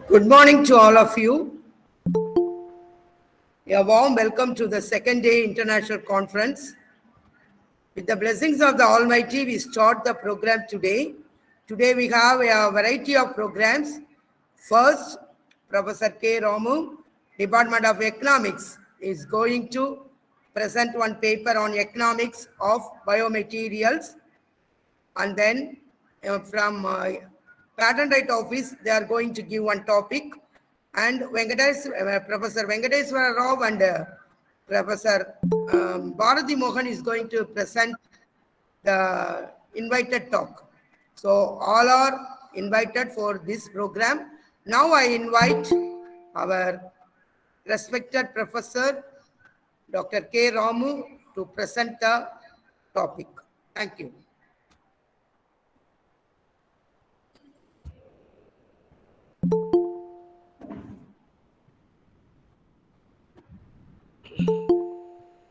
Good morning to all of you. A warm welcome to the second day international conference. With the blessings of the Almighty, we start the program today. Today we have a variety of programs. First, Professor K. Ramu, Department of Economics, is going to present one paper on economics of biomaterials. And then from Patent Right Office, they are going to give one topic. And Professor Venkateswara Rao and Professor Bharati Mohan is going to present the invited talk. So all are invited for this program. Now I invite our respected Professor Dr. K. Ramu to present the topic. Thank you.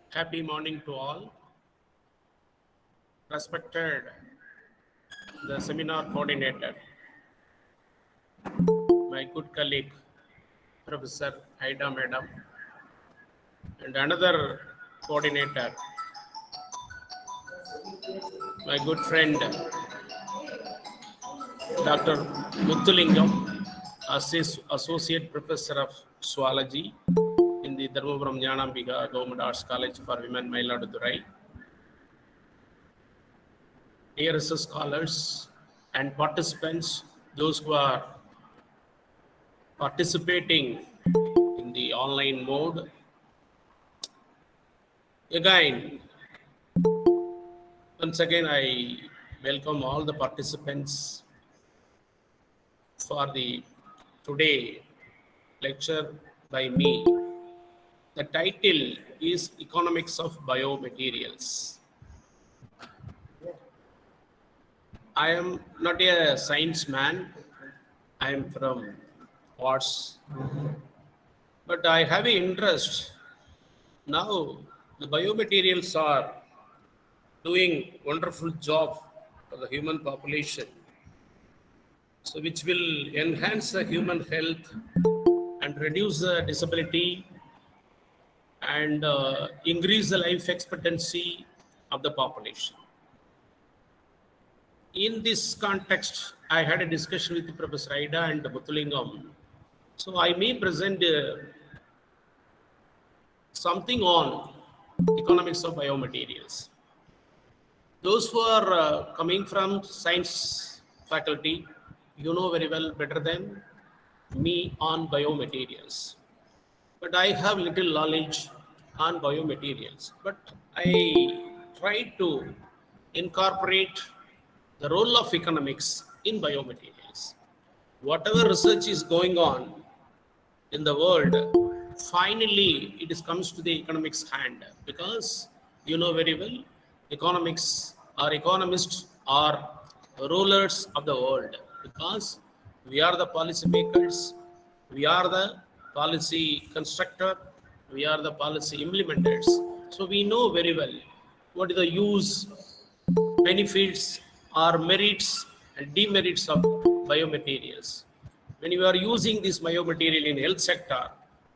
Happy morning to all. Respected the seminar coordinator, my good colleague, Professor Aida Madam, and another coordinator, my good friend, Dr. Muthulingam, Associate Professor of Zoology in the Dharmapuram Jnanambika Government Arts College for Women, MAYILADUTHURAI. Dear scholars and participants, those who are participating in the online mode, once again, I welcome all the participants for the today lecture by me. The title is Economics of Biomaterials. I am not a science man. I am from arts, but I have an interest. Now the biomaterials are doing wonderful job for the human population, so which will enhance the human health and reduce the disability and increase the life expectancy of the population. In this context, I had a discussion with Professor Aida and Muthulingam. So I may present something on economics of biomaterials. Those who are coming from science faculty, you know very well better than me on biomaterials. But I have little knowledge on biomaterials. But I try to incorporate the role of economics in biomaterials. Whatever research is going on in the world, finally it is comes to the economics hand, because you know very well economics or economists are rulers of the world, because we are the policy makers, we are the policy constructor, we are the policy implementers. So we know very well what is the use, benefits or merits and demerits of biomaterials. When you are using this biomaterial in health sector,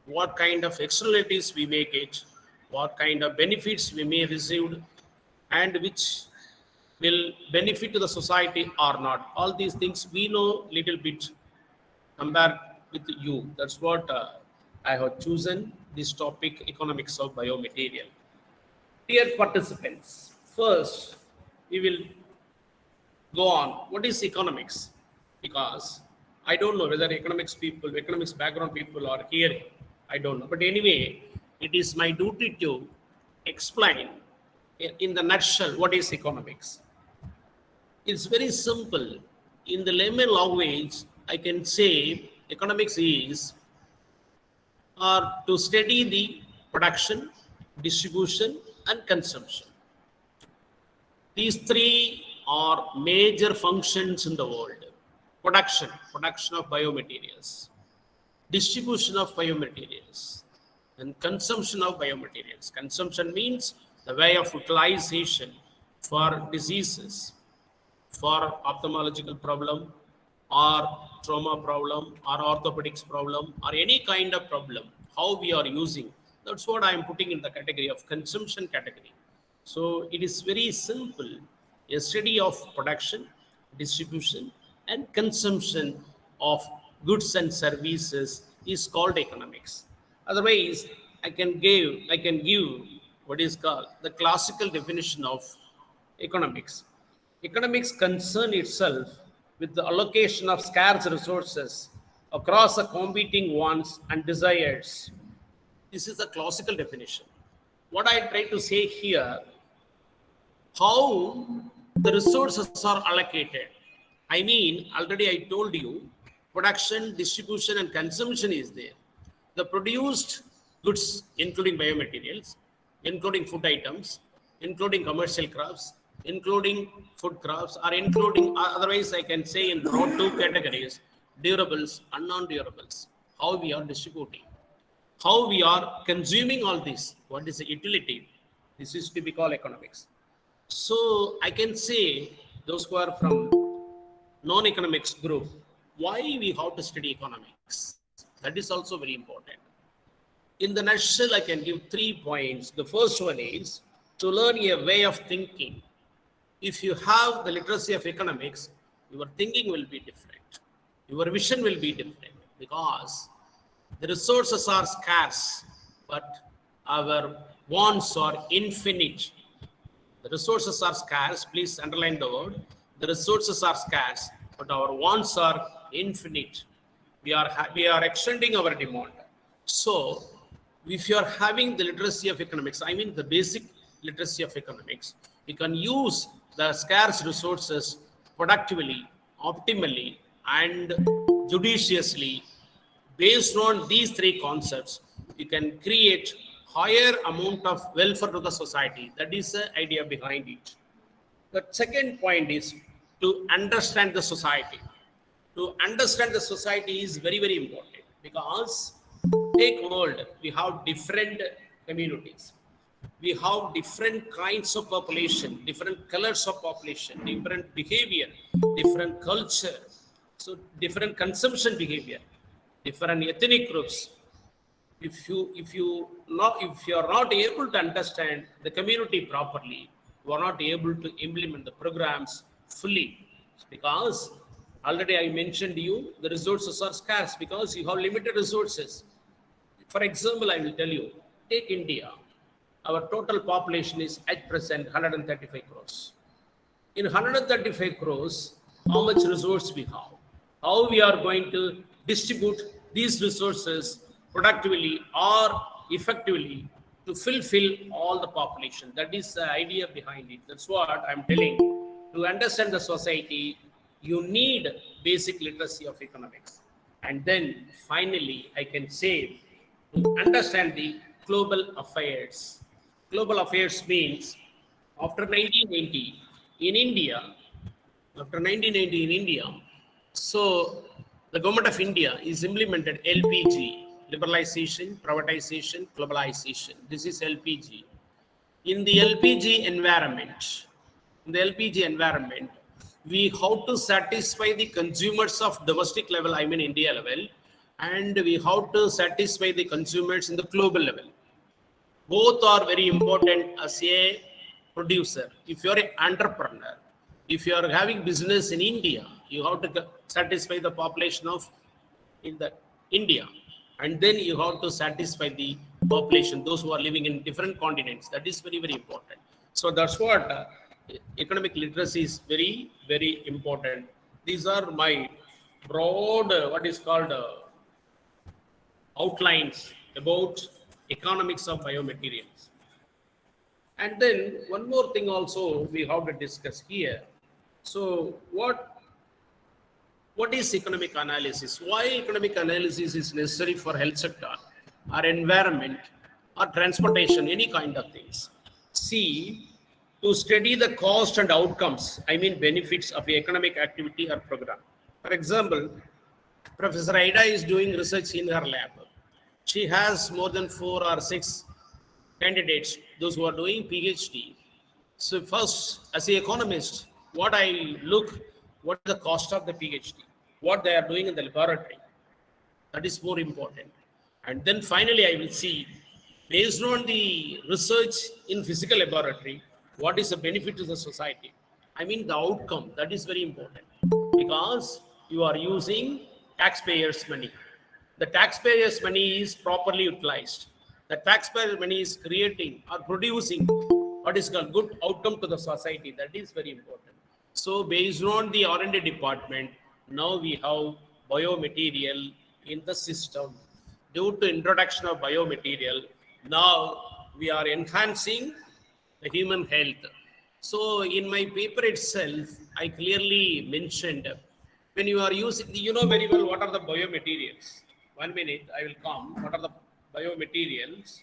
what kind of externalities we make it, what kind of benefits we may receive, and which will benefit to the society or not. All these things we know little bit compared with you. That's what I have chosen this topic, economics of biomaterial. Dear participants, first we will go on. What is economics? Because I don't know whether economics people, economics background people are here. I don't know. But anyway, it is my duty to explain in the nutshell what is economics. It's very simple. In the layman language, I can say economics is to study the production, distribution, and consumption. These three are major functions in the world. Production of biomaterials, distribution of biomaterials, and consumption of biomaterials. Consumption means the way of utilization for diseases, for ophthalmological problem, or trauma problem, or orthopedics problem, or any kind of problem, how we are using. That's what I am putting in the category of consumption category. So it is very simple. A study of production, distribution, and consumption of goods and services is called economics. Otherwise, I can give what is called the classical definition of economics. Economics concern itself with the allocation of scarce resources across the competing wants and desires. This is the classical definition. What I try to say here, how the resources are allocated. I mean, already I told you, production, distribution, and consumption is there. The produced goods, including biomaterials, including food items, including commercial crops, including food crops, or including, otherwise I can say in broad two categories, durables and non-durables. How we are distributing, how we are consuming all this, what is the utility. This is to be called economics. So I can say those who are from non-economics group, why we have to study economics? That is also very important. In the nutshell, I can give 3 points. The first one is to learn a way of thinking. If you have the literacy of economics, your thinking will be different. Your vision will be different, because the resources are scarce, but our wants are infinite. The resources are scarce. Please underline the word. The resources are scarce, but our wants are infinite. We are extending our demand. So, if you are having the literacy of economics, I mean the basic literacy of economics, you can use the scarce resources productively, optimally, and judiciously. Based on these three concepts, you can create higher amount of welfare to the society. That is the idea behind it. The second point is to understand the society. To understand the society is very, very important, because take world, we have different communities. We have different kinds of population, different colors of population, different behavior, different culture, so different consumption behavior, different ethnic groups. If you are not able to understand the community properly, you are not able to implement the programs fully, because already I mentioned to you the resources are scarce because you have limited resources. For example, I will tell you, take India. Our total population is at present 135 crores. In 135 crores, how much resource we have? How we are going to distribute these resources productively or effectively to fulfill all the population? That is the idea behind it. That's what I'm telling. To understand the society, you need basic literacy of economics. And then finally, I can say to understand the global affairs. Global affairs means after 1990 in India, after 1990 in India, so the government of India is implemented LPG, liberalization, privatization, globalization. This is LPG. In the LPG environment, we have to satisfy the consumers of domestic level, I mean India level, and we have to satisfy the consumers in the global level. Both are very important as a producer. If you're an entrepreneur, if you are having business in India, you have to satisfy the population of India, and then you have to satisfy the population, those who are living in different continents. That is very, very important. So that's what economic literacy is very, very important. These are my broad, what is called outlines about economics of biomaterials. And then one more thing also we have to discuss here. So what is economic analysis? Why economic analysis is necessary for health sector or environment or transportation, any kind of things? See, to study the cost and outcomes, I mean benefits of economic activity or program. For example, Professor Ida is doing research in her lab. She has more than 4 or 6 candidates, those who are doing PhD. So first, as an economist, what I look, what is the cost of the PhD, what they are doing in the laboratory. That is more important. And then finally, I will see, based on the research in physical laboratory, what is the benefit to the society? I mean the outcome, that is very important. Because you are using taxpayers' money. The taxpayers' money is properly utilized. The taxpayer money is creating or producing what is called good outcome to the society. That is very important. So based on the R&D department, now we have biomaterial in the system. Due to introduction of biomaterial, now we are enhancing the human health. So in my paper itself, I clearly mentioned when you are using, you know very well what are the biomaterials. 1 minute, I will come. What are the biomaterials?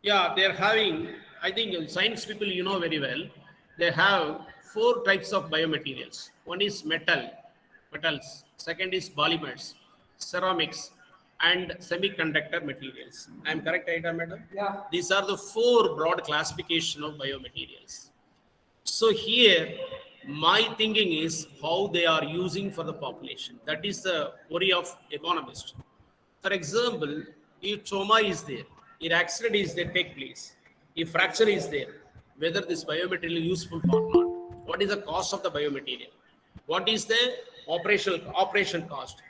Yeah, they're having, I think science people, you know very well, they have 4 types of biomaterials. One is metals. Second is polymers, ceramics, and semiconductor materials. I am correct, Aida, madam? Yeah. These are the 4 broad classification of biomaterials. So here, my thinking is how they are using for the population. That is the worry of economists. For example, if trauma is there, if accident is there take place, if fracture is there, whether this biomaterial is useful or not, what is the cost of the biomaterial, what is the operation cost,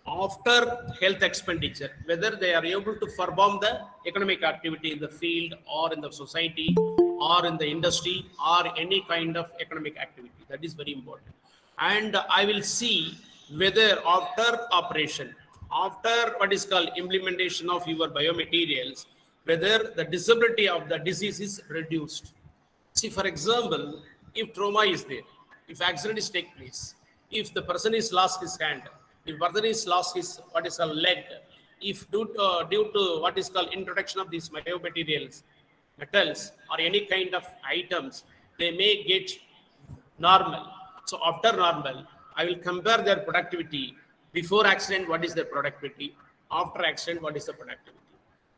after health expenditure, whether they are able to perform the economic activity in the field or in the society or in the industry or any kind of economic activity. That is very important. And I will see whether after operation, after what is called implementation of your biomaterials, whether the disability of the disease is reduced. See, for example, if trauma is there, if accident is take place, if the person is lost his hand, if person is lost his what is called leg, if due to what is called introduction of these biomaterials, metals or any kind of items, they may get normal. So after normal, I will compare their productivity. Before accident, what is their productivity? After accident, what is the productivity?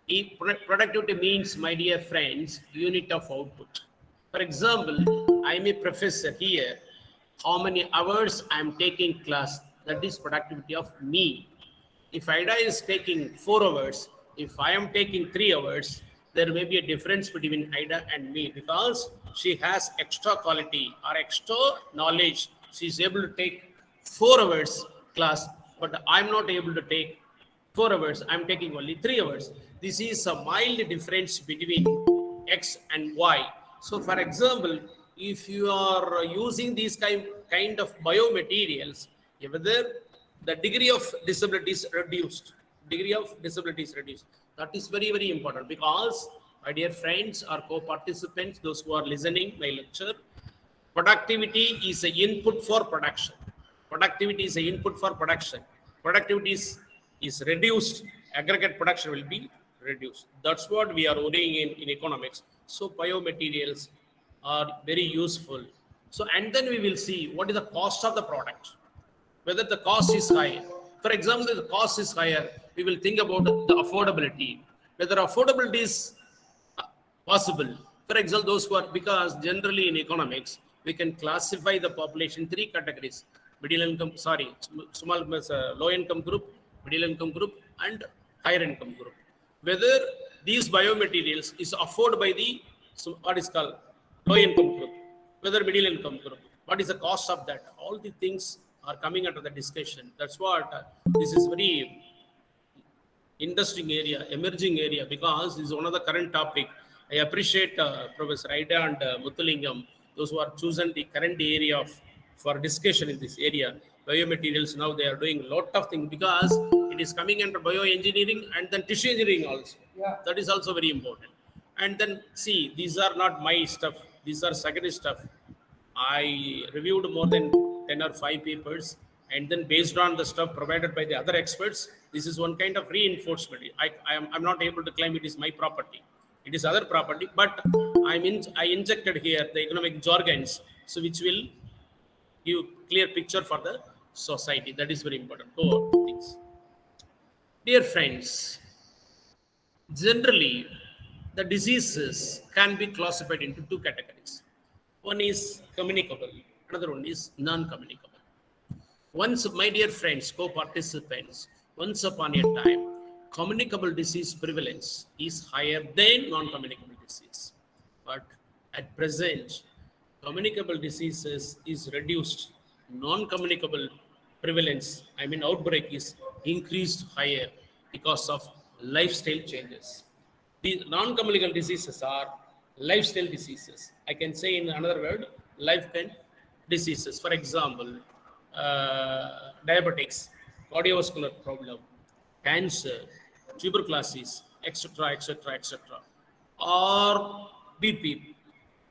If productivity means, my dear friends, unit of output. For example, I am a professor here. How many hours I am taking class? That is productivity of me. If Ida is taking 4 hours, if I am taking 3 hours, there may be a difference between Ida and me because she has extra quality or extra knowledge. She is able to take 4 hours class, but but I'm not able to take 4 hours. I'm taking only 3 hours. This is a mild difference between X and Y. So, for example, if you are using these kind of biomaterials, whether the degree of disability is reduced, that is very, very important, because, my dear friends or co-participants, those who are listening my lecture, productivity is an input for production. Productivity is reduced, aggregate production will be reduced. That's what we are worrying in economics. So biomaterials are very useful. So, and then we will see what is the cost of the product, whether the cost is high. For example, if the cost is higher, we will think about the affordability, whether affordability is possible. For example, those who are, because generally in economics, we can classify the population 3 categories: middle income, small, low income group, middle income group, and higher income group. Whether these biomaterials is afforded by the, what is called low income group, whether middle income group, what is the cost of that? All the things are coming under the discussion. That's what this is very interesting area, emerging area, because this is one of the current topic. I appreciate Professor Aida and Muthulingam, those who are chosen the current area for discussion in this area. Biomaterials, now they are doing a lot of things, because it is coming under bioengineering and then tissue engineering also. Yeah. That is also very important. And then see, these are not my stuff, these are secondary stuff. I reviewed more than 10 or 5 papers, and then based on the stuff provided by the other experts, this is one kind of reinforcement. I'm not able to claim it is my property. It is other property, but I injected here the economic jargons, so which will give clear picture for the society. That is very important. Core things. Dear friends, generally, the diseases can be classified into 2 categories. One is communicable, another one is non-communicable. Once, my dear friends, co-participants, once upon a time, communicable disease prevalence is higher than non-communicable disease. But at present, communicable diseases is reduced. Non-communicable prevalence, outbreak, is increased higher because of lifestyle changes. The non-communicable diseases are lifestyle diseases. I can say in another word, lifestyle diseases. For example, diabetics, cardiovascular problem, cancer, tuberculosis, etc., or BP.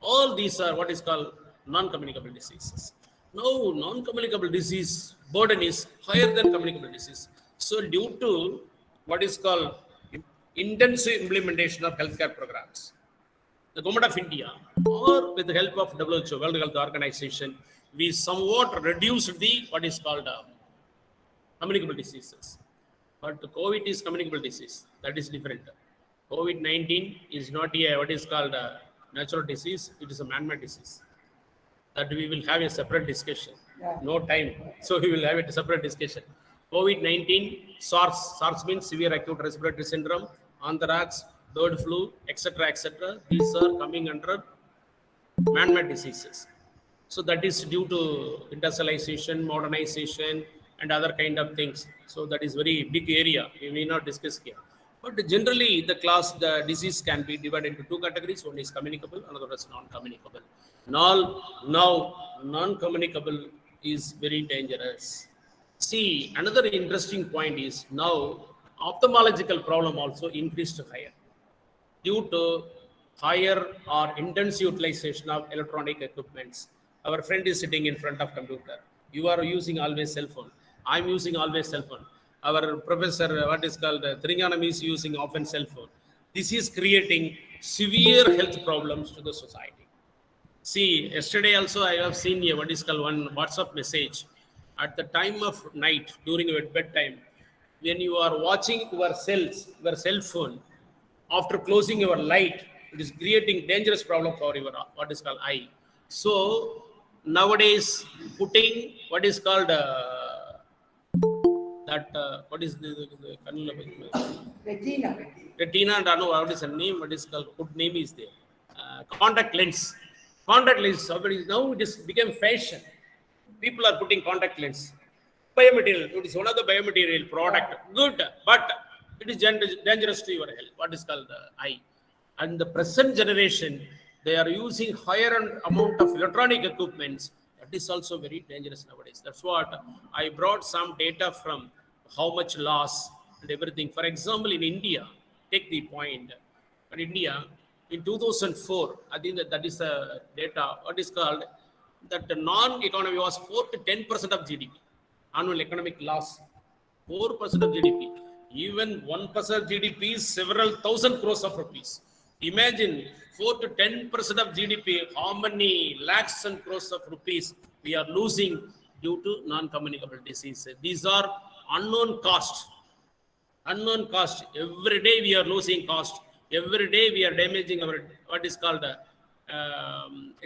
All these are what is called non-communicable diseases. Now, non-communicable disease burden is higher than communicable disease. So, due to what is called intensive implementation of healthcare programs, the government of India, or with the help of WHO, World Health Organization, we somewhat reduced the what is called communicable diseases. But COVID is communicable disease. That is different. COVID-19 is not a what is called a natural disease. It is a man-made disease. That we will have a separate discussion. Yeah. No time. So we will have a separate discussion. COVID-19, SARS means severe acute respiratory syndrome, anthrax, bird flu, etc., These are coming under man-made diseases. So that is due to industrialization, modernization, and other kind of things. So that is very big area. We may not discuss here. But generally, the disease can be divided into 2 categories. One is communicable, another is non-communicable. Now, non-communicable is very dangerous. See, another interesting point is now ophthalmological problem also increased higher due to higher or intense utilization of electronic equipments. Our friend is sitting in front of computer. You are using always cell phone. I'm using always cell phone. Our professor, what is called Thiringanam, is using often cell phone. This is creating severe health problems to the society. See, yesterday also I have seen what is called one WhatsApp message. At the time of night, during your bedtime, when you are watching your cell phone, after closing your light, it is creating dangerous problem for your what is called eye. So nowadays, putting what is called what is the retina, and I know what is the name, what is called, good name is there. Contact lens. Now it is become fashion. People are putting contact lens. biomaterial. It is one of the biomaterial product. Good, but it is dangerous to your health. What is called eye. And the present generation, they are using higher amount of electronic equipments. That is also very dangerous nowadays. That's what I brought some data from how much loss and everything. For example, in India, take the point. In India, in 2004, I think that is the data. What is called that the non-economy was 4 to 10% of GDP, annual economic loss, 4% of GDP. Even 1% of GDP is several thousand crores of rupees. Imagine 4 to 10% of GDP, how many lakhs and crores of rupees we are losing due to non-communicable disease. These are unknown costs. Unknown cost. Every day we are losing cost. Every day we are damaging our what is called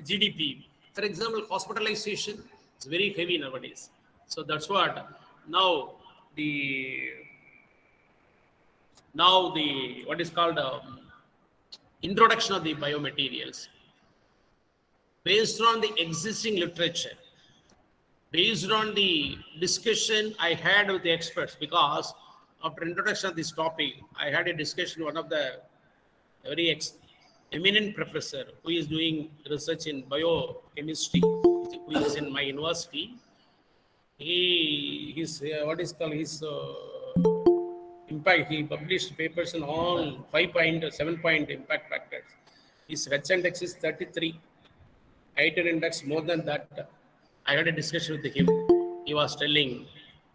GDP. For example, hospitalization is very heavy nowadays. So that's what now the what is called introduction of the biomaterials based on the existing literature, based on the discussion I had with the experts, because after introduction of this topic, I had a discussion with one of the very eminent professor who is doing research in biochemistry, who is in my university. His what is called his impact. He published papers on all 5-point, 7-point impact factors. His H index is 33. ITER index more than that. I had a discussion with him. He was telling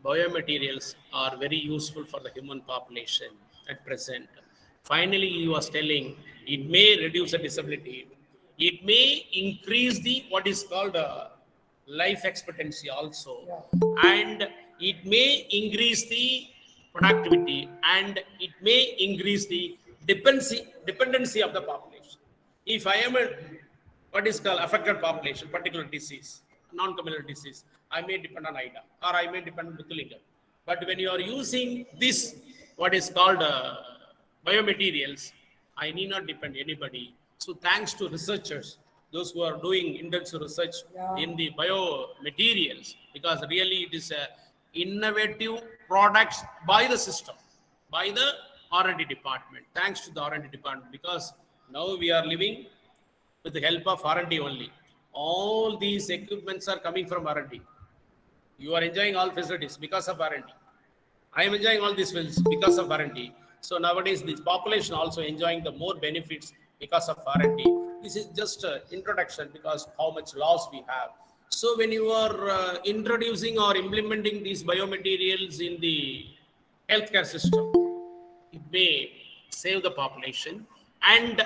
biomaterials are very useful for the human population at present. Finally, he was telling it may reduce the disability. It may increase the what is called life expectancy also. And it may increase the productivity, and it may increase the dependency of the population. If I am a what is called affected population, particular disease, non-communicable disease, I may depend on IDA or I may depend on Butulinga. But when you are using this, what is called biomaterials, I need not depend anybody. So thanks to researchers, those who are doing intensive research in the biomaterials, because really it is a innovative products by the system, by the R&D department. Thanks to the R&D department, because now we are living with the help of R&D only. All these equipments are coming from R&D. You are enjoying all facilities because of R&D. I am enjoying all these fields because of R&D. So nowadays, this population also enjoying the more benefits because of R&D. This is just an introduction because how much loss we have. So when you are introducing or implementing these biomaterials in the healthcare system, it may save the population, and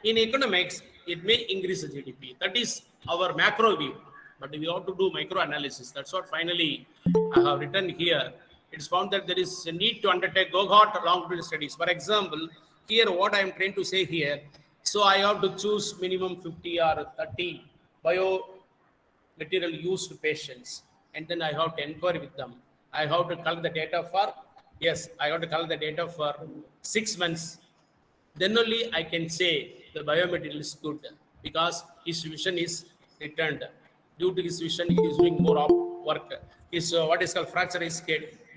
in economics, it may increase the GDP. That is our macro view, but we have to do micro analysis. That's what finally I have written here. It's found that there is a need to undertake GOVT long-term studies. For example, here what I am trying to say here, so I have to choose minimum 50 or 30 biomaterial used patients, and then I have to inquire with them. I have to collect the data for, I have to collect the data for 6 months. Then only I can say the biomaterial is good, because his vision is returned. Due to his vision, he is doing more of work. His what is called fracture is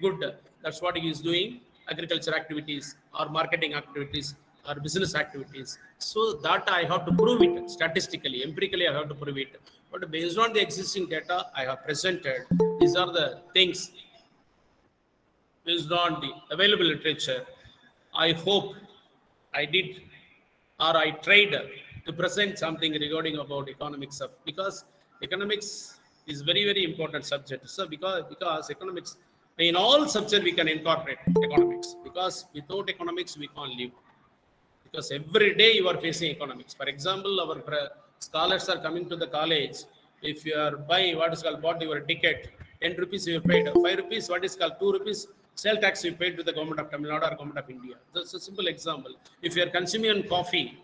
good. That's what he is doing. Agriculture activities or marketing activities or business activities. So that I have to prove it statistically, empirically I have to prove it. But based on the existing data I have presented, these are the things based on the available literature. I hope I did, or I tried to present something regarding about economics of, because economics is very, very important subject. So because economics, in all subjects we can incorporate economics, because without economics we can't live. Because every day you are facing economics. For example, our scholars are coming to the college. If you are buying what is called bought your ticket, 10 rupees you paid, 5 rupees, what is called 2 rupees, sale tax you paid to the government of Tamil Nadu or government of India. That's a simple example. If you are consuming coffee,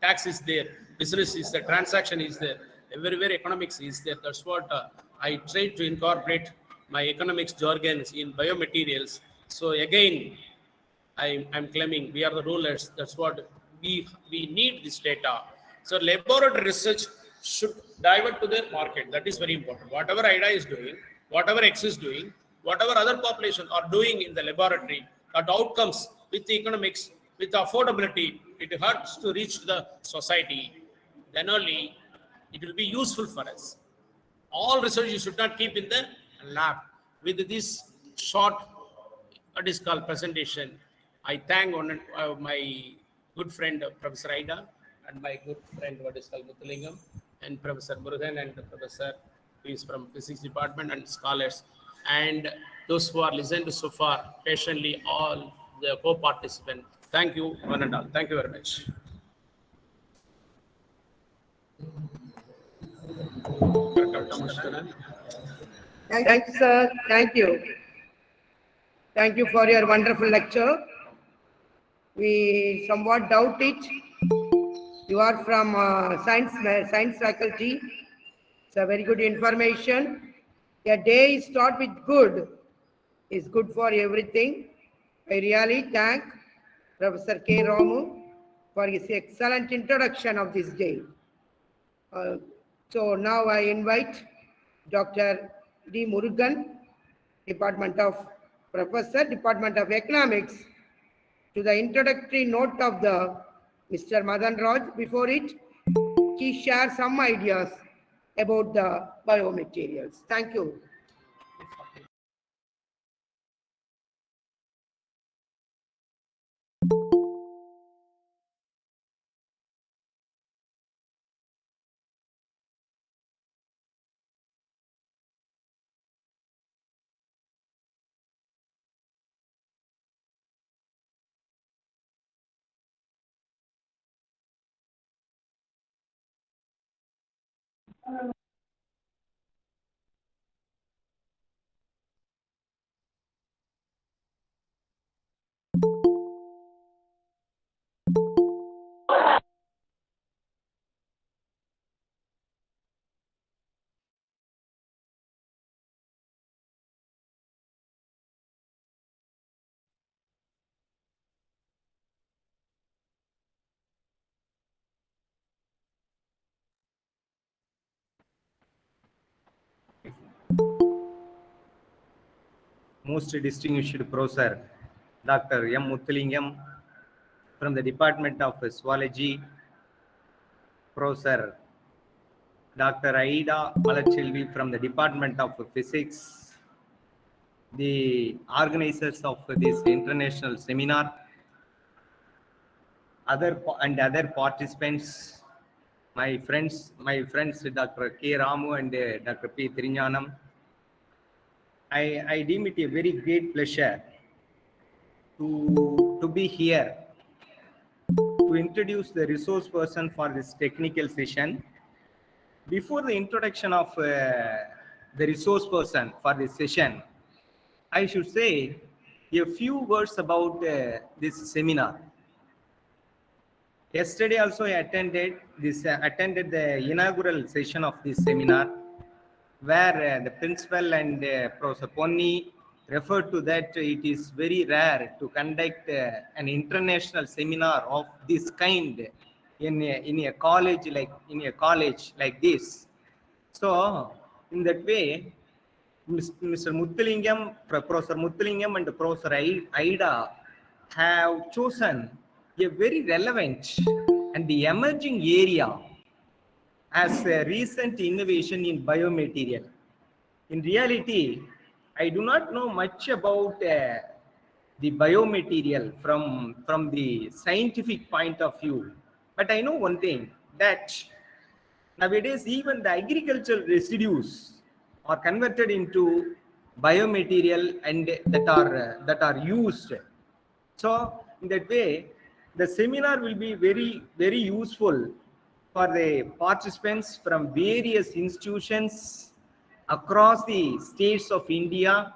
tax is there, business is there, transaction is there, everywhere economics is there. That's what I try to incorporate my economics jargons in biomaterials. So again, I'm claiming we are the rulers. That's what we need this data. So laboratory research should divert to the market. That is very important. Whatever IDA is doing, whatever X is doing, whatever other population are doing in the laboratory, that outcomes with the economics, with the affordability, it has to reach to the society. Then only it will be useful for us. All research you should not keep in the lab. With this short, what is called presentation, I thank my good friend Professor Aida and my good friend what is called Muthulingam and Professor Murugan and Professor who is from physics department and scholars and those who are listened to so far patiently, all the co-participants. Thank you one and all. Thank you very much. Thank you, sir. Thank you. Thank you for your wonderful lecture. We somewhat doubt it. You are from science faculty. It's a very good information. A day start with good is good for everything. I really thank Professor K. Ramu for his excellent introduction of this day. So now I invite Dr. D. Murugan, Professor, Department of Economics, to the introductory note of the Mr. Madan Raj. Before it, he shares some ideas about the biomaterials. Thank you. Most distinguished Professor Dr. M. Muthulingam from the Department of Zoology, Professor Dr. Aida Malachelvi from the Department of Physics, the organizers of this international seminar, other participants, my friends Dr. K. Ramu and Dr. P. Thirinyanam. I deem it a very great pleasure to be here to introduce the resource person for this technical session. Before the introduction of the resource person for this session, I should say a few words about this seminar. Yesterday also I attended the inaugural session of this seminar, where the principal and Professor Ponni referred to that it is very rare to conduct an international seminar of this kind in a college like this. So in that way, Mr. Muthulingam, Professor Muthulingam and Professor Aida have chosen a very relevant and the emerging area as a recent innovation in biomaterial. In reality, I do not know much about the biomaterial from the scientific point of view, but I know one thing, that nowadays even the agricultural residues are converted into biomaterial and that are used. So in that way, the seminar will be very, very useful for the participants from various institutions across the states of India,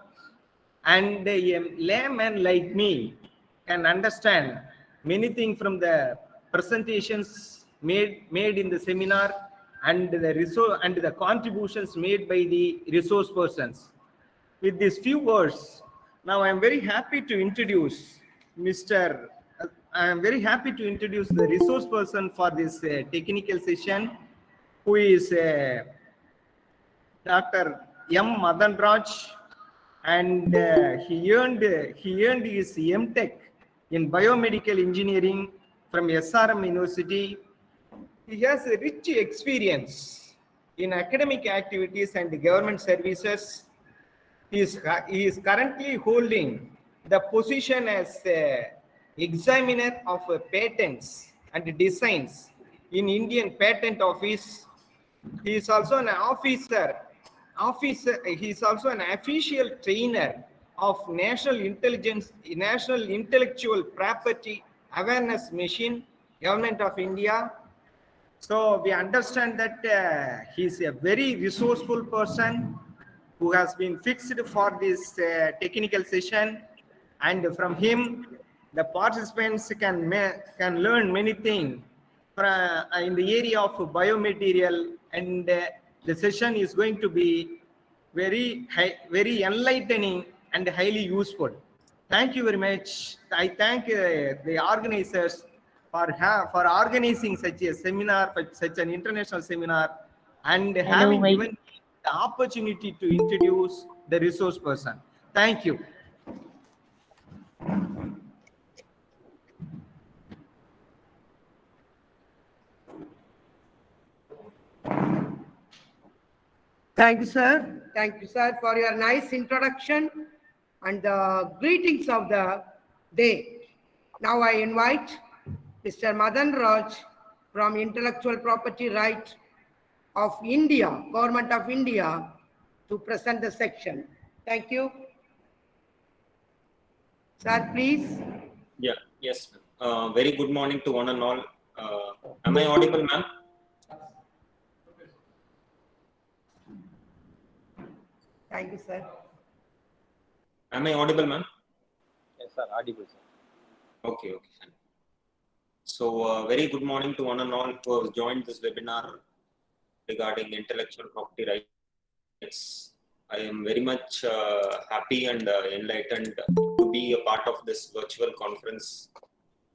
and a layman like me can understand many things from the presentations made in the seminar and the contributions made by the resource persons. With these few words, now I am very happy to introduce the resource person for this technical session, who is Dr. M. Madan Raj, and he earned his MTech in biomedical engineering from SRM University. He has a rich experience in academic activities and government services. He is currently holding the position as examiner of patents and designs in Indian Patent Office. He is also an he is also an official trainer of National Intellectual Property Awareness Mission, Government of India. So we understand that he is a very resourceful person who has been fixed for this technical session, and from him the participants can learn many things in the area of biomaterial, and the session is going to be very enlightening and highly useful. Thank you very much. I thank the organizers for organizing such a seminar, such an international seminar, and having given the opportunity to introduce the resource person. Thank you. Thank you, sir. Thank you, sir, for your nice introduction and the greetings of the day. Now I invite Mr. Madan Raj from Intellectual Property Right of India, Government of India, to present the section. Thank you. Sir, please. Yeah, yes. Very good morning to one and all. Am I audible, ma'am? Thank you, sir. Am I audible, ma'am? Yes, sir. Audible, sir. Okay. So, very good morning to one and all who have joined this webinar regarding intellectual property rights. I am very much happy and enlightened to be a part of this virtual conference.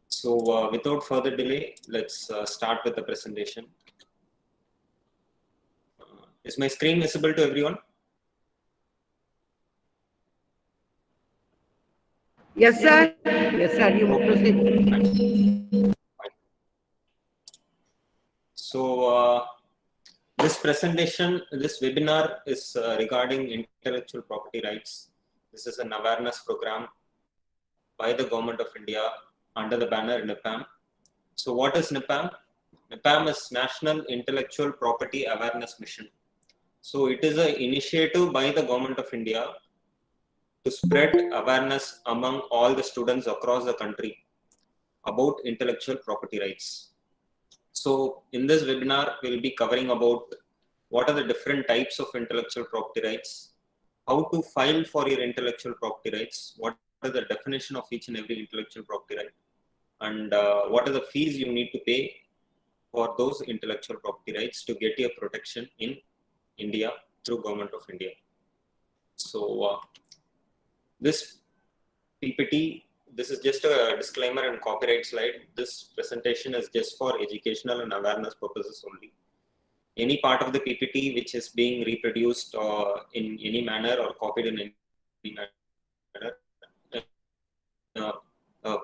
So, without further delay, let's start with the presentation. Is my screen visible to everyone? Yes, sir. Yes, sir. You may proceed. So, this presentation, this webinar is regarding intellectual property rights. This is an awareness program by the Government of India under the banner NIPAM. So, what is NIPAM? NIPAM is National Intellectual Property Awareness Mission. So, it is an initiative by the Government of India to spread awareness among all the students across the country about intellectual property rights. So in this webinar, we'll be covering about what are the different types of intellectual property rights, how to file for your intellectual property rights, what are the definition of each and every intellectual property right, and what are the fees you need to pay for those intellectual property rights to get your protection in India through Government of India. So this PPT, this is just a disclaimer and copyright slide. This presentation is just for educational and awareness purposes only. Any part of the PPT which is being reproduced in any manner or copied in any manner,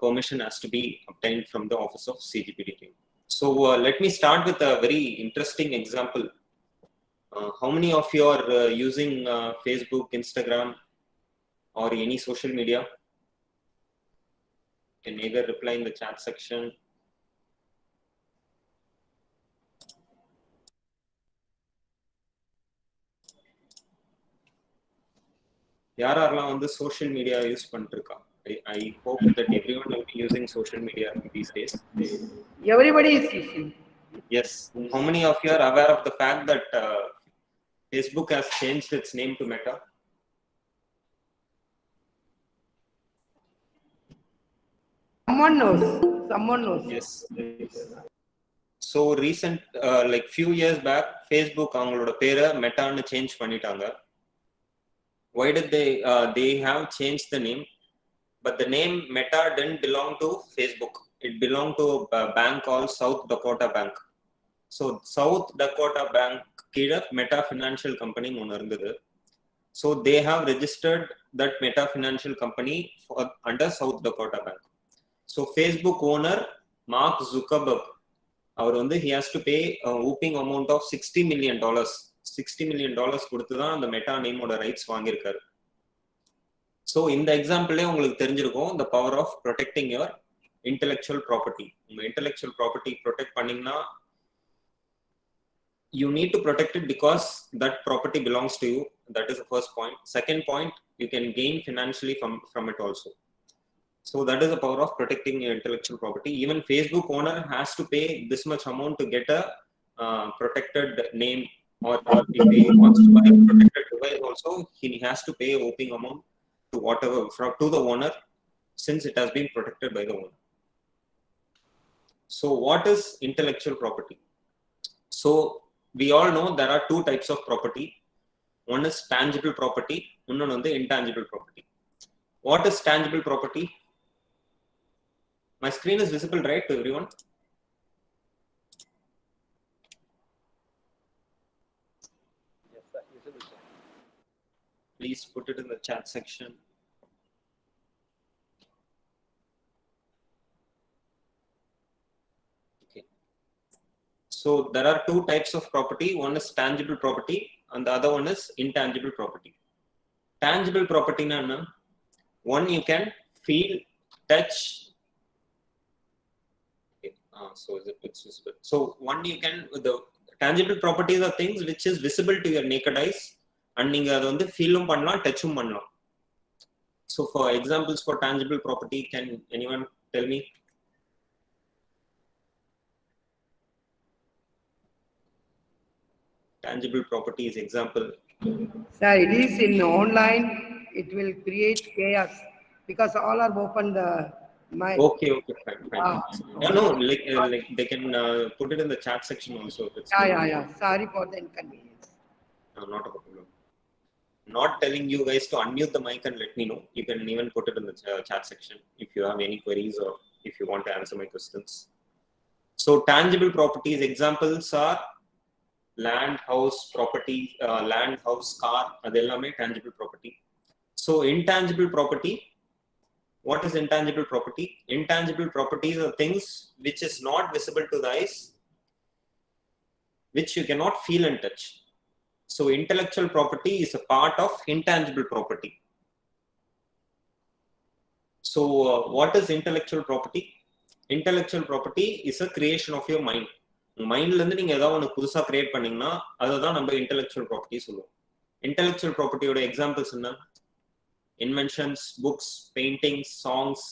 permission has to be obtained from the Office of CGPD team. So let me start with a very interesting example. How many of you are using Facebook, Instagram, or any social media? You can either reply in the chat section. யாரெல்லாம் வந்து social media use பண்ணிருக்கா? I hope that everyone will be using social media these days. Everybody is using. Yes. How many of you are aware of the fact that Facebook has changed its name to Meta? Someone knows. Yes. So recent, like few years back, Facebook அவங்களோட பேரை மெட்டான்னு change பண்ணிட்டாங்க. Why did they have changed the name? But the name Meta didn't belong to Facebook. It belonged to a bank called South Dakota Bank. So South Dakota Bank கீழ Meta Financial Company ஒன்று இருந்தது. So they have registered that Meta Financial Company under South Dakota Bank. So Facebook owner Mark Zuckerberg, he has to pay a whooping amount of $60 million. $60 million கொடுத்து தான் அந்த meta நேமோட rights வாங்கியிருக்காரு. So இந்த எக்ஸாம்பிளே உங்களுக்கு தெரிஞ்சிருக்கும் the power of protecting your intellectual property. உங்க intellectual property protect பண்ணீங்கன்னா you need to protect it because that property belongs to you. That is the first point. Second point, you can gain financially from it also. So that is the power of protecting your intellectual property. Even Facebook owner has to pay this much amount to get a protected name, or if he wants to buy a protected device also, he has to pay a whopping amount to whatever to the owner, since it has been protected by the owner. So what is intellectual property? So we all know there are two types of property. One is tangible property, another is intangible property. What is tangible property? My screen is visible, right, to everyone? Yes, sir. Visible, sir. Please put it in the chat section. Okay. So there are two types of property. One is tangible property and the other one is intangible property. Tangible property na one you can feel, touch. Okay. So it's visible. So one you can, the tangible properties are things which is visible to your naked eyes, and நீங்க அதை வந்து ஃபீலும் பண்ணலாம், டச்சும் பண்ணலாம். So for examples for tangible property, can anyone tell me? Tangible property is example. Sir, it is in online, it will create chaos because all are open the mind. Okay, fine. No, like they can put it in the chat section also. If it's Yeah. Sorry for the inconvenience. No, not a problem. Not telling you guys to unmute the mic and let me know. You can even put it in the chat section if you have any queries or if you want to answer my questions. So tangible properties examples are land, house, property, land, house, car. Adellame tangible property. So intangible property. What is intangible property? Intangible properties are things which is not visible to the eyes, which you cannot feel and touch. So intellectual property is a part of intangible property. So what is intellectual property? Intellectual property is a creation of your mind. மைண்ட்ல இருந்து நீங்க ஏதாவது ஒன்று புதுசா create பண்ணீங்கன்னா அதுதான் நம்ம intellectual property சொல்லுவோம். இன்டெலெக்சுவல் ப்ராப்பர்ட்டியோட எக்ஸாம்பிள்ஸ் என்ன? Inventions, books, paintings, songs,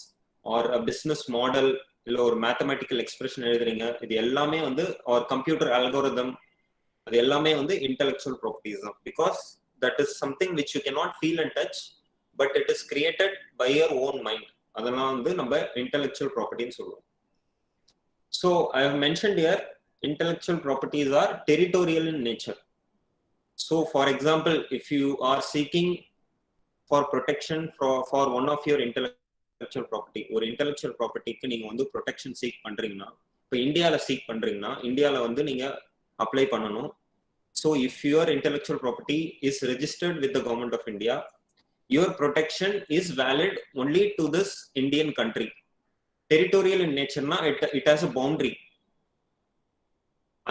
or business model, இல்லை ஒரு மேத்தமெட்டிக்கல் எக்ஸ்பிரஷன் எழுதுறீங்க, இது எல்லாமே வந்து ஒரு கம்ப்யூட்டர் அல்கோரிதம், அது எல்லாமே வந்து இன்டெலெக்சுவல் ப்ராப்பர்ட்டிஸ் தான். Because that is something which you cannot feel and touch, but it is created by your own mind. அதெல்லாம் வந்து நம்ம இன்டெலெக்சுவல் ப்ராப்பர்ட்டின்னு சொல்லுவோம். So I have mentioned here, intellectual properties are territorial in nature. So for example, if you are seeking for protection for one of your intellectual property, or intellectual property க்கு நீங்க வந்து protection seek பண்றீங்கன்னா, இப்போ இந்தியால seek பண்றீங்கன்னா இந்தியால வந்து நீங்க அப்ளை பண்ணணும். So if your intellectual property is registered with the government of India, your protection is valid only to this Indian country. Territorial in nature na it has a boundary.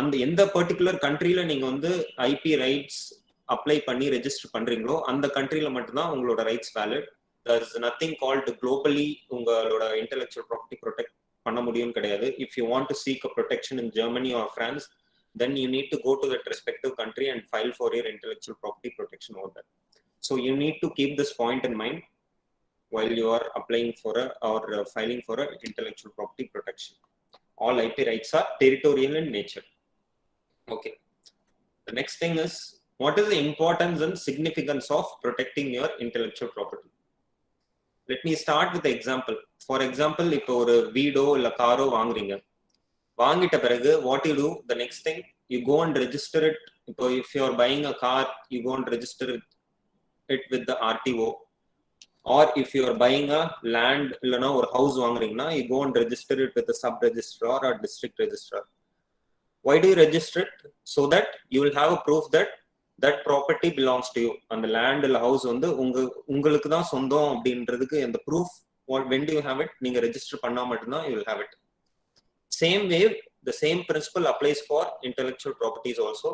அந்த எந்த particular கண்ட்ரியில நீங்க வந்து IP rights apply பண்ணி register பண்றீங்களோ அந்த கண்ட்ரியில மட்டும்தான் உங்களோட rights valid. there is nothing called globally உங்களோட intellectual property protect பண்ண முடியும் கிடையாது. if you want to seek a protection in Germany or France, then you need to go to that respective country and file for your intellectual property protection over there. So you need to keep this point in mind while you are applying for filing for a intellectual property protection. All IP rights are territorial in nature. Okay. The next thing is, what is the importance and significance of protecting your intellectual property? Let me start with the example. For example, இப்போ ஒரு வீடோ இல்ல காரோ வாங்குறீங்க. வாங்கிட்ட பிறகு what you do, the next thing, you go and register it. இப்போ if you are buying a car, you go and register it with the RTO. Or if you are buying a land இல்லனா ஒரு house வாங்குறீங்கன்னா, you go and register it with the sub registrar or district registrar. Why do you register it? So that you will have a proof that that property belongs to you. And the land or house வந்து உங்களுக்கு தான் சொந்தம் அப்படின்றதுக்கு அந்த proof, when do you have it? நீங்க register பண்ணா மட்டும்தான் you will have it. Same way, the same principle applies for intellectual properties also.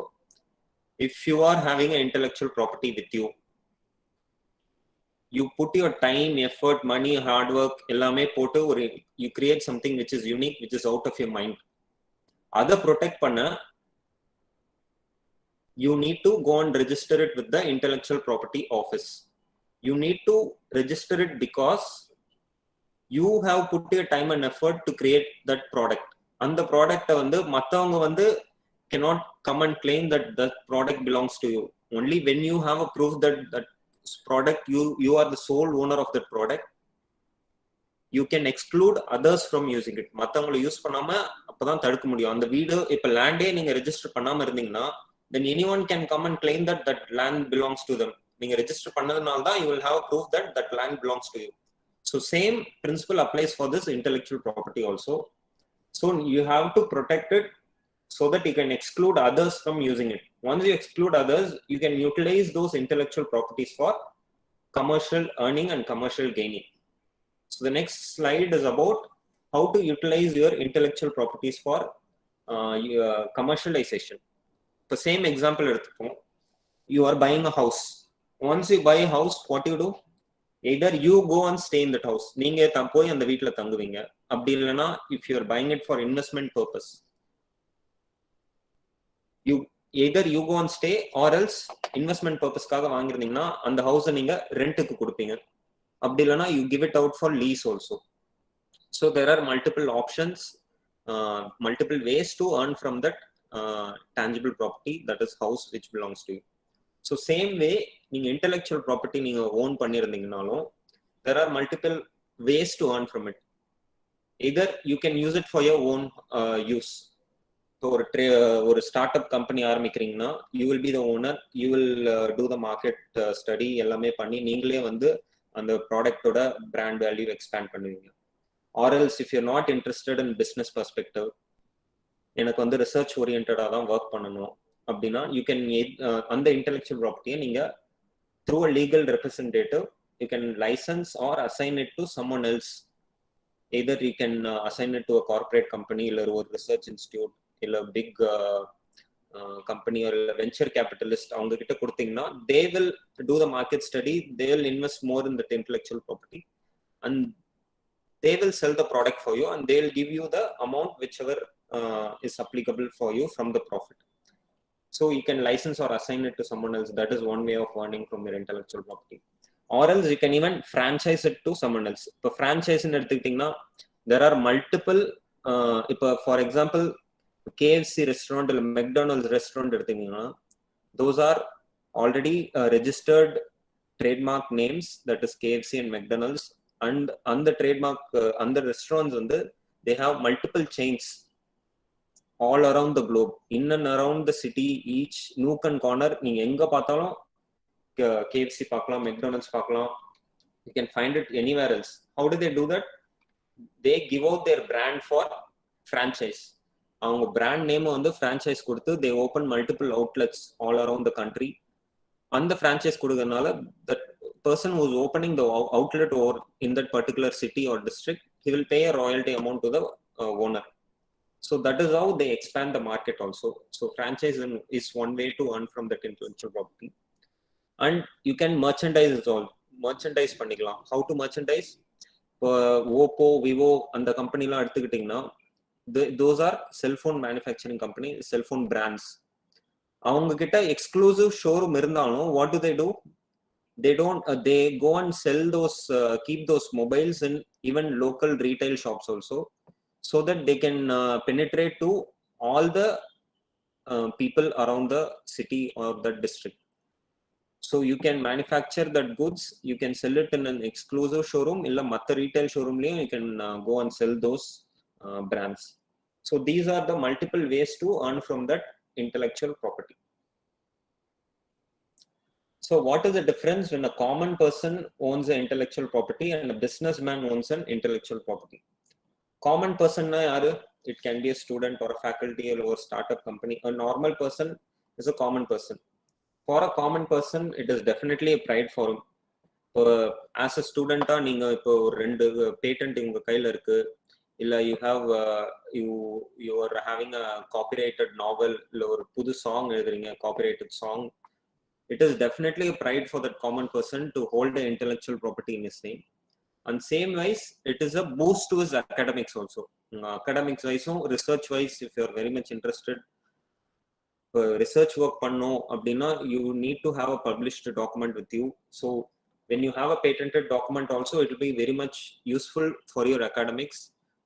If you are having an intellectual property with you, you put your time, effort, money, hard work, எல்லாமே போட்டு you create something which is unique, which is out of your mind. அதை protect பண்ண, you need to go and register it with the intellectual property office. You need to register it because you have put your time and effort to create that product. And the product வந்து மத்தவங்க வந்து cannot come and claim that the product belongs to you. Only when you have a proof that that product, you are the sole owner of that product, you can exclude others from using it. மத்தவங்களை use பண்ணாம அப்பதான் தடுக்க முடியும். அந்த வீடு இப்ப லேண்டே நீங்க register பண்ணாம இருந்தீங்கன்னா, then anyone can come and claim that that land belongs to them. நீங்க ரெஜிஸ்டர் பண்ணதுனால தான் you will have a proof that that land belongs to you. So same principle applies for this intellectual property also. So you have to protect it so that you can exclude others from using it. Once you exclude others, you can utilize those intellectual properties for commercial earning and commercial gaining. So the next slide is about how to utilize your intellectual properties for your commercialization. For same example, you are buying a house. Once you buy a house, what do you do? Either you go and stay in that house. நீங்க போய் அந்த வீட்ல தங்குவீங்க. அப்படி இல்லனா if you are buying it for investment purpose, either you go and stay or else investment purpose காக வாங்குறீங்கன்னா அந்த ஹவுஸை நீங்க ரெண்டுக்கு கொடுப்பீங்க. அப்படி இல்லனா you give it out for lease also. So there are multiple options, multiple ways to earn from that tangible property, that is house which belongs to you. So same way, நீங்க intellectual property நீங்க own பண்ணிருந்தீங்கனாலும் there are multiple ways to earn from it. Either you can use it for your own use. So ஒரு startup company ஆரம்பிக்கிறீங்கன்னா, you will be the owner, you will do the market study எல்லாமே பண்ணி நீங்களே வந்து அந்த ப்ராடக்ட்டோட brand value expand பண்ணுவீங்க. Or else if you're not interested in business perspective, எனக்கு வந்து research oriented தான் work பண்ணணும் அப்படின்னா, you can அந்த intellectual property நீங்க through a legal representative you can license or assign it to someone else. Either you can assign it to a corporate company or a research institute or a big company or a venture capitalist. அவங்க கிட்ட கொடுத்தீங்கன்னா they will do the market study, they will invest more in the intellectual property and they will sell the product for you and they will give you the amount whichever is applicable for you from the profit. So you can license or assign it to someone else. That is one way of earning from your intellectual property. Or else you can even franchise it to someone else. If franchise in எடுத்துக்கிட்டீங்கன்னா there are multiple for example KFC restaurant or McDonald's restaurant எடுத்துக்கிட்டீங்கன்னா those are already registered trademark names, that is KFC and McDonald's, and on the trademark on the restaurants வந்து they have multiple chains all around the globe, in and around the city, each nook and corner. நீங்க எங்க பார்த்தாலும் KFC பார்க்கலாம், McDonald's பார்க்கலாம். You can find it anywhere else. How do they do that? They give out their brand for franchise. அவங்க brand name வந்து franchise கொடுத்து they open multiple outlets all around the country. அந்த franchise கொடுக்கறனால that person who is opening the outlet or in that particular city or district, he will pay a royalty amount to the owner. So that is how they expand the market also. So franchise is one way to earn from that intellectual property. And you can merchandise it all. Merchandise பண்ணிக்கலாம். How to merchandise? Oppo, Vivo and the company la எடுத்துக்கிட்டீங்கன்னா those are cell phone manufacturing company, cell phone brands. அவங்க கிட்ட exclusive showroom இருந்தாலும் what do? They go and sell those, keep those mobiles in even local retail shops also, so that they can penetrate to all the people around the city or the district. So you can manufacture that goods, you can sell it in an exclusive showroom, illa matta retail showroom liyum you can go and sell those brands. So these are the multiple ways to earn from that intellectual property. So what is the difference when a common person owns an intellectual property and a businessman owns an intellectual property? Common person na yaru? It can be a student or a faculty or a startup company. A normal person is a common person. For a common person, it is definitely a pride for him. As a student, நீங்க இப்போ ஒரு 2 patent உங்க கையில இருக்கு, இல்ல you are having a copyrighted novel, இல்ல ஒரு புது சாங் எழுதுறீங்க, copyrighted song. It is definitely a pride for that common person to hold the intellectual property in his name. And same wise, it is a boost to his academics also. Academics wise, research wise, if you are very much interested, research work பண்ணோம் அப்படின்னா, you need to have a published document with you. So when you have a patented document also, it will be very much useful for your academics,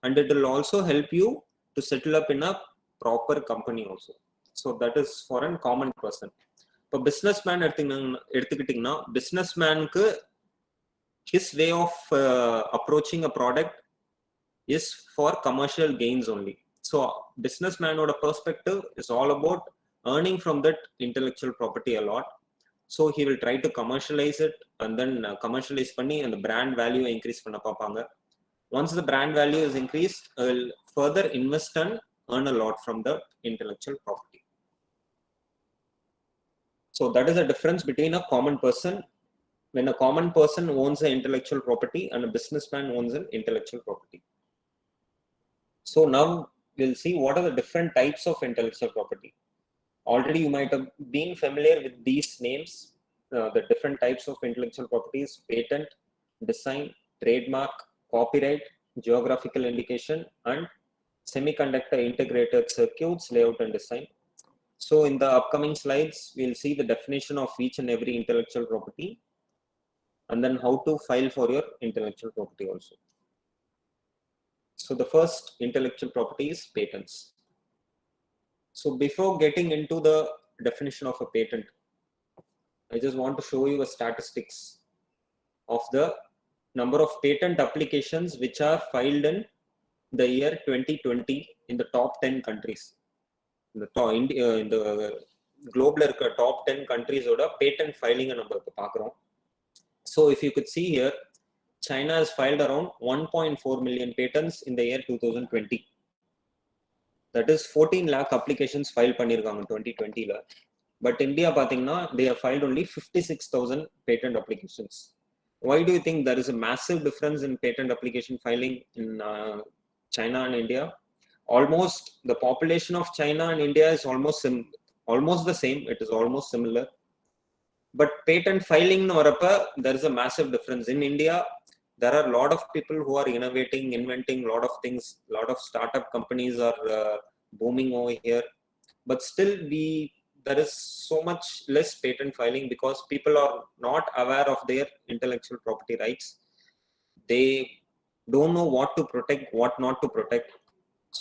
and it will also help you to settle up in a proper company also. So that is for a common person. இப்போ businessman எடுத்துக்கிட்டிங்கன்னா, businessmanக்கு his way of approaching a product is for commercial gains only. So businessman oda perspective is all about earning from that intellectual property a lot. So he will try to commercialize it, and then commercialize panni and the brand value increase panna paapanga. Once the brand value is increased, will further invest and earn a lot from the intellectual property. So that is the difference between a common person. When a common person owns an intellectual property and a businessman owns an intellectual property. So now we'll see what are the different types of intellectual property. Already you might have been familiar with these names, the different types of intellectual properties: patent, design, trademark, copyright, geographical indication, and semiconductor integrated circuits, layout and design. So in the upcoming slides, we'll see the definition of each and every intellectual property, and then how to file for your intellectual property also. So the first intellectual property is patents. So before getting into the definition of a patent, I just want to show you a statistics of the number of patent applications which are filed in the year 2020 in the top 10 countries. In the global top 10 countries oda patent filing number paakrom. So if you could see here, China has filed around 1.4 million patents in the year 2020. That is 14 lakh applications filed பண்ணிருக்காங்க 2020 ல. But India பாத்தீங்கன்னா, they have filed only 56,000 patent applications. Why do you think there is a massive difference in patent application filing in China and India? Almost the population of China and India is almost the same. It is almost similar. But patent filing varappa, there is a massive difference. In India, there are a lot of people who are innovating, inventing a lot of things. A lot of startup companies are booming over here. But still, there is so much less patent filing because people are not aware of their intellectual property rights. They don't know what to protect, what not to protect.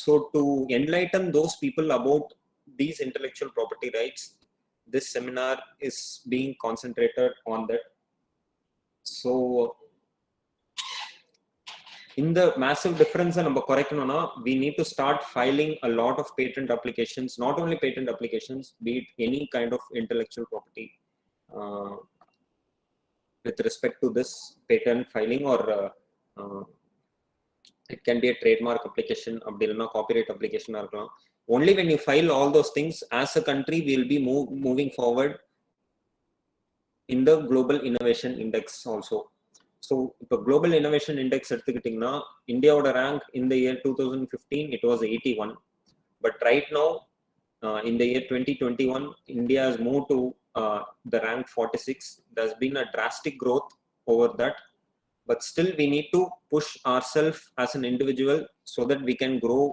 So to enlighten those people about these intellectual property rights, this seminar is being concentrated on that. So in the massive difference நம்ம குறைக்கணும்னா, we need to start filing a lot of patent applications, not only patent applications, be it any kind of intellectual property with respect to this patent filing, or it can be a trademark application, abdilna copyright application irukkalam. Only when you file all those things, as a country we will be moving forward in the global innovation index also. So the global innovation index எடுத்துக்கிட்டிங்கன்னா, இந்தியாவோட rank in the year 2015 it was 81, but right now in the year 2021 India has moved to the rank 46. There's been a drastic growth over that, but still we need to push ourselves as an individual so that we can grow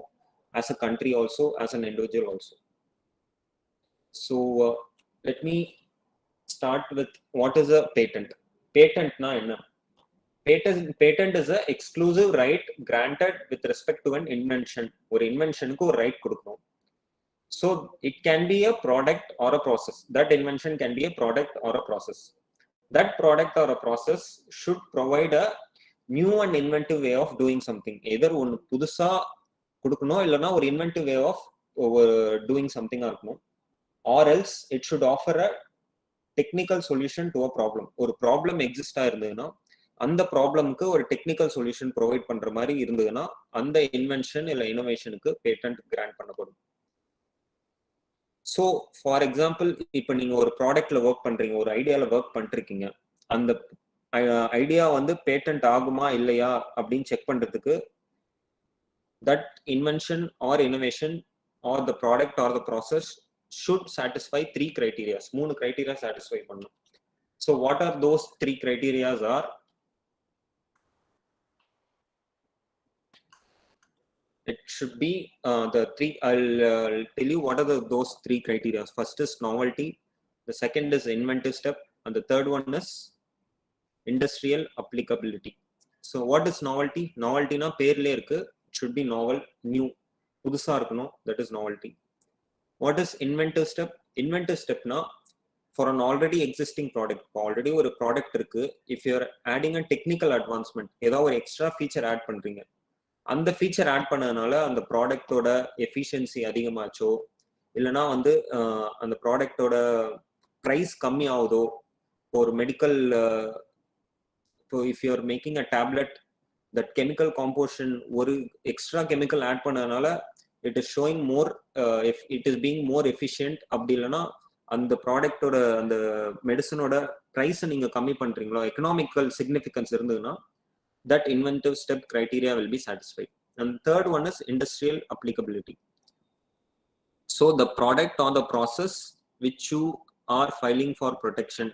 as a country also, as an individual also. So let me start with what is a patent. Patent na enna? Patent is a exclusive right granted with respect to an invention. Or invention ku right kudukom. So it can be a product or a process. That invention can be a product or a process. That product or a process should provide a new and inventive way of doing something. Either one pudusa kudukano illana or inventive way of doing something irukkom, or else it should offer a technical solution to a problem. Or problem exist irundhuna, அந்த ப்ராப்ளம்க்கு ஒரு technical solution provide பண்ற மாதிரி இருந்ததுன்னா அந்த invention இல்ல இனோவேஷனுக்கு patent grant பண்ணப்படும். So for example இப்போ நீங்கள் ஒரு ப்ராடக்ட்ல ஒர்க் பண்ணுறீங்க, ஒரு ஐடியாவில் ஒர்க் பண்ணிருக்கீங்க, அந்த ஐடியா வந்து பேட்டன்ட் ஆகுமா இல்லையா அப்படின்னு செக் பண்ணுறதுக்கு that invention or innovation or the product or the process should satisfy 3 criterias. 3 criteria satisfy பண்ணும். So what are those 3 criterias are? It should be the three. I'll tell you what are those 3 criteria. First is novelty, the second is inventive step, and the third one is industrial applicability. So what is novelty? Novelty na perle irukku, it should be novel, new, pudusa irukano, that is novelty. What is inventive step? Inventive step na for an already existing product, already ஒரு product இருக்கு, if you are adding a technical advancement, ஏதாவது ஒரு extra feature add பண்றீங்க, அந்த feature add பண்ணதுனால அந்த ப்ராடக்டோட efficiency அதிகமாச்சோ இல்லைனா வந்து அந்த ப்ராடக்டோட ப்ரைஸ் கம்மி ஆகுதோ, ஒரு மெடிக்கல் இப்போ if you are making a tablet that chemical composition ஒரு எக்ஸ்ட்ரா கெமிக்கல் ஆட் பண்ணதுனால it is showing more, it is being more efficient. அப்படி இல்லைன்னா அந்த ப்ராடக்டோட அந்த மெடிசனோட ப்ரைஸை நீங்கள் கம்மி பண்ணுறீங்களோ, எக்கனாமிக்கல் சிக்னிஃபிகன்ஸ் இருந்ததுன்னா that inventive step criteria will be satisfied. And third one is industrial applicability. So the product or the process which you are filing for protection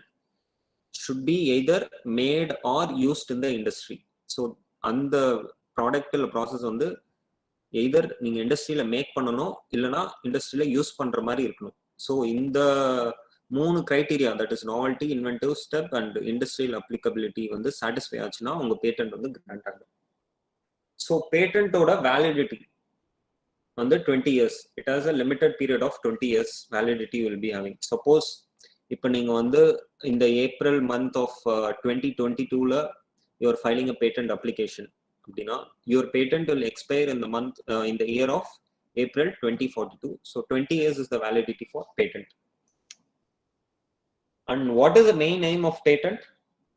should be either made or used in the industry. So and the product or process வந்து either நீங்க இண்டஸ்ட்ரியில make பண்ணணும் இல்லைன்னா இண்டஸ்ட்ரியில use பண்ற மாதிரி இருக்கணும். So இந்த 3 criteria, that is novelty, inventive step and industrial applicability வந்து சாட்டிஸ்ஃபை ஆச்சுன்னா உங்க பேட்டன்ட் வந்து கிராண்ட் ஆகும். ஸோ பேட்டன்ட்டோட வேலிடிட்டி வந்து 20 years. It has a limited period of 20 years validity will be having. Suppose இப்போ நீங்க வந்து இந்த ஏப்ரல் மந்த் ஆஃப் 2022ல you are filing a patent application அப்படின்னா your patent will expire in the month in the year of April 2042. So 20 years is the validity for patent. And what is the main aim of patent?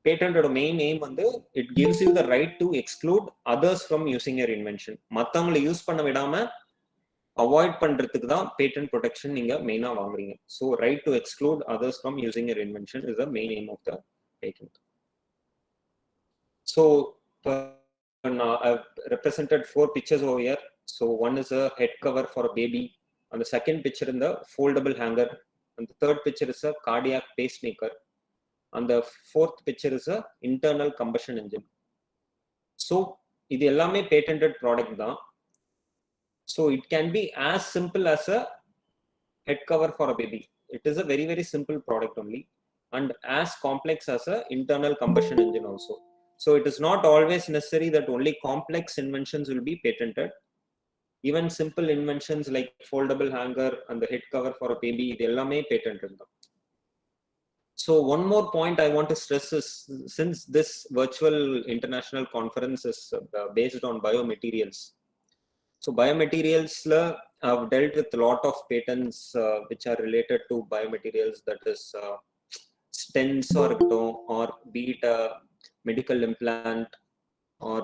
Patent or main aim வந்து it gives you the right to exclude others from using your invention. மத்தவங்களை use பண்ண விடாம avoid பண்றதுக்கு தான் patent protection நீங்க மெயினா வாங்குறீங்க. So right to exclude others from using your invention is the main aim of the patent. So I've represented 4 pictures over here. So one is a head cover for a baby, and the second picture in the foldable hanger, and the third picture is a cardiac pacemaker, and the fourth picture is a internal combustion engine. So இது எல்லாமே patented product தான். So it can be as simple as a head cover for a baby. It is a very very simple product only, and as complex as a internal combustion engine also. So it is not always necessary that only complex inventions will be patented. Even simple inventions like foldable hanger and the head cover for a baby, இது எல்லாமே patented தான். So one more point I want to stress is, since this virtual international conference is based on biomaterials, so biomaterials I've dealt with a lot of patents which are related to biomaterials, that is stents or be it a medical implant or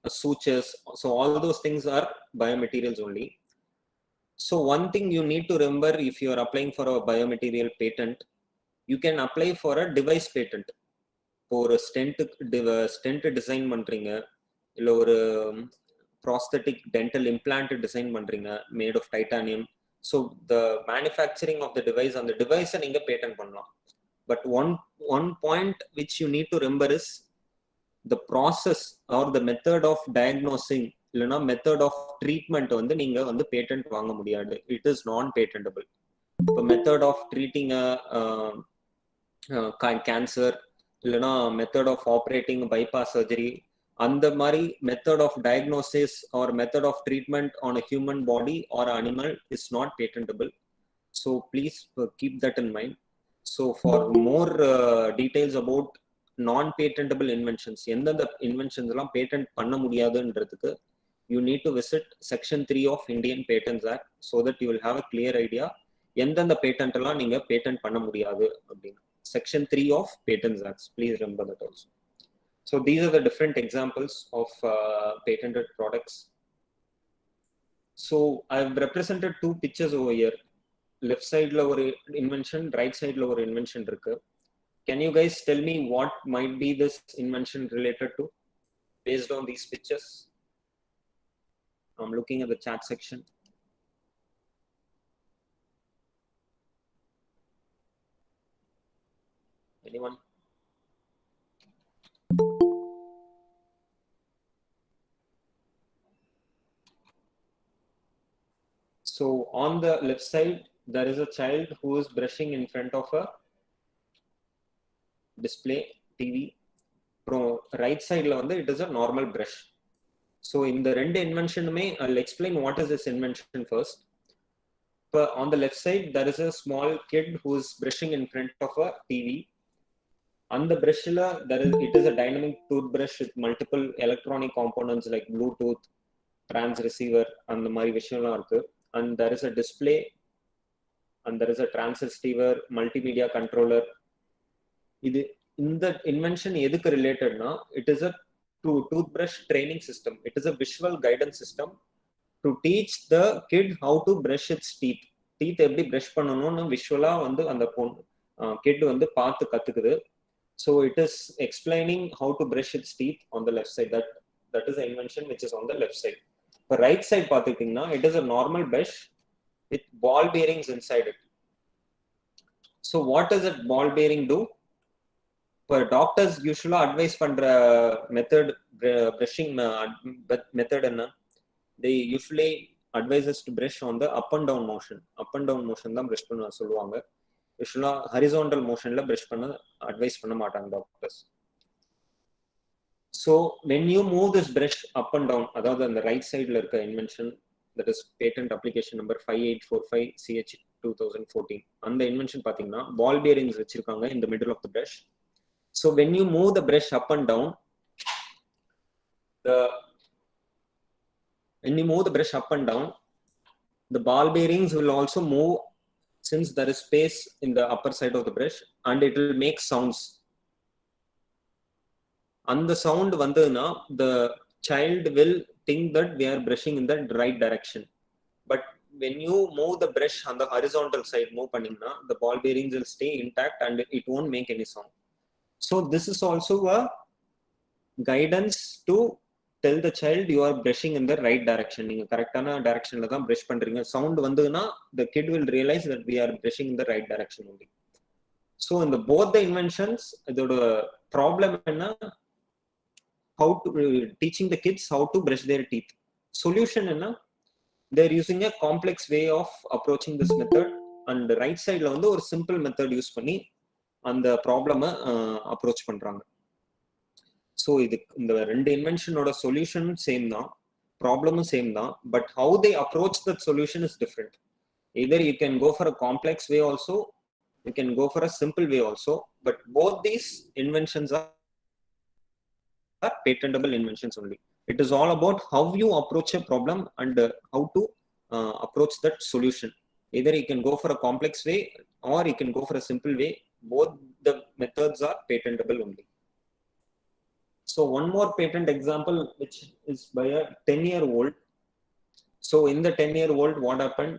sutures. So all those things are biomaterials only. So one thing you need to remember, if you are applying for a biomaterial patent, you can apply for a device patent. For a stent design பண்றீங்க, இல்ல ஒரு prosthetic dental implant design பண்றீங்க made of titanium. So the manufacturing of the device and the device நீங்க patent பண்ணலாம். But one point which you need to remember is the process or the method of diagnosing இல்லைன்னா method of treatment வந்து நீங்க வந்து patent வாங்க முடியாது. It is non patentable. இப்போ method of treating cancer இல்லைன்னா method of operating bypass surgery, அந்த மாதிரி method of diagnosis or method of treatment on a human body or animal is not patentable. So please keep that in mind. So for more details about non patentable inventions, எந்தெந்த inventions எல்லாம் patent பண்ண முடியாதுன்றதுக்கு you need to visit section 3 of Indian Patents Act, so that you will have a clear idea எந்தெந்த patent எல்லாம் நீங்க patent பண்ண முடியாது அப்படின்னு. section 3 of Patents Act, please remember that also. So these are the different examples of patented products. So I've represented two pictures over here. Left side la or invention, right side la or invention irukku. Can you guys tell me what might be this invention related to based on these pictures? I'm looking at the chat section. Anyone? So on the left side, there is a child who is brushing in front of a display TV. Pro right side la it is a normal brush. So in the rendu invention I'll explain what is this invention first. But on the left side, there is a small kid who is brushing in front of a TV. On the brush la it is a dynamic toothbrush with multiple electronic components like Bluetooth, trans receiver and the mari vishayam irukku. And there is a display and there is a transceiver, multimedia controller. In the invention edukku related na, it is a toothbrush training system. It is a visual guidance system to teach the kid how to brush its teeth. Teeth எப்படி brush பண்ணனும்னு visually வந்து அந்த kid வந்து பார்த்து கத்துக்குது. So it is explaining how to brush its teeth on the left side. That is the invention which is on the left side. For right side பார்த்துக்கிட்டீங்கன்னா it is a normal brush with ball bearings inside it. So what does that ball bearing do? For doctors usually advise பண்ற method brushing method என்ன? They usually advise us to brush on the up and down motion. Up and down motion தான் brush பண்ண சொல்லுவாங்க. Usually horizontal motion la brush பண்ண advise பண்ண மாட்டாங்க doctors. So when you move this brush up and down, அதாவது அந்த right side la இருக்க invention, that is patent application number 5845 CH 2014. அந்த invention பாத்தீங்கன்னா ball bearings வச்சிருக்காங்க in the middle of the brush. So when you move the brush up and down, when you move the brush up and down, the ball bearings will also move since there is space in the upper side of the brush, and it will make sounds. And the sound vanduna, the child will think that we are brushing in the right direction. But when you move the brush on the horizontal side, move pannina, the ball bearings will stay intact and it won't make any sound. So this is also a guidance to tell the child you are brushing in the right direction. You correct direction la dhaan brush pandringa. Sound vanduna, the kid will realize that we are brushing in the right direction only. So in both the inventions, the problem enna, how to teaching the kids how to brush their teeth. Solution enna, they are using a complex way of approaching this method, and the right side la or simple method use panni and the problem approach பண்றாங்க. So இந்த ரெண்டு இன்வென்ஷனோட solution same தான், ப்ராப்ளமும் same தான், but how they approach that solution is different. Either you can go for a complex way also, you can go for a simple way also, but both these inventions are patentable inventions only. It is all about how you approach a problem and how to approach that solution. Either you can go for a complex way or you can go for a simple way. Both the methods are patentable only. So one more patent example, which is by a 10-year-old. So in the 10-year-old, what happened?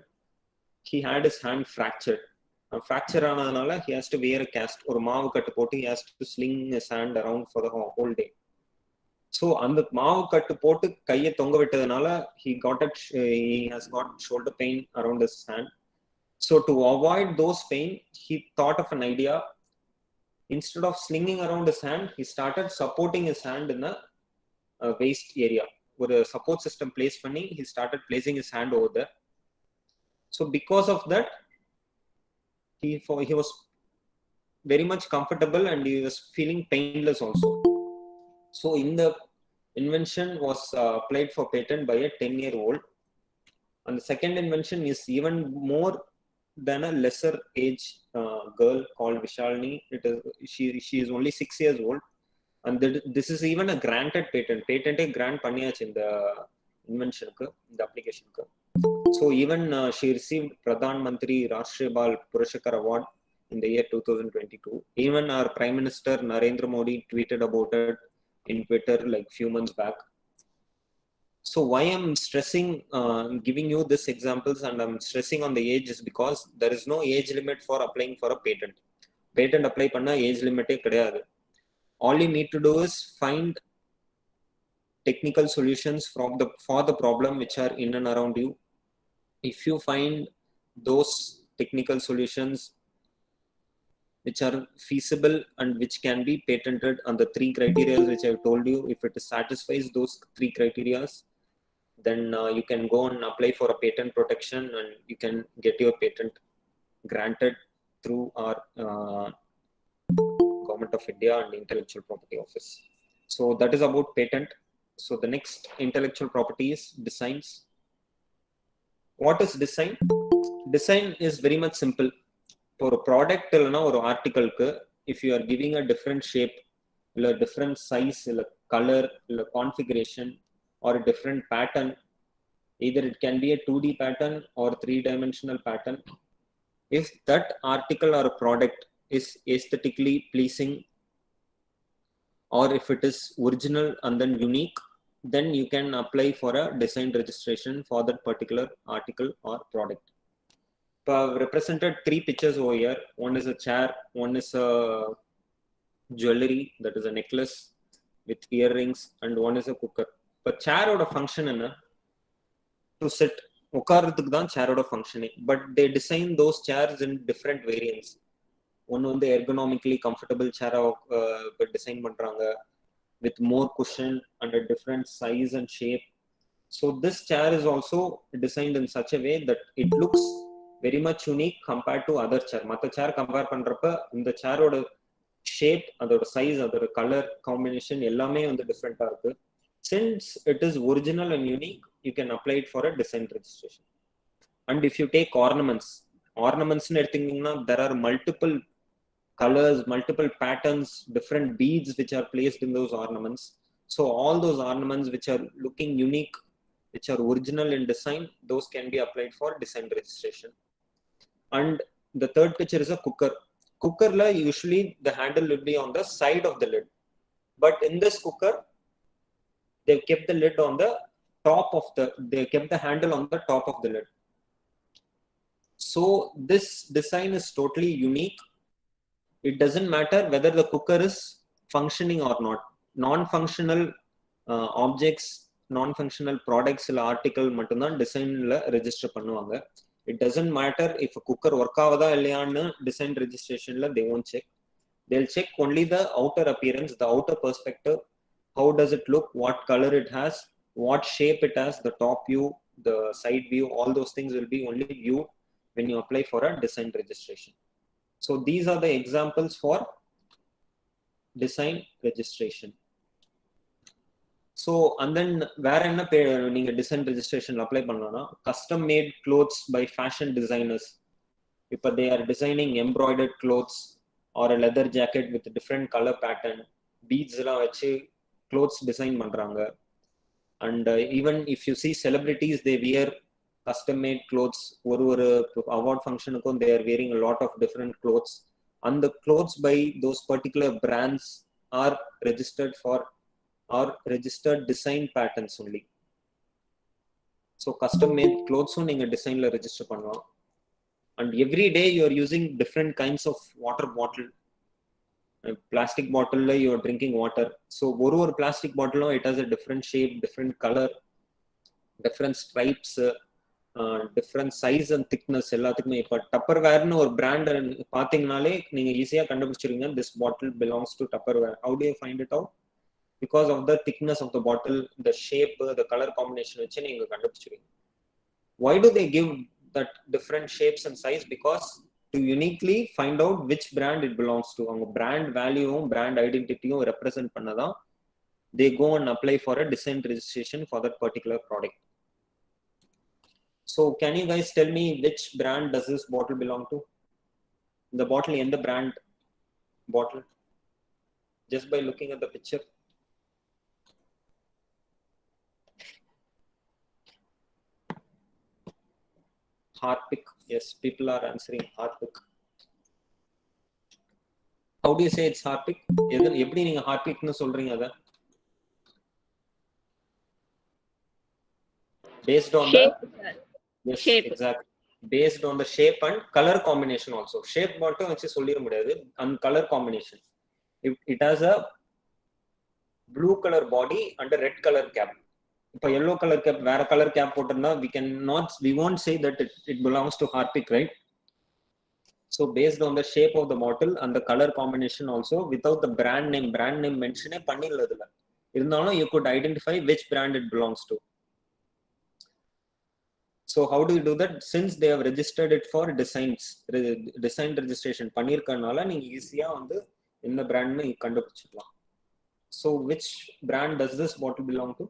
He had his hand fractured. Fracture aanadanaala he has to wear a cast or maavu kattu potu, he has to sling his hand around for the whole day. So and the maavu kattu potu kaiya thonga vittadanaala he has got shoulder pain around his hand. So to avoid those pain, he thought of an idea. Instead of slinging around his hand, he started supporting his hand in the waist area. With a support system place panni, he started placing his hand over there. So because of that, he was very much comfortable and he was feeling painless also. So in the invention was applied for patent by a 10-year-old. And the second invention is even more than a lesser age girl called Vishalini. She is only 6 years old, and this is even a granted patent. Patent grant panniyach in the invention ku, in the application ku. So even she received Pradhan Mantri Rashtriya Bal Purashakar Award in the year 2022. Even our Prime Minister Narendra Modi tweeted about it in Twitter like few months back. So why I'm stressing, giving you this examples and I'm stressing on the age is because there is no age limit for applying for a patent. Patent apply panna age limit kediyadu. All you need to do is find technical solutions for the problem which are in and around you. If you find those technical solutions which are feasible and which can be patented on the 3 criteria which I have told you, if it satisfies those 3 criteria, then you can go and apply for a patent protection and you can get your patent granted through our Government of India and Intellectual Property Office. So that is about patent. So the next intellectual property is designs. What is design? Design is very much simple. For a product or article, if you are giving a different shape, a different size, a color, a configuration, or a different pattern, either it can be a 2D pattern or 3-dimensional pattern. If that article or a product is aesthetically pleasing, or if it is original and then unique, then you can apply for a design registration for that particular article or product. I've represented 3 pictures over here. One is a chair, one is a jewelry, that is a necklace with earrings, and one is a cooker. But chair oda function enna? To sit. உட்கார்றதுக்கு தான் சேரோட ஃபங்க்ஷனே. But they design those chairs in different variance. ஒன்று வந்து ergonomically comfortable சேராக design பண்ணுறாங்க with more cushion and a different size and shape. So this chair is also designed in such a way that it looks very much unique compared to other chair. Matha chair compare பண்றப்ப இந்த சேரோட shape, அதோட size, அதோட colour combination எல்லாமே வந்து டிஃப்ரெண்டா இருக்கு. Since it is original and unique, you can apply it for a design registration. And if you take ornaments னு எடுத்தீங்கன்னா, there are multiple colors, multiple patterns, different beads which are placed in those ornaments. So all those ornaments which are looking unique, which are original in design, those can be applied for design registration. And the third picture is a cooker. Cooker la usually the handle will be on the side of the lid, but in this cooker they've kept the lid on the top of they kept the handle on the top of the lid. So this design is totally unique. It doesn't matter whether the cooker is functioning or not. Non-functional objects, non-functional products or article mattumdhaan design la register பண்ணுவாங்க. It doesn't matter if a cooker work ஆகுதா இல்லையான்னு design registration la they won't check. They'll check only the outer appearance, the outer perspective. How does it look? What color it has? What shape it has? The top view, the side view, all those things will be only viewed when you apply for a design registration. So these are the examples for design registration. So and then வேற என்ன நீங்க design registration apply பண்ணலாம்னா, custom made clothes by fashion designers. இப்போ they are designing embroidered clothes or a leather jacket with a different color pattern, beads எல்லாம் வச்சு clothes design பண்றாங்க. And even if you see celebrities, they wear custom made clothes. ஒரு award functionக்கும் they are wearing a lot of different clothes, and the clothes by those particular brands are registered for or registered design patterns only. So custom made clothes நீங்க designல register பண்ணலாம். And every day you are using different kinds of water bottle. Plastic bottle you are drinking water. So ஒரு plastic bottle it has a different shape, different color, different stripes, different size and thickness. எல்லாத்துக்குமே இப்போ Tupperware ஒரு brand பாத்தீங்கனாலே நீங்க ஈஸியா கண்டுபிடிச்சிருவீங்க, this bottle belongs to Tupperware. How do you find it out? Because of the thickness of the bottle, the shape, the color combination வச்சு நீங்க கண்டுபிடிச்சிருவீங்க. Why do they give that different shapes and size? Because to uniquely find out which brand it belongs to. அவங்க brand value, brand identity represent பண்ணதான் they go and apply for a design registration for that particular product. So can you guys tell me which brand does this bottle belong to? The bottle எந்த brand bottle? Just by looking at the picture. Harpic. Yes, people are answering Harpic. How do you say it's Harpic? எப்படி நீங்க Harpic னு சொல்றீங்க அத? Based on Shape, the sir. yes, Shape. exactly. Based on the shape and color combination also. Shape மட்டும் வச்சு சொல்லிர முடியாது. And color combination. If it has a blue color body and a red color cap. If a yellow color cap, வேற color cap போட்டிருந்தா we won't say that it belongs to Harpic, right? So based on the shape of the bottle and the color combination also, without the brand name mention பண்ணிரதுல இருந்தாலும் you could identify which brand it belongs to. So how do you do that? Since they have registered it for design registration பண்ணிருக்கனால நீங்க ஈஸியா வந்து என்ன பிராண்ட்னு கண்டுபிடிச்சிடலாம். So which brand does this bottle belong to?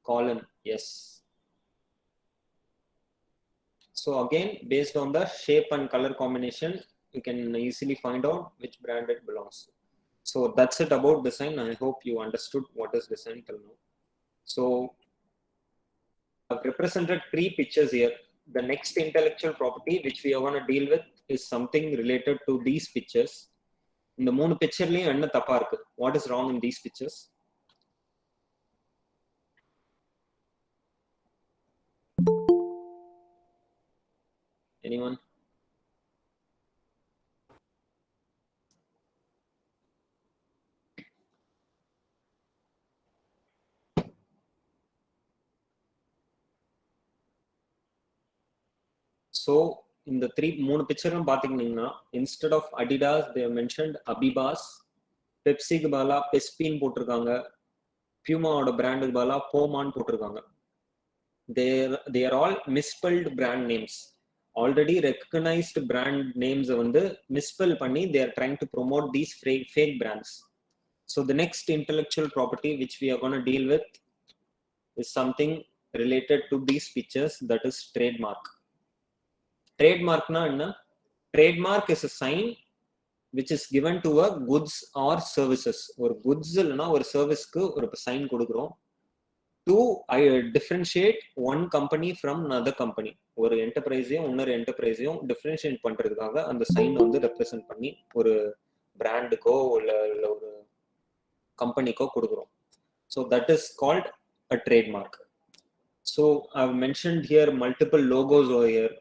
Colin, yes. So again, based on the shape and color combination, you can easily find out which brand it belongs to. So that's it about design. I hope you understood what is design till now. So I've represented 3 pictures here. The next intellectual property which we are going to deal with is something related to these pictures. In the 3 pictureலயும் என்ன தப்பா இருக்கு? What is wrong in these pictures? Anyone? So in the 3 picture பாத்தீங்கன்னா instead of Adidas they have mentioned Abibas, Pepsi க்கு பதிலா Pespin போட்டிருக்காங்க, Puma ஓட பிராண்டுக்கு பதிலா Poman போட்டிருக்காங்க. They are all misspelled brand names. Already recognized brand names வந்து misspell பண்ணி they are trying to promote these fake brands. So the next intellectual property which we are going to deal with is something related to these pictures, that is trademark. Trademark na enna? Trademark is a sign which is given to a goods or services. Or goods illana or service ku or sign kodukrom to differentiate one company from another company. Or enterprise இன்னொரு enterprise differentiate பண்றதுக்காக அந்த sign வந்து represent பண்ணி ஒரு brand கோ இல்ல ஒரு company கோ கொடுக்கிறோம். So that is called a trademark. So I've mentioned here multiple logos over here.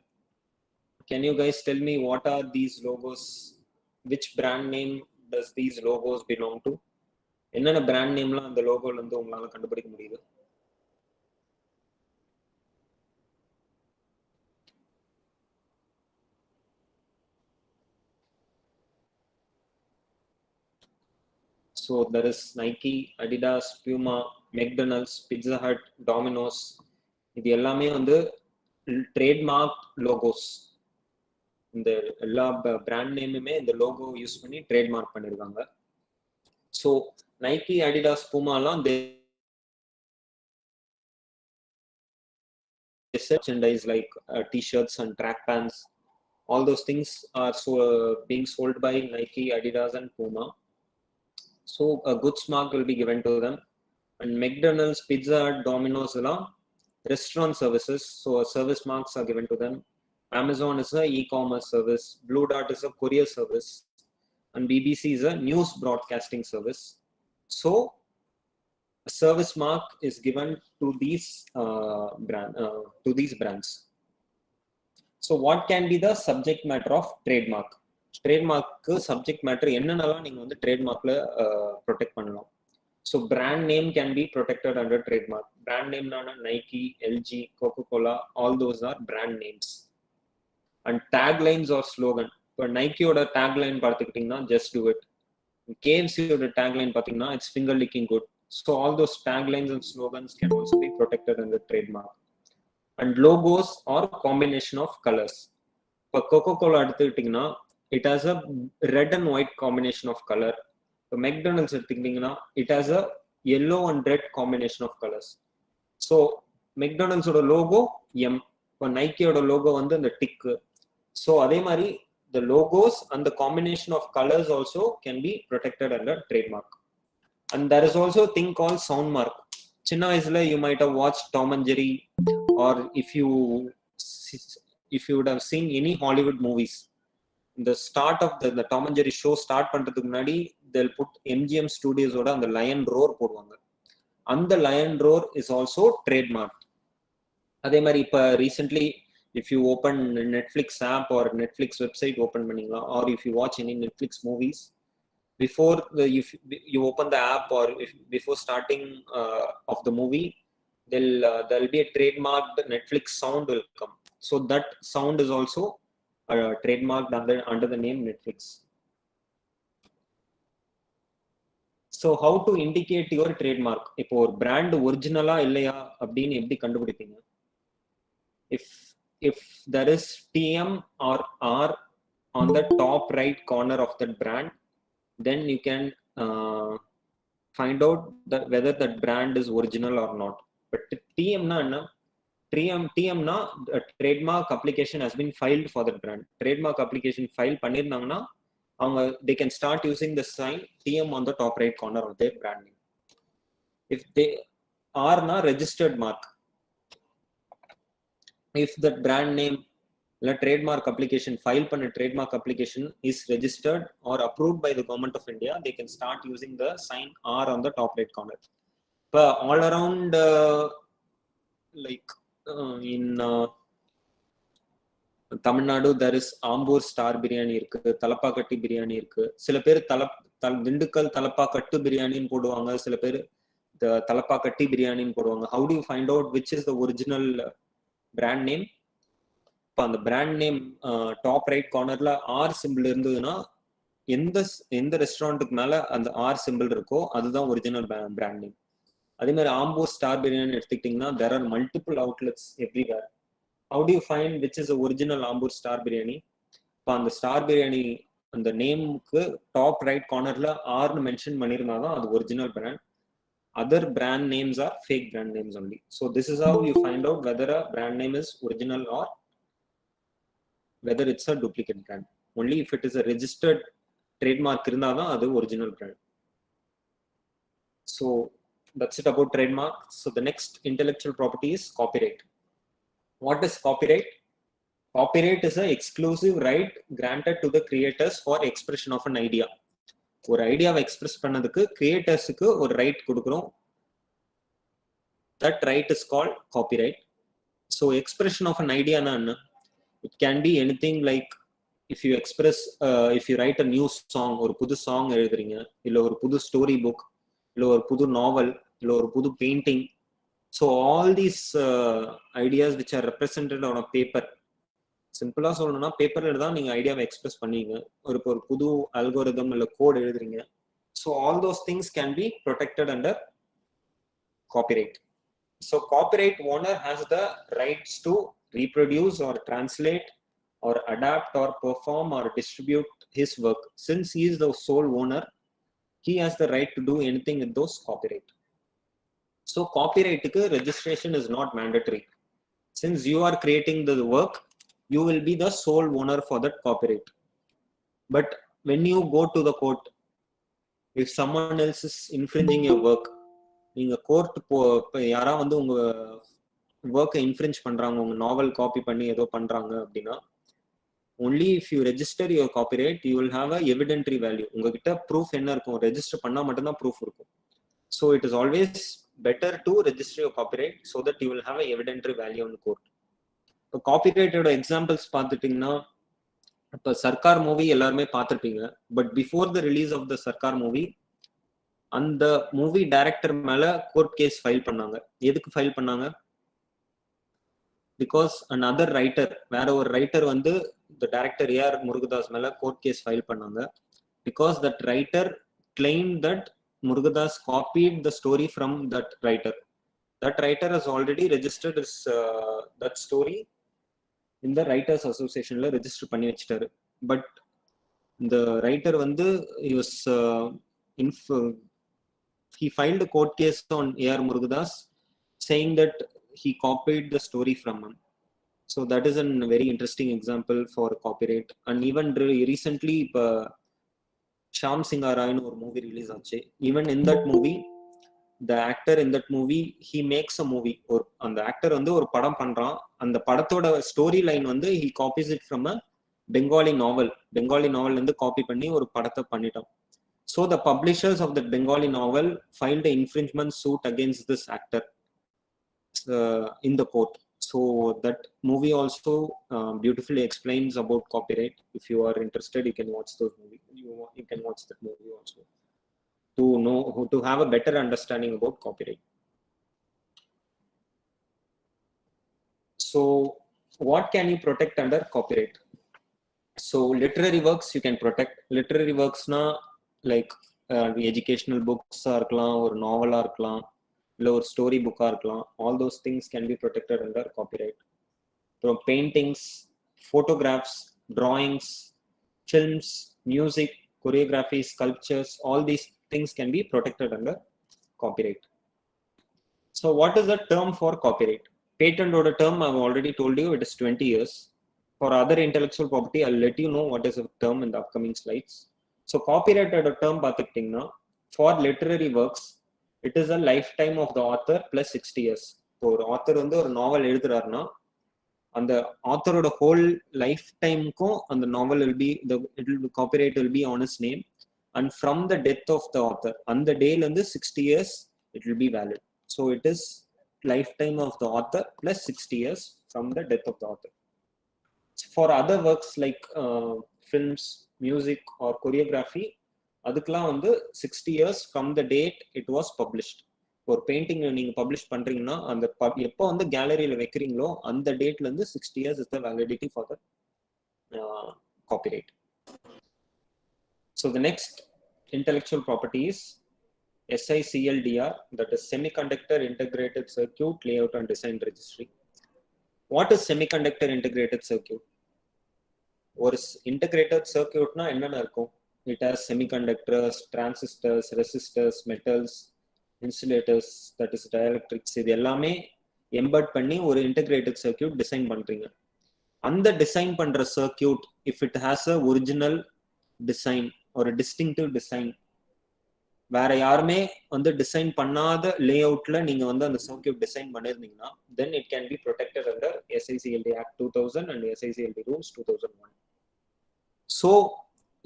Can you guys tell me what are these logos? Which brand name does these logos belong to? என்னென்ன brand nameலாம் அந்த லோகோல இருந்து உங்களால கண்டுபிடிக்க முடியுது? So there is Nike, Adidas, Puma, McDonald's, Pizza Hut, Domino's. இது எல்லாமே வந்து trademark logos. இந்த எல்லா பிராண்ட் நேமுமே இந்த லோகோ யூஸ் பண்ணி ட்ரேட்மார்க் பண்ணிருக்காங்க. ஸோ நைக்கி, அடிடாஸ், பூமாலாம் merchandise like t-shirts and track pants, all those things are being sold by Nike, Adidas and Puma. So a goods mark will be given to them. And McDonald's, Pizza Hut, Domino's restaurant services, so service marks are given to them. Amazon is a e-commerce service, Blue Dart is a courier service, and BBC is a news broadcasting service. So a service mark is given to these brands. So what can be the subject matter of trademark? Trademark subject matter என்னென்னலாம் நீங்க வந்து trademarkல protect பண்ணலாம். So brand name can be protected under trademark. Brand name na Nike, LG, Coca-Cola, all those are brand names. And taglines or slogan. இப்போ நைக்கியோட tagline பார்த்துக்கிட்டிங்கன்னா just do it. KFCயோட tagline பார்த்தீங்கன்னா it's finger licking good. So all those taglines and slogans can also be protected under trademark. And logos or combination of colors. இப்போ Coca-Cola எடுத்துக்கிட்டிங்கன்னா it has a red and white combination of color. இப்போ McDonald's எடுத்துக்கிட்டிங்கன்னா it has a yellow and red combination of colors. So McDonald's ஓட logo M. இப்போ நைக்கியோட logo வந்து அந்த tick. So அதே மாதிரி the logos and the combination of colors also can be protected under trademark. And there is also a thing called sound mark. சின்ன வயசுல you might have watched Tom and Jerry, or if you would have seen any Hollywood movies, the start of the Tom and Jerry show start பண்றதுக்கு முன்னாடி they'll put MGM Studios oda and the lion roar போடுவாங்க. அந்த lion roar is also trademarked. அதே மாதிரி இப்ப recently if you open Netflix app or Netflix website open பண்ணீங்களா, or if you watch any Netflix movies, before you open the app or before starting of the movie, there'll be a trademarked Netflix sound will come. So that sound is also trademarked under the name Netflix. So how to indicate your trademark? இப்போ ஒரு brand original இல்லையா அப்படின்னு எப்படி கண்டுபிடிப்பீங்க? If there is TM or R on the top right corner of that brand, then you can find out whether that brand is original or not. But TM na enna? TM na trademark application has been filed for that brand. Trademark application file பண்ணிருந்தாங்கன்னா they can start using the sign TM on the top right corner of their brand name. If they are na registered mark, if that brand name la trademark application file panna trademark application is registered or approved by the government of India, they can start using the sign R on the top right corner. But all around in Tamil Nadu, there is Ambur Star Biryani irukku, Talapakatti Biryani irukku. Sila per Dindukkal Talapakattu Biryani nu poduvanga, sila per the Talapakatti Biryani nu poduvanga. How do you find out which is the original brand name? On the brand name top right corner la R symbol irundhuna, எந்த ரெஸ்டாரண்ட்டுக்கு மேல அந்த R symbol இருக்கோ அதுதான் original brand name. அதே மாதிரி Ambur star biryani எடுத்துக்கிட்டீங்கன்னா there are multiple outlets everywhere. How do you find which is the original Ambur star biryani? இப்போ அந்த ஸ்டார் பிரியாணி அந்த நேமுக்கு டாப் ரைட் கார்னர்ல ஆர்னு மென்ஷன் பண்ணிருந்தாதான் அது original brand. Other brand names are fake brand names only. So this is how you find out whether a brand name is original or whether it's a duplicate brand. Only if it is a registered trademark irundhadan adu original brand. So that's it about trademark. So the next intellectual property is copyright. What is copyright? Copyright is an exclusive right granted to the creators for expression of an idea. ஒரு ஐடியாவை express பண்ணதுக்கு கிரியேட்டர்ஸுக்கு ஒரு right கொடுக்குறோம். That right is called copyright. So expression of an idea na enna? It can be anything like if you express if you write a new song, ஒரு புது song எழுதுறீங்க, இல்ல ஒரு புது ஸ்டோரி புக், இல்ல ஒரு புது நாவல், இல்ல ஒரு புது painting. So all these ideas which are represented on a paper, சிம்பிளா சொல்லணும்னா பேப்பர்ல தான் நீங்க ஐடியாவை எக்ஸ்பிரஸ் பண்ணீங்க. ஒரு புது அல்கோரிதம் இல்ல கோட் எழுதுறீங்க. So all those things can be protected under copyright. So copyright owner has the rights to reproduce or translate or adapt or perform or distribute his work. Since he is the sole owner, he has the right to do anything with those copyright. So copyright registration is not mandatory. Since you are creating the work, you will be the sole owner for that copyright. But when you go to the court, if someone else is infringing your work, நீங்க court யாரா வந்து உங்க ஒர்க்கை இன்ஃப்ரிஞ்ச் பண்றாங்க, உங்க நாவல் copy பண்ணி ஏதோ பண்றாங்க அப்படின்னா, only if you register your copyright you will have a evidentiary value. உங்ககிட்ட ப்ரூஃப் என்ன இருக்கும்? ரெஜிஸ்டர் பண்ணா மட்டும்தான் ப்ரூஃப் இருக்கும். So it is always better to register your copyright so that you will have a evidentiary value on court. இப்போ காப்பிரைட்டோட examples பார்த்துட்டிங்கன்னா, இப்போ Sarkar movie எல்லாருமே பார்த்துருப்பீங்க. But before the release of the Sarkar movie, அந்த மூவி டைரக்டர் மேல court case file பண்ணாங்க. எதுக்கு file பண்ணாங்க? பிகாஸ் another ரைட்டர், வேற ஒரு ரைட்டர் வந்து த டைரக்டர் AR முருகதாஸ் மேல கோர்ட் கேஸ் ஃபைல் பண்ணாங்க. Because that writer claimed that Murugadas copied the story from that writer. That writer has already registered his that story in the writers association la register பண்ணி வச்சிட்டாரு. But the writer வந்து he was he filed a court case on AR Murugadas saying that he copied the story from him. So that is a very interesting example for copyright. And even recently Shyam Singh Arayanu ஒரு movie release ஆச்சு. Even in that movie, the actor in that movie, he makes a movie. or அந்த actor வந்து ஒரு படம் பண்றான். அந்த படத்தோட story line வந்து he copies it from a Bengali novel. Bengali நாவல்ல இருந்து காப்பி பண்ணி ஒரு படத்தை பண்ணிட்டான். So the publishers of the Bengali novel filed an infringement suit against this actor in the court. So that movie also beautifully explains about copyright. If you are interested, you can watch those movies. You can watch that movie also to have a better understanding about copyright. So what can you protect under copyright? So literary works you can protect. Literary works na like the educational books இருக்கலாம், ஒரு நாவலா இருக்கலாம், இல்லை ஒரு story புக்கா இருக்கலாம். All those things can be protected under copyright. From paintings, photographs, drawings, films, music, choreography, sculptures, all these things can be protected under copyright. So what is the term for copyright? Patent order term, I've already told you, it is 20 years. For other intellectual property, I'll let you know what is the term in the upcoming slides. So copyright order term பார்த்துக்கிட்டிங்கன்னா, for literary works, it is a lifetime of the author plus 60 years. So ஒரு author வந்து ஒரு நாவல் எழுதுறாருன்னா, அந்த authoroட whole lifetime-க்கும் அந்த novel will be, the copyright will be on his name, and from the death of the author, அந்த day-ல இருந்து 60 years, it will be valid. So it is lifetime of the author plus 60 years from the death of the author. For other works like films, music or choreography, அதுக்கெல்லாம் வந்து 60 years from the date it was published. ஒரு painting நீங்க publish பண்றீங்கன்னா அந்த எப்போ வந்து கேலரியில வைக்கிறீங்களோ அந்த டேட்ல இருந்து 60 years is the validity for the copyright. So the next intellectual property is SICLDR, that is Semiconductor Integrated Circuit Layout and Design Registry. What is Semiconductor Integrated Circuit? Or integrated circuit na enna irukum? It has semiconductors, transistors, resistors, metals, insulators, that is dielectrics. இது எல்லாமே embed பண்ணி ஒரு integrated circuit design பண்றீங்க. அந்த design பண்ற circuit, if it has a original design or a distinctive design, வேற யாருமே வந்து டிசைன் பண்ணாத லேஅவுட்ல நீங்க வந்து அந்த சர்க்யூட் டிசைன் பண்ணிருந்தீங்கன்னா, then it can be protected under SICLD Act 2000 and SICLD Rules 2001. So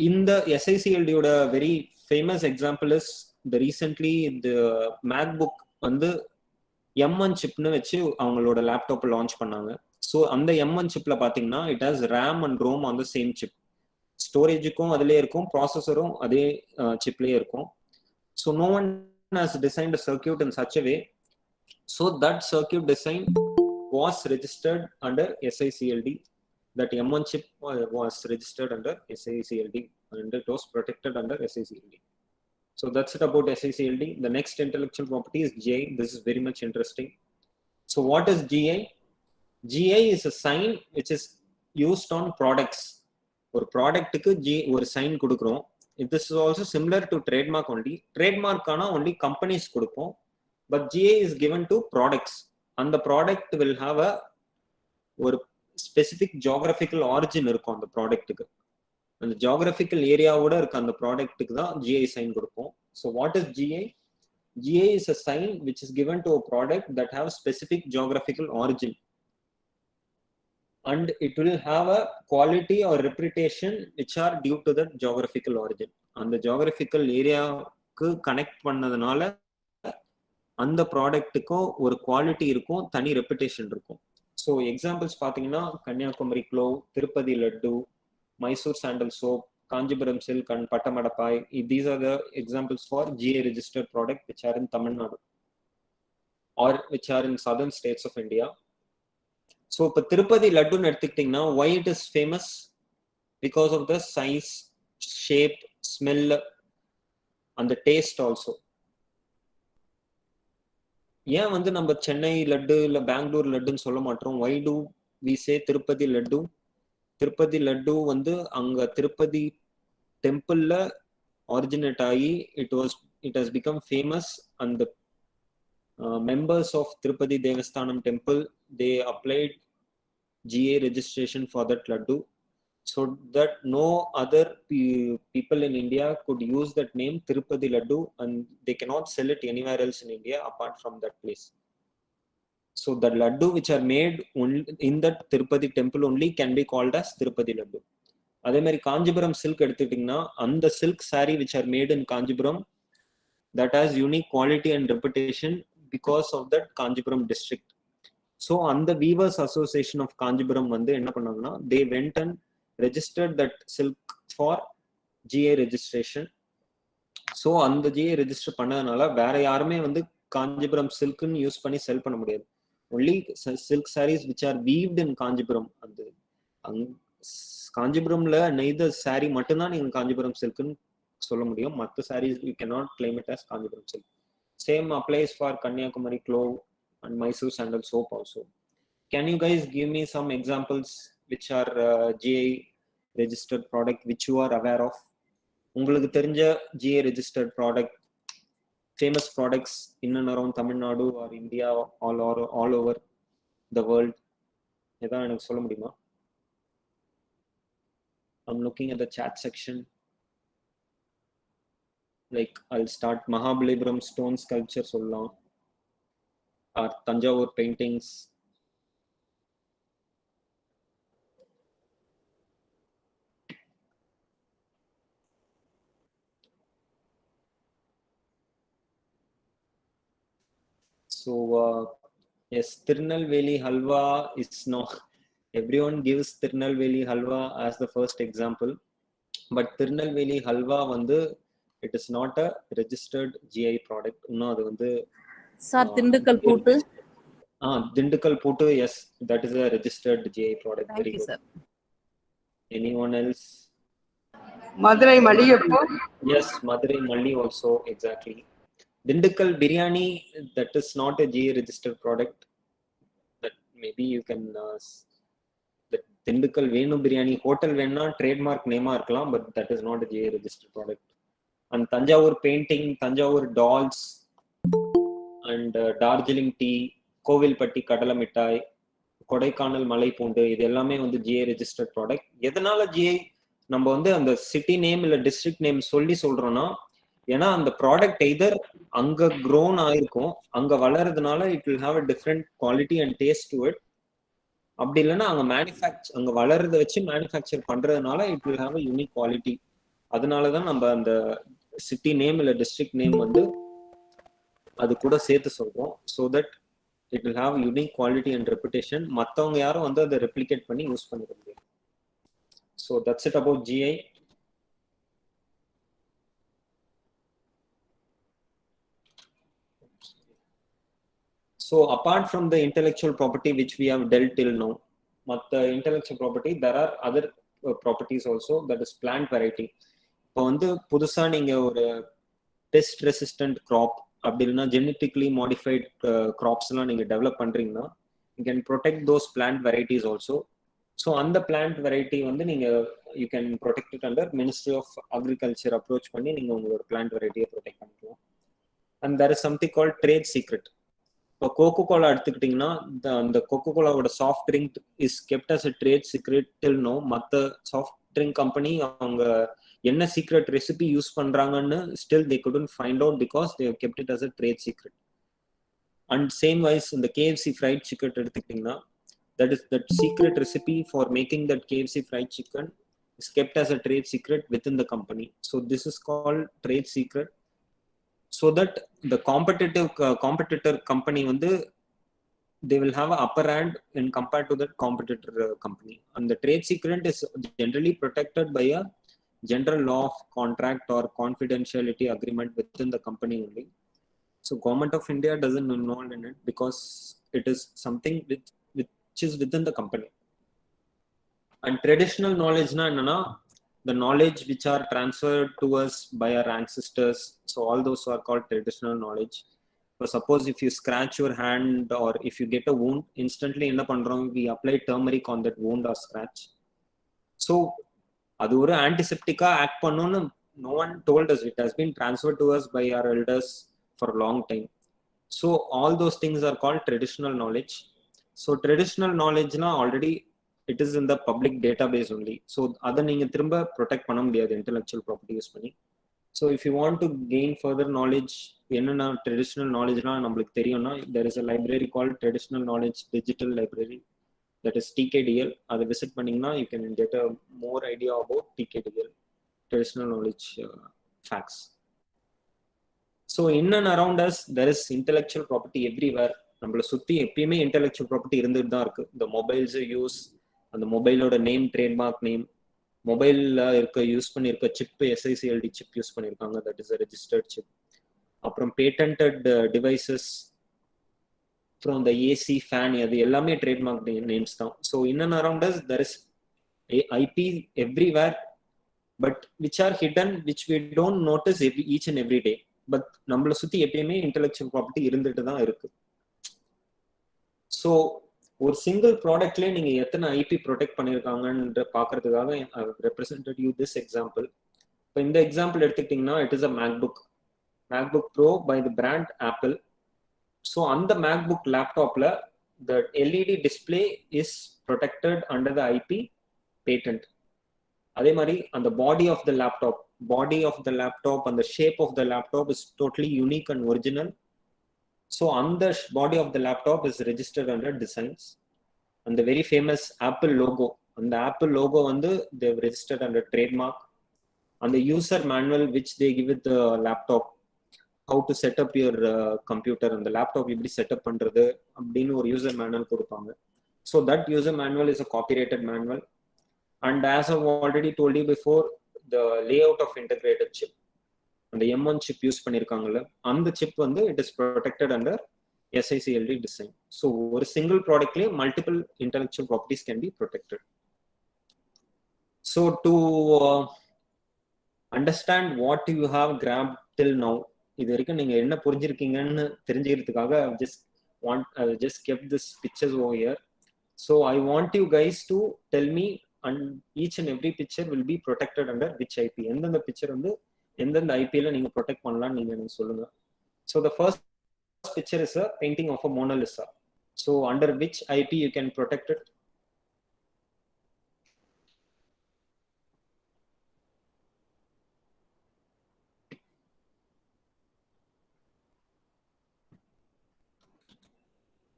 in the SICLD ஓட very famous example is the recently the MacBook வந்து M1 சிப்னு வச்சு அவங்களோட லேப்டாப் லான்ச் பண்ணாங்க. ஸோ அந்த M1 சிப்ல பாத்தீங்கன்னா it has RAM and ROM on the same chip. ஸ்டோரேஜுக்கும் அதிலே இருக்கும், ப்ராசஸரும் அதே சிப்லேயே இருக்கும். So no one has designed a circuit in such a way, so that circuit design was registered under SICLD. That M1 chip was registered under SICLD and it was protected under SICLD. So that's it about SICLD. The next intellectual property is GI. This is very much interesting. So what is GI? GI is a sign which is used on products. ஒரு ப்ராடக்ட்டுக்கு ஒரு sign கொடுக்குறோம். This is also similar to trademark only. Trademark ஆனா only companies கொடுப்போம், but GI is given to products. And the product will have a ஒரு specific geographical origin இருக்கும் அந்த ப்ராடக்ட்டுக்கு. அந்த geographical ஏரியாவோட இருக்க அந்த ப்ராடக்ட்டுக்கு தான் GI சைன் கொடுப்போம். So what is GI? GI is a sign which is given to a product that have specific geographical origin. And it will have a quality or reputation which are due to the geographical origin. அந்த geographical ஏரியாவுக்கு connect பண்ணதுனால அந்த ப்ராடக்ட்டுக்கும் ஒரு quality இருக்கும், தனி reputation இருக்கும். So examples பார்த்தீங்கன்னா Kanniyakumari clove, Tirupati laddu, Mysore sandal soap, Kanchipuram silk and பட்டமடப்பாய். These are the examples for GI registered product which are in Tamil Nadu or which are in southern states of India. So இப்போ திருப்பதி லட்டுன்னு எடுத்துக்கிட்டிங்கன்னா why it is famous? Because of the size, shape, smell and the taste also. ஏன் வந்து நம்ம சென்னை லட்டு இல்ல பெங்களூர் லட்டுன்னு சொல்ல மாட்டோம்? why do we say Tirupati laddu? Tirupati laddu வந்து அங்க திருப்பதி டெம்பிள்ல ஆரிஜினேட் ஆகி it has become famous, and the members of Tirupati Devasthanam temple, they applied GI registration for that laddu so that no other people in India could use that name Tirupati laddu, and they cannot sell it anywhere else in India apart from that place. So the laddu which are made in that Tirupati temple only can be called as Tirupati laddu. அதே மாதிரி Kanchipuram silk எடுத்துக்கிட்டிங்கன்னா அந்த silk saree which are made in Kanchipuram that has unique quality and reputation because of that Kanchipuram district. So அந்த weavers association of Kanchipuram வந்து என்ன பண்ணாங்கன்னா they went and registered that silk for GA registration. So அந்த GA register பண்ணதுனால வேற யாருமே வந்து Kanchipuram சில்க்னு use பண்ணி செல் பண்ண முடியாது. Only silk sarees which are weaved in Kanchipuram. அந்த காஞ்சிபுரம்ல நெய்த saree மட்டும்தான் நீங்க காஞ்சிபுரம் சில்க்னு சொல்ல முடியும். மற்ற sarees you cannot claim it as Kanchipuram silk. Same applies for Kanyakumari clove and Mysore sandal soap also. Can you guys give me some examples which are GA registered product which you are aware of? உங்களுக்கு தெரிஞ்ச GA registered product, famous products in and around Tamil Nadu or India, all over the world. எதாவது எனக்கு சொல்ல முடியுமா? I'm looking at the chat section. Like I'll start Mahabalipuram stone sculpture சொல்லலாம், or Tanjavur paintings. So yes, Tirunelveli halwa is not, everyone gives Tirunelveli halwa as the first example, but Tirunelveli halwa vandu it is not a registered GI product. No, adu vandu Sir, Dindigul Puttu. Dindigul Puttu, yes, that is a registered GI product. Thank Very you, good. sir. Anyone else? Madurai Maliyappu. Yes, Madurai Malli also, exactly. Dindigul biryani, that is not a GA registered product. That maybe you can the Dindigul Venu biryani hotel venna trademark name irkalam, but that is not a GA registered product. And Tanjavur painting, Tanjavur dolls, and Darjeeling tea, Kovilpatti kadala mittai, Kodaikanal malai poondu, இது எல்லாமே வந்து GA registered product. எதனால GA நம்ம வந்து அந்த city name இல்ல district name சொல்லி சொல்றோம்னா, ஏன்னா அந்த ப்ராடக்ட் எய்தர் அங்க க்ரோன் ஆயிருக்கும், அங்க வளர்றதுனால it will have a different quality and taste to it. அப்படி இல்லைன்னா அங்க வளர்றத வச்சு மேனுஃபேக்சர் பண்றதுனால it will have a unique quality. அதனாலதான் நம்ம அந்த சிட்டி நேம் இல்ல டிஸ்ட்ரிக்ட் நேம் வந்து அது கூட சேர்த்து சொல்றோம். So that it will have unique quality and reputation. மற்றவங்க யாரும் வந்து அதை ரெப்ளிகேட் பண்ணி யூஸ் பண்ணிக்க முடியாது. So that's it about GI. So apart from the intellectual property which we have dealt till now, the intellectual property, there are other properties also, that is plant variety. இப்போ வந்து புதுசா நீங்க ஒரு best resistant graph அப்படி இல்லைன்னா genetically modified graphs எல்லாம் நீங்க develop பண்றீங்கன்னா you can protect those plant varieties also. So அந்த பிளான்ட் வெரைட்டி வந்து நீங்க you can protect it under ministry of agriculture approach பண்ணி நீங்க உங்களோட பிளான்ட் வெரைட்டியை ப்ரொடெக்ட் பண்ணிக்கலாம். And there is something called trade secret. இப்போ கோகோ கோலா எடுத்துக்கிட்டிங்கன்னா அந்த கோகோ கோலாவோட soft drink is kept as a trade secret till now. மற்ற சாஃப்ட் ட்ரிங்க் கம்பெனி அவங்க என்ன சீக்ரெட் ரெசிபி யூஸ் பண்றாங்கன்னு still they couldn't find out because they have kept it as a trade secret. And same wise இந்த KFC fried chicken எடுத்துக்கிட்டிங்கன்னா that secret recipe for making that KFC fried chicken is kept as a trade secret within the company. So this is called trade secret. So that the competitor company வந்து they will have an upper hand in compared to that competitor company. And the trade secret is generally protected by a general law of contract or confidentiality agreement within the company only. So government of India doesn't involve in it because it is something which is within the company. And traditional knowledge na enna, the knowledge which are transferred to us by our ancestors, so all those are called traditional knowledge. So suppose if you scratch your hand or if you get a wound, instantly enna pandrom, we apply turmeric on that wound or scratch. So அது ஒரு ஆன்டிசெப்டிக்கா act பண்ணணும்னு no one told us. It has been transferred to us by our elders for a long time. So all those things are called traditional knowledge. So traditional knowledge na already it is in the public database only. So அதை நீங்க திரும்ப protect பண்ண முடியாது intellectual property use பண்ணி. So if you want to gain further knowledge, என்னென்ன traditional knowledgeனா நம்மளுக்கு தெரியும்னா there is a library called traditional knowledge digital library. that is TKDL. அதை விசிட் பண்ணீங்கன்னா you can get a more idea about TKDL, traditional knowledge facts. So in and around us there is intellectual property everywhere. நம்மள சுத்தி எப்பயுமே intellectual property இருந்துட்டு தான் இருக்கு. The mobiles use, அந்த மொபைலோட நேம், ட்ரேட்மார்க் நேம், மொபைல்ல இருக்க யூஸ் பண்ணிருக்க சிப், SICLD சிப் யூஸ் பண்ணிருக்காங்க, that is a registered chip. அப்புறம் patented devices from the AC fan, அது எல்லாமே ட்ரேட்மார்க் நேம்ஸ் தான். So in and around us there is IP everywhere, but which are hidden, which we don't notice each and every day. But நம்மள சுத்தி எப்பயுமே intellectual property இருந்துட்டு தான் இருக்கு. So ஒரு சிங்கிள் ப்ராடக்ட்லயே நீங்க எத்தனை ஐபி ப்ரொடெக்ட் பண்ணிருக்காங்கன்ற பாக்குறதுக்காக I represented you this example. இப்போ இந்த எக்ஸாம்பிள் எடுத்துக்கிட்டீங்கன்னா it is a MacBook Pro by the brand Apple. So அந்த MacBook laptopல the LED display is protected under the IP patent. அதே மாதிரி அந்த body of the laptop and the shape of the laptop is totally unique and original. So on the body of the laptop is registered under designs, and the very famous Apple logo, and the Apple logo they have registered under trademark, and the user manual which they give with the laptop, how to set up your computer and the laptop எப்படி set up பண்றது அப்படின்னு ஒரு user manual கொடுப்பாங்க. So that user manual is a copyrighted manual, and as I've already told you before, the layout of integrated chip, அந்த M1 chip use பண்ணிருக்காங்கல்ல, அந்த chip it is protected under SICLD design. So ஒரு single productலயே multiple intellectual properties can be protected. So to understand what you have grabbed till now, இது வரைக்கும் நீங்க என்ன புரிஞ்சிருக்கீங்கன்னு தெரிஞ்சுக்கிறதுக்காக I just kept this pictures over here. So I want you guys to tell me, and each and every picture will be protected under which IP. எந்தெந்த picture எந்தெந்த ஐபிஎல்ல நீங்க protect பண்ணலாம் நீங்க எனக்கு சொல்லுங்க. So the first picture is a painting of a Mona Lisa. So under which IP you can protect it?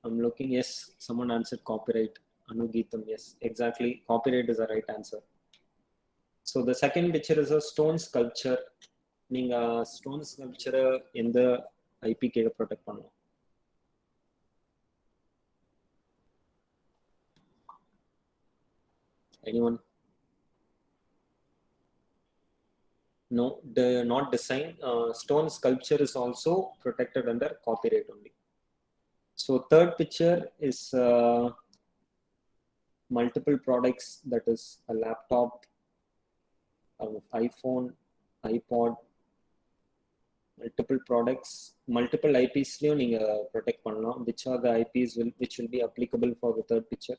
I'm looking. Yes, someone answered copyright. Anugeetam, yes, exactly. Copyright is the right answer. So the second picture is a stone sculpture. நீங்க stone ஸ்கல்ப்சரை எந்த IP கீழே protect பண்ணலாம்? Anyone? No, not design. Stone sculpture is also protected under copyright only. So third picture is multiple products, that is a laptop, iPhone, iPod, multiple products, multiple IPs நீங்க protect பண்ணலாம். Which are the IPs which will be applicable for the third picture?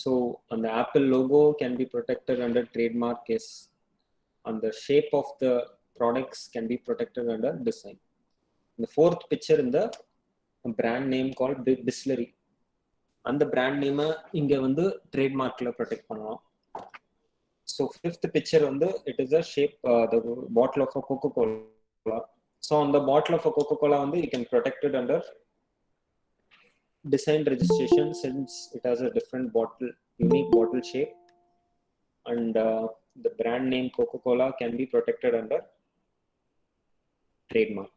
So on the Apple logo can be protected under trademark, yes. And the shape of the products can be protected under design. The fourth picture in the brand name called Bisleri. அந்த brand name இங்க trademarkல protect பண்ணலாம். So fifth picture it is a shape, the bottle of a Coca-Cola. So on the bottle of a Coca-Cola you can protect it under design registration, since it has a different bottle, unique bottle shape, and the brand name Coca-Cola can be protected under trademark.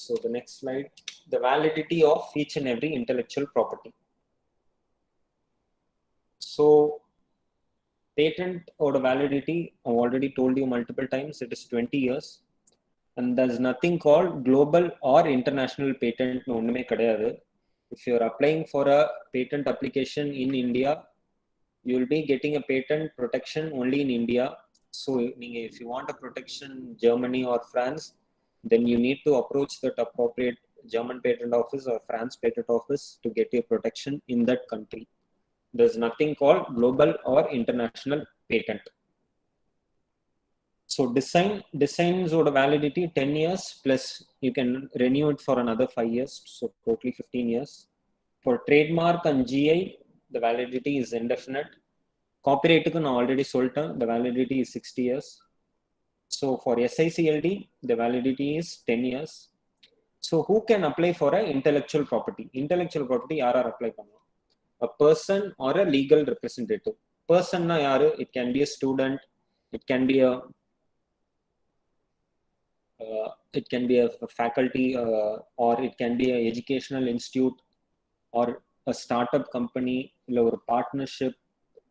So the next slide, the validity of each and every intellectual property. So patent or validity, I've already told you multiple times, it is 20 years. And there's nothing called global or international patent. ஒண்ணுமே கிடையாது. If you're applying for a patent application in India, you'll be getting a patent protection only in India. So if you want a protection in Germany or France, then you need to approach that appropriate German patent office or France patent office to get your protection in that country. There's nothing called global or international patent. So designs or validity 10 years plus you can renew it for another 5 years, so totally 15 years. For trademark and GI, the validity is indefinite. Copyright ku na already solta, the validity is 60 years. So for SICLD, the validity is 10 years. So who can apply for a intellectual property? Intellectual property yaar apply pannalam? A person or a legal representative. Person na yaru? It can be a student, it can be a faculty, or it can be an educational institute, or a startup company, இல்ல ஒரு partnership,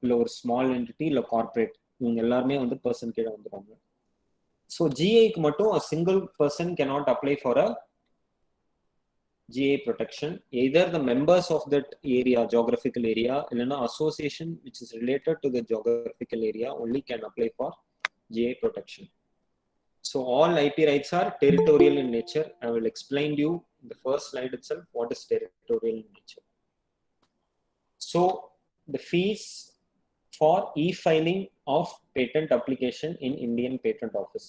இல்ல ஒரு small entity, இல்ல corporate. இவங்க எல்லாருமே வந்து person கீழ வந்துருவாங்க. So GA க்கு மட்டும் a single person cannot apply for a GA protection. Either the members of that area, geographical area, இல்லைன்னா association which is related to the geographical area only can apply for GA protection. So all IP rights are territorial in nature. I will explain to you in the first slide itself what is territorial in nature. So the fees for e-filing of patent application in Indian Patent Office.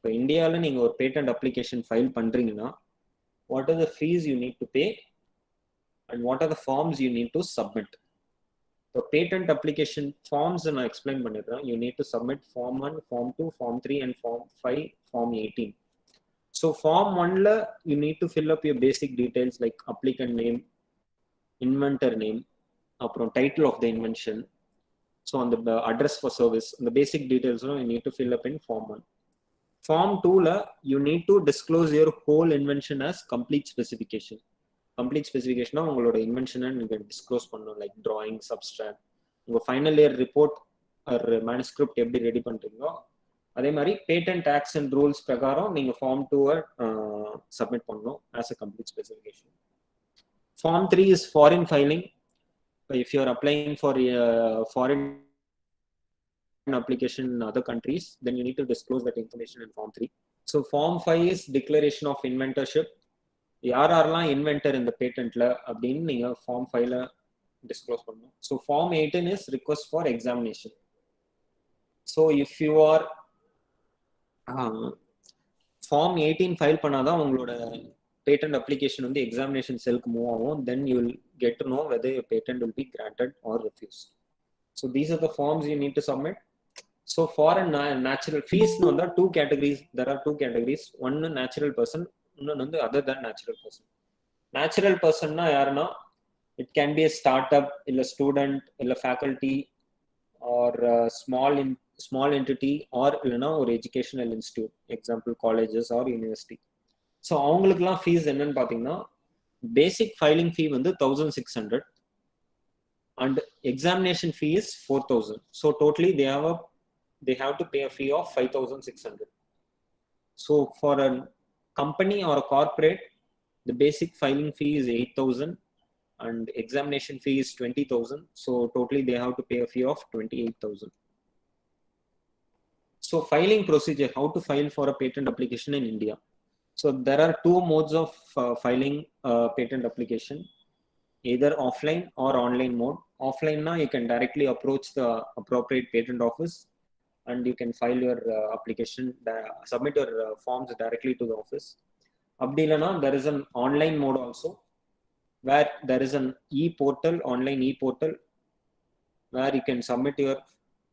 So India la neenga or patent application file pandringna, what are the fees you need to pay and what are the forms you need to submit? So patent application forms and I explain பண்ணிடுறேன். You need to submit form 1, form 2, form 3 and form 5, form 18. So form 1 la you need to fill up your basic details like applicant name, inventor name, அப்புறம் title of the invention. So on the address for service, the basic details you need to fill up in form 1. Form 2 la you need to disclose your whole invention as complete specification. Complete specification உங்களோட இன்வென்ஷனை நீங்க disclose பண்ணணும், like drawing, subtract, உங்க final year report ஒரு manuscript எப்படி ready பண்றீங்களோ அதே மாதிரி patent acts and rules பிரகாரம் நீங்க ஃபார்ம் 2 சப்மிட் பண்ணணும் as a complete specification. Form 3 is foreign filing. If you are applying for foreign application in other countries, then you need to disclose that information in Form 3. So Form 5 is declaration of inventorship. யாரெல்லாம் inventor இந்த பேட்டன்ட்ல அப்படின்னு நீங்க form 5ல disclose பண்ணணும். So form 18 is request for examination. So if you are form 18 file பண்ணாதான் உங்களோட patent application வந்து எக்ஸாமினேஷன் செல்க்கு மூவ் ஆகும். Then you will get to know whether your patent will be granted or refuse. So these are the forms you need to submit. So foreign natural fees no there are two categories. There are two categories. One natural person, another other than natural person. Natural person na yarna, it can be a startup, a student, a faculty, or small entity, or or educational institute, example colleges or university. So avungalukku fees enna pathina basic filing fee வந்து 1600 and examination fee is 4000. So totally they have to pay a fee of 5600. So for a company or a corporate, the basic filing fee is 8000 and examination fee is 20000. So totally they have to pay a fee of 28000. So filing procedure, how to file for a patent application in India. So there are two modes of filing patent application, either offline or online mode. Offline now you can directly approach the appropriate patent office and you can file your application, submit your forms directly to the office. Abdilana, there is an online mode also, where there is an e-portal, online e-portal, where you can submit your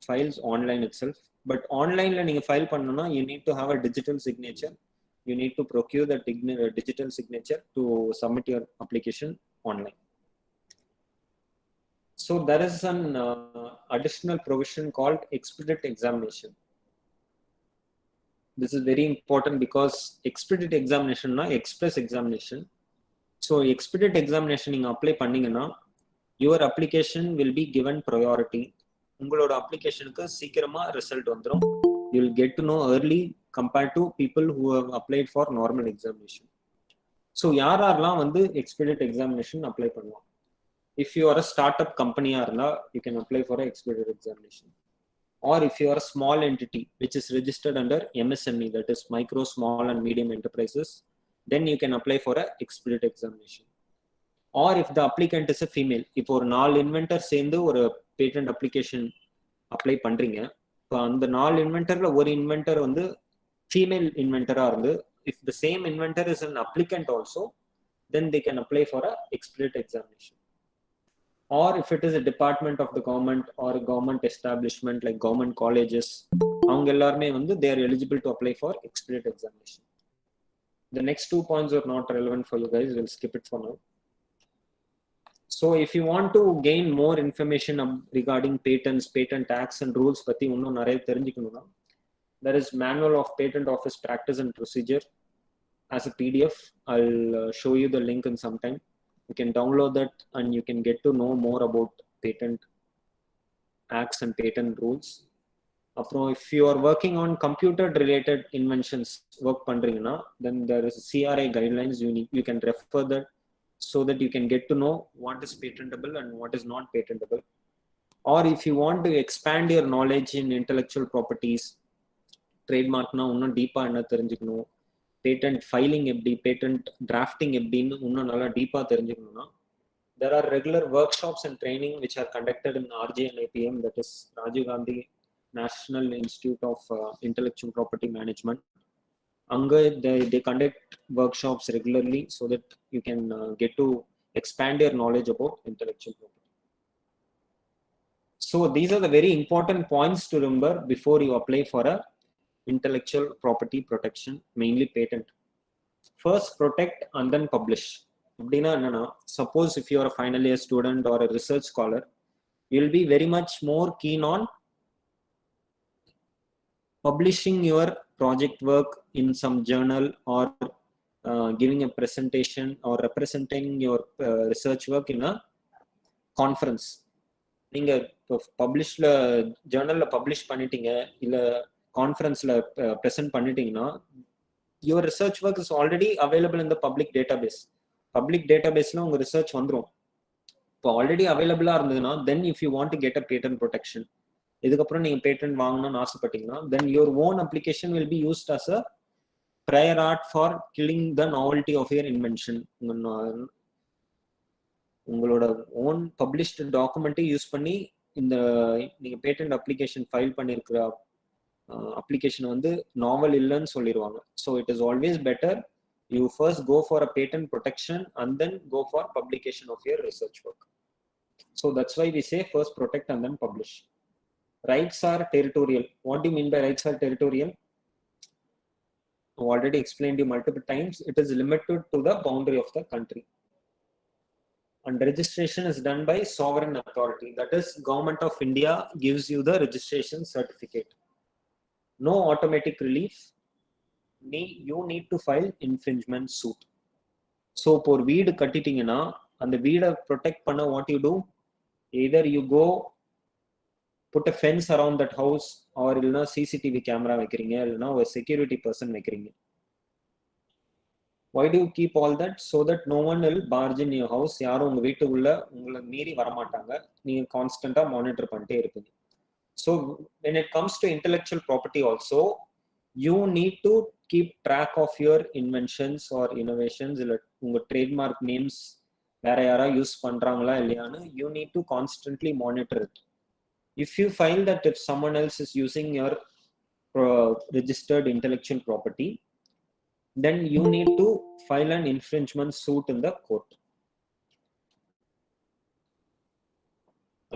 files online itself. But online la neenga file pannuna, you need to have a digital signature. You need to procure the digital signature to submit your application online. So there is an additional provision called expedite examination. This is very important because expedite examination na express examination. So expedite examination நீங்க apply பண்ணீங்கன்னா your application will be given priority. உங்களோட applicationக்கு சீக்கிரமா result வந்துரும். You will get to know early compared to people who have applied for normal examination. So யாரெல்லாம் வந்து expedite examination apply பண்ணுவாங்க? If you are a startup company, you can apply for an expedite examination. Or if you are a small entity which is registered under MSME, that is micro, small and medium enterprises, then you can apply for an expedite examination. Or if the applicant is a female, if ஒரு 4 inventor சேர்ந்து ஒரு patent application apply பண்றீங்க, இப்போ அந்த 4 inventorல ஒரு inventor வந்து female inventor இருந்து, if the same inventor is an applicant also, then they can apply for an expedite examination. or if it is a department of the government or a government establishment like government colleges, அவங்க எல்லாருமே வந்து they are eligible to apply for expedite examination. The next 2 points are not relevant for you guys, we'll skip it for now. So if you want to gain more information regarding patents, patent acts and rules பத்தி இன்னும் நிறைய தெரிஞ்சுக்கணும்னா, there is manual of patent office practice and procedure as a PDF. I'll show you the link in some time. You can download that and you can get to know more about patent acts and patent rules. If you are working on computer related inventions work பண்றீங்கன்னா, then there is CRA guidelines, you can refer that so that you can get to know what is patentable and what is not patentable. Or if you want to expand your knowledge in intellectual properties, trademarkனா இன்னும் டீப்பா என்ன தெரிஞ்சுக்கணும், patent filing எப்படி, patent drafting எப்படின்னு இன்னும் நல்லா டீப்பா தெரிஞ்சுக்கணும்னா, there are regular workshops and training which are conducted in RJNIPM, that is Rajiv Gandhi National Institute of Intellectual Property Management. Anga they conduct workshops regularly so that you can get to expand your knowledge about intellectual property. So these are the very important points to remember before you apply for a intellectual property protection, mainly patent. First, protect and then publish. Suppose if you are a final year student or a research scholar, you will be very much more keen on publishing your project work in some journal or giving a presentation or representing your research work in a conference. நீங்க பப்ளிஷ்ல ஜர்னல்ல publish பண்ணிட்டீங்க இல்ல கான்ஃபரன்ஸ்ல present பண்ணிட்டீங்கன்னா, your research work is already available in the public database. Public databaseல உங்க research வந்துரும். இப்போ already available இருந்ததுன்னா, then if you want to get a patent protection, இதுக்கப்புறம் நீங்க பேட்டன்ட் வாங்கணும்னு ஆசைப்பட்டீங்கன்னா, then your own application will be used as a prior art for killing the novelty of your invention. உங்களோட own published டாக்குமெண்ட்டை use பண்ணி இந்த நீங்க patent application file பண்ணிருக்கிற அப்ளிகேஷன் வந்து நாவல் இல்லைன்னு சொல்லிடுவாங்க. So it is always better you first go for a patent protection and then go for publication of your research work. So that's why we say first protect and then publish. Rights are territorial. What do you mean by rights are territorial? I already explained you multiple times. It is limited to the boundary of the country. And registration is done by sovereign authority. That is, Government of India gives you the registration certificate. No automatic relief. You need to file infringement suit. So, for weed கட்டிட்டீங்கன்னா, அந்த வீடை protect பண்ண what you do? Either you go put a fence around that house or இல்லனா CCTV camera வைக்கிறீங்க, இல்லனா ஒரு security person வைக்கிறீங்க. Why do you keep all that? So that no one will barge in your house. யாரும் உங்க வீட்டுக்குள்ள உங்களை மீறி வரமாட்டாங்க. நீங்க கான்ஸ்டன்ட்டா மானிட்டர் பண்ணிட்டே இருப்பீங்க. So when it comes to intellectual property also, you need to keep track of your inventions or innovations. இல்ல உங்க trademark names வேற யாரா யூஸ் பண்றாங்களா இல்லையான்னு you need to constantly monitor it. If you find that if someone else is using your registered intellectual property, then you need to file an infringement suit in the court.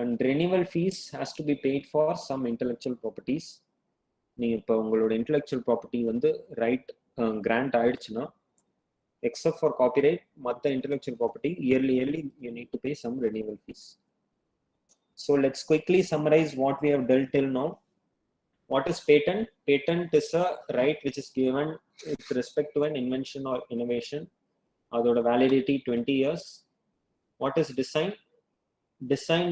And renewal fees has to be paid for some intellectual properties. நீங்க இப்போ உங்களோட intellectual property வந்து right grant ஆயிடுச்சுன்னா, except for copyright, மற்ற intellectual property yearly you need to pay some renewal fees. So let's quickly summarize what we have dealt till now. What is patent? Patent is a right which is given with respect to an invention or innovation. Adoda validity 20 years. What is design? Design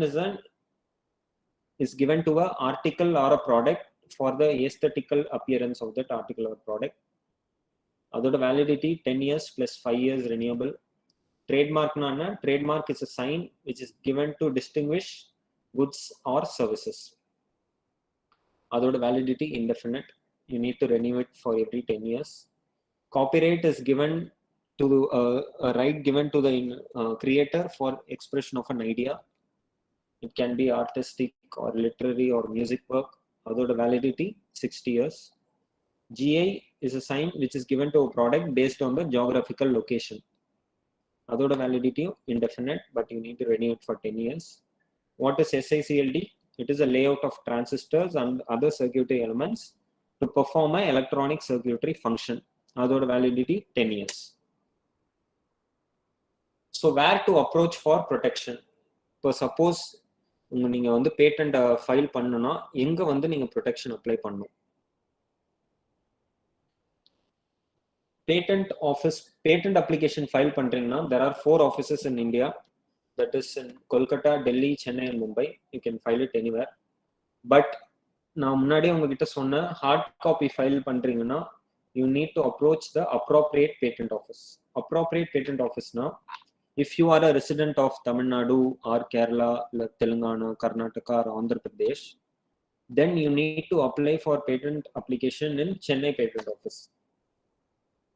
is given to an article or a product for the aesthetical appearance of that article or product. Adoda validity 10 years plus 5 years renewable. Trademark trademark is a sign which is given to distinguish goods or services. Adoda validity indefinite. You need to renew it for every 10 years. Copyright is given to a right given to the creator for expression of an idea. It can be artistic or literary or music work. Adoda validity 60 years. GI is a sign which is given to a product based on the geographical location. அதோட validity indefinite, but you need to renew it for 10 years. What is SICLD? It is a layout of transistors and other circuitry elements to perform an electronic circuitry function. அதோட validity 10 years. So where to approach for protection? இப்போ suppose நீங்க வந்து patent file பண்ணனும்னா எங்க வந்து நீங்க protection apply பண்ணணும்? Patent office, patent application file பண்றீங்கன்னா there are 4 offices in India, that is in Kolkata, Delhi, Chennai and Mumbai. You can file it anywhere. But நான் முன்னாடி உங்ககிட்ட சொன்ன hard copy file பண்றீங்கன்னா you need to approach the appropriate patent office. Appropriate patent office na, if you are a resident of Tamil Nadu or Kerala, Telangana, Karnataka or Andhra Pradesh, then you need to apply for patent application in Chennai patent office.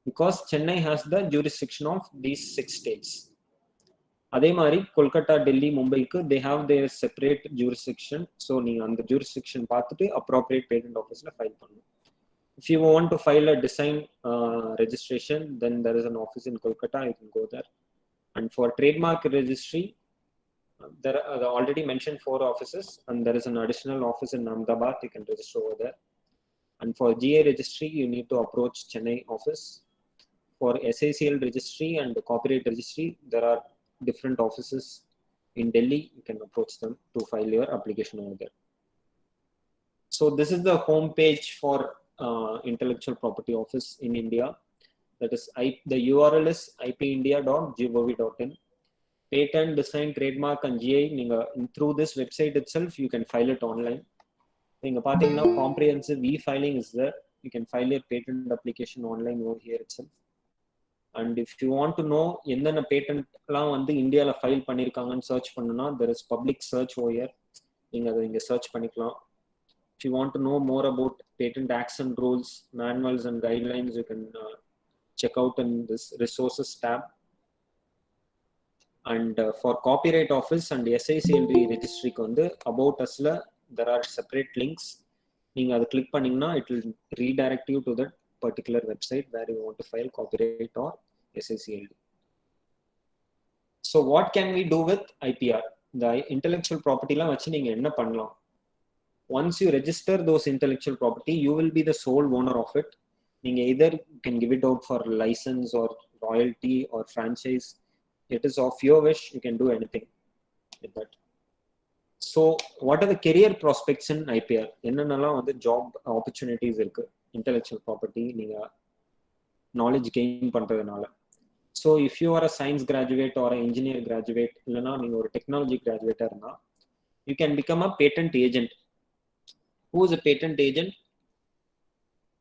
Because Chennai has the jurisdiction of these 6 states. அதே மாதிரி கொல்கத்தா, டெல்லி, மும்பைக்கு they have their separate jurisdiction. So நீங்க அந்த jurisdiction பார்த்துட்டு appropriate patent officeல file பண்ணணும். If you want to file a design registration, then there is an office in Kolkata, you can go there. And for trademark registry, there are already mentioned 4 offices, and there is an additional office in Ahmedabad, you can register over there. And for GA registry, you need to approach Chennai office. For SACL registry and copyright registry, there are different offices in Delhi. You can approach them to file your application over there. So this is the home page for intellectual property office in India. That is, the URL is ipindia.govt.in. Patent, design, trademark and GI, through this website itself, you can file it online. Comprehensive e-filing is there. You can file your patent application online over here itself. And if you want to know என்னென்ன patent எல்லாம் வந்து இந்தியால file பண்ணிருக்காங்கன்னு search பண்ணனும்னா there is public search over here. நீங்க அதை இங்க search பண்ணிக்கலாம். If you want to know more about patent acts and rules, manuals and guidelines, you can check out in this resources tab. And for copyright office and SICLD registry க்கு வந்து about usல there are separate links. நீங்க அதை click பண்ணீங்கன்னா it will redirect you to that particular website where you want to file copyright or SICLD. So what can we do with IPR? The intellectual property la vachi neenga enna pannalam? Once you register those intellectual property, you will be the sole owner of it. Neenga either can give it out for license or royalty or franchise. It is of your wish. You can do anything with that. So what are the career prospects in IPR? Ennanala vandu job opportunities irukku intellectual property neenga knowledge gain பண்றதுனால. So if you are a science graduate or an engineer graduate இல்லனா நீங்க ஒரு technology graduate இருந்தா you can become a patent agent. Who is a patent agent?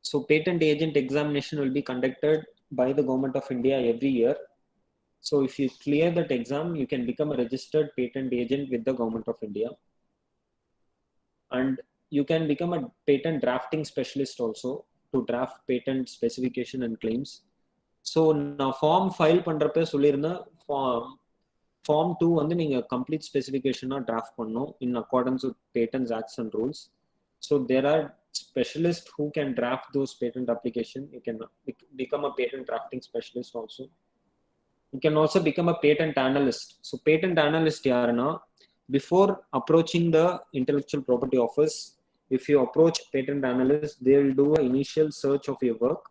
So patent agent examination will be conducted by the government of India every year. So if you clear that exam, you can become a registered patent agent with the government of India. And you can become a patent drafting specialist also to draft patent specification and claims. So நான் form file பண்றப்ப சொல்லிருந்தேன் form 2 வந்து நீங்க complete specification draft பண்ணனும் in accordance with patents acts and rules. So there are specialists who can draft those patent application. You can become a patent drafting specialist also. You can also become a patent analyst. So patent analyst yarna, before approaching the intellectual property office, if you approach patent analyst, they will do an initial search of your work.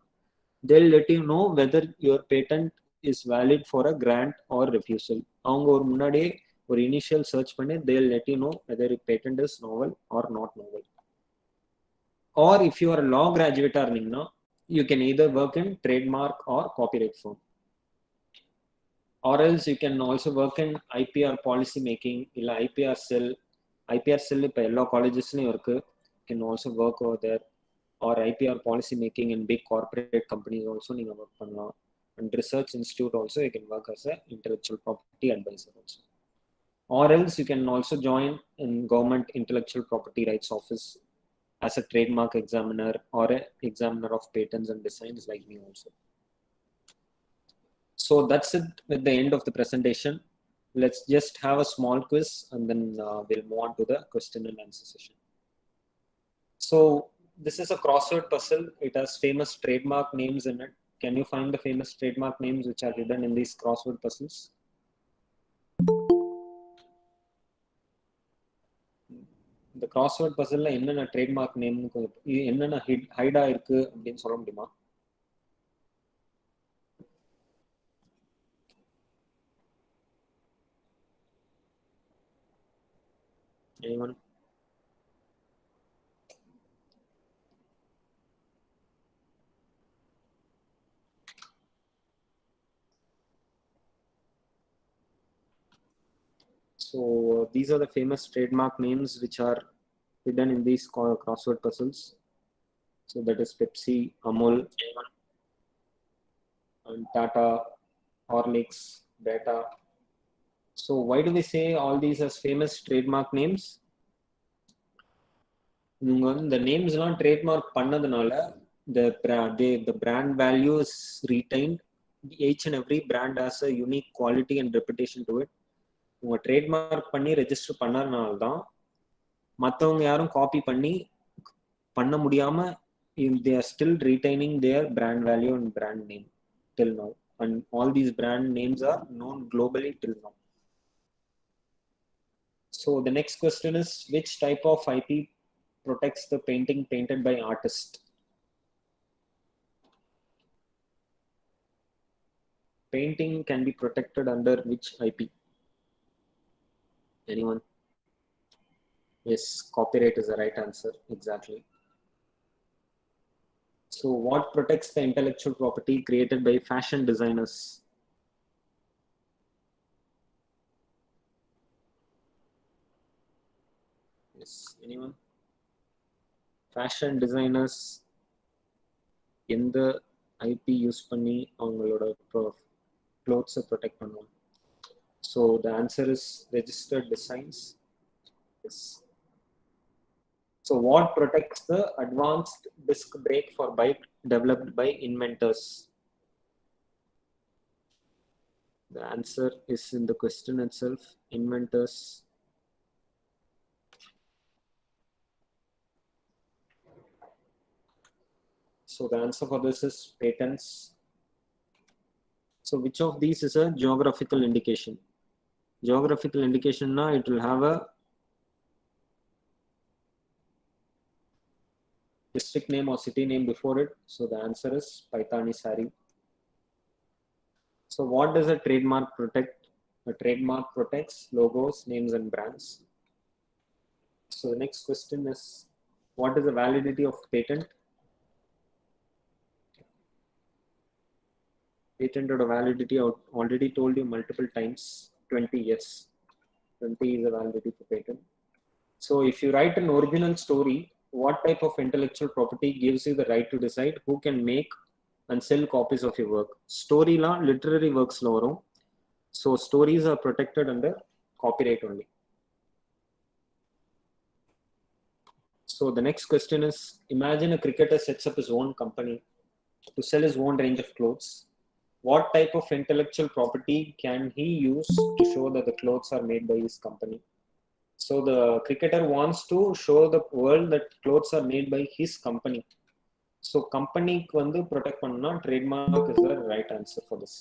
They'll let you know whether your patent is valid for a grant or refusal. அவங்க ஒரு முன்னாடியே ஒரு initial search பண்ணி they'll let you know whether your patent is novel or not novel. Or if you are a law graduate arningna, you can either work in trademark or copyright firm. Or else you can also work in IPR policy making illa IPR cell. IPR cell இப்ப எல்லா காலேஜஸ்லயும் இருக்கு. You can also work over there. Or IPR policy making in big corporate companies also நீங்க work பண்ணலாம். And research institute also you can work as a intellectual property advisor also. Or else you can also join in government intellectual property rights office as a trademark examiner or a examiner of patents and designs like me also. So that's it with the end of the presentation. Let's just have a small quiz and then we'll move on to the question and answer session. So this is a crossword puzzle. It has famous trademark names in it. can you find the famous trademark names which are hidden in these crossword puzzles? The crossword puzzle la enna trademark name enna hide ஆயிருக்கு அப்படினு சொல்ல முடியுமா? Anyone? So these are the famous trademark names which are hidden in these crossword puzzles. So that is Pepsi, Amul, and Tata, Horlicks, Beta. So why do we say all these as famous trademark names? The names not trademark பண்ணதுனால the brand value is retained. Each and every brand has a unique quality and reputation to it. உங்க trademark பண்ணி register பண்ணறதுனால தான் மற்றவங்க யாரும் copy பண்ண முடியாம they are still retaining their brand value and brand name till now, and all these brand names are known globally till now. So the next question is, which type of IP protects the painting painted by artist? Painting can be protected under which IP? Anyone? Yes, copyright is the right answer. Exactly. So what protects the intellectual property created by fashion designers? Yes, anyone? Fashion designers எந்த IP use பண்ணி அவங்களோட clothes protect பண்ணுவாங்க? So the answer is registered designs. Yes. So what protects the advanced disc brake for bike developed by inventors? The answer is in the question itself. Inventors. So the answer for this is patents. So which of these is a geographical indication? Geographical indication na it will have a district name or city name before it. So the answer is Paithani Sari. So what does a trademark protect? A trademark protects logos, names, and brands. So the next question is, what is the validity of patent? Patent or validity, I already told you multiple times, 20 years. 20 is the validity for patent. So if you write an original story, what type of intellectual property gives you the right to decide who can make and sell copies of your work? Story la literary works la varum. So stories are protected under copyright only. So the next question is, imagine a cricketer sets up his own company to sell his own range of clothes. What type of intellectual property can he use to show that the clothes are made by his company? So the cricketer wants to show the world that clothes are made by his company. So company ku protect panna trademark is the right answer for this.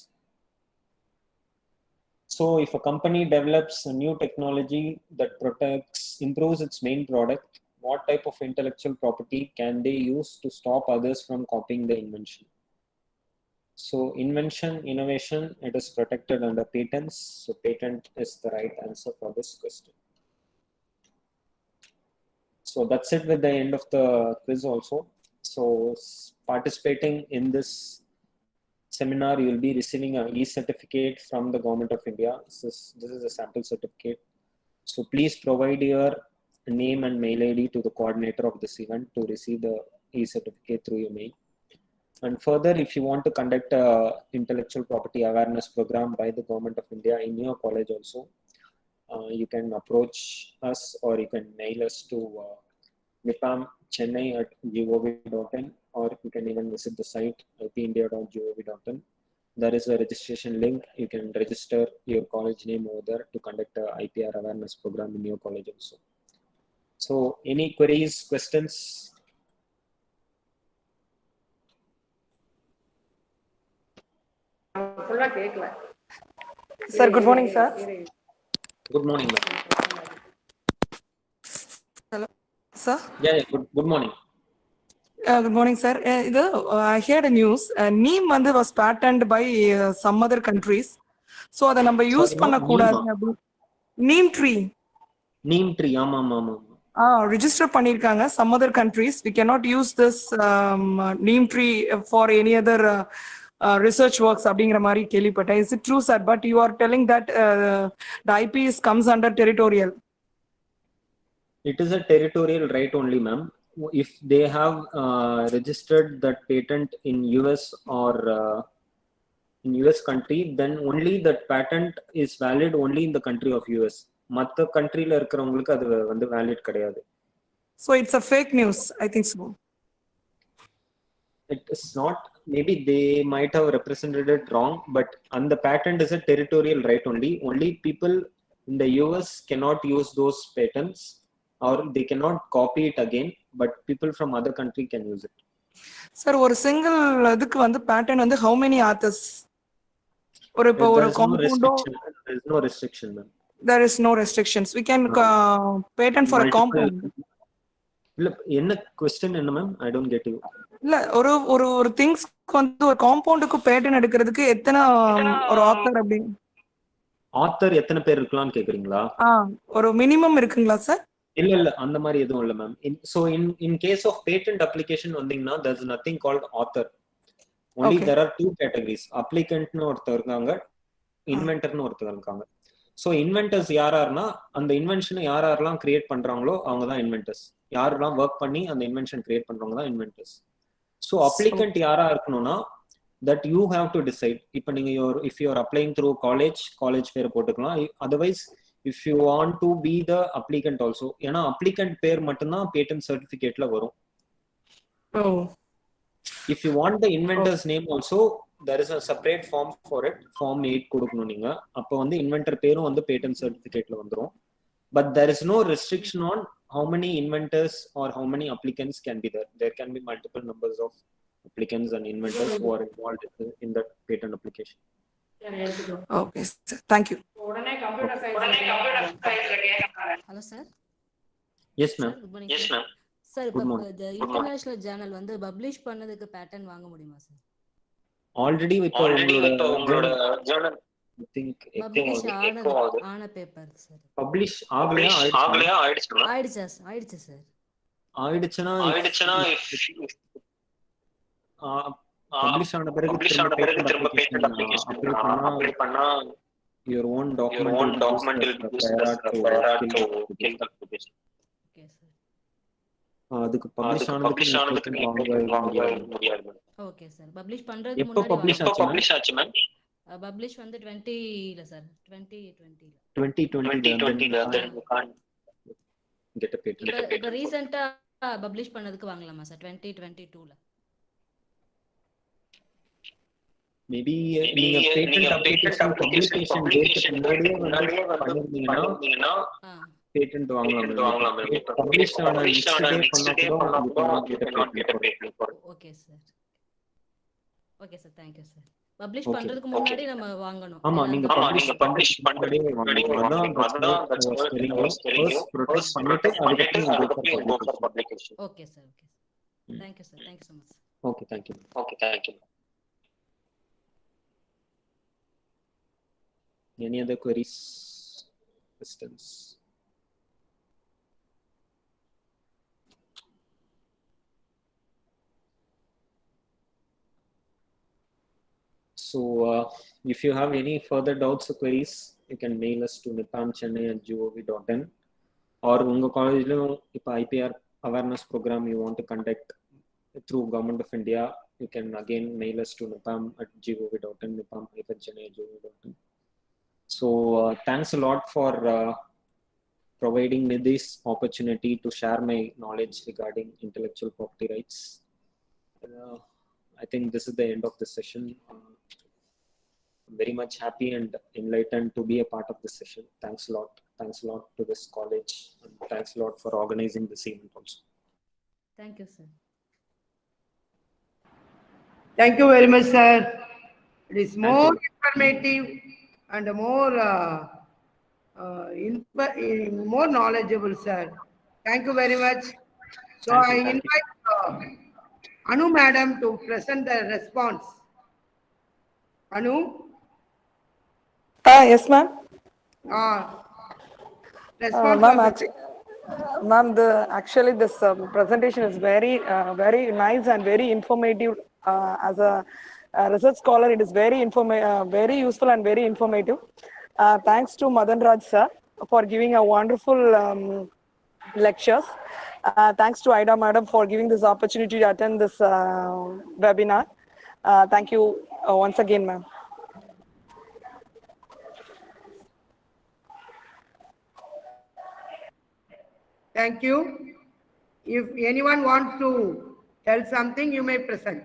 So if a company develops a new technology that improves its main product, what type of intellectual property can they use to stop others from copying the invention? So invention, innovation, it is protected under patents. So patent is the right answer for this question. So that's it with the end of the quiz also. So participating in this seminar, you will be receiving an e-certificate from the Government of India. This is a sample certificate. So please provide your name and mail ID to the coordinator of this event to receive the e-certificate through your mail. And further, if you want to conduct a intellectual property awareness program by the Government of India in your college also, you can approach us or you can mail us to nipam@chennai.gov.in, or you can even visit the site ipindia.gov.in. There is a registration link. You can register your college name over there to conduct a IPR awareness program in your college also. So any queries, questions? Sir, good morning, sir. Good morning, ma'am. Hello, sir. Yeah, good morning. Good morning, sir. I heard a news. Neem was patented by some other countries. So அதை நம்ம use Sorry, பண்ணக்கூடாது. Neem tree. Neem tree, ஆமா. Register பண்ணிருக்காங்க some other countries. We cannot use this neem tree for any other research works அப்படிங்கிற மாதிரி கேள்விப்பட்டேன். Is it true, sir? But you are telling that the IP comes under territorial. It is a territorial right only, ma'am. If they have registered that patent in US or in US country, then only that patent is valid only in the country of US. மற்ற கண்ட்ரில இருக்கிறவங்களுக்கு அது வந்து valid கிடையாது. So it's a fake news, I think so. It is not. Maybe they might have represented it wrong, but and the patent is a territorial right only. Only people in the US cannot use those patents, or they cannot copy it again, but people from other country can use it. Sir, ஒரு single இதுக்கு வந்து pattern வந்து how many authors? ஒரு இப்போ ஒரு காம்பவுண்டோ there is no restriction, ma'am. There is no restrictions. We can patent for a compound. இல்ல என்ன question என்ன ma'am? I don't get you. இல்ல ஒரு ஒரு ஒரு திங்ஸ் வந்து ஒரு காம்பவுண்டுக்கு பேட்டன் எடுக்கிறதுக்கு எத்தனை ஒரு ஆத்தர் அப்படி ஆத்தர் எத்தனை பேர் இருக்கலாம்னு கேக்குறீங்களா? ஒரு மினிமம் இருக்குங்களா சார்? இல்ல அந்த மாதிரி எதுவும் இல்ல ma'am. So in case of patent application வந்தீங்கன்னா there is nothing called author. Only there are two categories. Applicant னு ஒருத்தர் இருக்காங்க, inventor னு ஒருத்தர் இருக்காங்க. So inventors யாராருன்னா அந்த இன்வென்ஷனை யாரெல்லாம் கிரியேட் பண்றாங்களோ அவங்க தான் இன்வென்டர்ஸ். யாரெல்லாம் ஒர்க் பண்ணி அந்த இன்வென்ஷன் கிரியேட் பண்றவங்க தான் இன்வென்டர்ஸ். ஸோ அப்ளிகண்ட் யாரா இருக்கணும்னா that you have to decide. இப்போ நீங்க if you are applying through college பேர் போட்டுக்கலாம். Otherwise if you want to be the applicant also, ஏன்னா applicant பேர் மட்டும்தான் patent certificateல வரும். If you want the inventor's name also, there is a separate form for it. Form 8 கொடுக்கணும் நீங்க. அப்போ வந்து inventor பேரும் வந்து patent certificateல வந்துரும். But there is no restriction on how many inventors or how many applicants can be there. There can be multiple numbers of applicants and inventors who are involved in that patent application. Okay, sir. Thank you. Hello, sir. Yes, ma'am. Good morning. Yes, ma'am. Sir, the international journal வந்து publish பண்ணதுக்கு pattern வாங்க முடியுமா sir? Already with உங்களோட journal I think publish ஆன paper sir. Publish ஆகலையா ஆயிடுச்சா sir? ஆயிடுச்சுனா publish ஆன பிறகு திரும்ப பேட்டன்ட் அப்ளிகேஷன் அப்ளை பண்ணா your own document will be prior to kill the application. Okay sir. அதுக்கு பப்ளிஷ் ஆனதுக்கு வாங்க முடியாது. Okay sir. பப்ளிஷ் பண்றதுக்கு முன்னாடி எப்போ பப்ளிஷ் ஆச்சு மேம்? பப்ளிஷ் வந்து 20 ல சார். 2020 ல then you can't get a patent. இப்ப ரீசன்ட்டா பப்ளிஷ் பண்ணதுக்கு வாங்கலாமா சார்? 2022 ல. மேபி நீங்க பேட்டன்ட் அப்ளிகேஷன் பப்ளிகேஷன் டேட் முன்னாடியே வந்து பண்ணிருந்தீங்கன்னா பேட்டன்ட் வாங்கலாம். பப்ளிஷ் ஆன நெக்ஸ்ட் டே பண்ணா கூட get a patent for it. Okay sir. Okay sir. Thank you sir. Publish பண்றதுக்கு முன்னாடி நம்ம வாங்கணும். ஆமா, நீங்க பப்ளிஷ் பண்ணவே வாங்கணும். அதான் ஃபர்ஸ்ட் ப்ரொடெக்ட் பண்ணிட்டு அதுக்கு go for publication. Okay sir. Okay. Thank you sir. Thank you so much. Okay, thank you. Any other queries? Questions? So if you have any further doubts or queries, you can mail us to nipam@gov.in, or unga college lo ipo IPR awareness program you want to conduct through Government of India, you can again mail us to nipam@gov.in, nipam@chennai@gov.in. So thanks a lot for providing me this opportunity to share my knowledge regarding intellectual property rights. I think this is the end of the session. I'm very much happy and enlightened to be a part of this session. Thanks a lot. Thanks a lot to this college, and thanks a lot for organizing this event also. Thank you sir. Thank you very much, sir. It is Thank more you. informative and more more knowledgeable, sir. Thank you very much. So Thank I you. Thank you. invite Anu madam to present the response. Anu, Yes, ma'am. uh, response Ma'am, of the actually, ma'am, actually this presentation is very nice and very informative. As a research scholar, it is very useful and very informative. Thanks to Madan Raj sir for giving a wonderful lectures. Thanks to Ida madam for giving this opportunity to attend this webinar. Thank you once again, ma'am. Thank you. If anyone wants to tell something, you may present.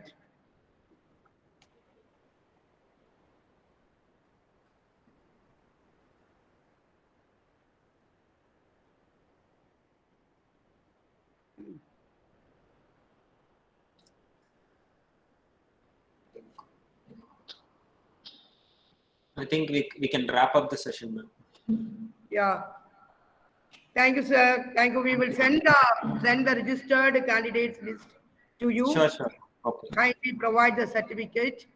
I think we can wrap up the session, ma'am. Yeah. Thank you, sir. Thank you. We will send the registered candidates list to you. Sure, sure. Okay. Kindly provide the certificate.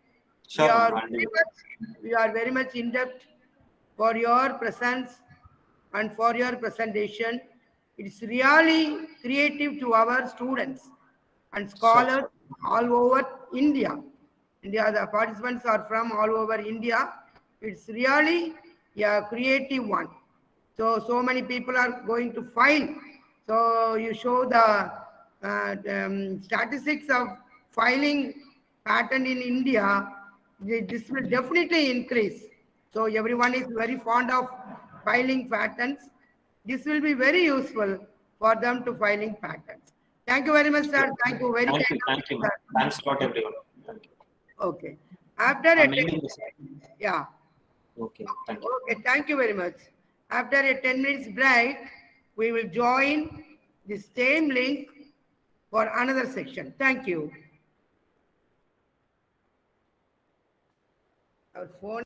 Sure, ma'am, I'll do it. We are very much in depth for your presence and for your presentation. It's really creative to our students and scholars all over India. India, the participants are from all over India. It's really a creative one. So many people are going to file. So you show the statistics of filing patent in India. This will definitely increase. So everyone is very fond of filing patents. This will be very useful for them to filing patents. Thank you very much, sir. Thank you very much. Thank you, ma'am. Thanks a lot, everyone. Thank you. Okay. After I'm a ending this. yeah. Okay, thank you. Okay, thank you very much. After a 10 minutes break, we will join the same link for another section. Thank you. Our phone.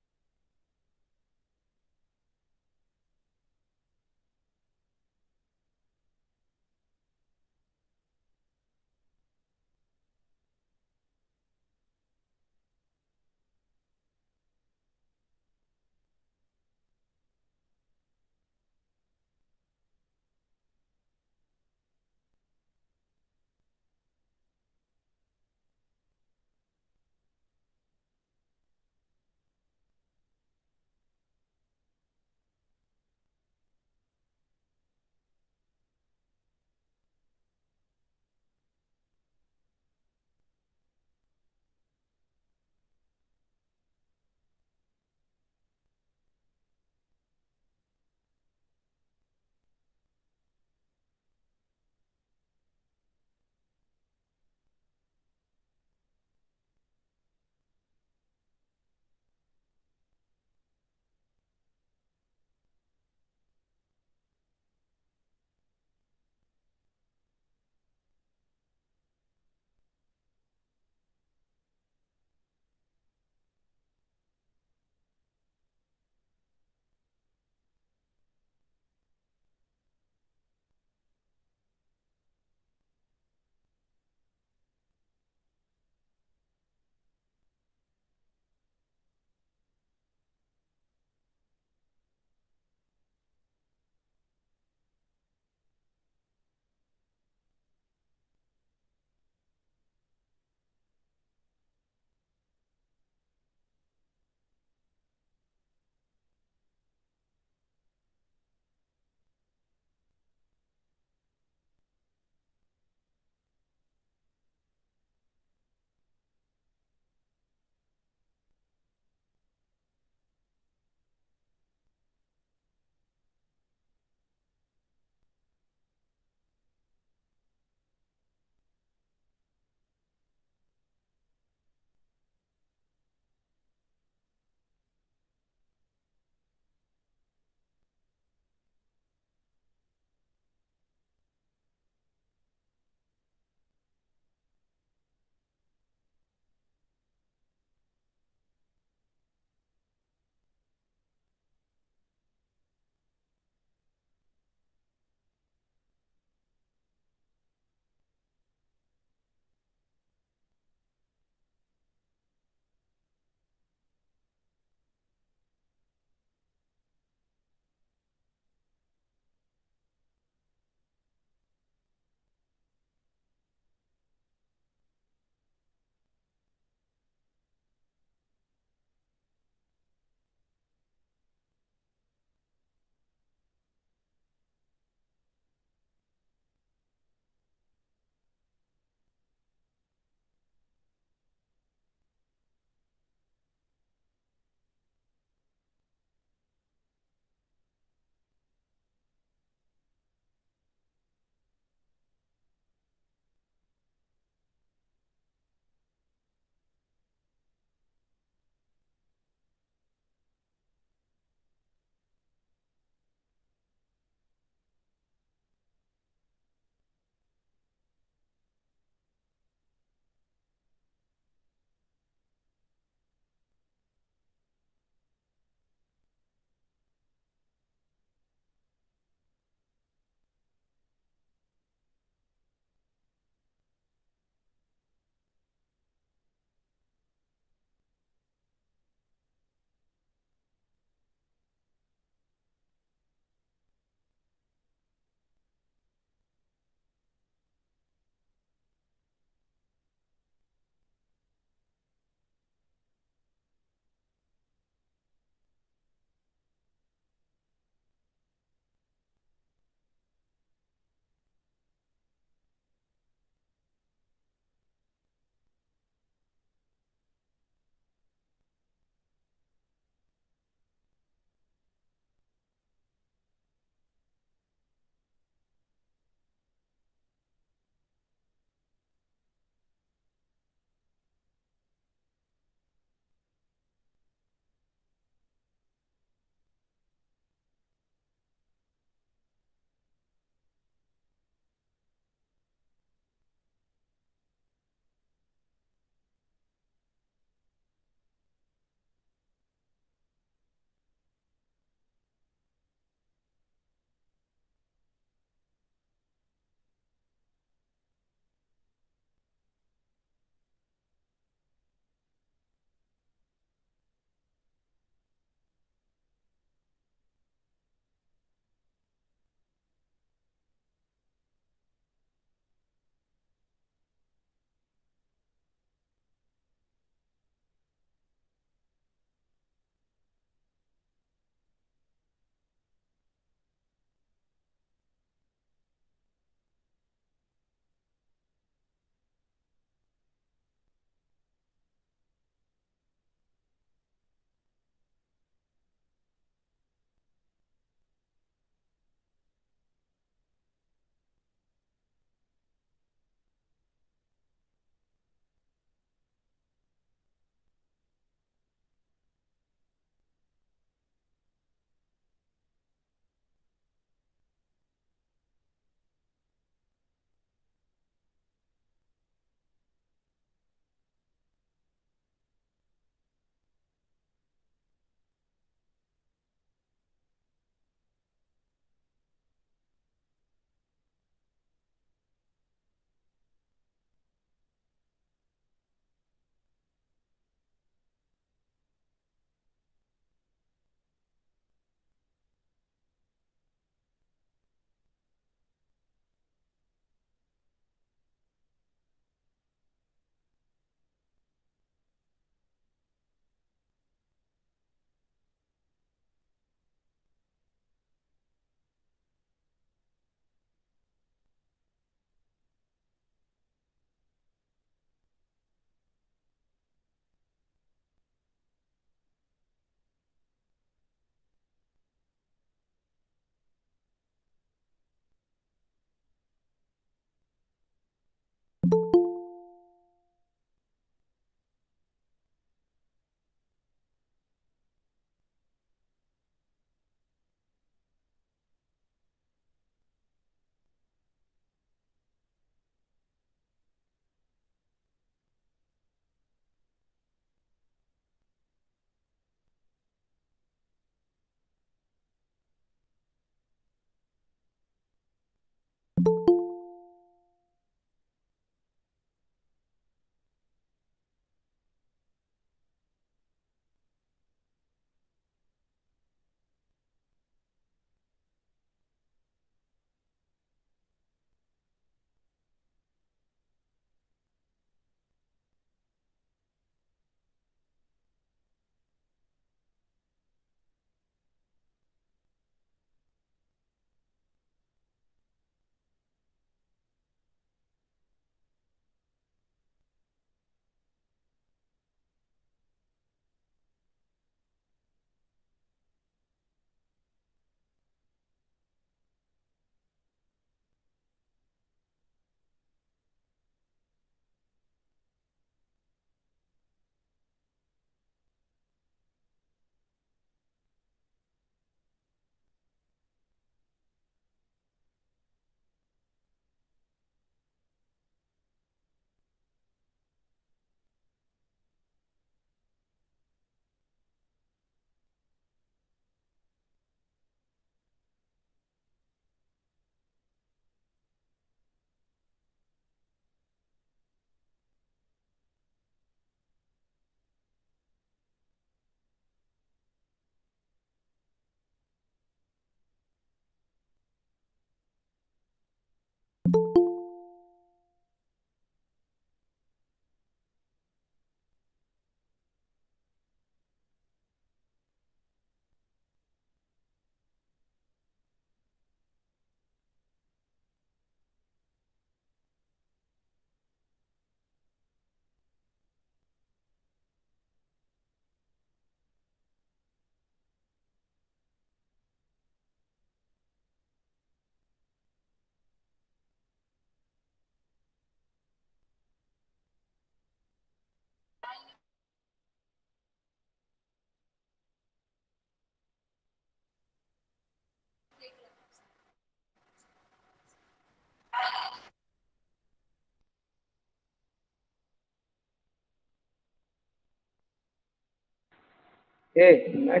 Hey,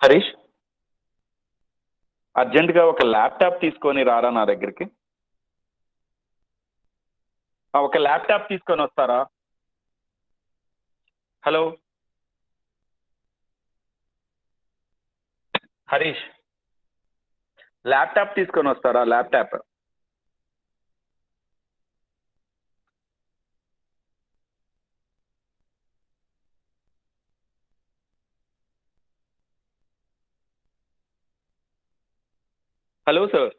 Harish అర్జెంటుగా ఒక laptop తీసుకొని రారా నా దగ్గరికి. ఒక laptop తీసుకొని వస్తారా? Hello Harish, laptop తీసుకొని వస్తారా? Laptop. Hello sir.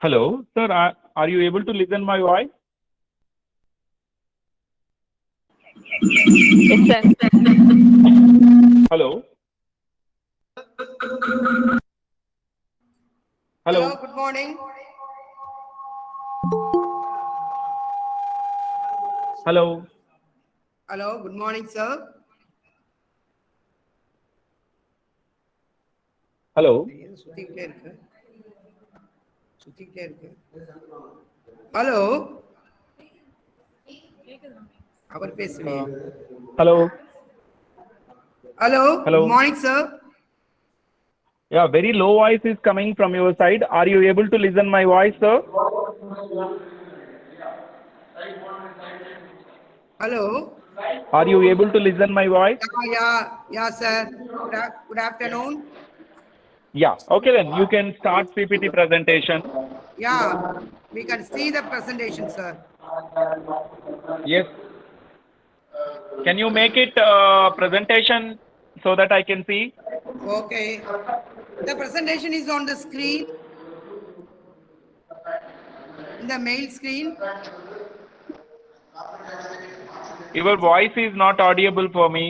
Hello, sir. Are you able to listen my voice? Yes, sir. Hello. Hello. Hello, good morning. Hello. Hello, good morning, sir. Hello. Hello. அவர் பேசுங்க. Hello. Hello. Hello. Good morning, sir. Yeah, very low voice is coming from your side. Are you able to listen my voice, sir? Hello. Are you able to listen my voice? Yeah, sir. Good afternoon. Yeah. Okay, then you can start PPT presentation. Yeah, we can see the presentation, sir. Yes. Can you make it presentation so that I can see? Okay. The presentation is on the screen. In the mail screen. Your voice is not audible for me.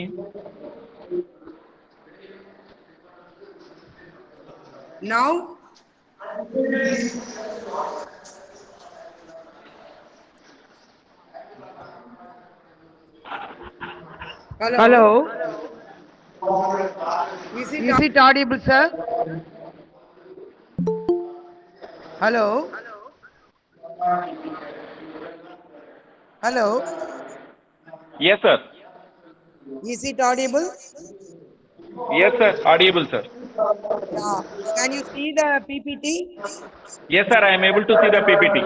Now. Hello. Is it audible, sir? Hello. Hello. Yes, sir. Is it audible? Yes, sir. Audible, sir. Yeah. Can you see the PPT? Yes, sir. I am able to see the PPT.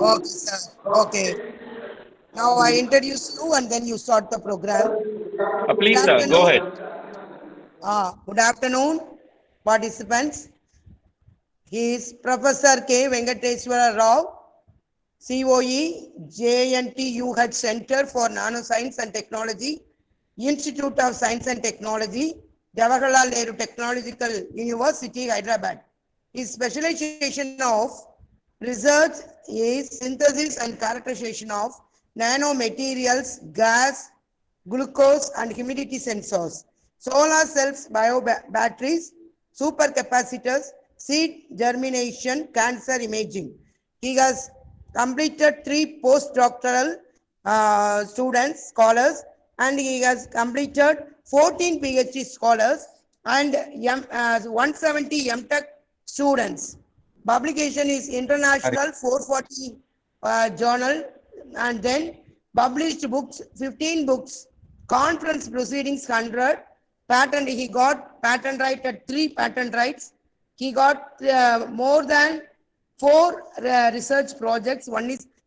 Okay, sir. Okay. Now I introduce you and then you start the program. Please, sir. Go ahead. Good afternoon, participants. He is Professor K. Venkateswara Rao, COE, JNTUH Center for Nanoscience and Technology, Institute of Science and Technology, Jawaharlal Nehru Technological University, Hyderabad. His specialization of research is synthesis and characterization of nanomaterials, gas, glucose and humidity sensors, solar cells, batteries, supercapacitors, seed germination, cancer imaging. He has completed 3 postdoctoral scholars, and he has completed 14 PhD scholars and 170 MTech students. Publication is international 440 journal, and then published books 15 books, conference proceedings 100, patent he got patent right at 3 patent rights, He got more than 4 research projects.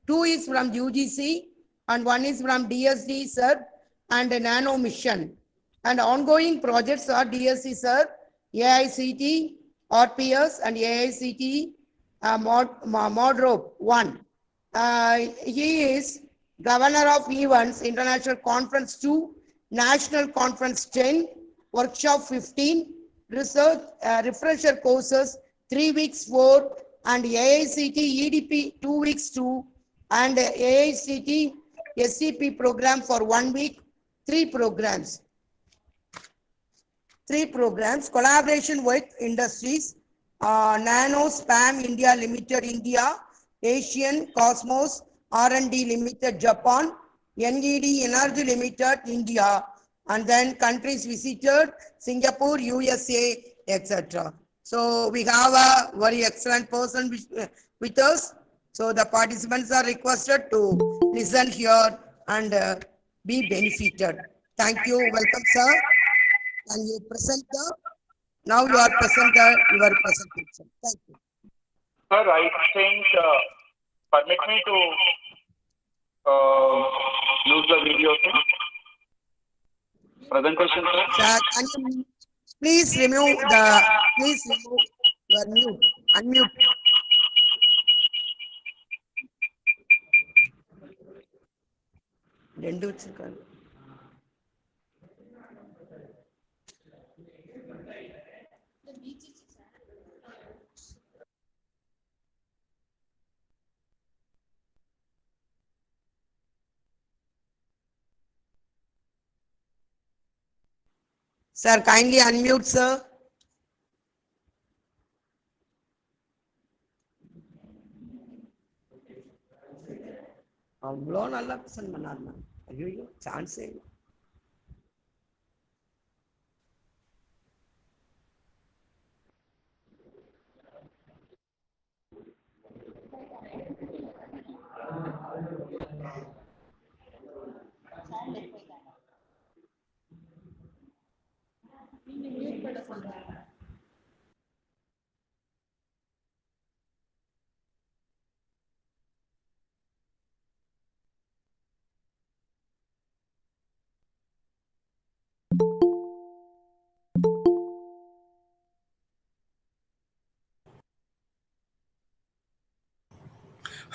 Two is from UGC and one is from DSD, sir, and a nano mission. And ongoing projects are DSC, sir, AICT, RPS, and AICT MODROP 1. He is Governor of Events, International Conference 2, National Conference 10, Workshop 15, Research Refresher Courses 3 weeks 4, and AICT EDP 2 weeks 2, and AICT SCP program for 1 week, 3 programs. 3 programs, collaboration with industries, Nano Spam India Limited, India, Asian Cosmos R&D Limited, Japan, NED Energy Limited, India, and then countries visited, Singapore, USA, etc. So we have a very excellent person with us. So the participants are requested to listen here and be benefited. Thank you. Welcome, sir. And you present now you are present your presentation. Thank you. Sir, I think permit me to use the video, sir. Presentation, sir. Sir, can you please remove your mute, unmute. Rendu vechirukkaru. Sir, kindly unmute, sir. அவ்வளோ நல்லா present பண்ணாருண்ணா. ஐயோ சான்ஸே இல்லை.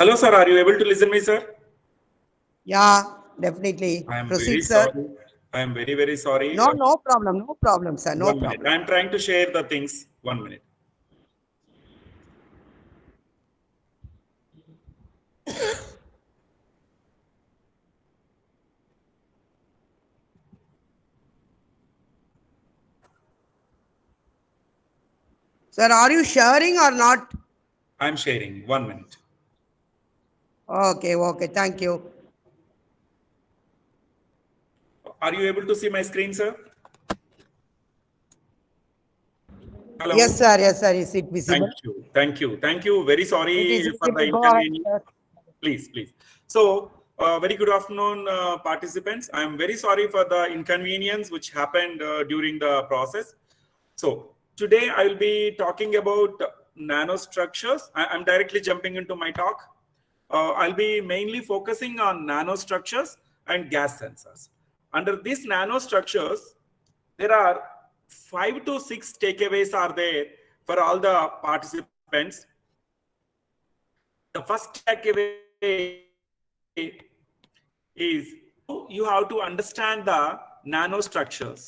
Hello, sir. Are you able to listen me, sir? Yeah, definitely. I am Proceed, very sir. sorry. I am very, very sorry. No problem, sir. No One problem. minute. I am trying to share the things. 1 minute. Sir, are you sharing or not? I am sharing. 1 minute. Okay. Thank you. Are you able to see my screen, sir? Hello? Yes, sir. Is it visible? Thank you. Very sorry for the Go ahead, inconvenience. sir. Please. So, very good afternoon, participants. I am very sorry for the inconvenience which happened during the process. So, today I will be talking about nanostructures. I'm directly jumping into my talk. I'll be mainly focusing on nanostructures and gas sensors. Under these nanostructures, there are 5 to 6 takeaways are there for all the participants. The first takeaway is you have to understand the nanostructures.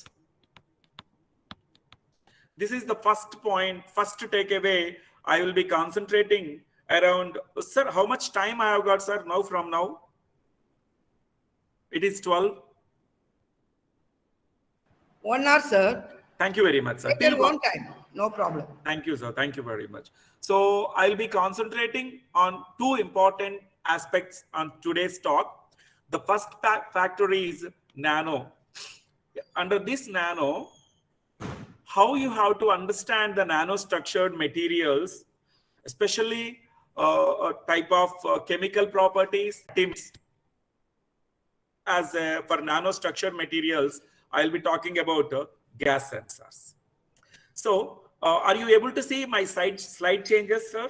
This is the first point, first takeaway I will be concentrating around. Sir, how much time I have got, sir, now from now? It is 12. 1 hour, sir. Thank you very much, sir. Take your own time. No problem. Thank you, sir. Thank you very much. So I'll be concentrating on 2 important aspects on today's talk. The first factor is nano. Under this nano, how you have to understand the nanostructured materials, especially a type of chemical properties. As for nanostructured materials, I'll be talking about gas sensors. So Are you able to see my slide changes, sir?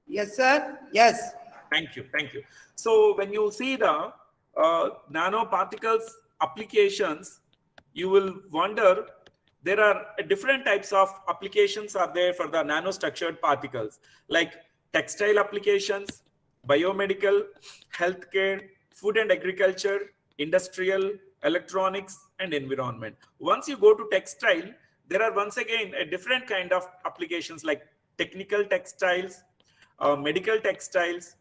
Yes, sir. Yes. Thank you. Thank you. So when you see the nanoparticles applications, you will wonder there are different types of applications are there for the nanostructured particles, like textile applications, biomedical, healthcare, food and agriculture, industrial, electronics, and environment. Once you go to textile, there are once again a different kind of applications like technical textiles, medical textiles,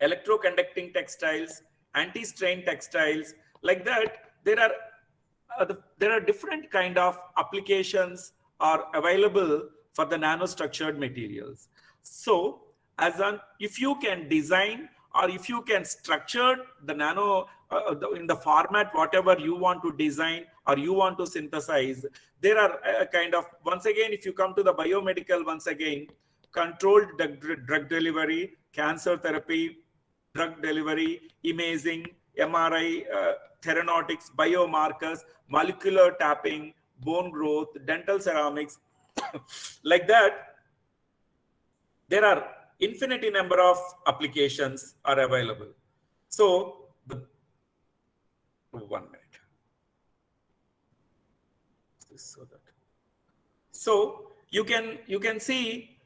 electroconducting textiles, anti-strain textiles. Like that, there are different kind of applications are available for the nanostructured materials. So if you can design or if you can structure the nano in the format whatever you want to design or you want to synthesize, there are kind of, once again, if you come to the biomedical, once again, controlled drug delivery, cancer therapy, drug delivery, imaging, MRI, theranostics, biomarkers, molecular tapping, bone growth, dental ceramics. Like that, there are infinity number of applications are available. So, one minute. So you can see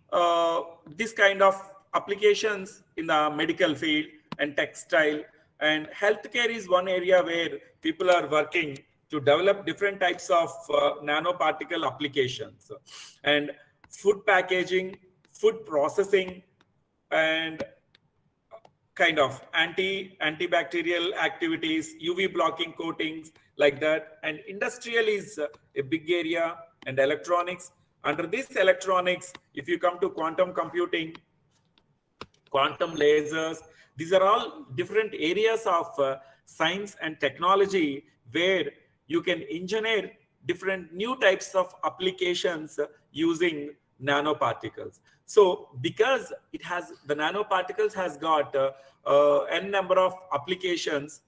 this kind of applications in the medical field and textile, and healthcare is one area where people are working to develop different types of nanoparticle applications, and food packaging, food processing, and kind of antibacterial activities, UV blocking coatings, like that. And industrial is a big area, and electronics. Under this electronics, if you come to quantum computing, quantum lasers, these are all different areas of science and technology where you can engineer different new types of applications using nanoparticles. So because it has, the nanoparticles has got n number of applications,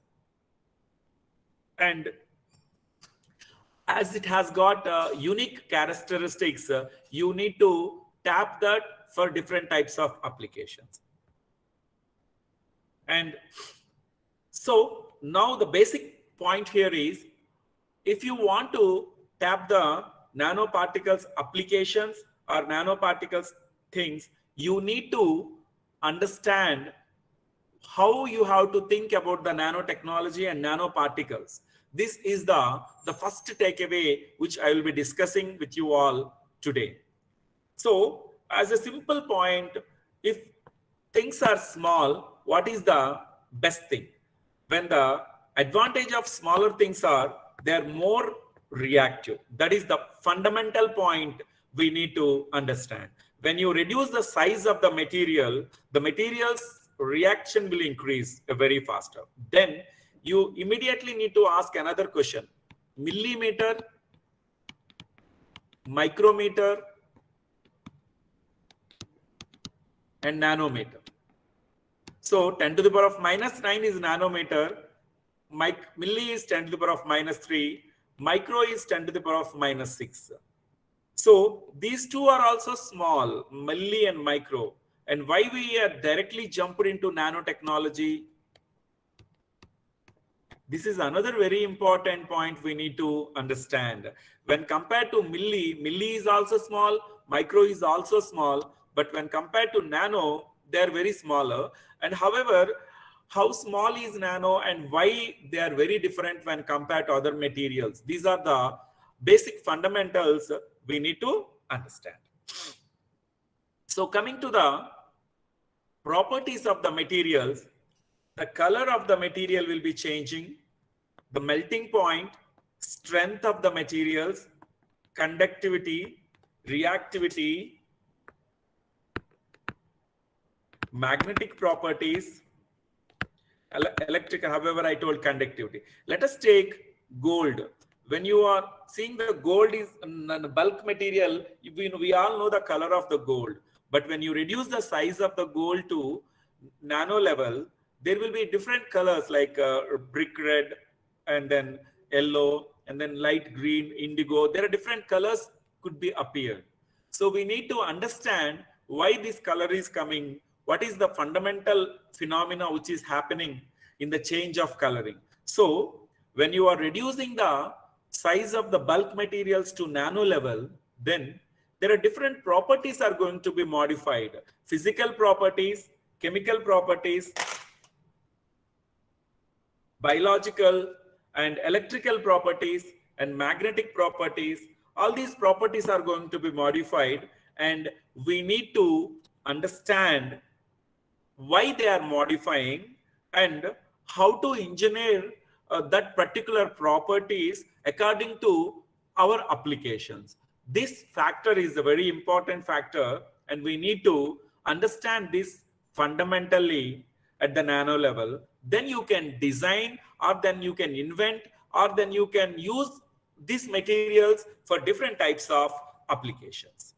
and as it has got unique characteristics, you need to tap that for different types of applications. And so now the basic point here is, if you want to tap the nanoparticles applications or nanoparticles things, you need to understand how you have to think about the nanotechnology and nanoparticles. This is the first takeaway which I will be discussing with you all today. So as a simple point, if things are small, what is the best thing? When the advantage of smaller things are, they are more reactive. That is the fundamental point we need to understand. When you reduce the size of the material's reaction will increase very faster. Then you immediately need to ask another question: millimeter, micrometer, and nanometer. So 10 to the power of minus 9 is nanometer, milli is 10 to the power of minus 3, micro is 10 to the power of minus 6. So these two are also small, milli and micro. And why we are directly jumped into nanotechnology? This is another very important point we need to understand. When compared to milli is also small, micro is also small, but when compared to nano, they are very smaller. And however, how small is nano and why they are very different when compared to other materials? These are the basic fundamentals we need to understand. So coming to the properties of the materials, the color of the material will be changing, the melting point, strength of the materials, conductivity, reactivity, magnetic properties, electrical, however I told conductivity. Let us take gold. When you are seeing the gold is a bulk material, we all know the color of the gold. But when you reduce the size of the gold to nano level, there will be different colors like brick red, and then yellow, and then light green, indigo. There are different colors could be appeared. So we need to understand why this color is coming, what is the fundamental phenomena which is happening in the change of coloring. So when you are reducing the size of the bulk materials to nano level, then there are different properties are going to be modified. Physical properties, chemical properties, biological and electrical properties and magnetic properties. All these properties are going to be modified, and we need to understand why they are modifying and how to engineer that particular properties according to our applications. This factor is a very important factor, and we need to understand this fundamentally at the nano level. Then you can design, or then you can invent, or then you can use these materials for different types of applications.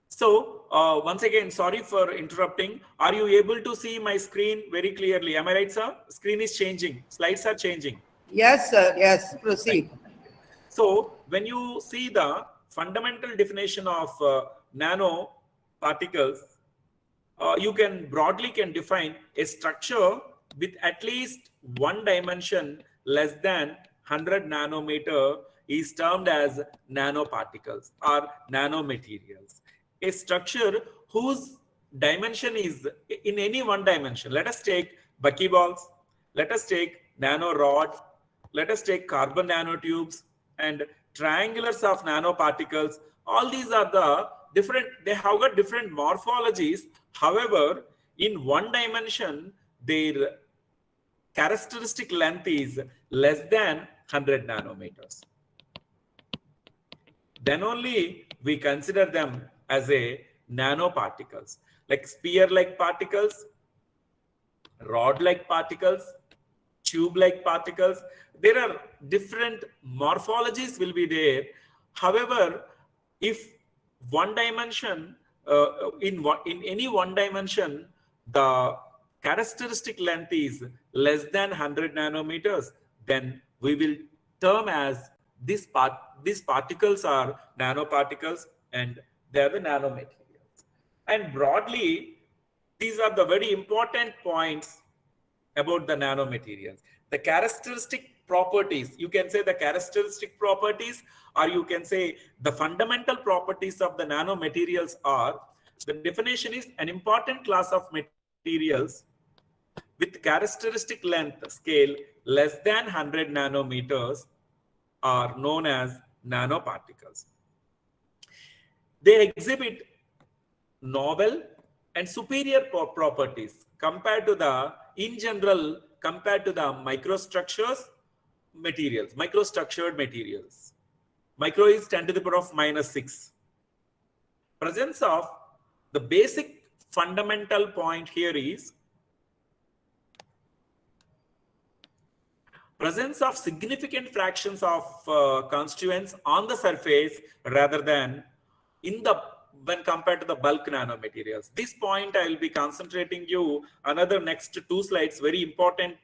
So once again, sorry for interrupting. Are you able to see my screen very clearly? Am I right, sir? Screen is changing. Slides are changing. Yes, sir. Yes, proceed. So when you see the fundamental definition of nano particles, you can broadly define a structure with at least one dimension less than 100 nanometer is termed as nanoparticles or nanomaterials. A structure whose dimension is in any one dimension. Let us take buckyballs, let us take nanorod, let us take carbon nanotubes and triangulars of nanoparticles. All these are the different, they have got different morphologies. However, in one dimension, their characteristic length is less than 100 nanometers. Then only we consider them as a nanoparticles, like spear-like particles, rod-like particles, tube-like particles. There are different morphologies will be there. However, if one dimension, in any one dimension, the characteristic length is less than 100 nanometers, then we will term as these particles are nanoparticles and they are the nanomaterials. And broadly, these are the very important points about the nanomaterials. The characteristic properties, you can say the characteristic properties, or you can say the fundamental properties of the nanomaterials are, the definition is an important class of materials with characteristic length scale less than 100 nanometers are known as nanoparticles. They exhibit novel and superior properties compared to the, in general, compared to the microstructured materials. Micro is 10 to the power of -6. Presence of the basic fundamental point here is presence of significant fractions of constituents on the surface rather than in the, when compared to the bulk nanomaterials. This point I will be concentrating you another next 2 slides, very important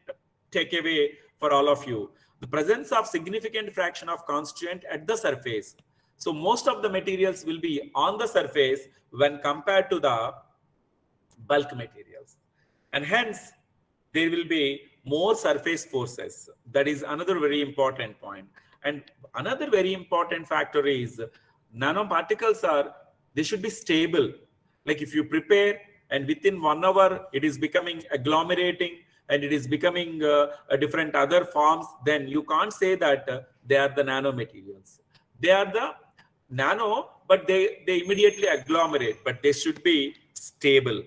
takeaway for all of you. The presence of significant fraction of constituent at the surface. So most of the materials will be on the surface when compared to the bulk materials. And hence, there will be more surface forces. That is another very important point. And another very important factor is nanoparticles are, they should be stable. Like if you prepare and within 1 hour, it is becoming agglomerating and it is becoming a different other forms, then you can't say that they are the nanomaterials. They are the nano, but they immediately agglomerate, but they should be stable.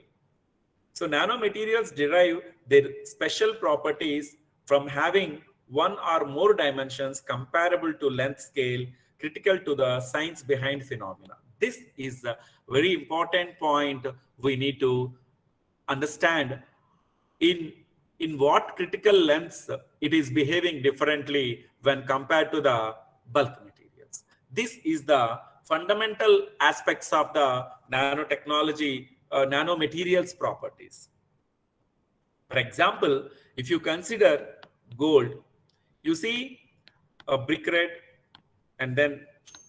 So nanomaterials derive their special properties from having 1 or more dimensions comparable to length scale, critical to the science behind phenomena. This is a very important point we need to understand in what critical lengths it is behaving differently when compared to the bulk materials. This is the fundamental aspects of the nanotechnology, nanomaterials properties. For example, if you consider gold, you see a brick red and then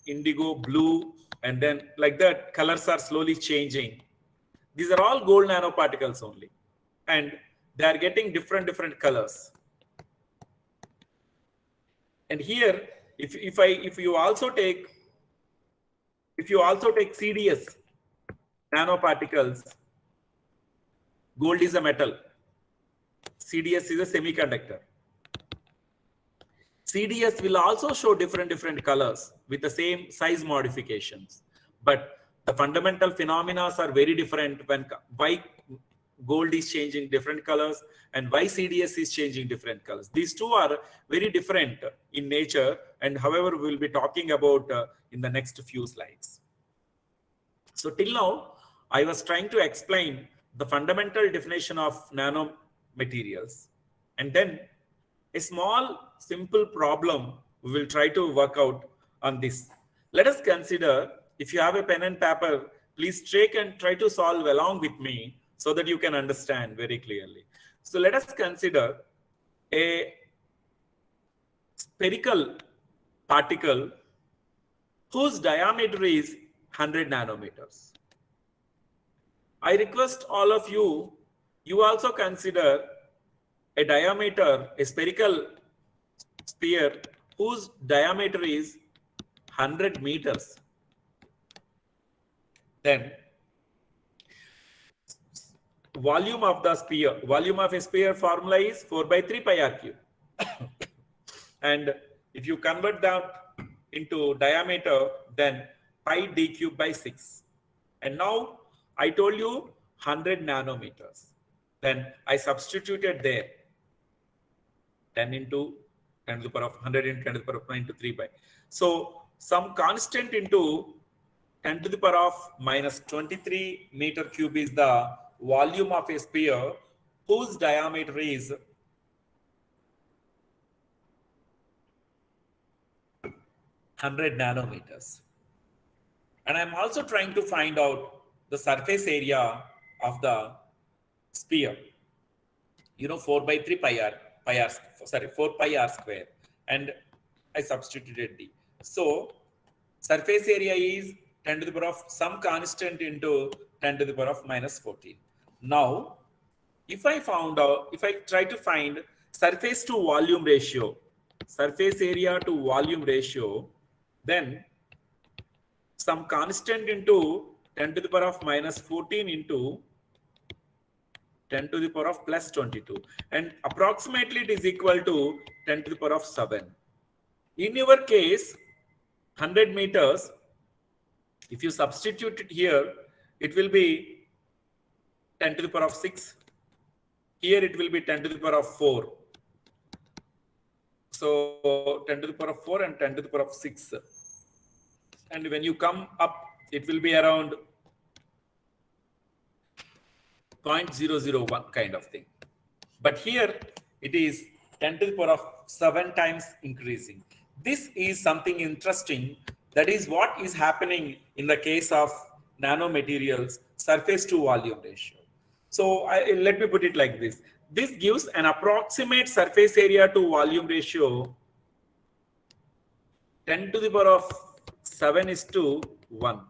indigo, blue, and then like that, colors are slowly changing. These are all gold nanoparticles only, and they are getting different colors. And here, if you also take CDS nanoparticles, gold is a metal, CDS is a semiconductor. CDS will also show different colors with the same size modifications, but the fundamental phenomena are very different. Why gold is changing different colors and why CDS is changing different colors. These two are very different in nature, and however we'll be talking about in the next few slides. So till now, I was trying to explain the fundamental definition of nanomaterials, and then a small simple problem we will try to work out on this. Let us consider, if you have a pen and paper, please take and try to solve along with me so that you can understand very clearly. So let us consider a spherical particle whose diameter is 100 nanometers. I request all of you, you also consider a diameter, a spherical sphere whose diameter is 100 meters. Then volume of the sphere, volume of a sphere formula is 4 by 3 pi r cube. And if you convert that into diameter, then pi d cube by 6. And now I told you 100 nanometers. Then I substituted there 10 into 10 to the power of 100 into 10 to the power of 9 to 3 by. So some constant into 10 to the power of minus 23 meter cube is the volume of a sphere whose diameter is 100 nanometers. And I'm also trying to find out the surface area of the sphere. 4 by 3 pi r, 4 pi r square. And I substituted D. So surface area is 10 to the power of some constant into 10 to the power of minus 14. Now, if I try to find surface to volume ratio, surface area to volume ratio, then some constant into 10 to the power of minus 14 into 10 to the power of plus 22. And approximately it is equal to 10 to the power of 7. In your case, 100 meters, if you substitute it here, it will be 10 to the power of 6. Here it will be 10 to the power of 4. So 10 to the power of 4 and 10 to the power of 6. And when you come up, it will be around 0.001 kind of thing. But here it is 10 to the power of 7 times increasing. This is something interesting. That is what is happening in the case of nanomaterials, surface to volume ratio. So let me put it like this. This gives an approximate surface area to volume ratio 10 to the power of 7:1.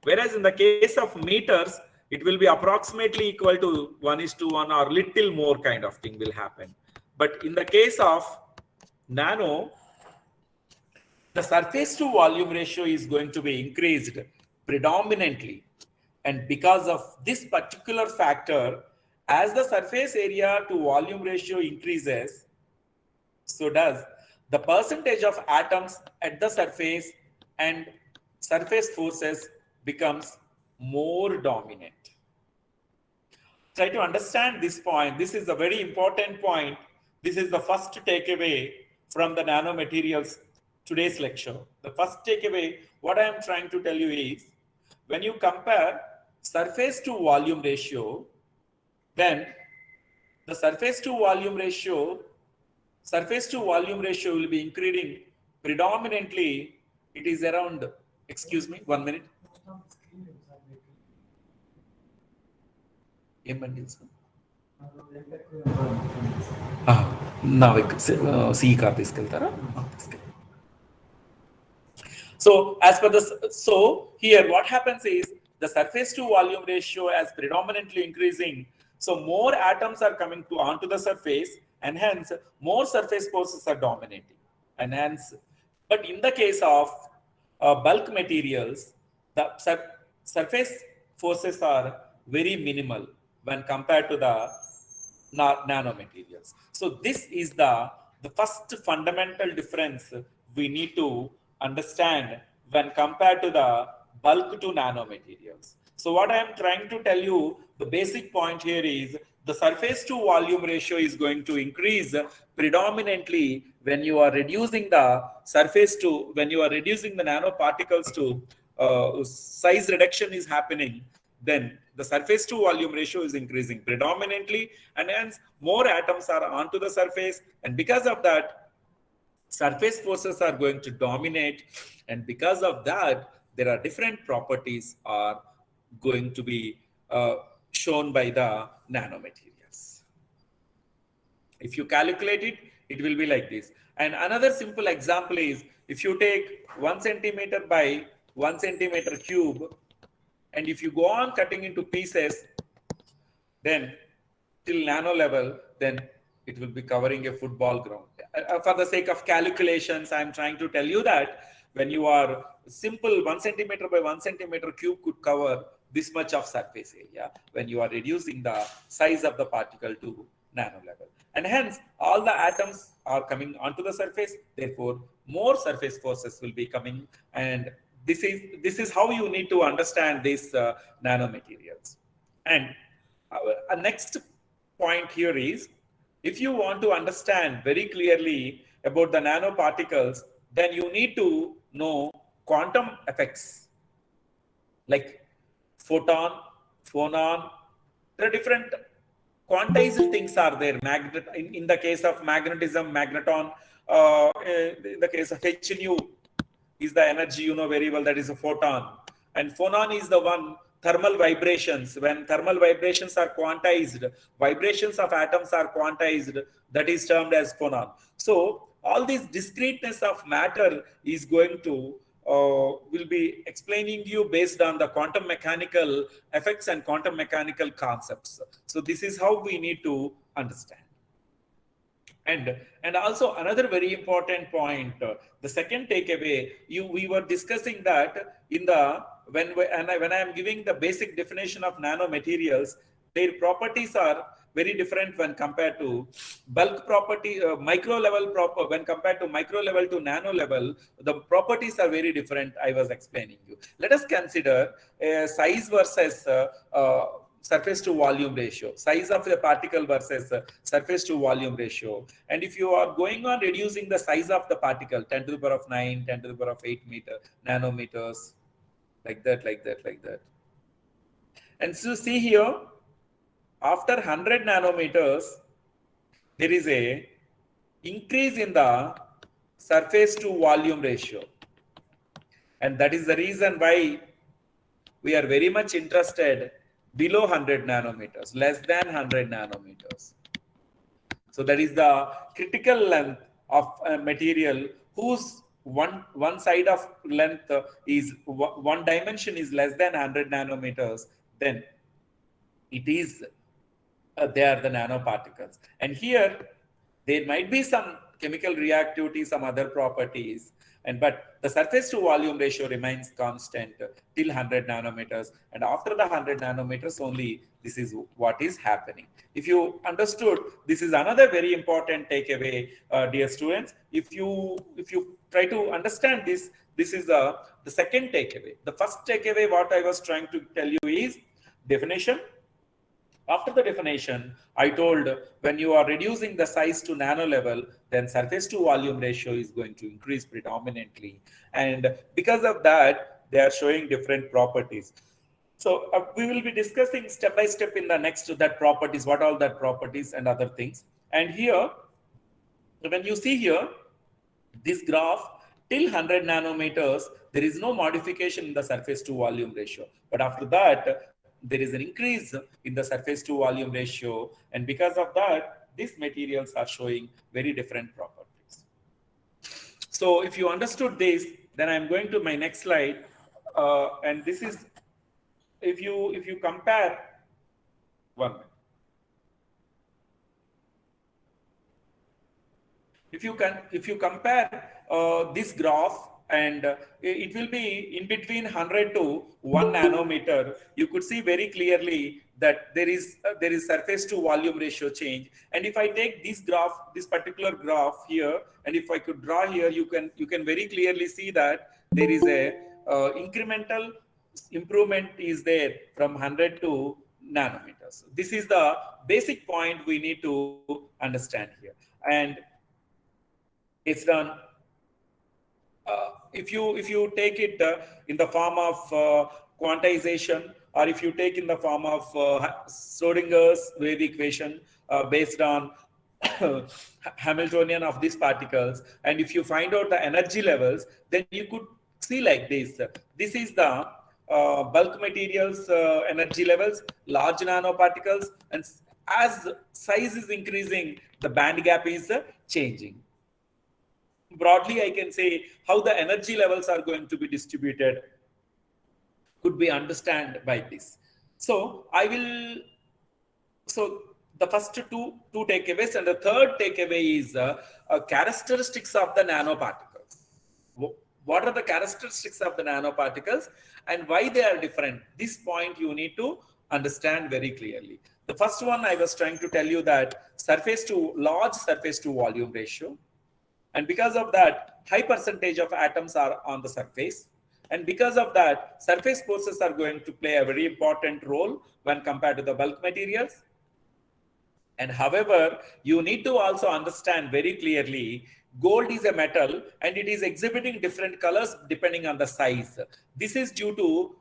Whereas in the case of meters, it will be approximately equal to 1:1 or little more kind of thing will happen. But in the case of nano, the surface to volume ratio is going to be increased predominantly. And because of this particular factor, as the surface area to volume ratio increases, so does the percentage of atoms at the surface and surface forces becomes more dominant. Try to understand this point. This is a very important point. This is the first takeaway from the nanomaterials today's lecture. The first takeaway, what I am trying to tell you is, when you compare surface to volume ratio, then the surface to volume ratio will be increasing predominantly. It is around, excuse me, 1 minute. So as per this, so here what happens is the surface to volume ratio is predominantly increasing. So more atoms are coming onto the surface, and hence more surface forces are dominating. And hence, but in the case of bulk materials, the surface forces are very minimal when compared to the nanomaterials. So this is the first fundamental difference we need to understand when compared to the bulk to nanomaterials. So what I am trying to tell you, the basic point here is the surface to volume ratio is going to increase predominantly when you are reducing the surface to, when you are reducing the nanoparticles to size reduction is happening, then the surface to volume ratio is increasing predominantly, and hence more atoms are onto the surface, and because of that surface forces are going to dominate, and because of that there are different properties are going to be shown by the nanomaterials. If you calculate it, it will be like this. And another simple example is, if you take 1 centimeter by 1 centimeter cube, and if you go on cutting into pieces, then till nano level, then it will be covering a football ground. For the sake of calculations, I'm trying to tell you that when you are simple 1 centimeter by 1 centimeter cube could cover this much of surface area when you are reducing the size of the particle to nano level. And hence, all the atoms are coming onto the surface, therefore, more surface forces will be coming, and this is how you need to understand these nanomaterials. And our next point here is, if you want to understand very clearly about the nanoparticles, then you need to know quantum effects like photon, phonon. There are different quantized things are there. In the case of magnetism, magneton. In the case of HNU is the energy, you know very well, that is a photon. And phonon is the one, thermal vibrations. When thermal vibrations are quantized, vibrations of atoms are quantized, that is termed as phonon. So all this discreteness of matter is going to will be explaining you based on the quantum mechanical effects and quantum mechanical concepts. So this is how we need to understand. And also another very important point, the second takeaway, we were discussing that in the when I am giving the basic definition of nanomaterials, their properties are very different when compared to bulk property, micro level proper. When compared to micro level to nano level, the properties are very different. I was explaining you. Let us consider size versus surface to volume ratio, size of the particle versus surface to volume ratio. And if you are going on reducing the size of the particle, 10 to the power of 9, 10 to the power of 8 nanometers, like that. And so see here, after 100 nanometers, there is a increase in the surface to volume ratio. And that is the reason why we are very much interested below 100 nanometers, less than 100 nanometers. So that is the critical length of a material whose one side of length is one dimension is less than 100 nanometers, then it is they are the nanoparticles. And here there might be some chemical reactivity, some other properties, but the surface to volume ratio remains constant till 100 nanometers, and after the 100 nanometers only this is what is happening. If you understood, this is another very important takeaway, dear students. If you try to understand this is the second takeaway. The first takeaway, what I was trying to tell you is definition. After the definition, I told when you are reducing the size to nano level, then surface to volume ratio is going to increase predominantly. And because of that, they are showing different properties. So we will be discussing step by step in the next that properties, what all that properties and other things. And here, when you see here, this graph, till 100 nanometers, there is no modification in the surface to volume ratio. But after that, there is an increase in the surface to volume ratio, and because of that, these materials are showing very different properties. So if you understood this, Then I'm going to my next slide, and this is if you compare one minute. If you compare this graph, and it will be in between 100 to 1 nanometer, you could see very clearly that there is surface to volume ratio change. And if I take this graph, this particular graph here, and if I could draw here, you can very clearly see that there is a incremental improvement is there from 100 to nanometers. This is the basic point we need to understand here. And it's done. If you take it in the form of quantization, or if you take in the form of Schrodinger's wave equation based on Hamiltonian of these particles, and if you find out the energy levels, then you could see like this. This is the bulk materials energy levels, large nanoparticles, and as size is increasing, the band gap is changing. Broadly, I can say how the energy levels are going to be distributed could be understood by this. So the first two takeaways, and the third takeaway is characteristics of the nanoparticles. What are the characteristics of the nanoparticles and why they are different? This point you need to understand very clearly. The first one, I was trying to tell you that large surface to volume ratio. And because of that, high percentage of atoms are on the surface. And because of that, surface forces are going to play a very important role when compared to the bulk materials. And however, you need to also understand very clearly, gold is a metal and it is exhibiting different colors depending on the size. This is due to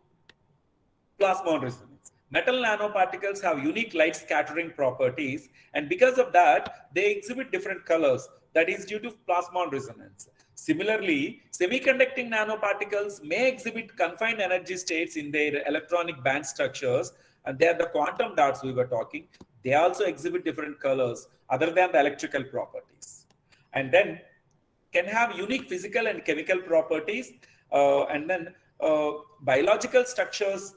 plasmon resonance. Metal nanoparticles have unique light scattering properties, and because of that, they exhibit different colors. That is due to plasmon resonance. Similarly, semiconducting nanoparticles may exhibit confined energy states in their electronic band structures, and they are the quantum dots we were talking. They also exhibit different colors other than the electrical properties, and then can have unique physical and chemical properties, and then biological structures.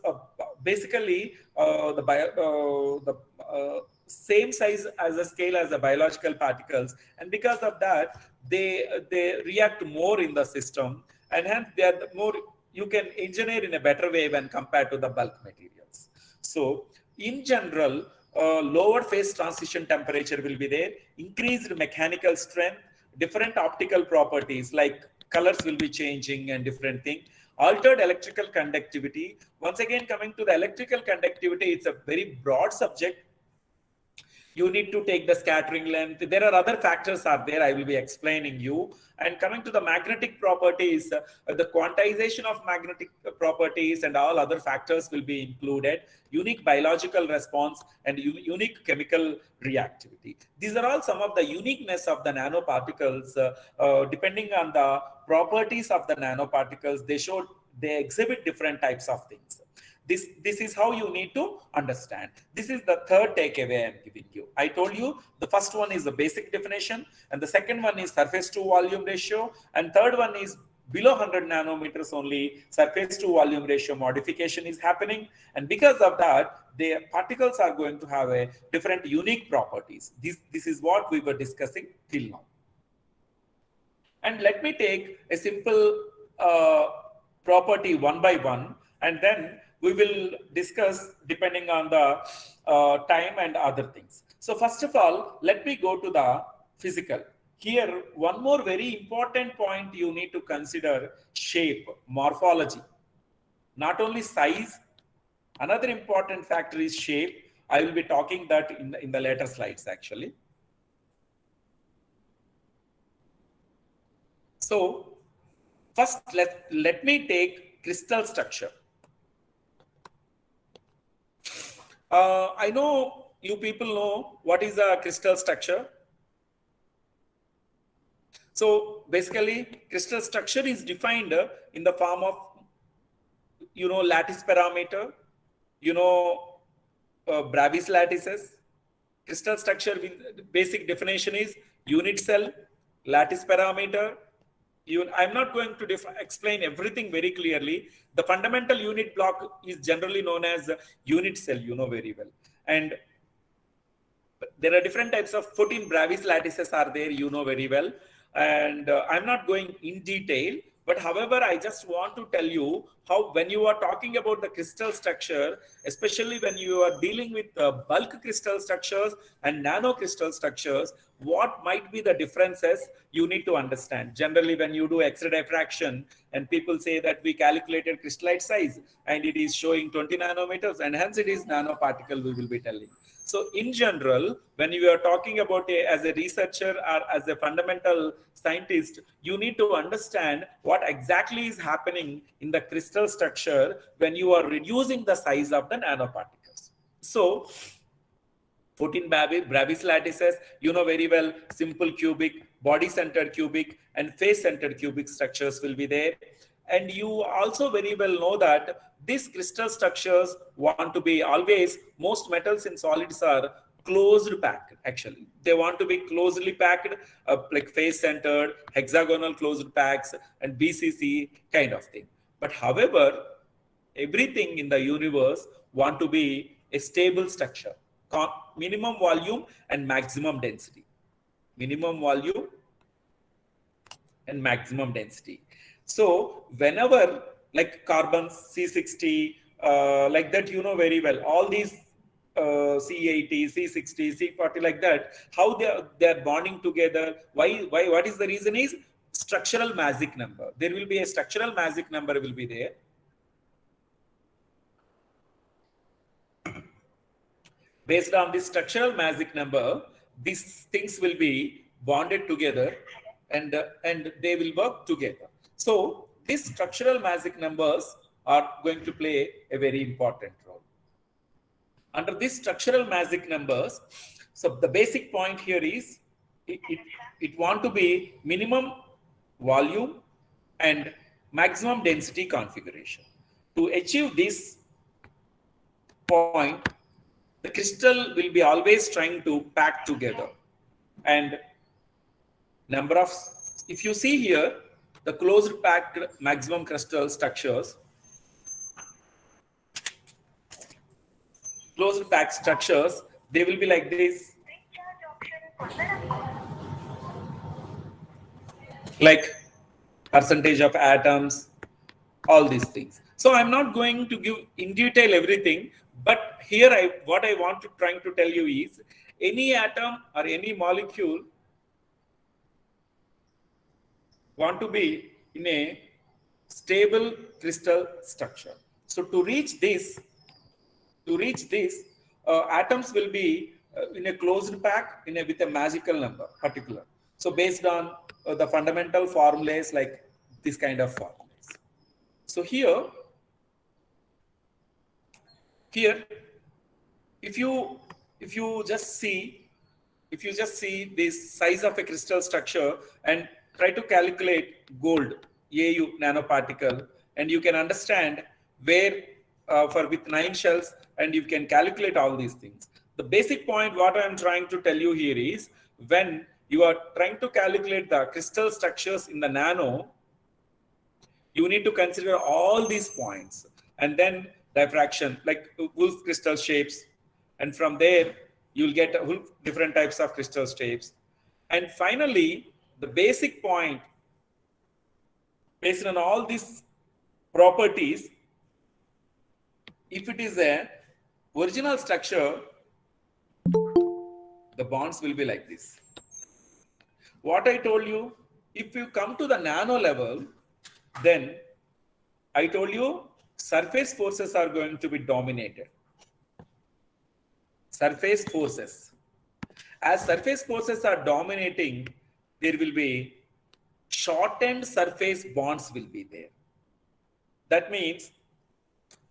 Basically, the same size as a scale as the biological particles, and because of that they react more in the system, and hence they are more, you can engineer in a better way when compared to the bulk materials. So in general, lower phase transition temperature will be there, increased mechanical strength, different optical properties like colors will be changing and different things. Altered electrical conductivity. Once again, coming to the electrical conductivity, it's a very broad subject. You need to take the scattering length. There are other factors are there, I will be explaining you. And coming to the magnetic properties, the quantization of magnetic properties and all other factors will be included. Unique biological response and unique chemical reactivity. These are all some of the uniqueness of the nanoparticles. Depending on the properties of the nanoparticles, they exhibit different types of things. This is how you need to understand. This is the third takeaway I'm giving you. I told you the first one is the basic definition, and the second one is surface to volume ratio, and third one is below 100 nanometers only surface to volume ratio modification is happening, and because of that, the particles are going to have a different unique properties. This is what we were discussing till now. And let me take a simple property one by one, and then we will discuss depending on the time and other things. So first of all, let me go to the physical. Here, one more very important point you need to consider: shape, morphology. Not only size, another important factor is shape. I will be talking that in the later slides actually. So first, let me take crystal structure. I know you people know what is a crystal structure. So basically, crystal structure is defined in the form of, lattice parameter, Bravis lattices. Crystal structure with basic definition is unit cell, lattice parameter, I'm not going to explain everything very clearly. The fundamental unit block is generally known as unit cell, you know very well. And there are different types of 14 Bravis lattices are there, you know very well. And I'm not going in detail, but however, I just want to tell you how when you are talking about the crystal structure, especially when you are dealing with bulk crystal structures and nano crystal structures, what might be the differences you need to understand. Generally, when you do X-ray diffraction and people say that we calculated crystallite size and it is showing 20 nanometers and hence it is nanoparticle, we will be telling. So in general, when you are talking about as a researcher or as a fundamental scientist, you need to understand what exactly is happening in the crystal structure when you are reducing the size of the nanoparticles. So 14 Bravis lattices, you know very well, simple cubic, body-centered cubic, and face-centered cubic structures will be there. And you also very well know that these crystal structures want to be always, most metals in solids are closed packed actually. They want to be closely packed, like face-centered, hexagonal closed packs, and BCC kind of thing. But however, everything in the universe want to be a stable structure, minimum volume and maximum density. Minimum volume and maximum density. So whenever like carbon C60, like that, you know very well, all these C80, C60, C40 like that, how they are bonding together. Why? What is the reason is structural magic number. There will be a structural magic number will be there. Based on this structural magic number, these things will be bonded together and they will work together. So these structural magic numbers are going to play a very important role. Under these structural magic numbers, so the basic point here is it want to be minimum volume and maximum density configuration. To achieve this point, the crystal will be always trying to pack together. And number of, if you see here, the closed packed maximum crystal structures, closed packed structures, they will be like this. Like percentage of atoms, all these things. So I'm not going to give in detail everything, but here what I want to trying to tell you is any atom or any molecule want to be in a stable crystal structure. So to reach this, atoms will be in a closed pack with a magical number particular. So based on the fundamental formulas like this kind of formulas. So here, if you just see this size of a crystal structure and try to calculate gold AU nanoparticle, and you can understand where with 9 shells, and you can calculate all these things. The basic point what I am trying to tell you here is when you are trying to calculate the crystal structures in the nano, you need to consider all these points, and then diffraction like Wolf crystal shapes, and from there you'll get different types of crystal shapes. And finally, the basic point, based on all these properties, if it is a original structure, the bonds will be like this. What I told you, if you come to the nano level, then I told you surface forces are going to be dominated. Surface forces. As surface forces are dominating, there will be shortened surface bonds will be there. That means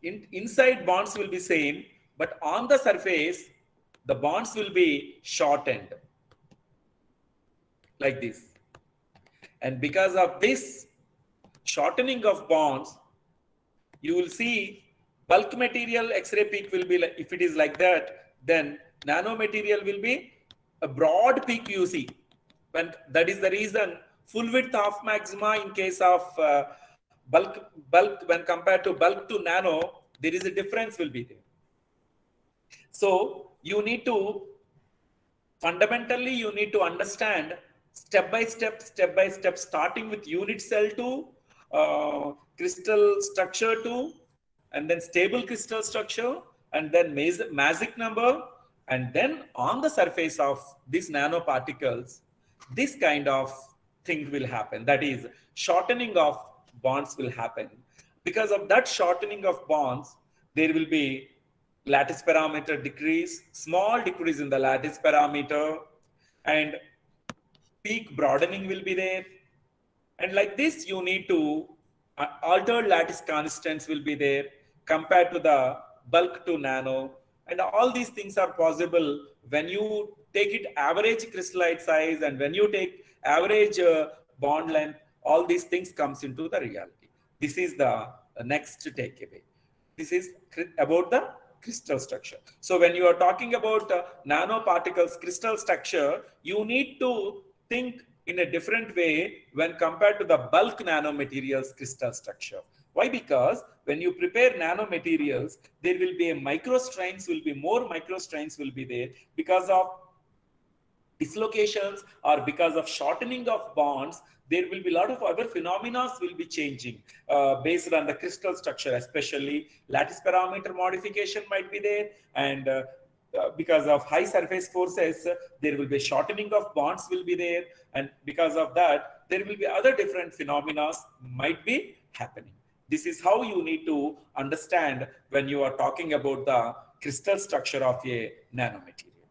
inside bonds will be same, but on the surface, the bonds will be shortened like this. And because of this shortening of bonds, you will see bulk material X-ray peak will be like, if it is like that, then nanomaterial will be a broad peak you see. And that is the reason full width half maxima in case of bulk when compared to bulk to nano, there is a difference will be there. So you need to fundamentally understand step by step, starting with unit cell to crystal structure to, and then stable crystal structure, and then magic number, and then on the surface of these nanoparticles, this kind of thing will happen. That is, shortening of bonds will happen. Because of that shortening of bonds, there will be lattice parameter decrease, small decrease in the lattice parameter, and peak broadening will be there. And like this, you need to altered lattice constants will be there compared to the bulk to nano. And all these things are possible when you take it average crystallite size, and when you take average bond length, all these things comes into the reality. This is the next takeaway. This is about the crystal structure. So when you are talking about nanoparticles crystal structure, you need to think in a different way when compared to the bulk nanomaterials crystal structure. Why? Because when you prepare nanomaterials, there will be more microstrains will be there because of dislocations or because of shortening of bonds. There will be a lot of other phenomena will be changing based on the crystal structure, especially lattice parameter modification might be there, and because of high surface forces, there will be shortening of bonds will be there, and because of that, there will be other different phenomena might be happening. This is how you need to understand when you are talking about the crystal structure of a nanomaterial.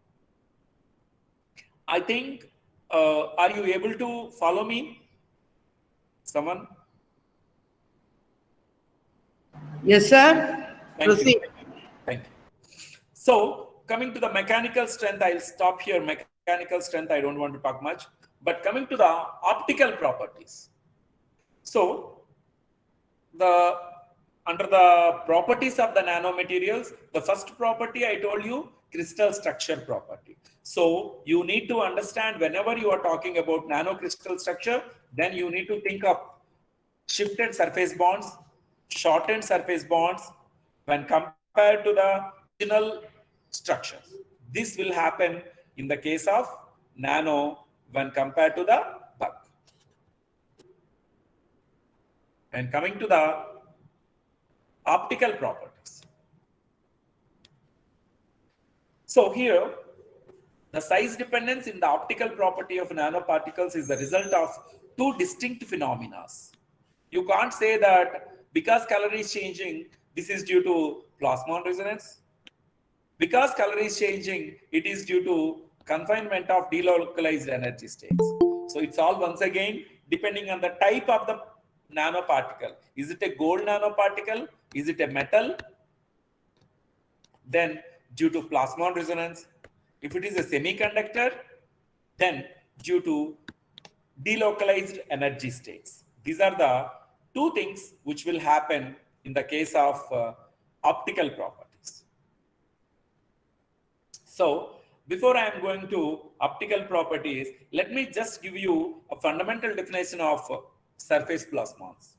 I think, are you able to follow me? Someone? Yes, sir. Proceed. Thank you. So coming to the mechanical strength, I'll stop here. Mechanical strength, I don't want to talk much. But coming to the optical properties. So under the properties of the nanomaterials, the first property I told you, crystal structure property. So you need to understand whenever you are talking about nanocrystal structure, then you need to think of shifted surface bonds, shortened surface bonds when compared to the original structures. This will happen in the case of nano when compared to the bulk. And coming to the optical properties. So here, the size dependence in the optical property of nanoparticles is the result of two distinct phenomena. You can't say that because color is changing, this is due to plasmon resonance. Because color is changing, it is due to confinement of delocalized energy states. So it's all once again depending on the type of the nanoparticle. Is it a gold nanoparticle? Is it a metal? Then due to plasmon resonance. If it is a semiconductor, then due to delocalized energy states. These are the two things which will happen in the case of optical properties. So before I am going to optical properties, let me just give you a fundamental definition of surface plasmons.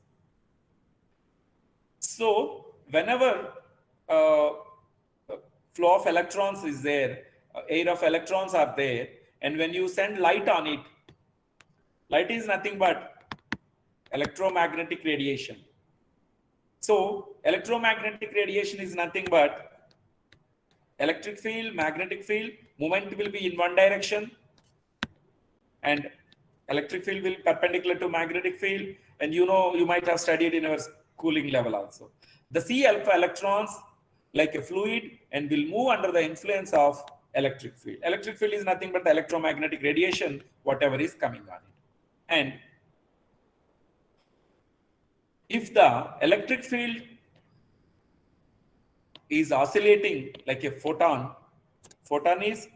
So whenever flow of electrons is there, air of electrons are there, and when you send light on it, light is nothing but electromagnetic radiation. So electromagnetic radiation is nothing but electric field, magnetic field, movement will be in one direction, and electric field will be perpendicular to magnetic field. And you know, you might have studied in our cooling level also. The C alpha electrons like a fluid and will move under the influence of electric field. Electric field is nothing but the electromagnetic radiation, whatever is coming on it. And if the electric field is oscillating like a photon is,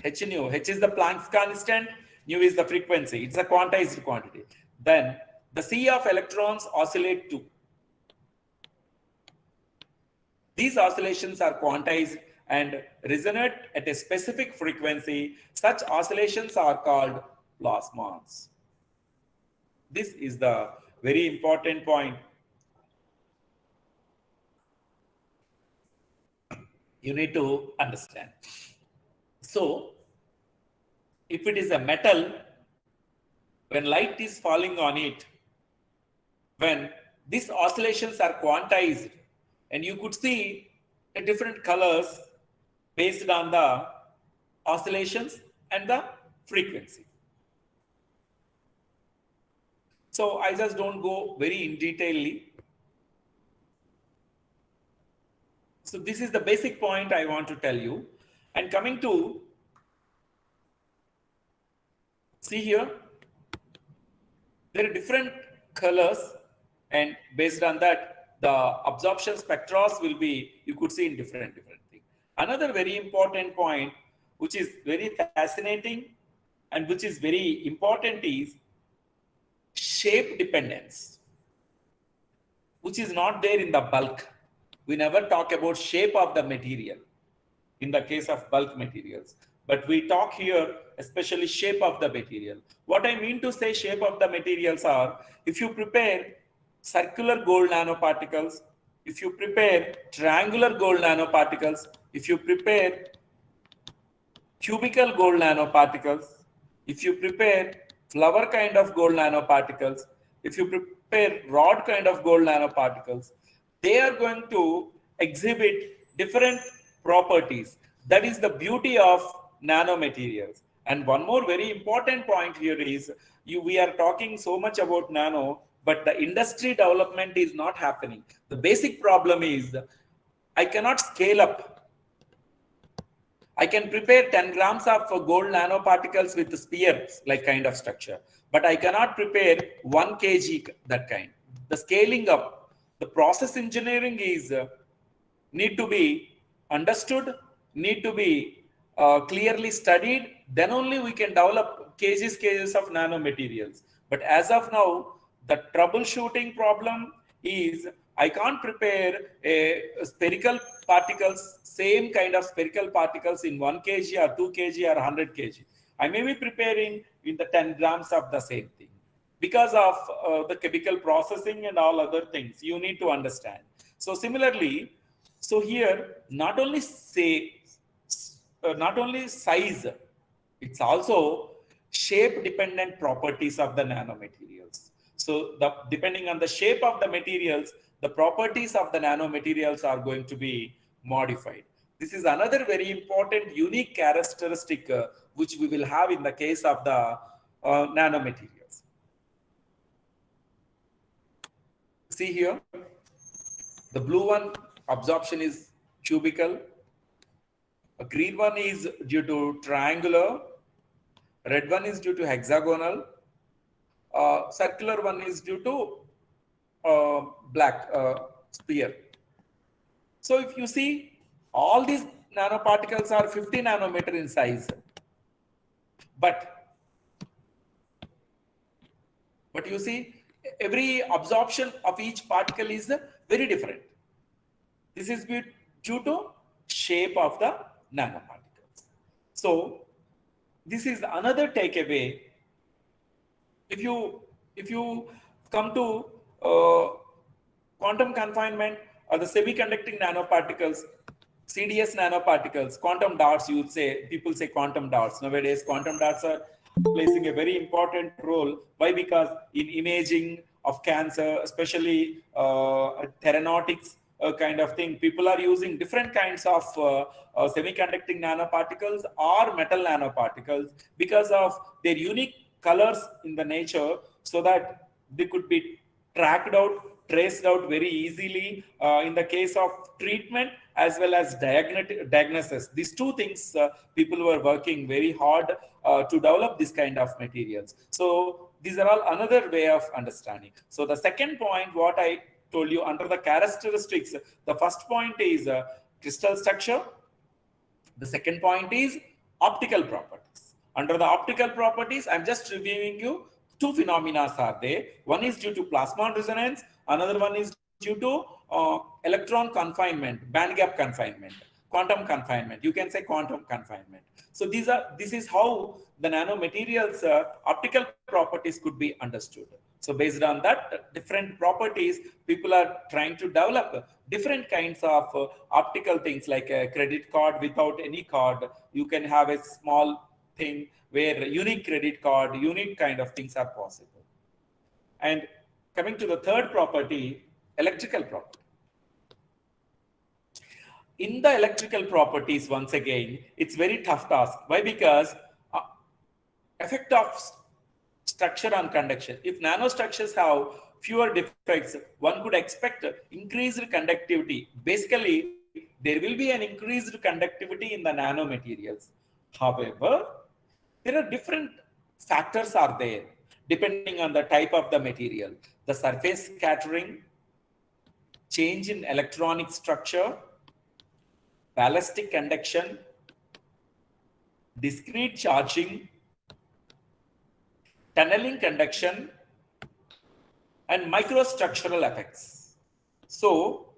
h nu, h is the Planck's constant, nu is the frequency, it's a quantized quantity. Then the C of electrons oscillate too. These oscillations are quantized and resonate at a specific frequency. Such oscillations are called plasmons. This is the very important point. You need to understand. So, if it is a metal, when light is falling on it, when these oscillations are quantized, and you could see different colors based on the oscillations and the frequency. So I just don't go very in detail. So this is the basic point I want to tell you. And coming to, see here, there are different colors, and based on that, the absorption spectros will be, you could see in different things. Another very important point, which is very fascinating and which is very important, is shape dependence, which is not there in the bulk. We never talk about shape of the material in the case of bulk materials, but we talk here especially shape of the material. What I mean to say shape of the materials are, if you prepare circular gold nanoparticles, if you prepare triangular gold nanoparticles, if you prepare cubical gold nanoparticles, if you prepare flower kind of gold nanoparticles, if you prepare rod kind of gold nanoparticles, they are going to exhibit different properties. That is the beauty of nanomaterials. And one more very important point here is, we are talking so much about nano, but the industry development is not happening. The basic problem is, I cannot scale up. I can prepare 10 grams of gold nanoparticles with spheres like kind of structure, but I cannot prepare 1 kg that kind. The scaling up, the process engineering is need to be understood, need to be clearly studied. Then only we can develop cases of nanomaterials. But as of now, the troubleshooting problem is, I can't prepare a spherical particles, same kind of spherical particles in 1 kg or 2 kg or 100 kg. I may be preparing in the 10 grams of the same thing because of the chemical processing and all other things you need to understand. So similarly, so here not only size, it's also shape dependent properties of the nanomaterials. So depending on the shape of the materials, the properties of the nanomaterials are going to be modified. This is another very important unique characteristic which we will have in the case of the nanomaterials. See here, the blue one absorption is cubical, a green one is due to triangular, red one is due to hexagonal, circular one is due to black sphere. So if you see, all these nanoparticles are 50 nanometer in size, but you see, every absorption of each particle is very different. This is due to shape of the nanoparticles. So this is another takeaway. If you come to quantum confinement or the semiconducting nanoparticles, CDS nanoparticles, quantum dots, you would say, people say quantum dots. Nowadays, quantum dots are placing a very important role. Why? Because in imaging of cancer, especially theranostics kind of thing, people are using different kinds of semiconducting nanoparticles or metal nanoparticles because of their unique colors in the nature, so that they could be tracked out, traced out very easily in the case of treatment as well as diagnosis. These two things people were working very hard to develop this kind of materials. So these are all another way of understanding. So the second point, what I told you under the characteristics, the first point is crystal structure. The second point is optical properties. Under the optical properties, I'm just reviewing you two phenomena are there. One is due to plasmon resonance. Another one is due to electron confinement, band gap confinement. quantum confinement. You can say quantum confinement. So this is how the nanomaterials optical properties could be understood. So based on that different properties, people are trying to develop different kinds of optical things, like a credit card without any card. You can have a small thing where unique credit card, unique kind of things are possible. And coming to the third property, electrical property. In the electrical properties, once again, it's very tough task. Why? Because effect of structure on conduction. If nanostructures have fewer defects, one could expect increased conductivity. Basically, there will be an increased conductivity in the nanomaterials. However, there are different factors are there depending on the type of the material. The surface scattering, change in electronic structure, ballistic conduction, discrete charging, tunneling conduction, and microstructural effects. So,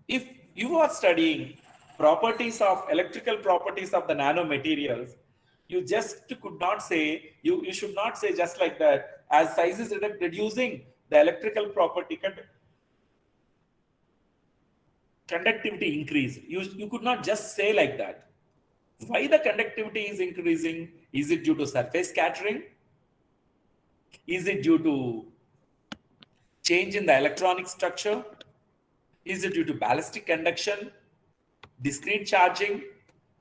if you are studying properties of electrical properties of the nanomaterials, you just could not say, you should not say just like that, as size is reducing, the electrical property conductivity increased. You could not just say like that. Why the conductivity is increasing? Is it due to surface scattering? Is it due to change in the electronic structure? Is it due to ballistic conduction, discrete charging,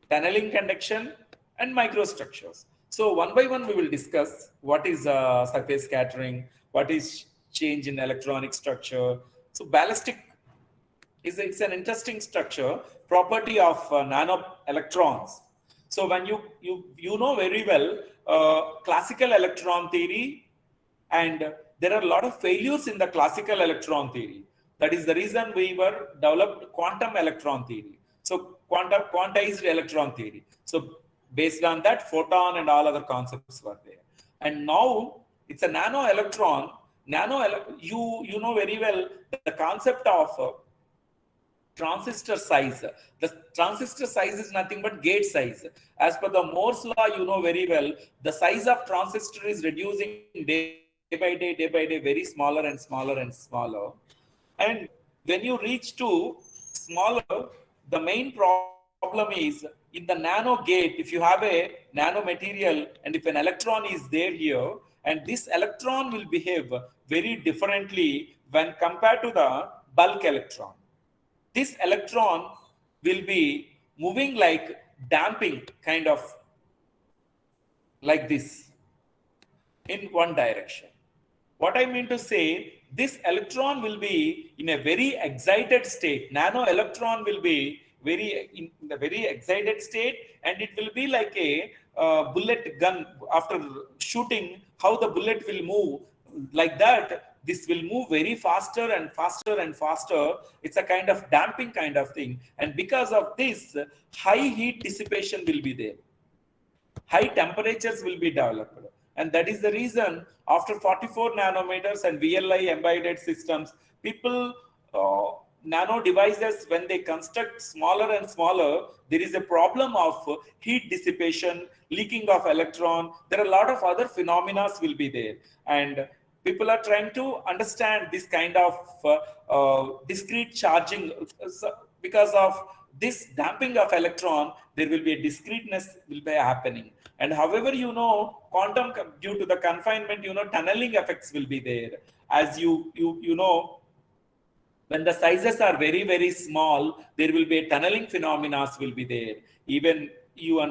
tunneling conduction, and microstructures? So one by one we will discuss what is surface scattering, what is change in electronic structure. So ballistic it's an interesting structure, property of nano electrons. So when you know very well classical electron theory, and there are a lot of failures in the classical electron theory. That is the reason we were developed quantum electron theory. So quantized electron theory. So based on that, photon and all other concepts were there. And now it's a nano electron. You know very well the concept of transistor size. The transistor size is nothing but gate size. As per the Moore's law, you know very well, the size of transistor is reducing day by day, very smaller and smaller and smaller. And when you reach to smaller, the main problem is in the nano gate. If you have a nano material and if an electron is there here, and this electron will behave very differently when compared to the bulk electron. This electron will be moving like damping, kind of like this in one direction. What I mean to say, this electron will be in a very excited state. Nano electron will be in a very excited state, and it will be like a bullet gun. After shooting, how the bullet will move, like that, this will move very faster and faster and faster. It's a kind of damping kind of thing. And because of this, high heat dissipation will be there. High temperatures will be developed. And that is the reason after 44 nanometers and VLI embedded systems, people, nano devices, when they construct smaller and smaller, there is a problem of heat dissipation, leaking of electron. There are a lot of other phenomena will be there. And people are trying to understand this kind of discrete charging. Because of this damping of electron, there will be a discreteness will be happening. And however, you know, quantum, due to the confinement, you know, tunneling effects will be there. As you know, when the sizes are very, very small, there will be a tunneling phenomena will be there. Even you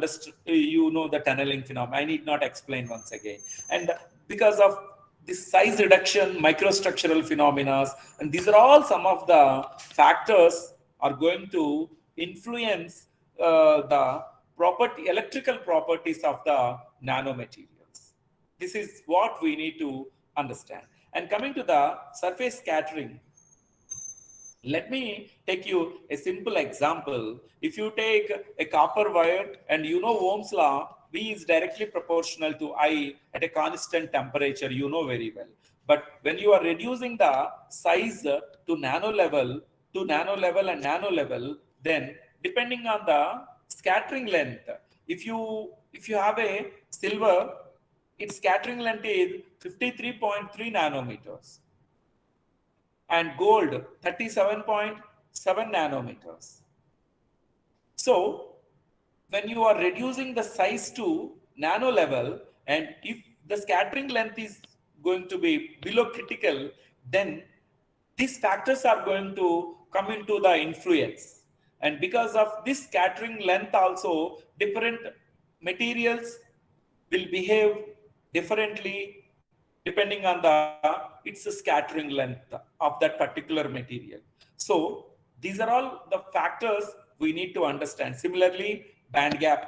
know the tunneling phenomena. I need not explain once again. And because of this size reduction, microstructural phenomena, and these are all some of the factors are going to influence the electrical properties of the nanomaterials. This is what we need to understand. And coming to the surface scattering, let me take you a simple example. If you take a copper wire, and you know Ohm's law, V is directly proportional to I at a constant temperature, you know very well. But when you are reducing the size to nano level and nano level, then depending on the scattering length. If you have a silver, its scattering length is 53.3 nanometers, and gold 37.7 nanometers. So when you are reducing the size to nano level, and if the scattering length is going to be below critical, then these factors are going to come into the influence. And because of this scattering length also, different materials will behave differently depending on its scattering length of that particular material. So these are all the factors we need to understand. Similarly, band gap.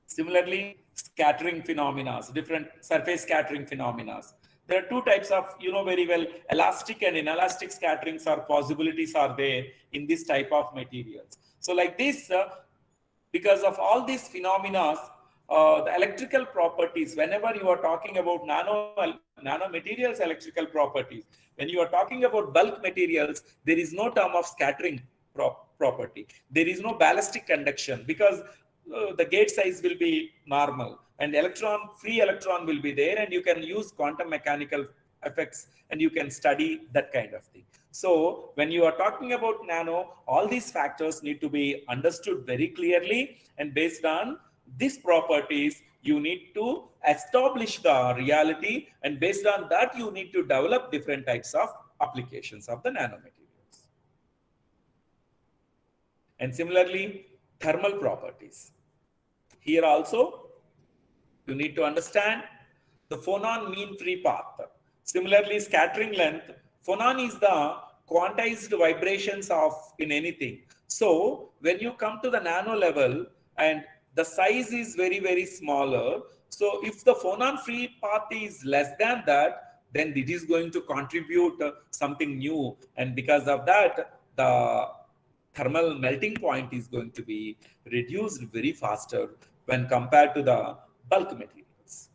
Similarly, scattering phenomena, different surface scattering phenomena. There are two types of, very well, elastic and inelastic scatterings or possibilities are there in this type of materials. So like this, because of all these phenomena, the electrical properties, whenever you are talking about nanomaterials electrical properties, when you are talking about bulk materials, there is no term of scattering property. There is no ballistic conduction, because the gate size will be normal and free electron will be there, and you can use quantum mechanical effects and you can study that kind of thing. So when you are talking about nano, all these factors need to be understood very clearly, and based on these properties, you need to establish the reality, and based on that, you need to develop different types of applications of the nanomaterials. And similarly, thermal properties. Here also, you need to understand the phonon mean free path. Similarly, scattering length, phonon is the quantized vibrations in anything. So when you come to the nano level and the size is very, very smaller, so if the phonon free path is less than that, then it is going to contribute something new, and because of that, the thermal melting point is going to be reduced very faster when compared to the bulk materials.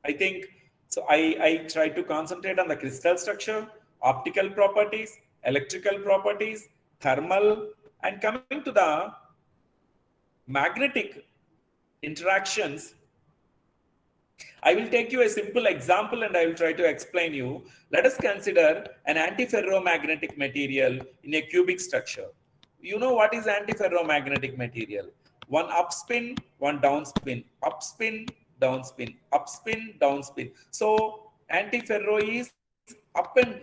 I think, so I try to concentrate on the crystal structure, optical properties, electrical properties, thermal, and coming to the magnetic interactions. I will take you a simple example and I will try to explain you. Let us consider an antiferromagnetic material in a cubic structure. You know what is antiferromagnetic material? One upspin, one downspin, upspin, downspin, upspin, downspin. So antiferro is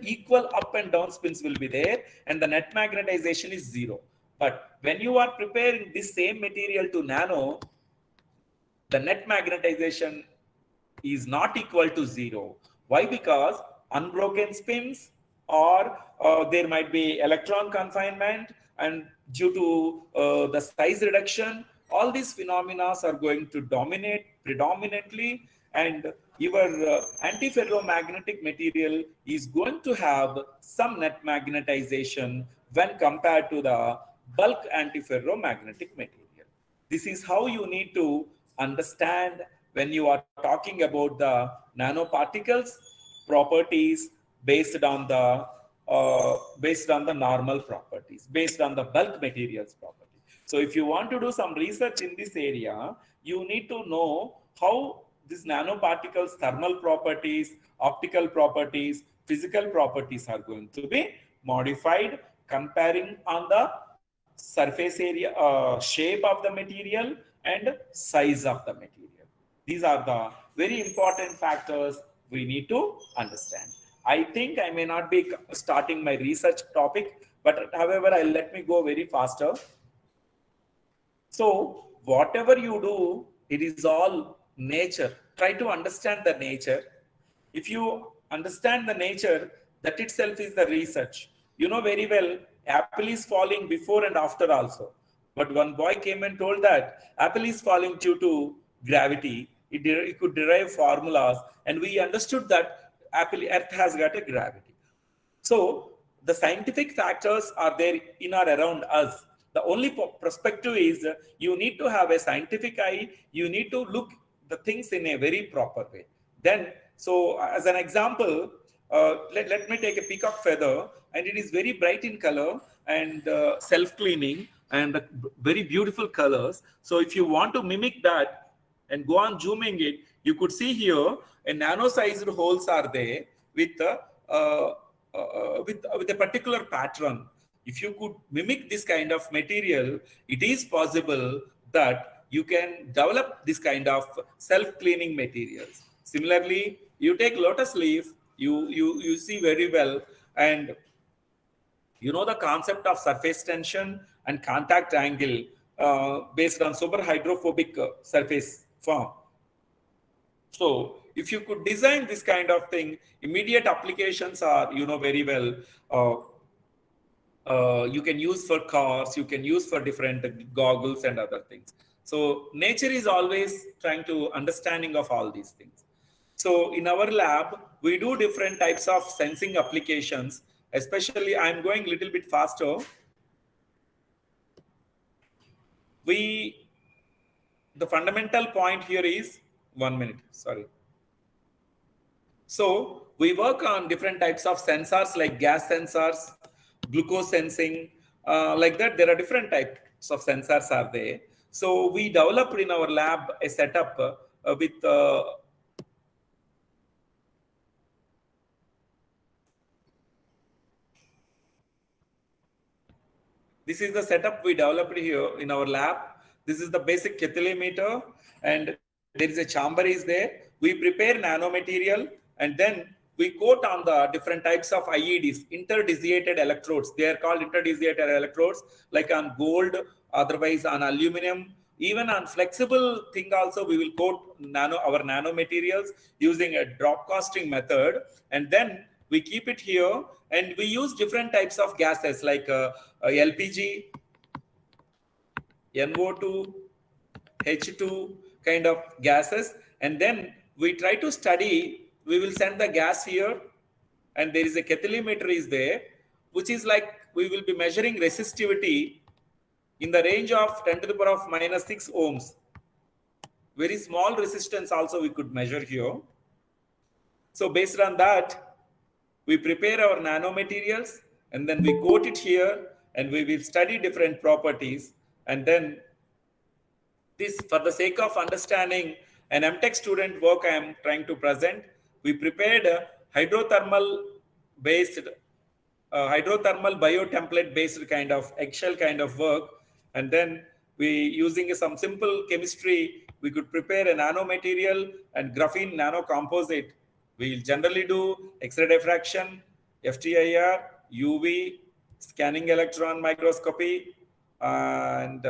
equal up and down spins will be there, and the net magnetization is 0. But when you are preparing this same material to nano, the net magnetization is not equal to 0. Why? Because unbroken spins, or there might be electron confinement, and due to the size reduction, all these phenomena are going to dominate predominantly, and your antiferromagnetic material is going to have some net magnetization when compared to the bulk antiferromagnetic material. This is how you need to understand when you are talking about the nanoparticles properties based on the normal properties, based on the bulk materials property. So if you want to do some research in this area, you need to know how these nanoparticles thermal properties, optical properties, physical properties are going to be modified comparing on the surface area, shape of the material and size of the material. These are the very important factors we need to understand. I think I may not be starting my research topic, but however, let me go very faster. So whatever you do, it is all nature. Try to understand the nature. If you understand the nature, that itself is the research. You know very well, apple is falling before and after also. But one boy came and told that apple is falling due to gravity. It could derive formulas, and we understood that Earth has got a gravity. So the scientific factors are there in or around us. The only perspective is you need to have a scientific eye. You need to look the things in a very proper way. Then, so as an example, let me take a peacock feather, and it is very bright in color, and self-cleaning and very beautiful colors. So if you want to mimic that and go on zooming it, you could see here a nano-sized holes are there with a particular pattern. If you could mimic this kind of material, it is possible that you can develop this kind of self-cleaning materials. Similarly, you take lotus leaf, you see very well, and you know the concept of surface tension and contact angle based on super hydrophobic surface form. So if you could design this kind of thing, immediate applications are, you know, very well, you can use for cars, you can use for different goggles and other things. So nature is always trying to understanding of all these things. So in our lab, we do different types of sensing applications, especially I'm going a little bit faster. The fundamental point here is 1 minute, sorry. So we work on different types of sensors like gas sensors, glucose sensing, like that. There are different types of sensors are there. So we developed in our lab a setup with this is the setup we developed here in our lab. This is the basic kethylimeter, and there is a chamber is there. We prepare nanomaterial, and then we coat on the different types of IEDs, interdissociated electrodes. They are called interdissociated electrodes, like on gold, otherwise on aluminum. Even on flexible thing also, we will coat our nanomaterials using a drop casting method, and then we keep it here, and we use different types of gases like LPG, NO2, H2 kind of gases, and then we try to study. We will send the gas here, and there is a kethylimeter is there, which is like we will be measuring resistivity in the range of 10 to the power of -6 ohms. Very small resistance also we could measure here. So based on that, we prepare our nanomaterials, and then we coat it here, and we will study different properties. And then this, for the sake of understanding an MTech student work I am trying to present, we prepared a hydrothermal biotemplate based kind of eggshell kind of work. And then we, using some simple chemistry, we could prepare a nanomaterial and graphene nanocomposite. We generally do X-ray diffraction, FTIR, UV, scanning electron microscopy, and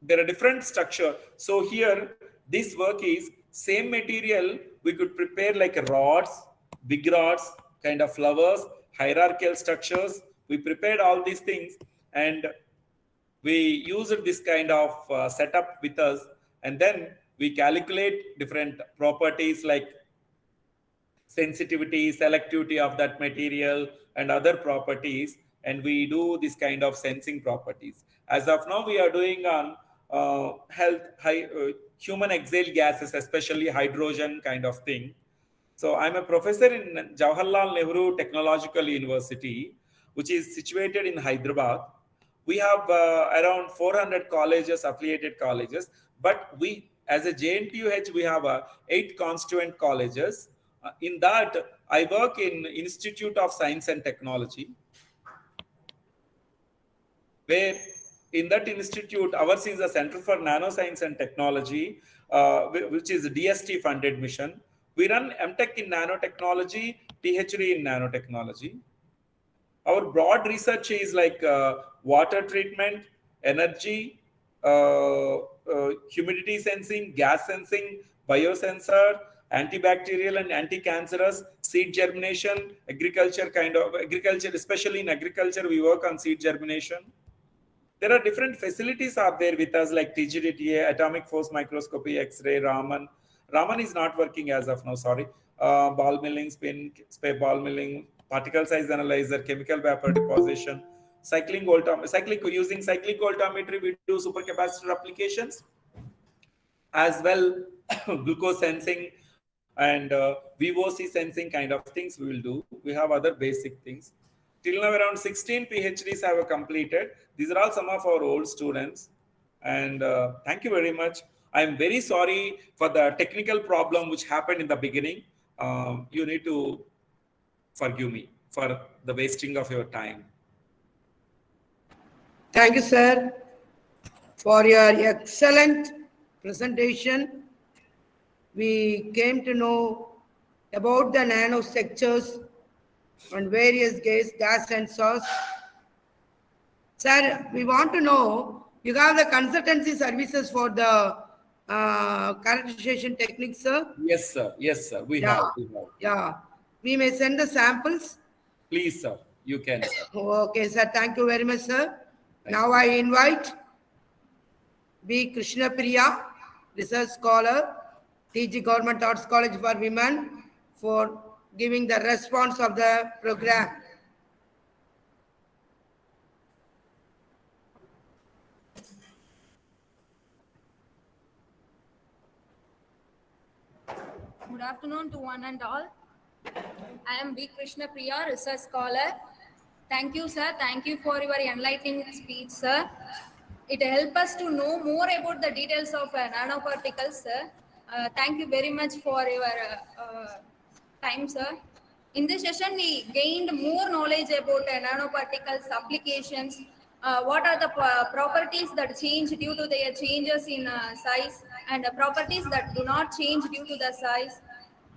there are different structure. So here, this work is same material. We could prepare like rods, big rods, kind of flowers, hierarchical structures. We prepared all these things, and we used this kind of setup with us, and then we calculate different properties like sensitivity, selectivity of that material, and other properties, and we do this kind of sensing properties. As of now, we are doing on human exhaled gases, especially hydrogen kind of thing. So I'm a professor in Jawaharlal Nehru Technological University, which is situated in Hyderabad. We have around 400 colleges, affiliated colleges, but we, as a JNTUH, we have 8 constituent colleges. In that, I work in Institute of Science and Technology, where in that institute, ours is a Center for Nanoscience and Technology, which is a DST funded mission. We run MTech in nanotechnology, PhD in nanotechnology. Our broad research is like water treatment, energy, humidity sensing, gas sensing, biosensor, antibacterial and anti-cancerous, seed germination, agriculture, especially in agriculture, we work on seed germination. There are different facilities are there with us like TGDTA, atomic force microscopy, X-ray, Raman. Raman is not working as of now, sorry. Ball milling, spin ball milling, particle size analyzer, chemical vapor deposition, using cyclic voltammetry, we do supercapacitor applications, as well glucose sensing and VOC sensing kind of things we will do. We have other basic things. till now around 16 PhDs have completed. These are all some of our old students. And thank you very much. I'm very sorry for the technical problem which happened in the beginning. You need to forgive me for the wasting of your time. Thank you, sir, for your excellent presentation. We came to know about the nanostructures and various gas sensors. Sir, we want to know, you have the consultancy services for the characterization techniques, sir? Yes, sir. Yes, sir. We Yeah. have. Yeah. We may send the samples. Please, sir. You can, sir. Okay, sir. Thank you very much, sir. Now I invite B. Krishna Priya, research scholar, TG Government Arts College for Women, for giving the response of the program. Good afternoon to one and all. I am B. Krishna Priya, research scholar. Thank you, sir. Thank you for your enlightening speech, sir. It helps us to know more about the details of nanoparticles, sir. Thank you very much for your time, sir. In this session, we gained more knowledge about nanoparticles applications. What are the properties that change due to their changes in size, and properties that do not change due to the size.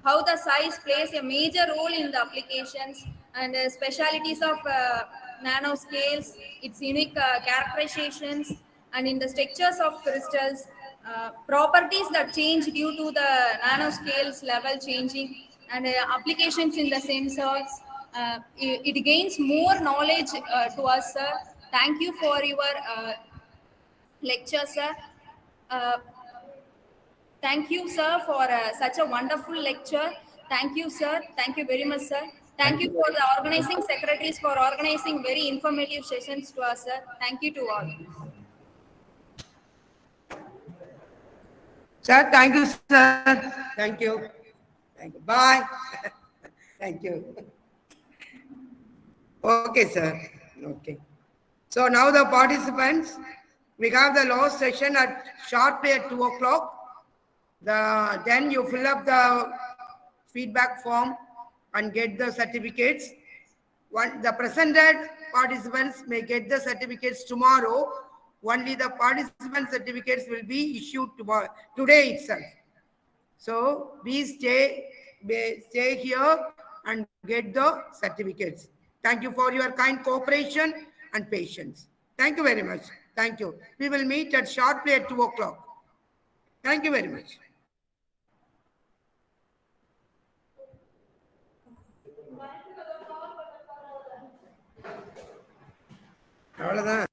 How the size plays a major role in the applications, and specialities of nanoscales, its unique characterizations, and in the structures of crystals, properties that change due to the nanoscales level changing, and applications in the sensors. It gains more knowledge to us, sir. Thank you for your lecture, sir. Thank you, sir, for such a wonderful lecture. Thank you, sir. Thank you very much, sir. Thank you for the organizing secretaries for organizing very informative sessions to us, sir. Thank you to all. Sir, thank you, sir. Thank you. Thank you. Bye. Thank you. Okay, sir. Okay. So now the participants, we have the last session at sharply at 2 o'clock. Then you fill up the feedback form and get the certificates. The presented participants may get the certificates tomorrow. Only the participant certificates will be issued today itself. So please stay here and get the certificates. Thank you for your kind cooperation and patience. Thank you very much. Thank you. We will meet at sharply at 2 o'clock. Thank you very much. அவ்வளவுதான்.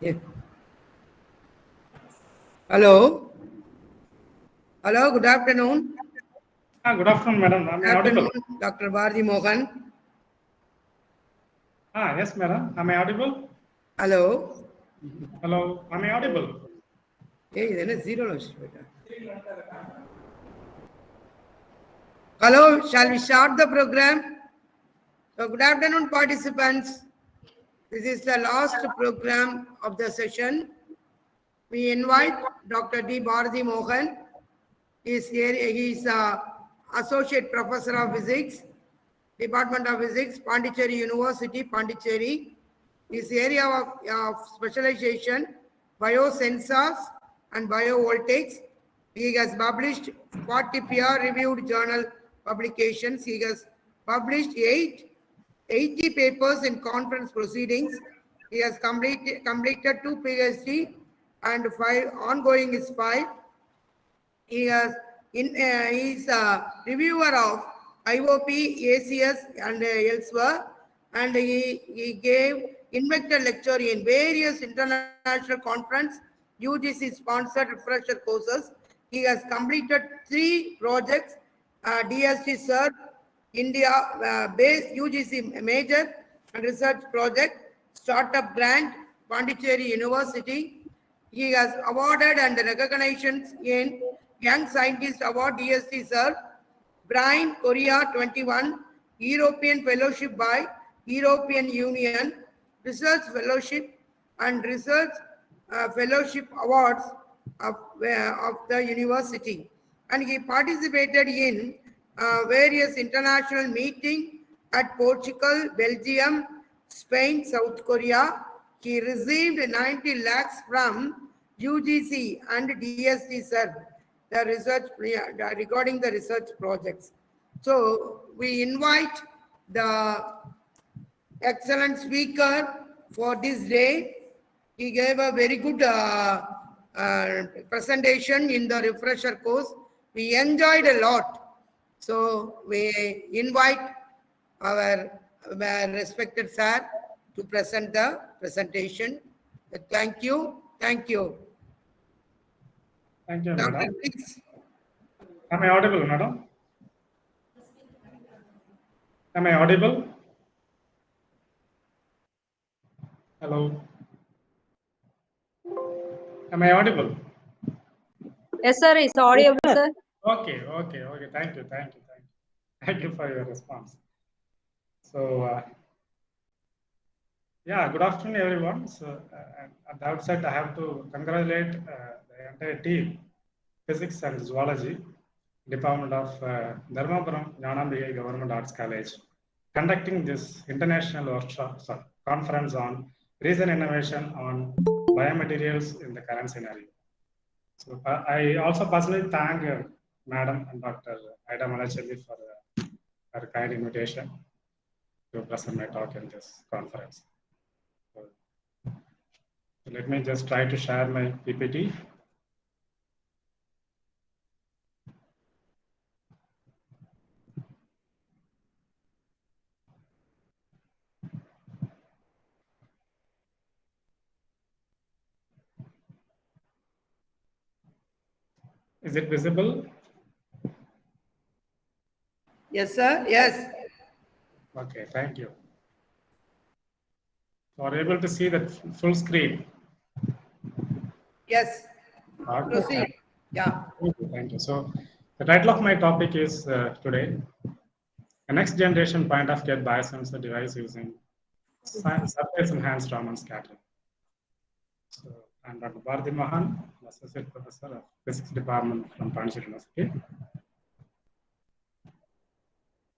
Yeah. Hello. Hello, good afternoon. Good afternoon, madam. Am I audible? Afternoon, Dr. Bharati Mohan. Yes, madam. Am I audible? Hello. Hello. Am I audible? Hey, then it's zero. Hello, shall we start the program? So, good afternoon, participants. This is the last program of the session. We invite Dr. D. Bharati Mohan. He is here. He is Associate Professor of Physics, Department of Physics, Pondicherry University, Pondicherry. His area of specialization, biosensors and biovoltaics. He has published 40 peer-reviewed journal publications. He has published 80 papers in conference proceedings. He has completed 2 PhD and 5 ongoing is 5. He is a reviewer of IOP, ACS and elsewhere, and he gave invited lecture in various international conference, UGC sponsored refresher courses. He has completed 3 projects, DST Sir, India based UGC major and research project, startup grant, Pondicherry University. He has awarded and recognitions in Young Scientist Award, DST Sir, Brian Korea 21, European Fellowship by European Union, Research Fellowship and Research Fellowship Awards of the university. And he participated in various international meetings at Portugal, Belgium, Spain, South Korea. He received 90 lakhs from UGC and DST Sir, the research regarding the research projects. So we invite the excellent speaker for this day. He gave a very good presentation in the refresher course. We enjoyed a lot. So we invite our respected sir to present the presentation. Thank you. Thank you. Thank you, Doctor, madam. please. Am I audible, madam? Am I audible? Hello. Am I audible? Yes, sir. It's audible, sir. Okay. Thank you. Thank you for your response. So, good afternoon, everyone. So, at the outset, I have to congratulate the entire team, Physics and Zoology, Department of Dharmapuram Jnanambika Government Arts College, conducting this international workshop, conference on recent innovation on biomaterials in the current scenario. So I also personally thank Madam and Dr. Aida Malachelli for her kind invitation to present my talk in this conference. So let me just try to share my PPT. Is it visible? Yes, sir. Yes. Okay, thank you. So are you able to see the full screen? Yes. Okay. Proceed. Yeah. Thank you. So the title of my topic is today, a next generation point of care biosensor device using surface enhanced Raman scattering. So I'm Dr. Bharati Mohan, Associate Professor of Physics Department from Pondicherry University.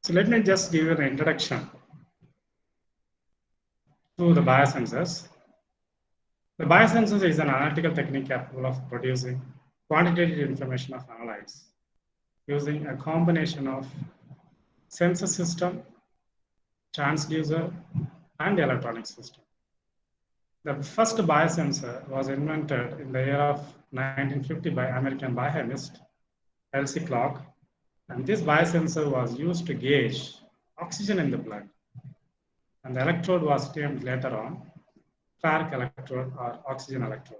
So let me just give you an introduction to the biosensors. The biosensor is an analytical technique capable of producing quantitative information of analytes using a combination of sensor system, transducer, and electronic system. The first biosensor was invented in the year of 1950 by American biochemist Elsie Clark, and this biosensor was used to gauge oxygen in the blood. And the electrode was tuned later on quark electrode or oxygen electrode.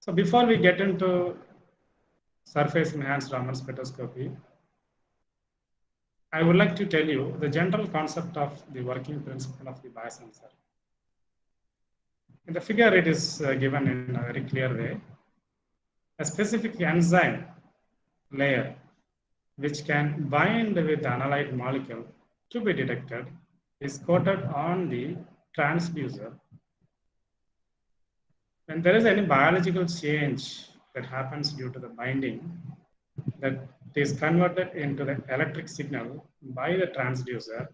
So before we get into surface enhanced Raman spectroscopy, I would like to tell you the general concept of the working principle of the biosensor. In the figure, it is given in a very clear way. A specific enzyme layer which can bind with the analyte molecule to be detected is coated on the transducer. When there is any biological change that happens due to the binding, that is converted into the electric signal by the transducer,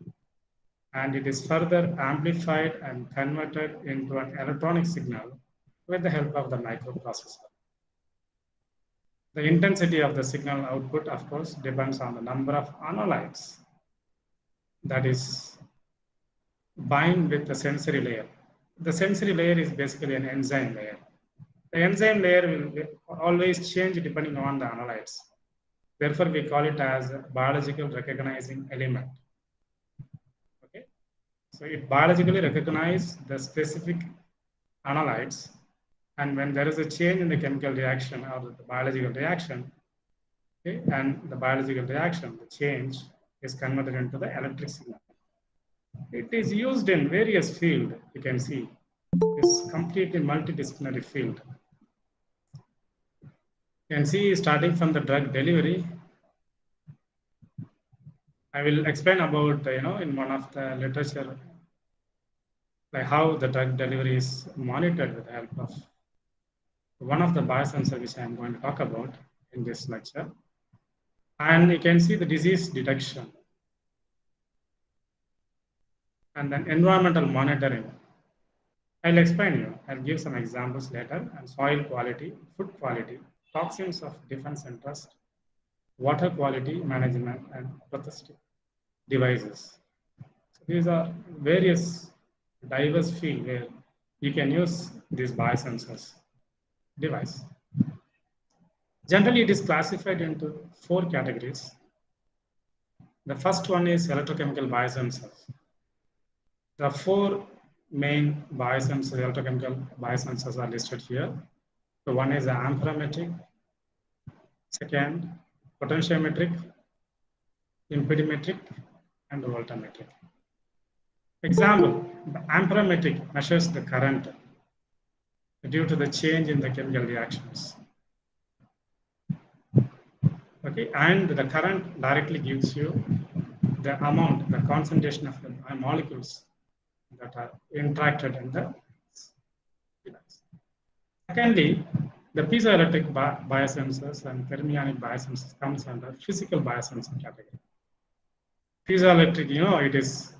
and it is further amplified and converted into an electronic signal with the help of the microprocessor. The intensity of the signal output, of course, depends on the number of analytes that is bind with the sensory layer. The sensory layer is basically an enzyme layer. The enzyme layer will always change depending on the analytes. Therefore, we call it as a biological recognizing element. Okay, so it biologically recognizes the specific analytes, and when there is a change in the chemical reaction or the biological reaction, okay, and the biological reaction, the change is converted into the electric signal. It is used in various fields. You can see it's completely multidisciplinary field. You can see starting from the drug delivery. I will explain about, in one of the literature, like how the drug delivery is monitored with the help of one of the biosensors which I am going to talk about in this lecture. And you can see the disease detection. And then environmental monitoring. I'll explain you. I'll give some examples later. And soil quality, food quality, toxins of defense interest, water quality management, and protective devices. So these are various diverse fields where you can use these biosensors device. Generally, it is classified into 4 categories. The first one is electrochemical biosensors. There are 4 main biosensors, electrochemical biosensors are listed here. So one is the amperometric, second, potentiometric, impedimetric, and voltammetric. Example, the amperometric measures the current due to the change in the chemical reactions. Okay, and the current directly gives you the amount, the concentration of the molecules that are interacted in the device. Secondly, the piezoelectric biosensors and thermionic biosensors comes under physical biosensor category. Piezoelectric,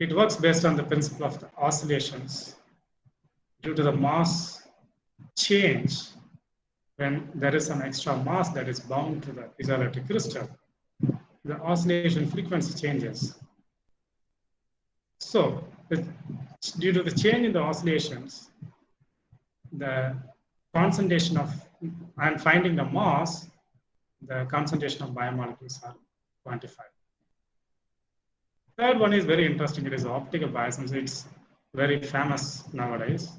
it works based on the principle of the oscillations due to the mass change. When there is some extra mass that is bound to the piezoelectric crystal, the oscillation frequency changes. So, due to the change in the oscillations, the concentration of, and finding the mass, the concentration of biomolecules are quantified. Third one is very interesting. It is optical biosensor. It's very famous nowadays.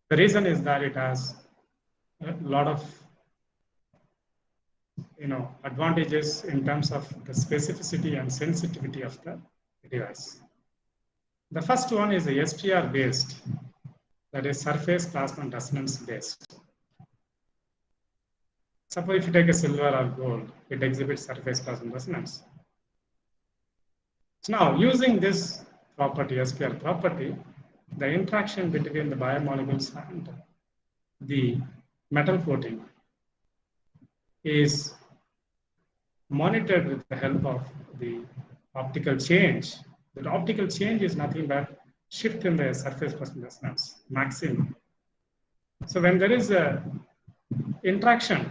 The reason is that it has a lot of advantages in terms of the specificity and sensitivity of the device. The first one is the SPR based, that is surface plasmon resonance based. Suppose if you take a silver or gold, it exhibits surface plasmon resonance. So now, using this property, SPR property, the interaction between the biomolecules and the metal coating is monitored with the help of the optical change. The optical change is nothing but shift in the surface plasmon resonance maximum. So when there is a interaction,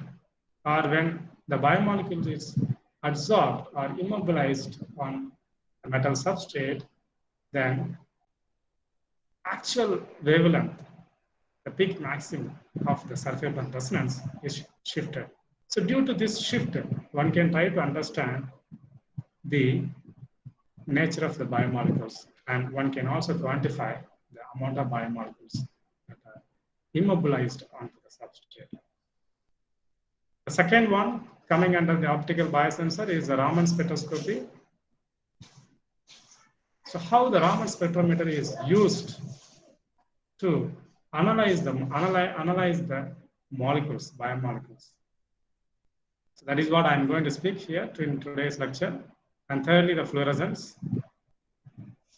or when the biomolecule is adsorbed or immobilized on a metal substrate, then actual wavelength, the peak maximum of the surface plasmon resonance is shifted. So due to this shift, one can try to understand the nature of the biomolecules, and one can also quantify the amount of biomolecules that are immobilized onto the substrate. The second one coming under the optical biosensor is the Raman spectroscopy. So how the Raman spectrometer is used to analyze the molecules, biomolecules. So that is what I'm going to speak here in today's lecture. And thirdly, the fluorescence.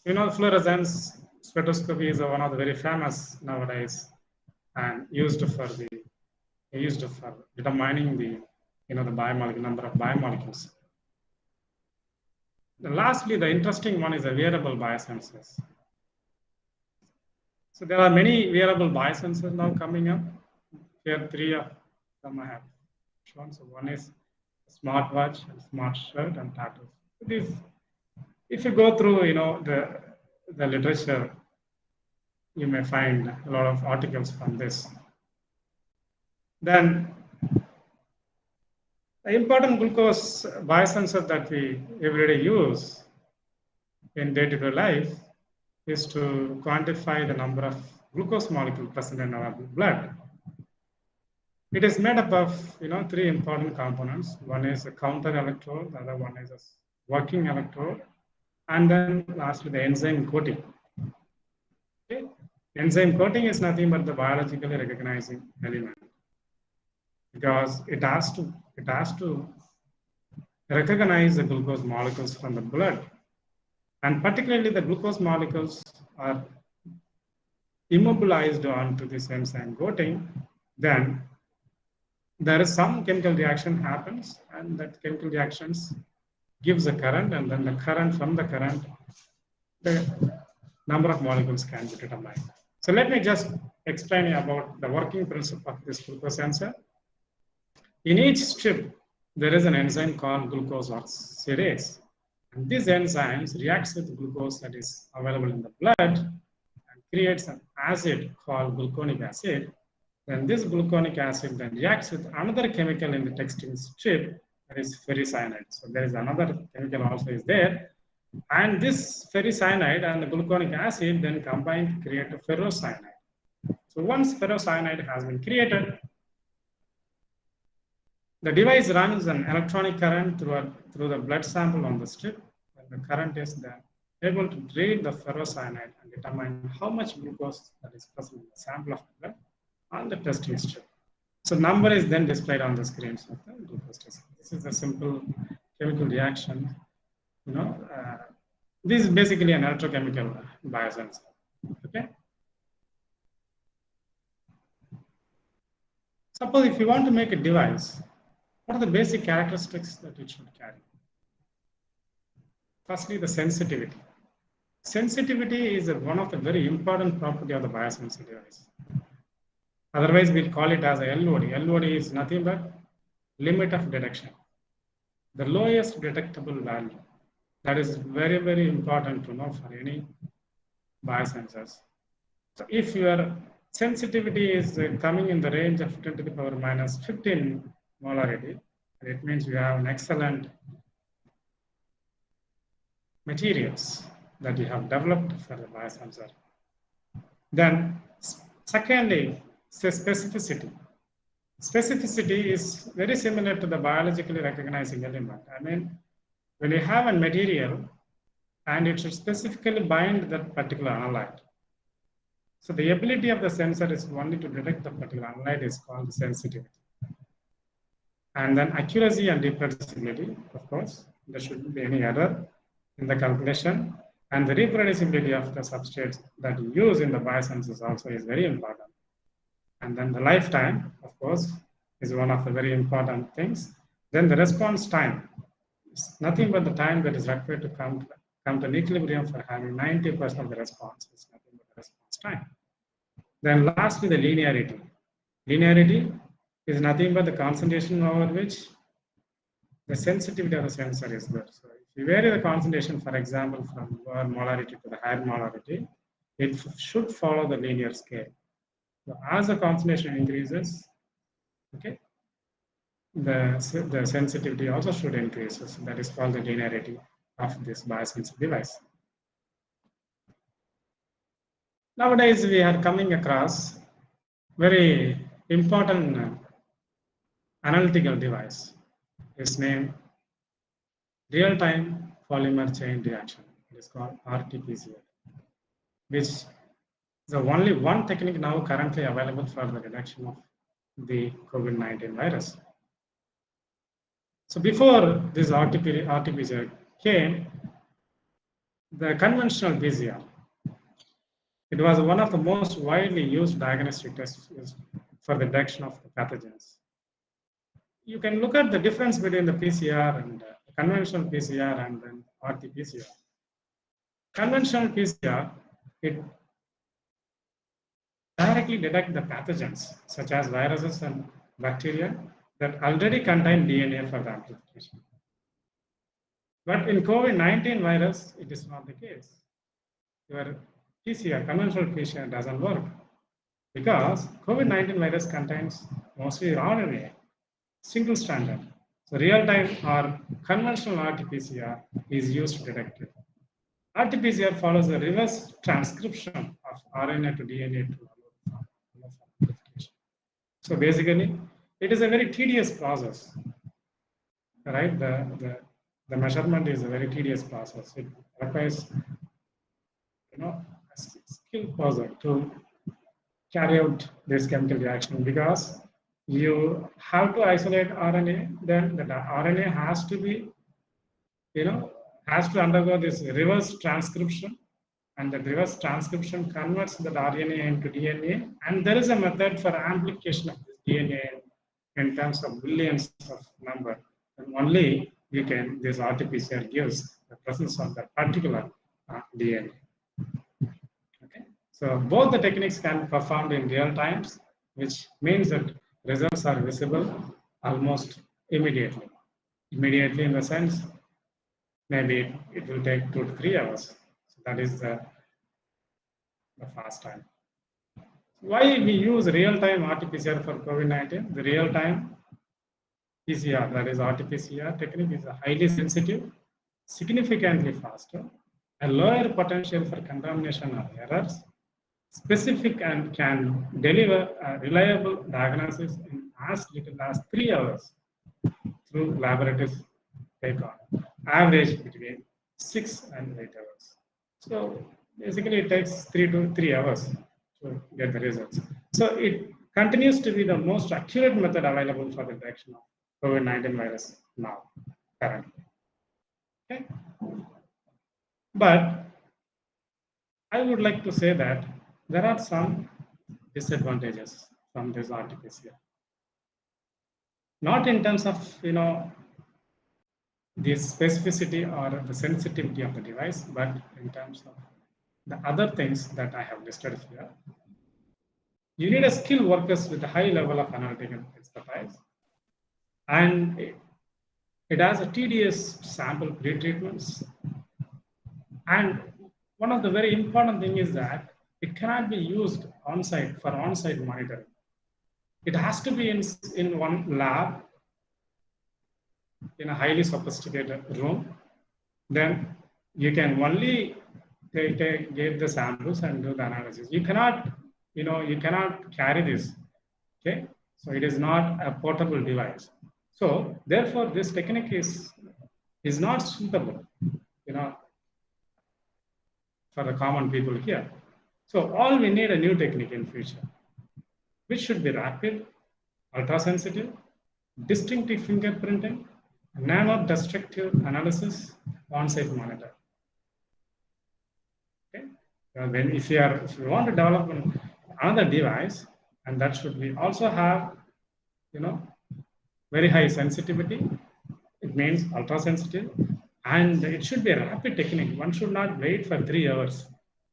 You know, fluorescence spectroscopy is one of the very famous nowadays and used for determining the the biomolecule number of biomolecules. And lastly, the interesting one is the wearable biosensors. So there are many wearable biosensors now coming up. Here, 3 of them I have shown. So one is smartwatch, smart shirt, and tattoos. If you go through, the literature, you may find a lot of articles from this. Then the important glucose biosensor that we everyday use in day-to-day life is to quantify the number of glucose molecules present in our blood. It is made up of 3 important components. One is a counter electrode, the other one is a working electrode, and then lastly the enzyme coating. Okay? Enzyme coating is nothing but the biologically recognizing element, because it has to recognize the glucose molecules from the blood, and particularly the glucose molecules are immobilized onto this enzyme coating. Then there is some chemical reaction happens, and that chemical reactions gives a current, and then the current from the current, the number of molecules can be determined. So let me just explain about the working principle of this glucose sensor. In each strip, there is an enzyme called glucose oxidase. And these enzymes reacts with glucose that is available in the blood and creates an acid called gluconic acid. Then this gluconic acid then reacts with another chemical in the textile strip, that is ferricyanide. So there is another chemical also is there. And this ferricyanide and the gluconic acid then combine to create a ferrocyanide. So once ferrocyanide has been created, the device runs an electronic current through the blood sample on the strip, and the current is then able to read the ferrocyanide and determine how much glucose that is present in the sample of the blood on the testing strip. So number is then displayed on the screens of the glucose test. This is a simple chemical reaction. This is basically an electrochemical biosensor. Okay. Suppose if you want to make a device, what are the basic characteristics that it should carry? Firstly, the sensitivity. Sensitivity is one of the very important property of the biosensor device. Otherwise, we'll call it as a LOD. LOD is nothing but limit of detection. The lowest detectable value. That is very, very important to know for any biosensors. So if your sensitivity is coming in the range of 10 to the power minus 15 molarity, it means you have an excellent materials that you have developed for the biosensor. Then secondly, specificity. Specificity is very similar to the biologically recognizing element. I mean, when you have a material and it should specifically bind that particular analyte. So the ability of the sensor is only to detect the particular analyte is called sensitivity. And then accuracy and reproducibility, of course, there shouldn't be any error in the calculation. And the reproducibility of the substrates that you use in the biosensors also is very important. And then the lifetime, of course, is one of the very important things. Then the response time is nothing but the time that is required to come to an equilibrium for having 90% of the response. It's nothing but the response time. Then lastly, the linearity. Linearity is nothing but the concentration over which the sensitivity of the sensor is good. So if you vary the concentration, for example, from lower molarity to the higher molarity, it should follow the linear scale. So as the concentration increases, okay, the sensitivity also should increase. So that is called the linearity. of this biosensor device. Nowadays, we are coming across very important analytical device. Its name real-time polymer chain reaction. It is called RT-PCR, which is the only one technique now currently available for the detection of the COVID-19 virus. So before this RT-PCR came, the conventional PCR, it was one of the most widely used diagnostic tests for the detection of the pathogens. You can look at the difference between the PCR and conventional PCR and then RT-PCR. Conventional PCR, it directly detects the pathogens such as viruses and bacteria that already contain DNA for the amplification. But in COVID-19 virus, it is not the case. Your PCR, conventional PCR doesn't work because COVID-19 virus contains mostly RNA, single stranded. So real-time or conventional RT-PCR is used to detect it. RT-PCR follows the reverse transcription of RNA to DNA to allow amplification. So basically, it is a very tedious process, right? The measurement is a very tedious process. It requires, a skilled person to carry out this chemical reaction because you have to isolate RNA. Then the RNA has to be, has to undergo this reverse transcription, and the reverse transcription converts the RNA into DNA. And there is a method for amplification of this DNA in terms of billions of number. And only you can, this RT-PCR gives the presence of that particular DNA. Okay, so both the techniques can be performed in real times, which means that results are visible almost immediately. Immediately in the sense, maybe it will take 2 to 3 hours. So that is the fast time. Why we use real-time RT-PCR for COVID-19? The real-time PCR, that is RT-PCR technique, is a highly sensitive, significantly faster, a lower potential for contamination or errors, specific and can deliver a reliable diagnosis in as little as 3 hours through laboratories take on, average between 6 and 8 hours. So basically it takes 3 hours to get the results. So it continues to be the most accurate method available for the detection of COVID-19 virus now, currently. Okay. But I would like to say that there are some disadvantages from this RT-PCR. Not in terms of, the specificity or the sensitivity of the device, but in terms of the other things that I have listed here. You need a skilled workers with a high level of analytical expertise, and it has a tedious sample pre-treatments. And one of the very important thing is that it cannot be used on-site for on-site monitoring. It has to be in one lab in a highly sophisticated room. Then you can only give the samples and do the analysis. You cannot, you cannot carry this. Okay, so it is not a portable device. So therefore, this technique is not suitable, for the common people here. So all we need a new technique in future, which should be rapid, ultra-sensitive, distinctive fingerprinting, nano-destructive analysis, on-site monitor. Okay. When if you want to develop another device, and that should be also have, very high sensitivity. It means ultra-sensitive, and it should be a rapid technique. One should not wait for 3 hours,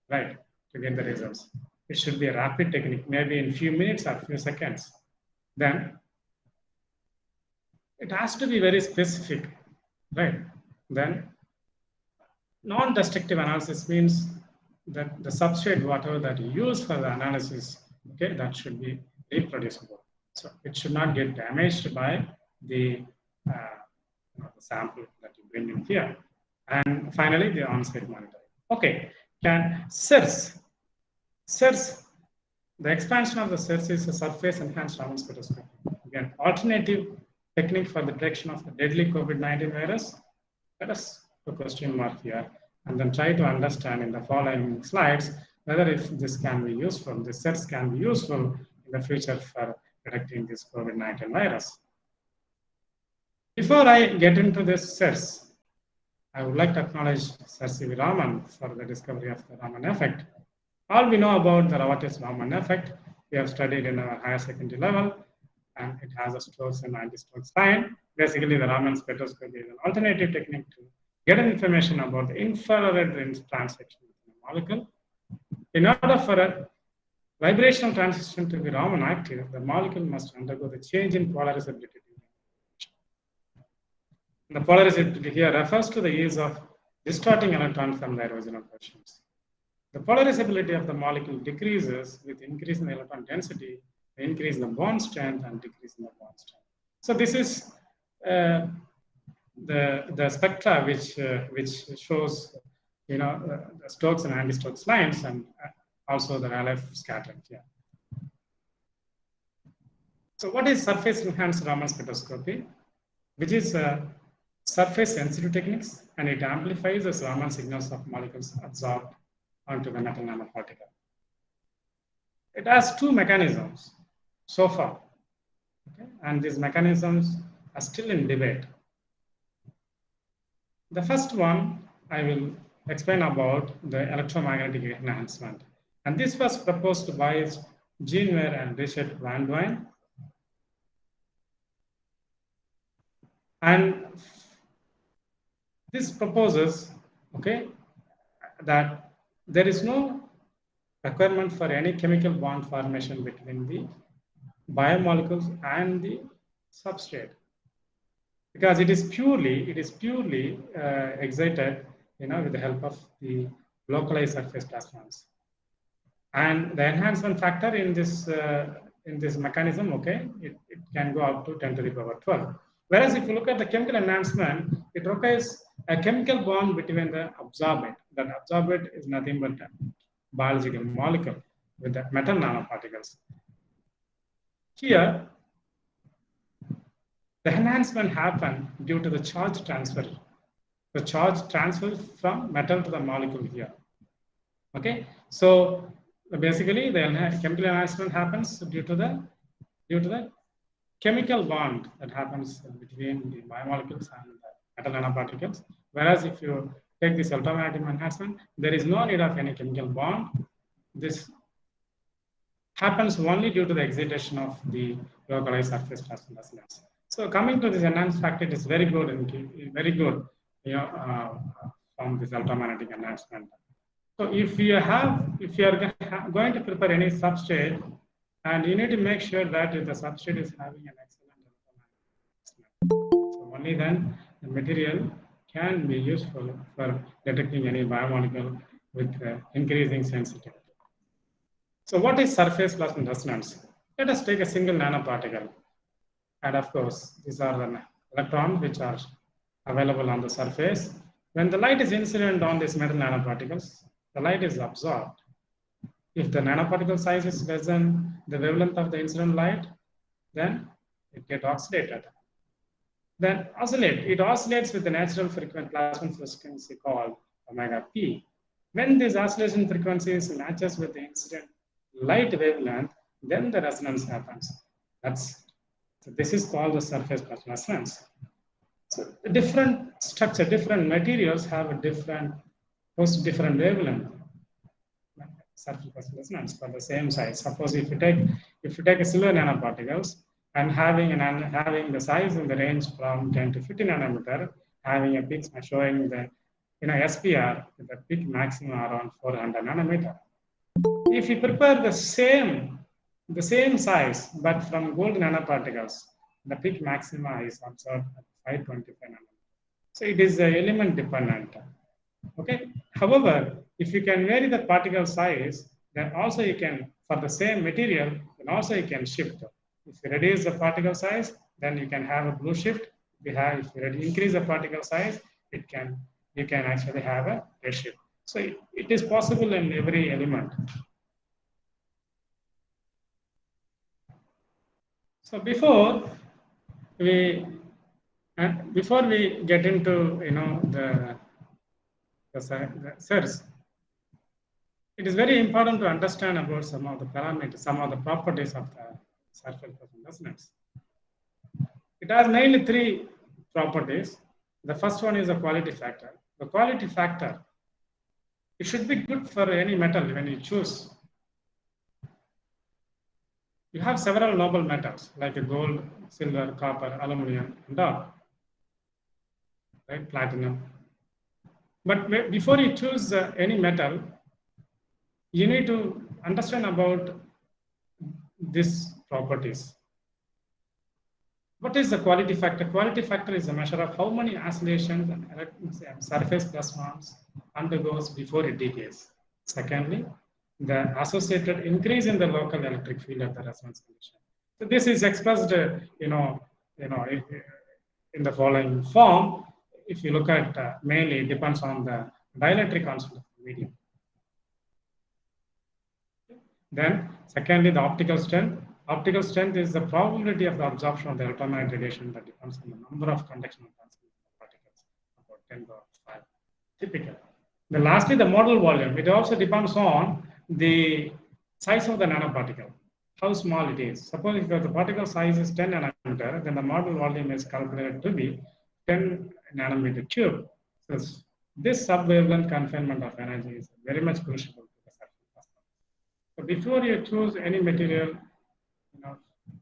right, to get the results. It should be a rapid technique, maybe in few minutes or few seconds. Then it has to be very specific, right? Then non-destructive analysis means that the substrate, whatever that you use for the analysis, okay, that should be reproducible. So it should not get damaged by the sample that you bring in here. And finally, the on-site monitoring. Okay, can CERS, the expansion of the CERS is a surface enhanced Raman spectroscopy. Again, alternative technique for the detection of the deadly COVID-19 virus. Let us put a question mark here and then try to understand in the following slides whether if this can be useful, the CERS can be useful in the future for detecting this COVID-19 virus. Before I get into this CERS, I would like to acknowledge Sir C.V. Raman for the discovery of the Raman effect. All we know about the Raman effect, we have studied in our higher secondary level, and it has a Stokes and anti-Stokes sign. Basically, the Raman spectroscopy is an alternative technique to get information about the infrared transaction of the molecule. In order for a vibrational transition to be Raman active, the molecule must undergo the change in polarizability. The polarizability here refers to the use of distorting electron from their original positions. The polarizability of the molecule decreases with increase in the electron density, increase in the bond strength, and decrease in the bond strength. So this is the spectra which shows the Stokes and anti-Stokes lines, and also the Rayleigh scattering here. So what is surface enhanced Raman spectroscopy, which is surface sensitive techniques, and it amplifies the Raman signals of molecules absorbed onto the metal nanoparticle. It has two mechanisms so far, okay? And these mechanisms are still in debate. The first one I will explain about the electromagnetic enhancement, and this was proposed by Jean Weir and Richard Van Duyn. And this proposes, okay, that there is no requirement for any chemical bond formation between the biomolecules and the substrate, because it is purely excited, with the help of the localized surface plasmons. And the enhancement factor in this mechanism, okay, it can go up to 10 to the power 12. Whereas if you look at the chemical enhancement, it requires a chemical bond between the absorbent. That absorbent is nothing but a biological molecule with the metal nanoparticles. Here, the enhancement happens due to the charge transfer. The charge transfers from metal to the molecule here. Okay, so basically the chemical enhancement happens due to the chemical bond that happens between the biomolecules and the metal nanoparticles. Whereas if you take this electromagnetic enhancement, there is no need of any chemical bond. This happens only due to the excitation of the localized surface plasma resonance. So coming to this enhanced factor, it is very good and very good, from this electromagnetic enhancement. So if you are going to prepare any substrate, and you need to make sure that the substrate is having an excellent electromagnetic. So only then the material can be useful for detecting any biomolecule with increasing sensitivity. So what is surface plasma resonance? Let us take a single nanoparticle. And of course, these are the electrons which are available on the surface. When the light is incident on these metal nanoparticles, the light is absorbed. If the nanoparticle size is less than the wavelength of the incident light, then it gets oxidated. Then it oscillates with the natural plasma frequency called omega p. When this oscillation frequency matches with the incident light wavelength, then the resonance happens. So this is called the surface plasma resonance. So the different structure, different materials have a different wavelength. Surface plasma resonance for the same size. Suppose if you take a silver nanoparticles and having the size in the range from 10 to 50 nanometer, having a peak showing the SPR with a peak maximum around 400 nanometer. If you prepare the same size but from gold nanoparticles, the peak maxima is observed at 525 nanometer. So it is element dependent. Okay. However, if you can vary the particle size, then also you can, for the same material, then also you can shift. If you reduce the particle size, then you can have a blue shift. If you increase the particle size, you you can actually have a ratio. So it is possible in every element. So before we get into the cells, it is very important to understand about some of the parameters, some of the properties of the surface Poisson resonance. It has mainly three properties. The first one is the quality factor. The quality factor, it should be good for any metal when you choose. You have several noble metals like gold, silver, copper, aluminum, and all, right? Platinum. But before you choose any metal, you need to understand about these properties. What is the quality factor? Quality factor is a measure of how many oscillations and surface plasmons undergoes before it decays. Secondly, the associated increase in the local electric field at the resonance condition. So this is expressed, in the following form. If you look at mainly, it depends on the dielectric constant of the medium. Then, secondly, the optical strength. Optical strength is the probability of the absorption of the electromagnetic radiation that depends on the number of conduction and transmission particles, about 10 to the 5, typically. Then lastly, the model volume. It also depends on the size of the nanoparticle, how small it is. Suppose if the particle size is 10 nanometer, then the model volume is calculated to be 10 nanometer cube. So this subwavelength confinement of energy is very much crucial to the surface. So before you choose any material,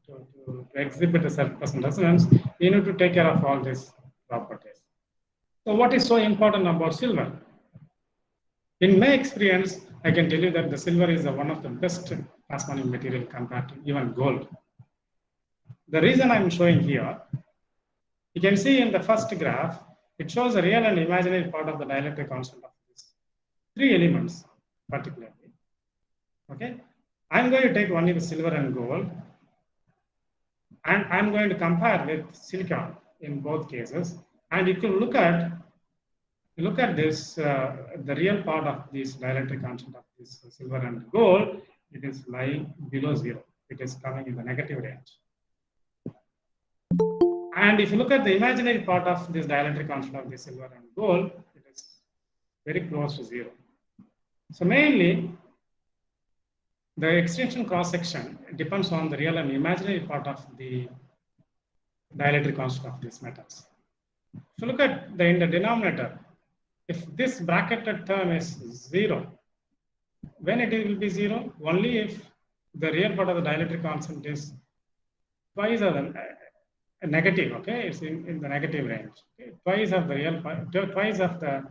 to exhibit a surface resonance, you need to take care of all these properties. So what is so important about silver? In my experience, I can tell you that the silver is one of the best plasmonic material compared to even gold. The reason I'm showing here, you can see in the first graph, it shows the real and imaginary part of the dielectric constant of these three elements, particularly. Okay, I'm going to take only the silver and gold, and I'm going to compare with silicon in both cases. And if you look at this, the real part of this dielectric constant of this silver and gold, it is lying below zero. It is coming in the negative range. And if you look at the imaginary part of this dielectric constant of the silver and gold, it is very close to zero. So mainly, the extinction cross-section depends on the real and imaginary part of the dielectric constant of these metals. If you look at in the denominator, if this bracketed term is zero, when it will be zero? Only if the real part of the dielectric constant is twice of the negative, okay? It's in the negative range. Okay? Twice of the real part, twice of the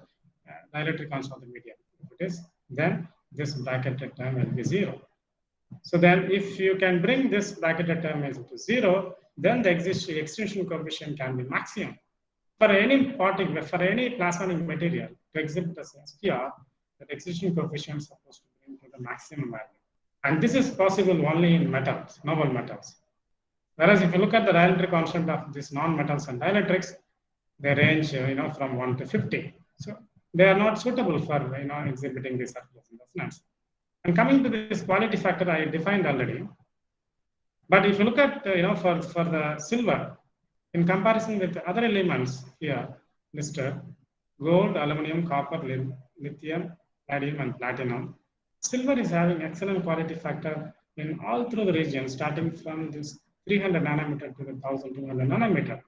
dielectric constant of the medium. If it is, then this bracketed term will be zero. So then if you can bring this bracketed term into zero, then the extinction coefficient can be maximum. For any particle, for any plasmonic material to exhibit as SPR, the extinction coefficient is supposed to bring to the maximum value. And this is possible only in metals, noble metals. Whereas if you look at the dielectric constant of these non-metals and dielectrics, they range from 1 to 50. So they are not suitable for exhibiting this surface resonance. And coming to this quality factor, I defined already. But if you look at for the silver, in comparison with the other elements here listed, gold, aluminum, copper, lithium, palladium, and platinum, silver is having excellent quality factor in all through the region, starting from this 300 nanometer to the 1200 nanometer.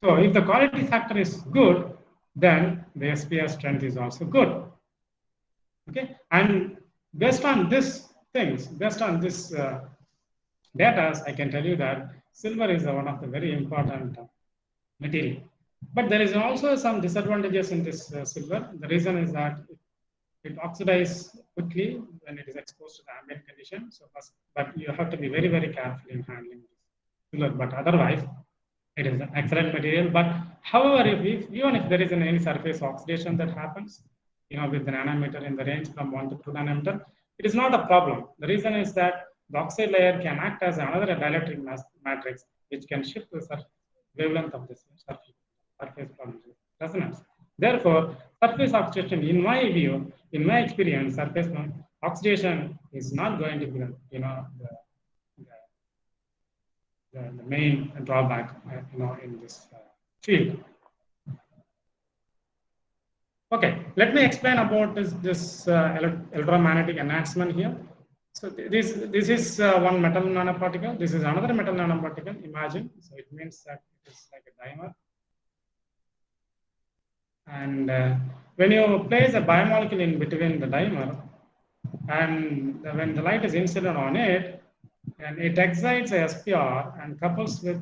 So if the quality factor is good, then the SPR strength is also good. Okay, and based on this data, I can tell you that silver is one of the very important material. But there is also some disadvantages in this silver. The reason is that it oxidizes quickly when it is exposed to the ambient condition. So, but you have to be very, very careful in handling silver. But otherwise, it is an excellent material. But however, even if there is any surface oxidation that happens, with the nanometer in the range from 1 to 2 nanometer, it is not a problem. The reason is that the oxide layer can act as another dielectric matrix, which can shift the wavelength of this surface resonance. Therefore, surface oxidation, in my view, in my experience, surface oxidation is not going to be, the main drawback, in this field. Okay, let me explain about this electromagnetic enhancement here. So this is one metal nanoparticle. This is another metal nanoparticle. Imagine. So it means that it is like a dimer. And when you place a biomolecule in between the dimer, and when the light is incident on it, and it excites a SPR and couples with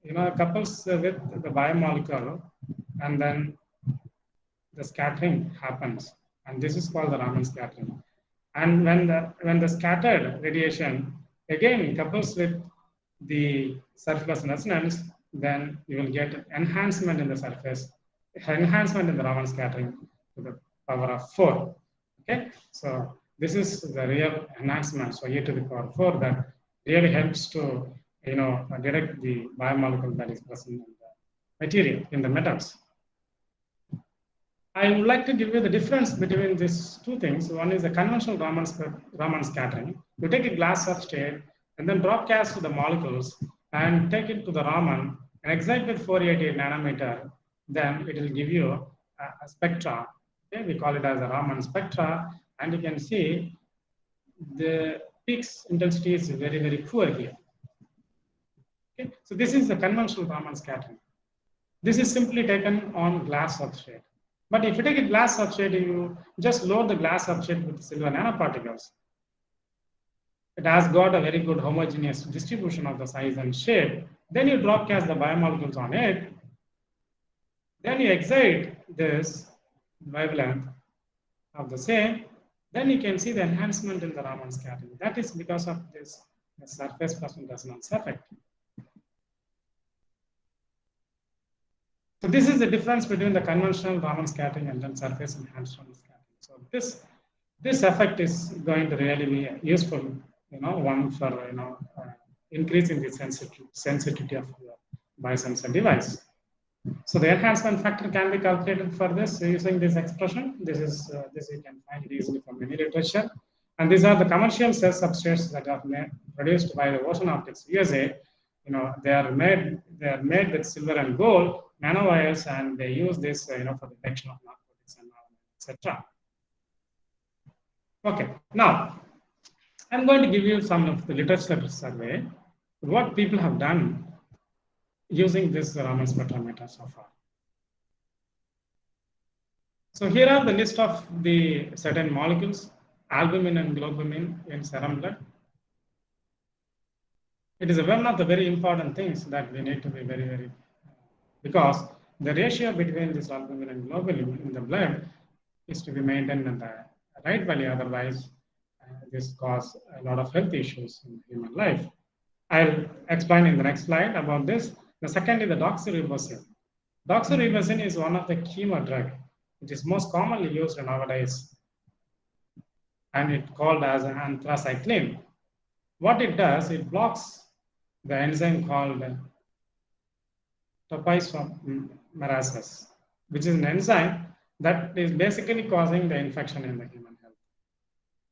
the biomolecule, and then the scattering happens, and this is called the Raman scattering. And when the scattered radiation again couples with the surface resonance, then you will get enhancement in the surface, enhancement in the Raman scattering to the power of 4. Okay, so this is the real enhancement. So e to the power 4 that really helps to detect the biomolecule that is present in the material, in the metals. I would like to give you the difference between these two things. One is the conventional Raman scattering. You take a glass substrate and then broadcast the molecules and take it to the Raman and excite with 488 nanometer. Then it will give you a spectra. Okay? We call it as a Raman spectra, and you can see the peaks intensity is very, very poor here. Okay? So this is the conventional Raman scattering. This is simply taken on glass substrate. But if you take a glass substrate, you just load the glass substrate with silver nanoparticles. It has got a very good homogeneous distribution of the size and shape. Then you broadcast the biomolecules on it. Then you excite this wavelength of the same. Then you can see the enhancement in the Raman scattering. That is because of this surface Preston resonance effect. So this is the difference between the conventional Raman scattering and then surface enhanced Raman scattering. So this effect is going to really be useful, one for increasing the sensitivity of the biosensor device. So the enhancement factor can be calculated for this using this expression. This you can find it easily from any literature. And these are the commercial cell substrates that are produced by the Ocean Optics USA. They are made with silver and gold nanowires, and they use this for the detection of narcotics and etc. Okay, now I'm going to give you some of the literature survey, what people have done using this Raman spectrometer so far. So here are the list of the certain molecules, albumin and globulin in serum blood. It is one of the very important things that we need to be very, very, because the ratio between this albumin and globulin in the blood is to be maintained in the right value. Otherwise, this causes a lot of health issues in human life. I'll explain in the next slide about this. The second is the doxorubicin. Doxorubicin is one of the chemo drug. It is most commonly used nowadays, and it's called as an anthracycline. What it does, it blocks the enzyme called topoisomerase, which is an enzyme that is basically causing the infection in the human health.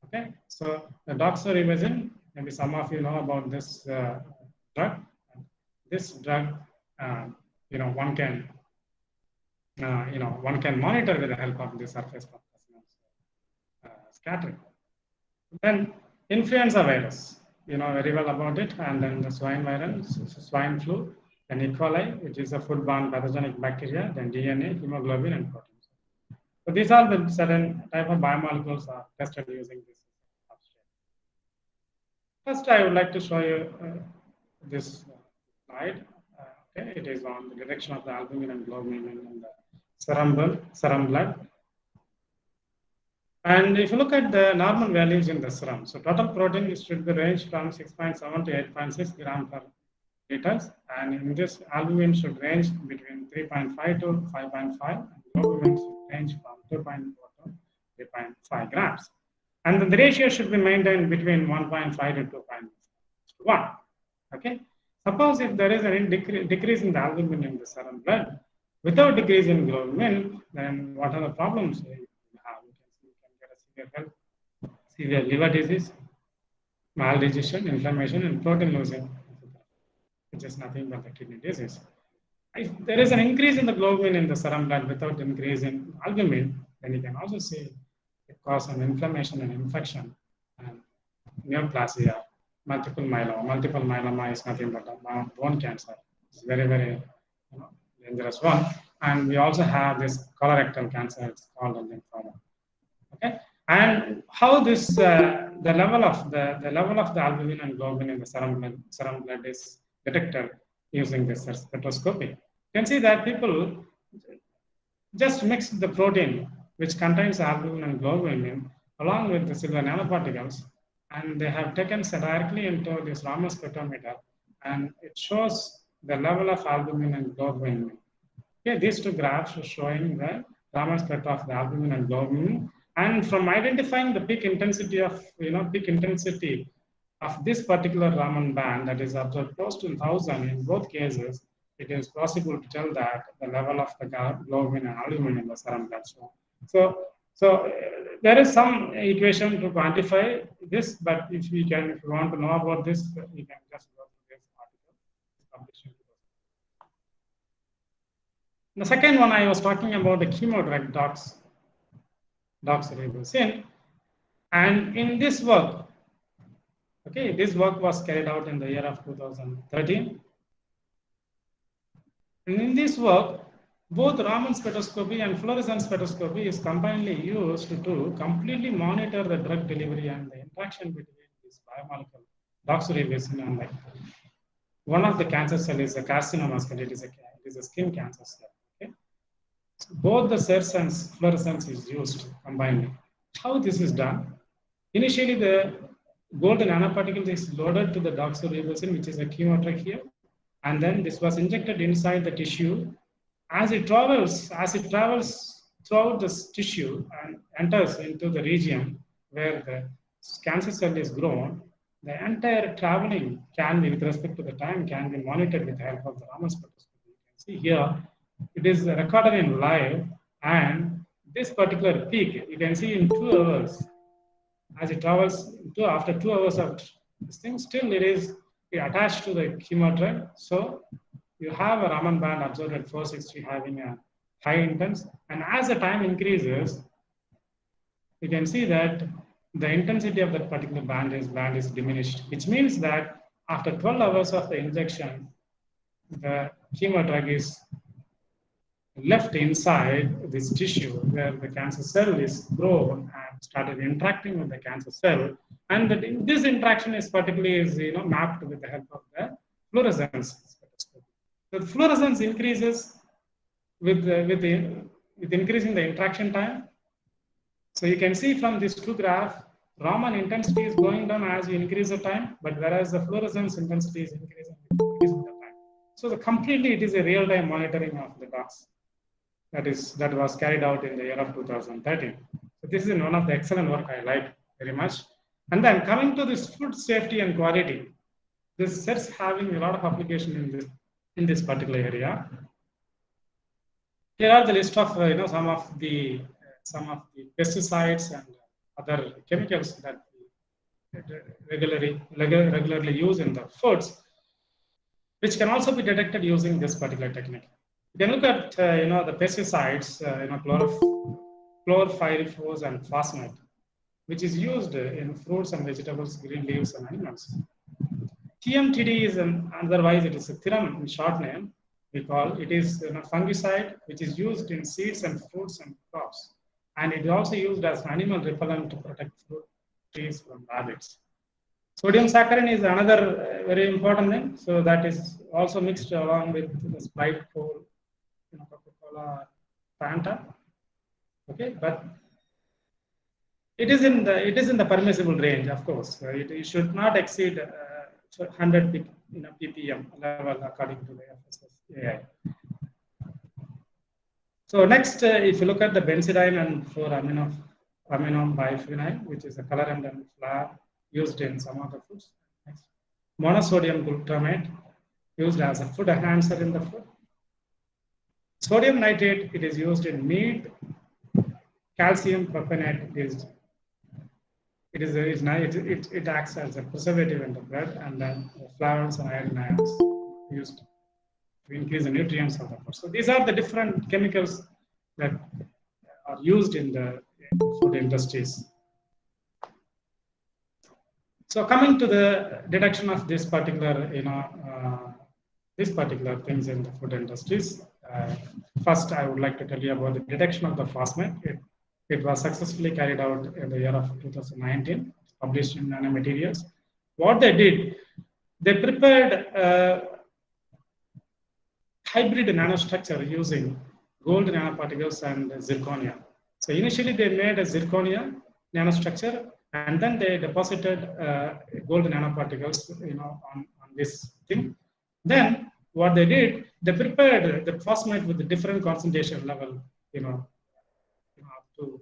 Okay, so the doxorubicin, maybe some of you know about this drug. This drug, one can monitor with the help of the surface scattering. Then influenza virus, very well about it, and then the swine virus, swine flu, then E. coli, which is a foodborne pathogenic bacteria, then DNA, hemoglobin, and proteins. So these are the certain type of biomolecules are tested using this substrate. First, I would like to show you this slide. Okay, it is on the direction of the albumin and globulin in the serum blood. And if you look at the normal values in the serum, so total protein should be ranged from 6.7 to 8.6 gram per liters, and in this albumin should range between 3.5 to 5.5, and globulin should range from 2.4 to 3.5 grams. And the ratio should be maintained between 1.5 to 2.1. Okay. Suppose if there is a decrease in the albumin in the serum blood, Without decrease in globulin, then what are the problems you have? You can get a severe health, severe liver disease, maldigestion, inflammation, and protein losing, which is nothing but the kidney disease. If there is an increase in the globulin in the serum blood without increase in albumin, then you can also see it cause an inflammation and infection and neoplasia, multiple myeloma. Multiple myeloma is nothing but a bone cancer. It's very, very dangerous one. And we also have this colorectal cancer. It's called a lymphoma. Okay, and how this the level of the albumin and globulin in the serum blood is detected using this spectroscopy. You can see that people just mix the protein which contains albumin and globulin along with the silver nanoparticles, and they have taken directly into this Raman spectrometer, and it shows the level of albumin and globulin. Okay, these two graphs are showing the Raman spectra of the albumin and globulin, and from identifying the peak intensity of this particular Raman band that is observed close to 1,000 in both cases, it is possible to tell that the level of the globulin and albumin in the serum blood. So there is some equation to quantify this, but if you want to know about this, you can just go to this article published in 2000. The second one, I was talking about the chemo drug doxorubicin, and in this work, okay, this work was carried out in the year of 2013. And in this work, both Raman spectroscopy and fluorescence spectroscopy is combinedly used to completely monitor the drug delivery and the interaction between this biomolecule doxorubicin and one of the cancer cells is a carcinoma cell. It is a skin cancer cell. Okay? So both the CERS and fluorescence is used combinedly. How this is done? Initially, the golden nanoparticle is loaded to the doxorubicin, which is a chemo drug here, and then this was injected inside the tissue. As it travels throughout this tissue and enters into the region where the cancer cell is grown, the entire traveling can be, with respect to the time, can be monitored with the help of the Raman spectroscopy. You can see here, it is recorded in live, and this particular peak, you can see in 2 hours, as it travels after 2 hours of this thing, still it is attached to the chemo drug. So you have a Raman band observed at 460 having a high intense, and as the time increases, you can see that the intensity of that particular band is diminished, which means that after 12 hours of the injection, the chemo drug is left inside this tissue where the cancer cell is grown and started interacting with the cancer cell, and this interaction is particularly mapped with the help of the fluorescence spectroscopy. The fluorescence increases with increasing the interaction time. So you can see from these two graphs, Raman intensity is going down as you increase the time, but whereas the fluorescence intensity is increasing with the time. So completely it is a real-time monitoring of the dots that was carried out in the year of 2013. So this is one of the excellent work I like very much. And then coming to this food safety and quality, this sets having a lot of application in this particular area. Here are the list of some of the pesticides and other chemicals that we regularly use in the foods, which can also be detected using this particular technique. You can look at the pesticides, chlorpyrifos and phosphate, which is used in fruits and vegetables, green leaves, and animals. TMTD is otherwise it is a theorem in short name. We call it is a fungicide which is used in seeds and fruits and crops, and it is also used as an animal repellent to protect fruit trees from rabbits. Sodium saccharin is another very important thing. So that is also mixed along with the Sprite, Coke, Coca-Cola, Fanta. Okay, but it is in the permissible range, of course. It should not exceed 100 ppm level according to the FSSAI. So next, if you look at the benzidine and 4-amino biphenyl, which is a colorant and flour used in some of the foods. Next. Monosodium glutamate used as a food enhancer in the food. Sodium nitrate, it is used in meat. Calcium propionate is it acts as a preservative in the blood, and then flavonoids and iron ions used to increase the nutrients of the food. So these are the different chemicals that are used in the food industries. So coming to the detection of this particular, things in the food industries. First, I would like to tell you about the detection of the phosphate. It was successfully carried out in the year of 2019, published in Nanomaterials. What they did, they prepared hybrid nanostructure using gold nanoparticles and zirconia. So initially they made a zirconia nanostructure, and then they deposited gold nanoparticles, on this thing. Then what they did, they prepared the phosphate with a different concentration level, up to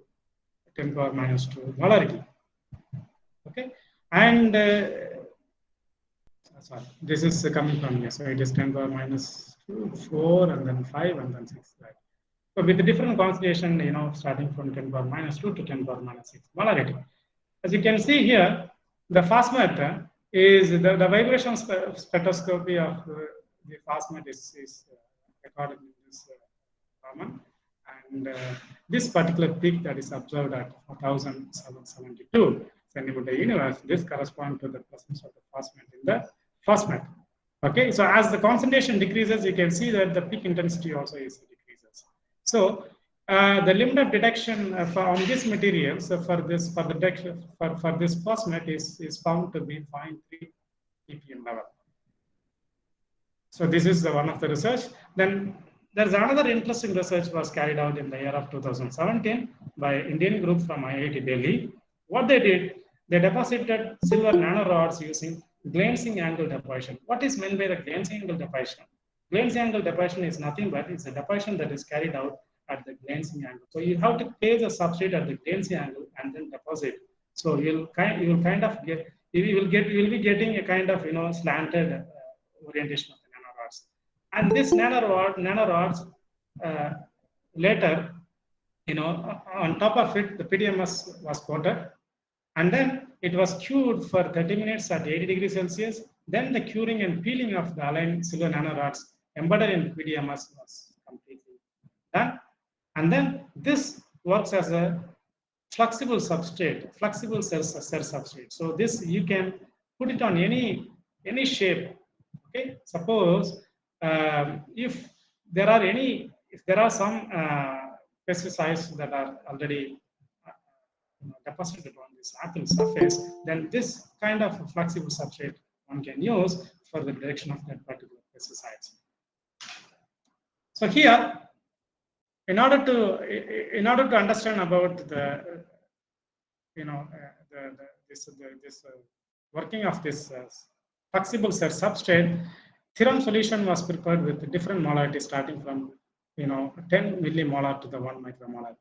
10 power minus 2 molarity. Okay, and sorry, this is coming from here. So it is 10 power minus 2, 4, and then 5, and then 6. Right. So with the different concentration, starting from 10 power minus 2 to 10 power minus 6 molarity. As you can see here, the phosphate is the vibration spectroscopy of the phosphate is recorded in this Raman, and this particular peak that is observed at 4,772 centimeter universe, this corresponds to the presence of the phosphate in the phosphate. Okay, so as the concentration decreases, you can see that the peak intensity also decreases. So the limit of detection on this material, so for this phosphate is found to be 0.3 ppm level. So this is one of the research. Then there's another interesting research was carried out in the year of 2017 by Indian group from IIT Delhi. What they did, they deposited silver nanorods using glancing angle deposition. What is meant by the glancing angle deposition? Glancing angle deposition is nothing but it's a deposition that is carried out at the glancing angle. So you have to place the substrate at the glancing angle and then deposit. So you will be getting a kind of slanted orientation of the nanorods. And this nanorods later, on top of it, the PDMS was coated, and then it was cured for 30 minutes at 80 degrees Celsius. Then the curing and peeling of the aligned silver nanorods embedded in PDMS was completely done. And then this works as a flexible substrate, flexible cell substrate. So this you can put it on any shape. Okay, suppose if there are some pesticides that are already deposited on this apple surface, then this kind of flexible substrate one can use for the detection of that particular pesticides. So here, in order to understand about the working of this flexible cell substrate, theorem solution was prepared with different molarity starting from 10 millimolar to the 1 micromolar.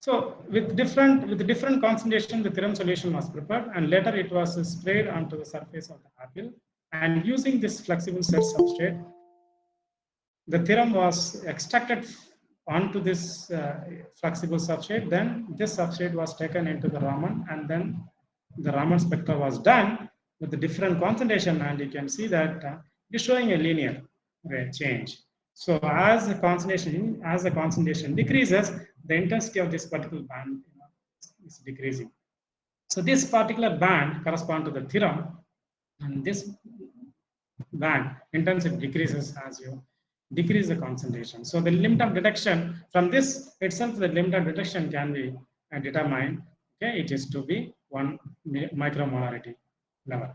So with different concentration, the theorem solution was prepared, and later it was sprayed onto the surface of the apple. And using this flexible cell substrate, the theorem was extracted onto this flexible substrate. Then this substrate was taken into the Raman, and then the Raman spectra was done with the different concentration, and you can see that it is showing a linear change. So as the concentration decreases, the intensity of this particular band is decreasing. So this particular band corresponds to the theorem, and this band intensity decreases as you decrease the concentration. So the limit of detection from this itself, the limit of detection can be determined. Okay, it is to be 1 micromolarity level.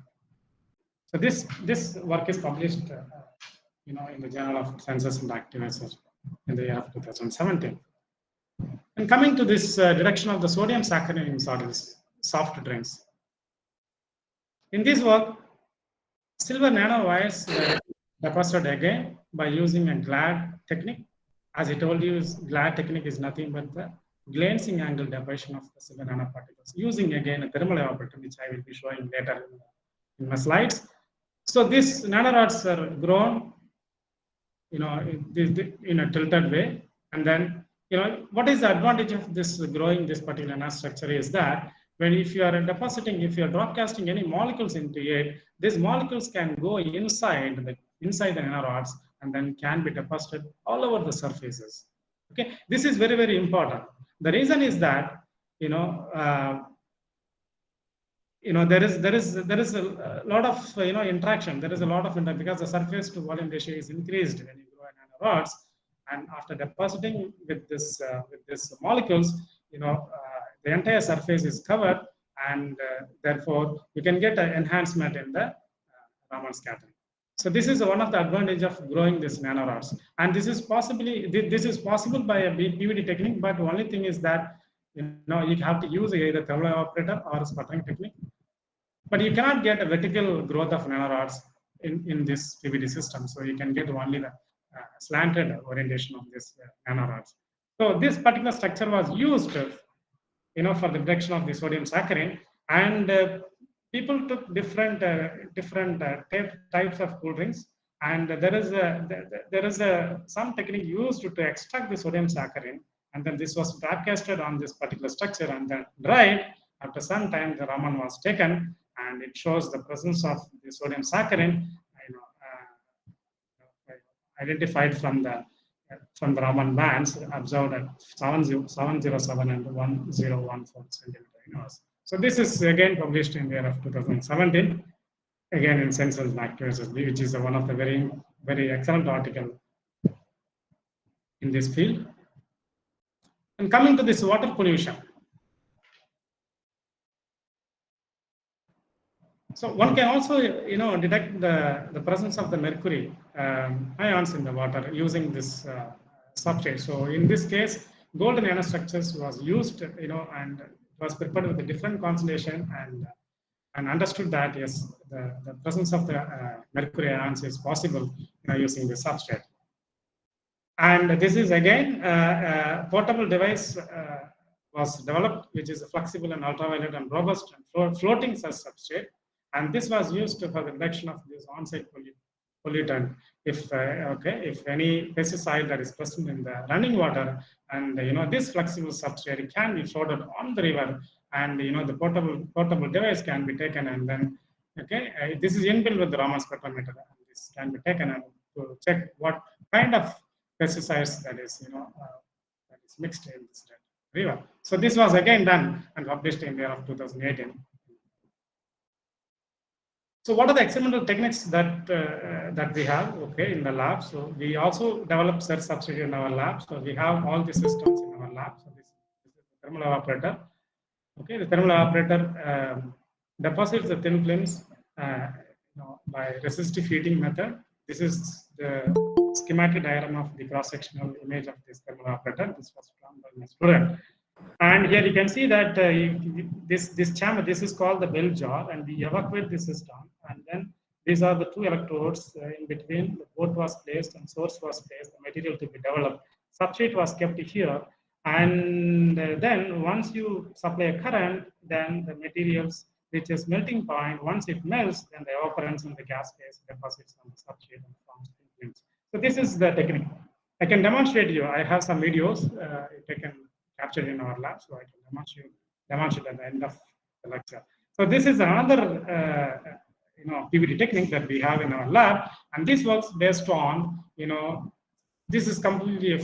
So this work is published, in the Journal of Sciences and Active Research in the year of 2017. And coming to this detection of the sodium saccharin in solids, soft drinks. In this work, silver nanowires were deposited again by using a GLAD technique. As I told you, GLAD technique is nothing but the glancing angle deposition of the silver nanoparticles, using again a thermal evaporator, which I will be showing later in my slides. So these nanorods are grown in a tilted way. And then, what is the advantage of this growing this particular nanostructure is that if you are broadcasting any molecules into it, these molecules can go inside the nanorods and then can be deposited all over the surfaces. Okay, this is very, very important. The reason is that, there is a lot of interaction. There is a lot of interaction because the surface to volume ratio is increased when you grow nanorods, and after depositing with this molecules, the entire surface is covered, and therefore you can get an enhancement in the Raman scattering. So this is one of the advantage of growing these nanorods, and this is possible by a PVD technique. But the only thing is that you have to use either thermal evaporator or a sputtering technique. But you cannot get a vertical growth of nanorods in this PVD system. So you can get only the slanted orientation of this nanorods. So this particular structure was used, for the detection of the sodium saccharin, and people took different types of cool drinks, and there is some technique used to extract the sodium saccharin, and then this was broadcasted on this particular structure and then dried. After some time, the Raman was taken, and it shows the presence of the sodium saccharin, identified from the Raman bands observed at 707 and 1014 centimeter. So this is again published in the year of 2017, again in Sensors and Activities, which is one of the very, very excellent article in this field. And coming to this water pollution. So one can also, detect the presence of the mercury ions in the water using this substrate. So in this case, gold nanostructures was used, and was prepared with a different concentration, and understood that yes, the presence of the mercury ions is possible using the substrate. And this is again a portable device was developed, which is a flexible and ultraviolet and robust and floating such substrate. And this was used for the detection of this on-site pollutant. If any pesticide that is present in the running water, and this flexible substrate can be floated on the river, and the portable device can be taken, and then this is inbuilt with the Raman spectrometer. This can be taken and to check what kind of pesticides that is mixed in this river. So this was again done and published in the year of 2018. So what are the experimental techniques that that we have in the lab? So we also developed such substrate in our lab. So we have all the systems in our lab. So this is the thermal evaporator. The thermal evaporator deposits the thin films by resistive heating method. This is the schematic diagram of the cross-sectional image of this thermal evaporator. This was drawn by my student. And here you can see that this chamber, this is called the bell jar, and we evacuate the system. And then these are the two electrodes in between. The port was placed and source was placed, the material to be developed. Substrate was kept here. And then once you supply a current, then the materials reaches melting point. Once it melts, then the evaporants in the gas phase deposits on the substrate and forms films. So this is the technique. I can demonstrate you. I have some videos taken captured in our lab, so I can demonstrate at the end of the lecture. So this is another PVD technique that we have in our lab, and this works based on this is completely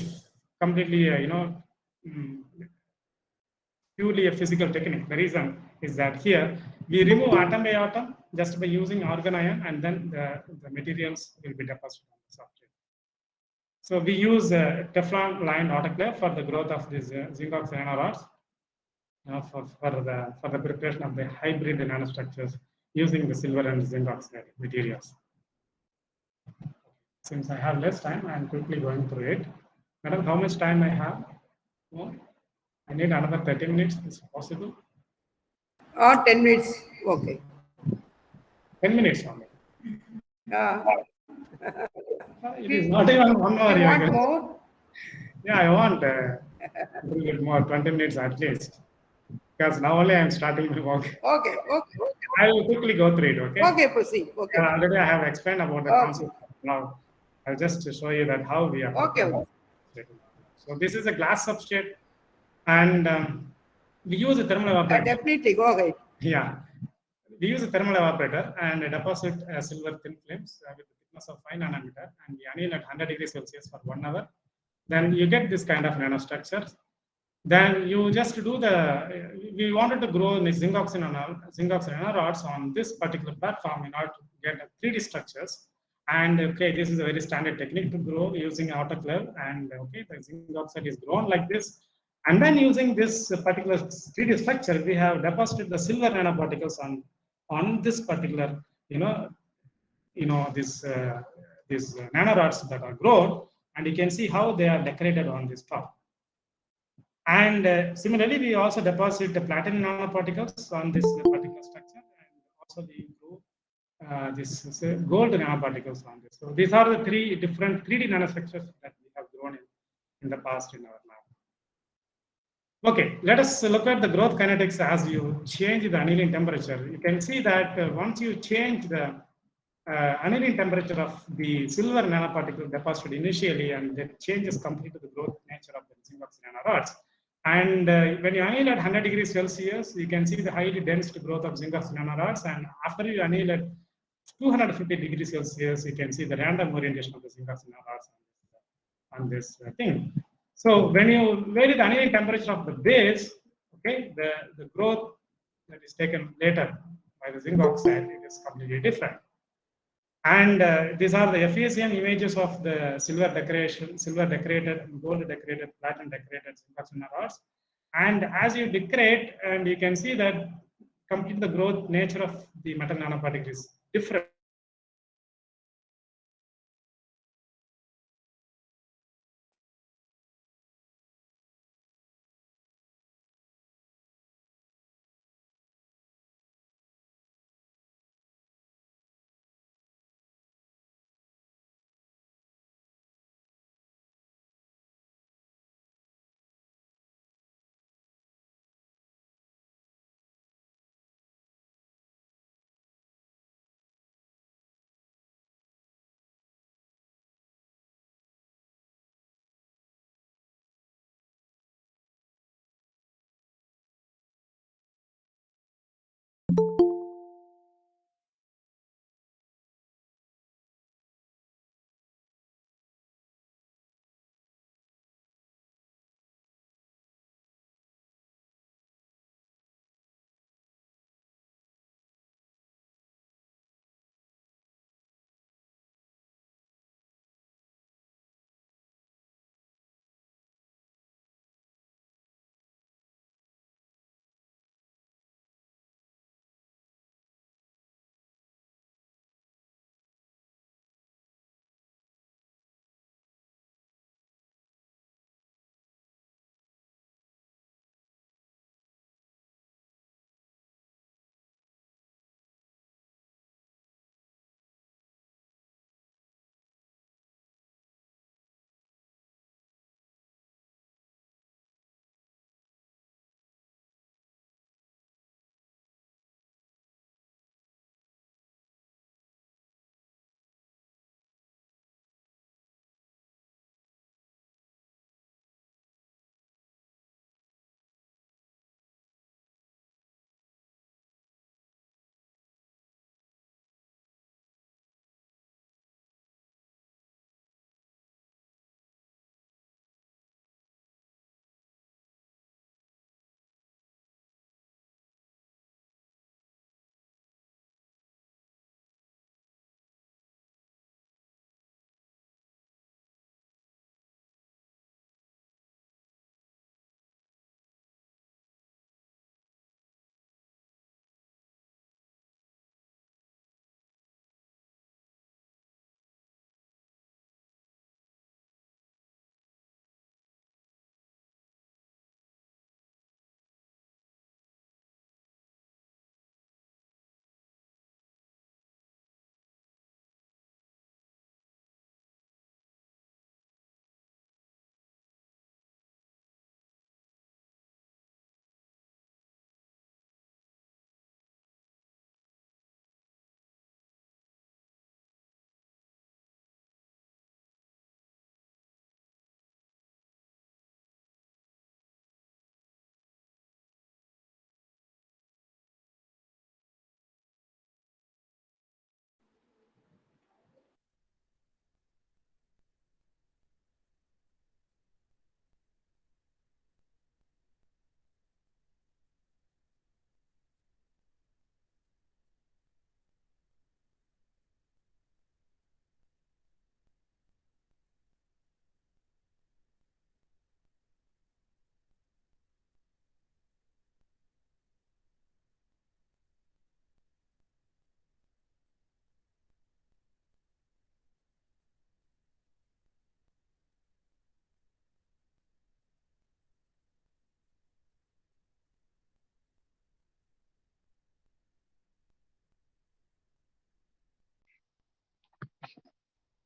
purely a physical technique. The reason is that here we remove atom by atom just by using argon ion, and then the materials will be deposited on the substrate. So we use Teflon lined autoclave for the growth of these zinc oxide nanorods for the preparation of the hybrid nanostructures using the silver and zinc oxide materials. Since I have less time, I am quickly going through it. Madam, how much time I have? More? I need another 30 minutes. Is it possible? 10 minutes. Okay. 10 minutes only. It is not even 1 hour. You want more? Yeah, I want a little bit more, 20 minutes at least. Because now only I am starting my work. Okay. I will quickly go through it, okay? Okay, proceed. Okay. Already I have explained about the concept of now. I'll just show you that how we are. Okay. So this is a glass substrate, and we use a thermal evaporator. Definitely, go ahead. Yeah, we use a thermal evaporator and deposit silver thin films with the thickness of 5 nanometer, and we anneal at 100 degrees Celsius for 1 hour. Then you get this kind of nanostructures. Then you just do we wanted to grow the zinc oxide nanorods on this particular platform in order to get 3D structures. And okay, this is a very standard technique to grow using autoclave. And okay, the zinc oxide is grown like this. And then using this particular 3D structure, we have deposited the silver nanoparticles on this particular, these nanorods that are grown, and you can see how they are decorated on this top. And similarly, we also deposit the platinum nanoparticles on this particular structure, and also we grow this gold nanoparticles on this. So these are the 3 different 3D nanostructures that we have grown in the past in our lab. Okay, let us look at the growth kinetics as you change the annealing temperature. You can see that once you change the annealing temperature of the silver nanoparticle deposited initially, and that changes completely the growth nature of the zinc oxide nanorods. And when you anneal at 100 degrees Celsius, you can see the highly dense growth of zinc oxide nanorods. And after you anneal at 250 degrees Celsius, you can see the random orientation of the zinc oxide nanorods on this thing. So when you vary the annealing temperature of the base, okay, the growth that is taken later by the zinc oxide, it is completely different. And these are the FESM images of the silver decorated, gold decorated, platinum decorated zinc oxide nanorods. And as you decorate, and you can see that complete the growth nature of the metal nanoparticle is different.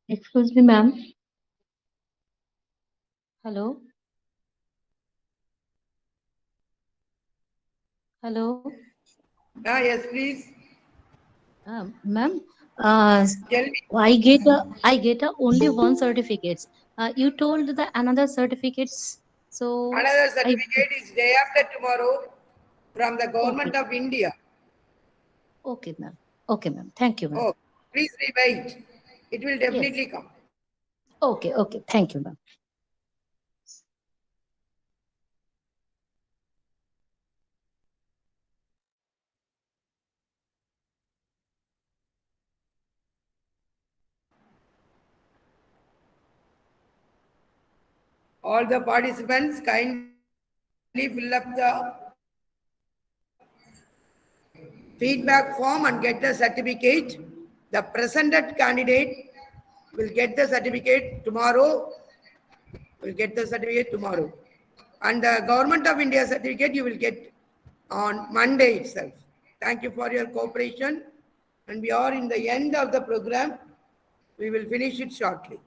Excuse me, ma'am. Hello? Hello? Yes, please. Ma'am, Tell me. I get only one certificate. You told the another certificates. So Another I certificate is day after tomorrow from the okay. government of India. Okay, ma'am. Okay, ma'am. Thank you, ma'am. Oh, please wait. It will Yes. definitely come. Okay, okay. Thank you, ma'am. All the participants kindly fill up the feedback form and get the certificate. The presented candidate will get the certificate tomorrow. Will get the certificate tomorrow. And the Government of India certificate you will get on Monday itself. Thank you for your cooperation. And we are in the end of the program. We will finish it shortly.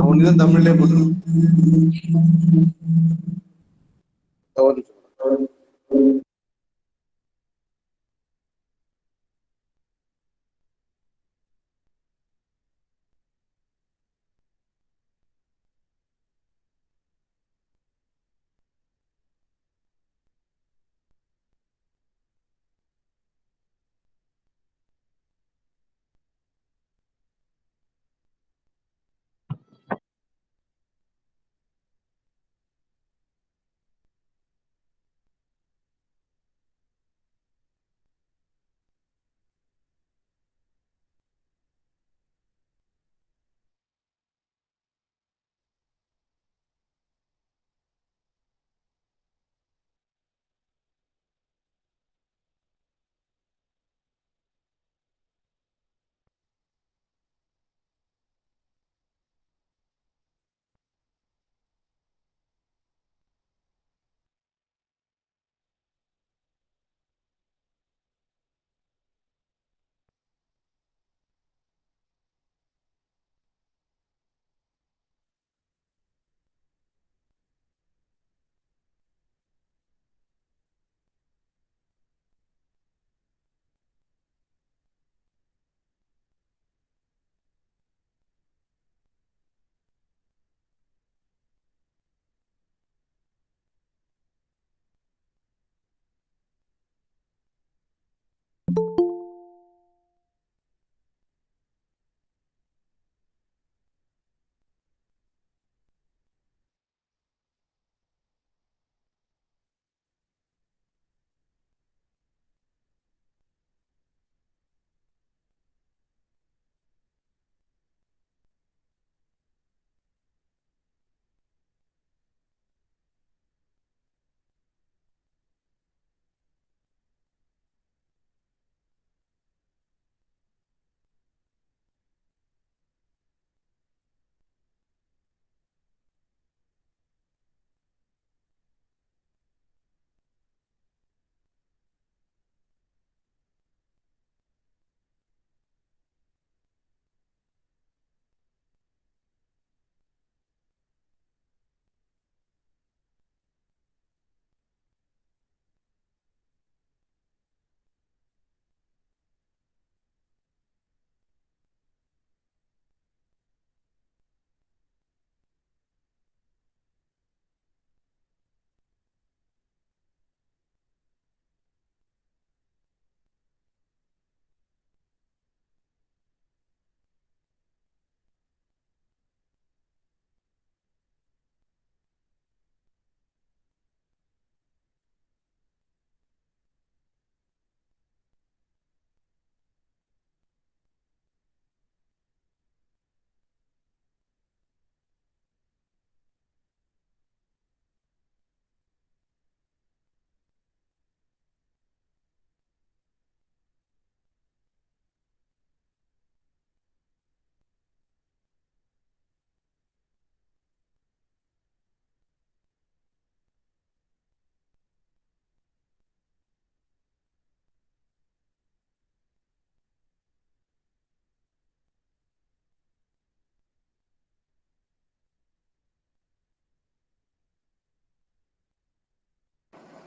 அவனிதான் தமிழ்லே போதும்.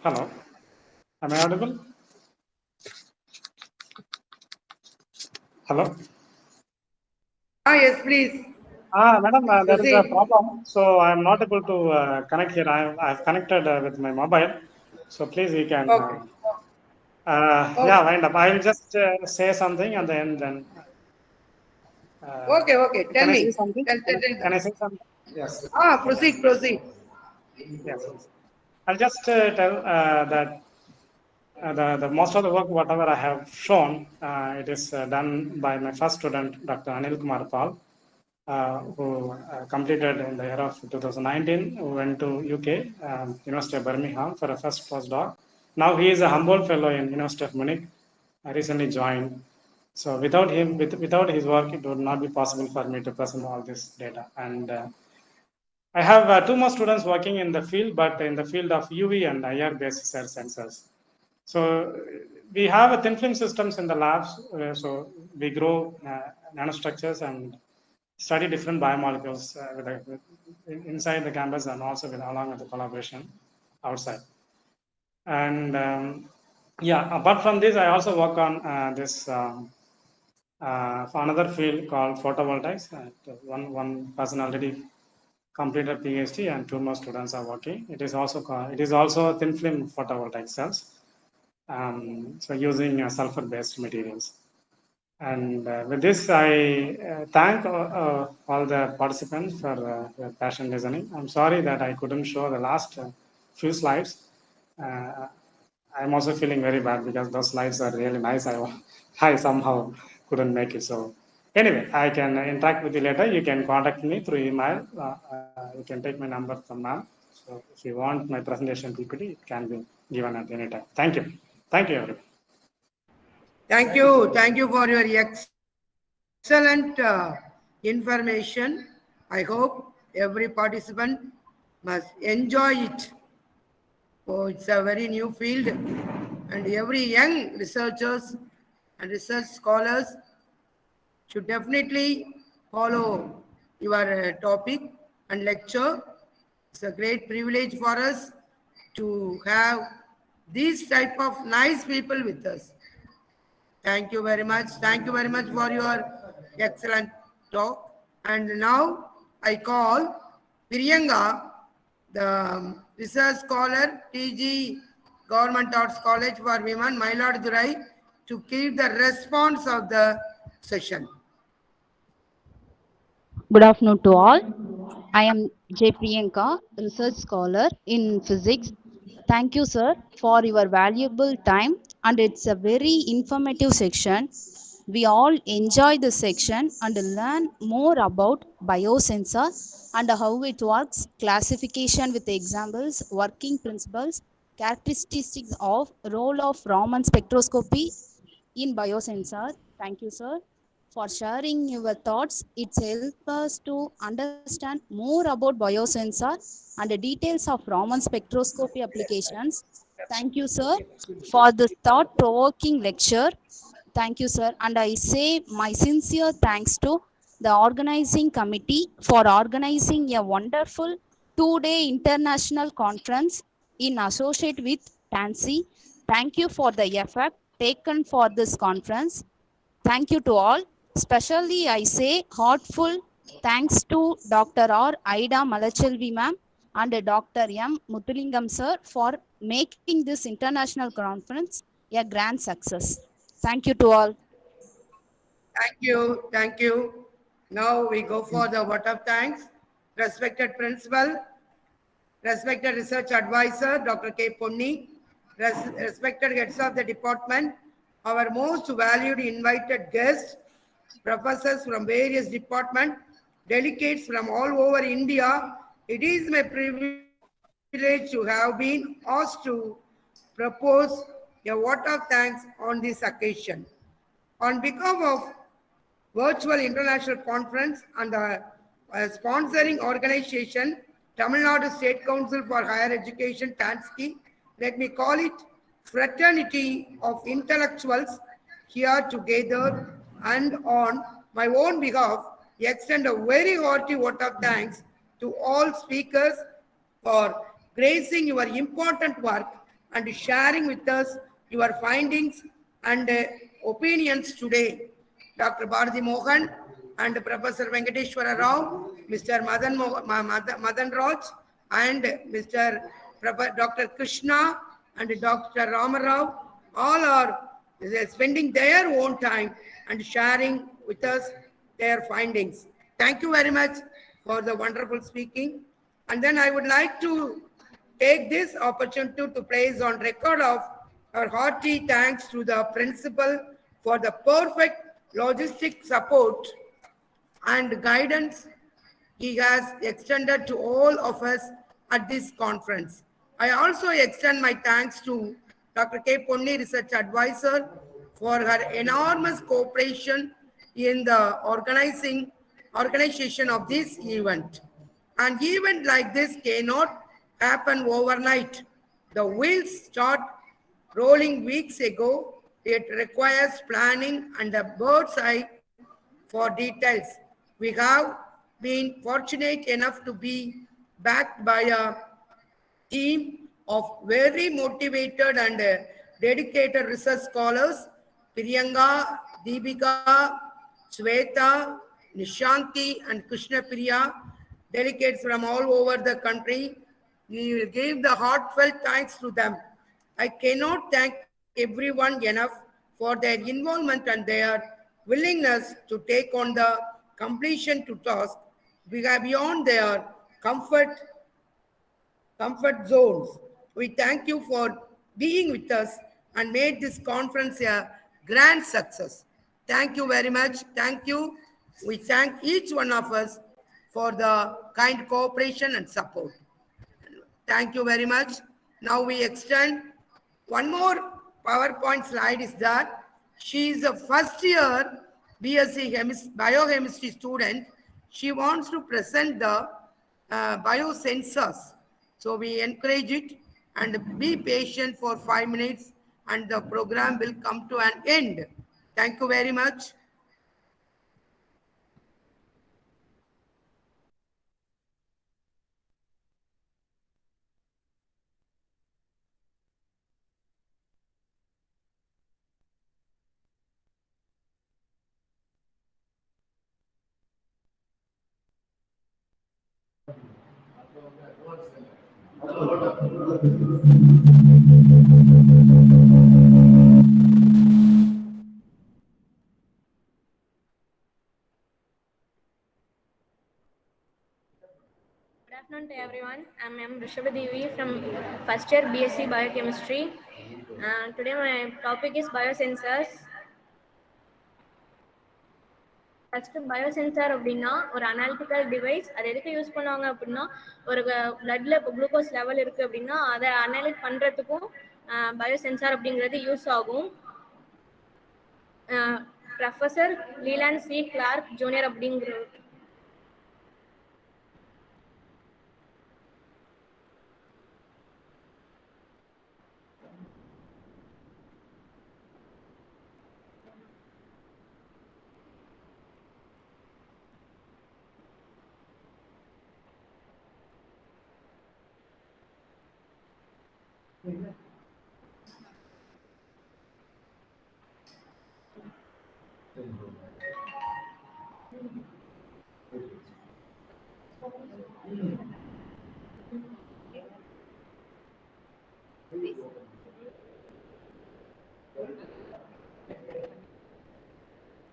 Hello, am I audible? Hello? Yes, please. Madam, there is a Proceed. problem. So I am not able to connect here. I've connected with my mobile. So please, you can. Okay. Yeah, wind up. I will just say something and then. Okay. Tell Can I say me. something? Can I say something? Yes. Proceed. Yes. I'll just tell that the most of the work, whatever I have shown, it is done by my first student, Dr. Anil Kumar Pal, who completed in the year of 2019, who went to UK, University of Birmingham for a first postdoc. Now he is a Humboldt Fellow in University of Munich. I recently joined. So without him, without his work, it would not be possible for me to present all this data. And I have two more students working in the field, but in the field of UV and IR-based cell sensors. So we have a thin film systems in the labs. So we grow nanostructures and study different biomolecules inside the campus and also along with the collaboration outside. And yeah, apart from this, I also work on this for another field called photovoltaics. One person already completed PhD and two more students are working. It is also thin film photovoltaic cells. So using sulfur-based materials. And with this, I thank all the participants for their passion listening. I'm sorry that I couldn't show the last few slides. I'm also feeling very bad because those slides are really nice. I somehow couldn't make it. So anyway, I can interact with you later. You can contact me through email. You can take my number from now. So if you want my presentation PPT, it can be given at any time. Thank you. Thank you, everyone. Thank you for your excellent information. I hope every participant must enjoy it. Oh, it's a very new field, and every young researchers and research scholars should definitely follow your topic and lecture. It's a great privilege for us to have these type of nice people with us. Thank you very much. Thank you very much for your excellent talk. And now I call Priyanka, the research scholar, TG Government Arts College for Women, MAYILADUTHURAI, to give the response of the session. Good afternoon to all. I am J. Priyanka, research scholar in physics. Thank you, sir, for your valuable time, and it's a very informative section. We all enjoy the section and learn more about biosensor and how it works, classification with examples, working principles, characteristics of role of Raman spectroscopy in biosensor. Thank you, sir, for sharing your thoughts. It helps us to understand more about biosensor and the details of Raman spectroscopy applications. Thank you, sir, for this thought-provoking lecture. Thank you, sir. And I say my sincere thanks to the organizing committee for organizing a wonderful 2-day international conference in associate with TANSCHE. Thank you for the effort taken for this conference. Thank you to all. Especially I say heartful thanks to Dr. R. Aida Malachelvi ma'am and Dr. M. Muthulingam sir for making this international conference a grand success. Thank you to all. Thank you. Now we go for the vote of thanks. Respected principal, respected research advisor, Dr. K. Ponni, respected heads of the department, our most valued invited guests, professors from various departments, delegates from all over India. It is my privilege to have been asked to propose a vote of thanks on this occasion. On behalf of Virtual International Conference and the sponsoring organization, Tamil Nadu State Council for Higher Education, TANSCHE, let me call it fraternity of intellectuals here together, and on my own behalf, extend a very hearty vote of thanks to all speakers for gracing your important work and sharing with us your findings and opinions today. Dr. Bharati Mohan and Professor Venkateshwara Rao, Mr. Madan Raj, and Mr. Dr. Krishna and Dr. Ramarao, all are spending their own time and sharing with us their findings. Thank you very much for the wonderful speaking. And then I would like to take this opportunity to place on record of our hearty thanks to the principal for the perfect logistic support and guidance he has extended to all of us at this conference. I also extend my thanks to Dr. K. Ponni, Research Advisor, for her enormous cooperation in the organization of this event. An event like this cannot happen overnight. The wheels start rolling weeks ago. It requires planning and a bird's eye for details. We have been fortunate enough to be backed by a team of very motivated and dedicated research scholars, Priyanka, Deepika, Sweta, Nishanti, and Krishna Priya, delegates from all over the country. We will give the heartfelt thanks to them. I cannot thank everyone enough for their involvement and their willingness to take on the completion to task beyond their comfort zones. We thank you for being with us and made this conference a grand success. Thank you very much. Thank you. We thank each one of us for the kind cooperation and support. Thank you very much. Now we extend one more PowerPoint slide is that she is a first year BSc biochemistry student. She wants to present the biosensors. So we encourage it and be patient for 5 minutes and the program will come to an end. Thank you very much. Good afternoon to everyone. I'm Rishabha Devi from first year BSc Biochemistry. Today my topic is biosensors. First, biosensor அப்படின்னா ஒரு analytical device. அது எதுக்கு use பண்ணுவாங்க அப்படின்னா ஒரு பிளட்ல இப்போ glucose level இருக்கு அப்படின்னா அதை அனலைட் பண்றதுக்கும் பயோசென்சார் அப்படிங்கிறது யூஸ் ஆகும். Professor Leland C Clark junior அப்படிங்கிற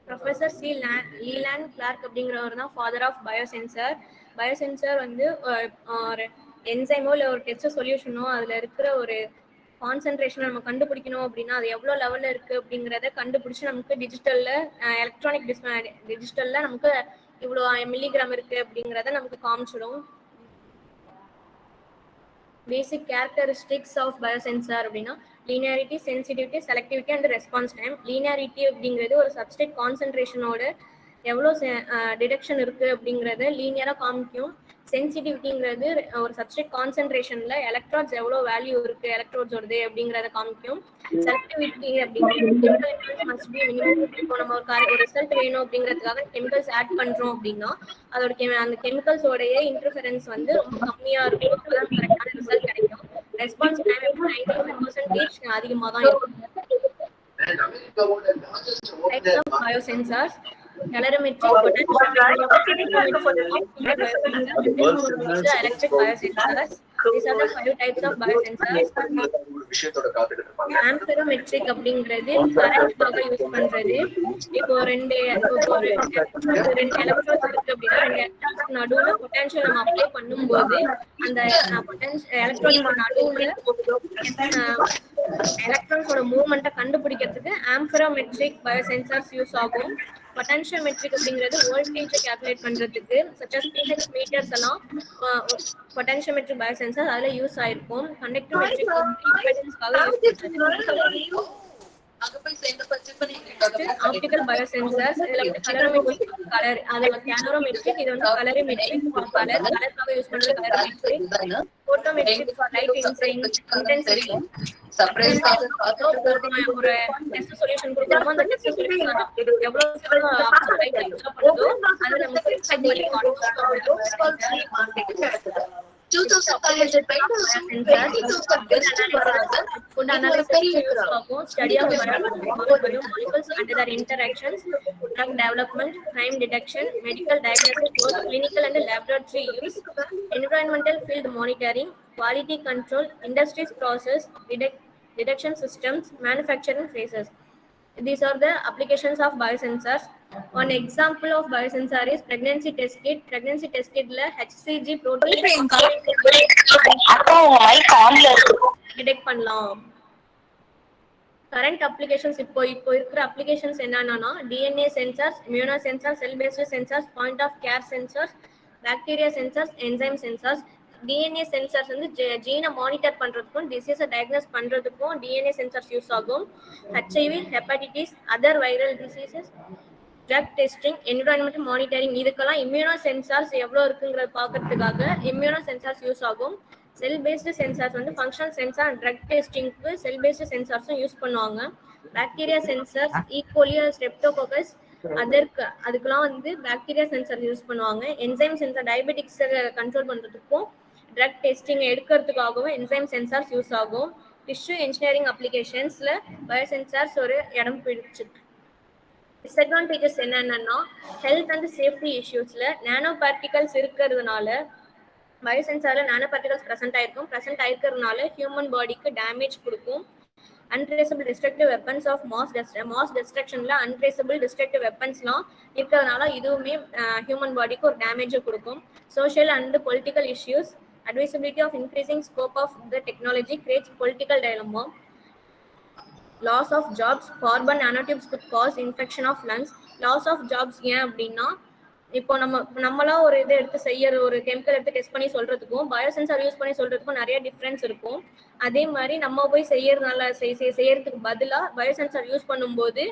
ப்ரொஃபசர் சி லீலாண்ட் கிளார்க் அப்படிங்கிறவர் தான் ஃபாதர் ஆஃப் பயோசென்சர். பயோசென்சர் வந்து ஒரு என்சைமோ இல்லை ஒரு டெஸ்ட் சொல்யூஷனோ அதில் இருக்கிற ஒரு கான்சன்ட்ரேஷனை நம்ம கண்டுபிடிக்கணும் அப்படின்னா அது எவ்வளோ லெவலில் இருக்குது அப்படிங்கிறத கண்டுபிடிச்சி நமக்கு எலக்ட்ரானிக் டிஜிட்டலில் நமக்கு இவ்வளோ மில்லிகிராம் இருக்குது அப்படிங்கிறத நமக்கு காமிச்சிடும். Basic characteristics of biosensor அப்படின்னா linearity, sensitivity, selectivity and response time. Linearity அப்படிங்கிறது ஒரு சப்ஸ்ட்ரேட் கான்சன்ட்ரேஷனோட எவ்வளோ டிடெக்ஷன் இருக்கு அப்படிங்கிறத லீனியரா காமிக்கும். சென்சிட்டிவிட்டிங்கிறது ஒரு சப்ஸ்ட்ரேட் கான்சன்ட்ரேஷன்ல எலக்ட்ராட்ஸ் எவ்வளோ வேல்யூ இருக்கு எலக்ட்ரோட்ஸோடது அப்படிங்கிறத காமிக்கும். செலக்டிவிட்டி அப்படிங்கிறது மஸ்ட் பி மினிமம். இப்போ நம்ம ஒரு ரிசல்ட் வேணும் அப்படிங்கிறதுக்காக கெமிக்கல்ஸ் ஆட் பண்றோம் அப்படின்னா அதோட அந்த கெமிக்கல்ஸோடைய இன்டர்ஃபரன்ஸ் வந்து ரொம்ப கம்மியா இருக்கும். அப்பதான் கரெக்டான ரிசல்ட் கிடைக்கும். ரெஸ்பான்ஸ் டைம் எப்படி 95% அதிகமாக தான் இருக்கும். Types of biosensors: calorimetric, potentiometric, optical biosensors, and electric biosensors. These are the 5 types of biosensors. Amperometric அப்படிங்கிறது கரண்ட்காக யூஸ் பண்றது. இப்போ ரெண்டு எலக்ட்ரோட்ஸ் இருக்கு அப்படின்னா ரெண்டு எலக்ட்ரான்ஸ்க்கு நடுவுல பொட்டன்ஷியல் நம்ம அப்ளை பண்ணும்போது அந்த எலக்ட்ரோட்ஸ்க்கு நடுவுல எலக்ட்ரான்ஸோட மூவ்மெண்ட்டை கண்டுபிடிக்கிறதுக்கு ஆம்பரோமெட்ரிக் பயோசென்சார்ஸ் யூஸ் ஆகும். பொட்டன்ஷியோமெட்ரிக் அப்படிங்கிறது வோல்டேஜை கால்குலேட் பண்றதுக்கு சச்சஸ் pH மீட்டர்ஸ் எல்லாம் பொட்டன்ஷியோமெட்ரிக் பயோசென்சார் அதுல யூஸ் ஆயிருக்கும். கண்டக்டோமெட்ரிக் இம்பெடன்ஸ்க்காக யூஸ் பண்ணுறது. ஆப்டிகல் பயோசென்சார்ஸ் இதுல வந்து கலரோமெட்ரிக் கலர் அதுல கேனரோமெட்ரிக் இது வந்து கலரிமெட்ரிக் கலருக்காக யூஸ் பண்றது கலரிமெட்ரிக். போட்டோமெட்ரிக் ஃபார் லைட் இன்டென்சிட்டி. ஒரு டெஸ்ட் சொல்யூஷன் கொடுக்குறோமோ அந்த டெஸ்ட் சொல்யூஷன் எவ்வளவு லைட் அப்சர்வ் பண்ணுதோ அதை நமக்கு செக் பண்ணி food analysis study of molecules and their interactions, drug development, crime detection, medical diagnosis, both clinical and laboratory use, environmental field monitoring, quality control, industries process, detection systems, manufacturing phases. These are the applications of biosensors. One example of biosensor is pregnancy test kit. Pregnancy test kit la HCG protein detect பண்ணலாம். Current applications இப்போ இருக்கிற applications என்னன்னா DNA sensors, immunosensors, cell based sensors, point of care sensors, bacteria sensors, enzyme sensors. DNA sensors வந்து ஜீனை monitor பண்றதுக்கும் டிசீஸை diagnose பண்றதுக்கும் DNA sensors use ஆகும். HIV, hepatitis, other viral diseases, drug testing, environmental monitoring இதுக்கெல்லாம் immuno sensors எவ்வளோ இருக்குங்கிறத பார்க்கறதுக்காக immuno sensors use ஆகும். Cell based sensors வந்து ஃபங்க்ஷனல் சென்சார் அண்ட் ட்ரக் டெஸ்டிங்க்கு செல் பேஸ்டு சென்சார்ஸும் யூஸ் பண்ணுவாங்க. பாக்டீரியா சென்சார்ஸ் ஈகோலியா ஸ்ட்ரெப்டோகோகஸ் அதுக்கெல்லாம் வந்து பாக்டீரியா சென்சார் யூஸ் பண்ணுவாங்க. என்சைம் சென்சார் டயபெட்டிக்ஸை கண்ட்ரோல் பண்ணுறதுக்கும் ட்ரக் டெஸ்டிங் எடுக்கிறதுக்காகவும் என்சைம் சென்சார்ஸ் யூஸ் ஆகும். டிஷ்யூ இன்ஜினியரிங் அப்ளிகேஷன்ஸில் பயோசென்சார்ஸ் ஒரு இடம் பிடிச்சிருக்கு. டிஸ்அட்வான்டேஜஸ் என்னென்னா ஹெல்த் அண்ட் சேஃப்டி இஷ்யூஸில் நானோ பார்ட்டிகல்ஸ் இருக்கிறதுனால பயோசென்சாரில் நானோ பார்ட்டிகல்ஸ் ப்ரெசென்ட் ஆயிருக்கிறதுனால ஹியூமன் பாடிக்கு டேமேஜ் கொடுக்கும். Untraceable destructive weapons of mass டெஸ்ட்ரக்ஷனில் அன்ட்ரேசபிள் டிஸ்ட்ரக்டிவ் வெப்பன்ஸ்லாம் இருக்கிறதுனால இதுவுமே ஹியூமன் பாடிக்கு ஒரு டேமேஜை கொடுக்கும். Social and political issues, advisability of increasing scope of the technology creates political dilemma. Loss of jobs, carbon nanotubes could cause infection of lungs. Loss of jobs ஏன் அப்படின்னா இப்போ நம்மளா ஒரு இதை எடுத்து ஒரு கெமிக்கல் எடுத்து டெஸ்ட் பண்ணி சொல்றதுக்கும் பயோசென்சார் யூஸ் பண்ணி சொல்றதுக்கும் நிறைய டிஃப்ரென்ஸ் இருக்கும். அதே மாதிரி நம்ம போய் செய்யறதுக்கு பதிலாக பயோசென்சார் யூஸ் பண்ணும்போது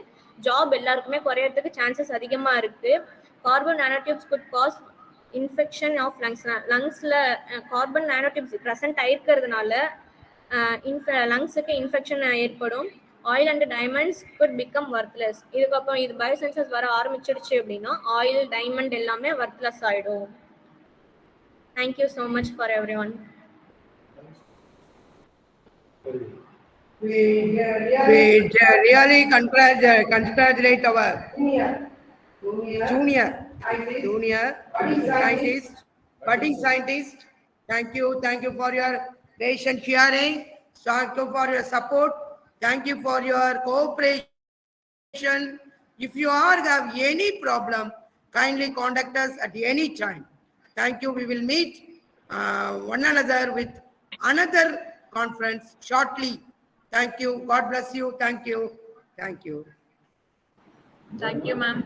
ஜாப் எல்லாருக்குமே குறையறதுக்கு சான்சஸ் அதிகமா இருக்கு. Carbon nanotubes could cause infection of லங்ஸ்ல கார்பன் நானோடியூப்ஸ் ப்ரெசென்ட் ஆயிருக்கிறதுனால லங்ஸுக்கு இன்ஃபெக்ஷன் ஏற்படும். Oil and diamonds could become worthless. இதுக்கப்புறம் இது பயோசென்சர்ஸ் வர ஆரம்பிச்சிடுச்சு அப்படின்னா ஆயில் டைமண்ட் எல்லாமே ஒர்த்லெஸ் ஆயிடும். Thank you so much for everyone. We really congratulate our junior scientist, budding scientist. Thank you for your patient hearing. Thank you for your support. Thank you for your cooperation. If you are have any problem, kindly contact us at any time. Thank you. We will meet one another with another conference shortly. Thank you. God bless you. Thank you. Thank you. Thank you, ma'am.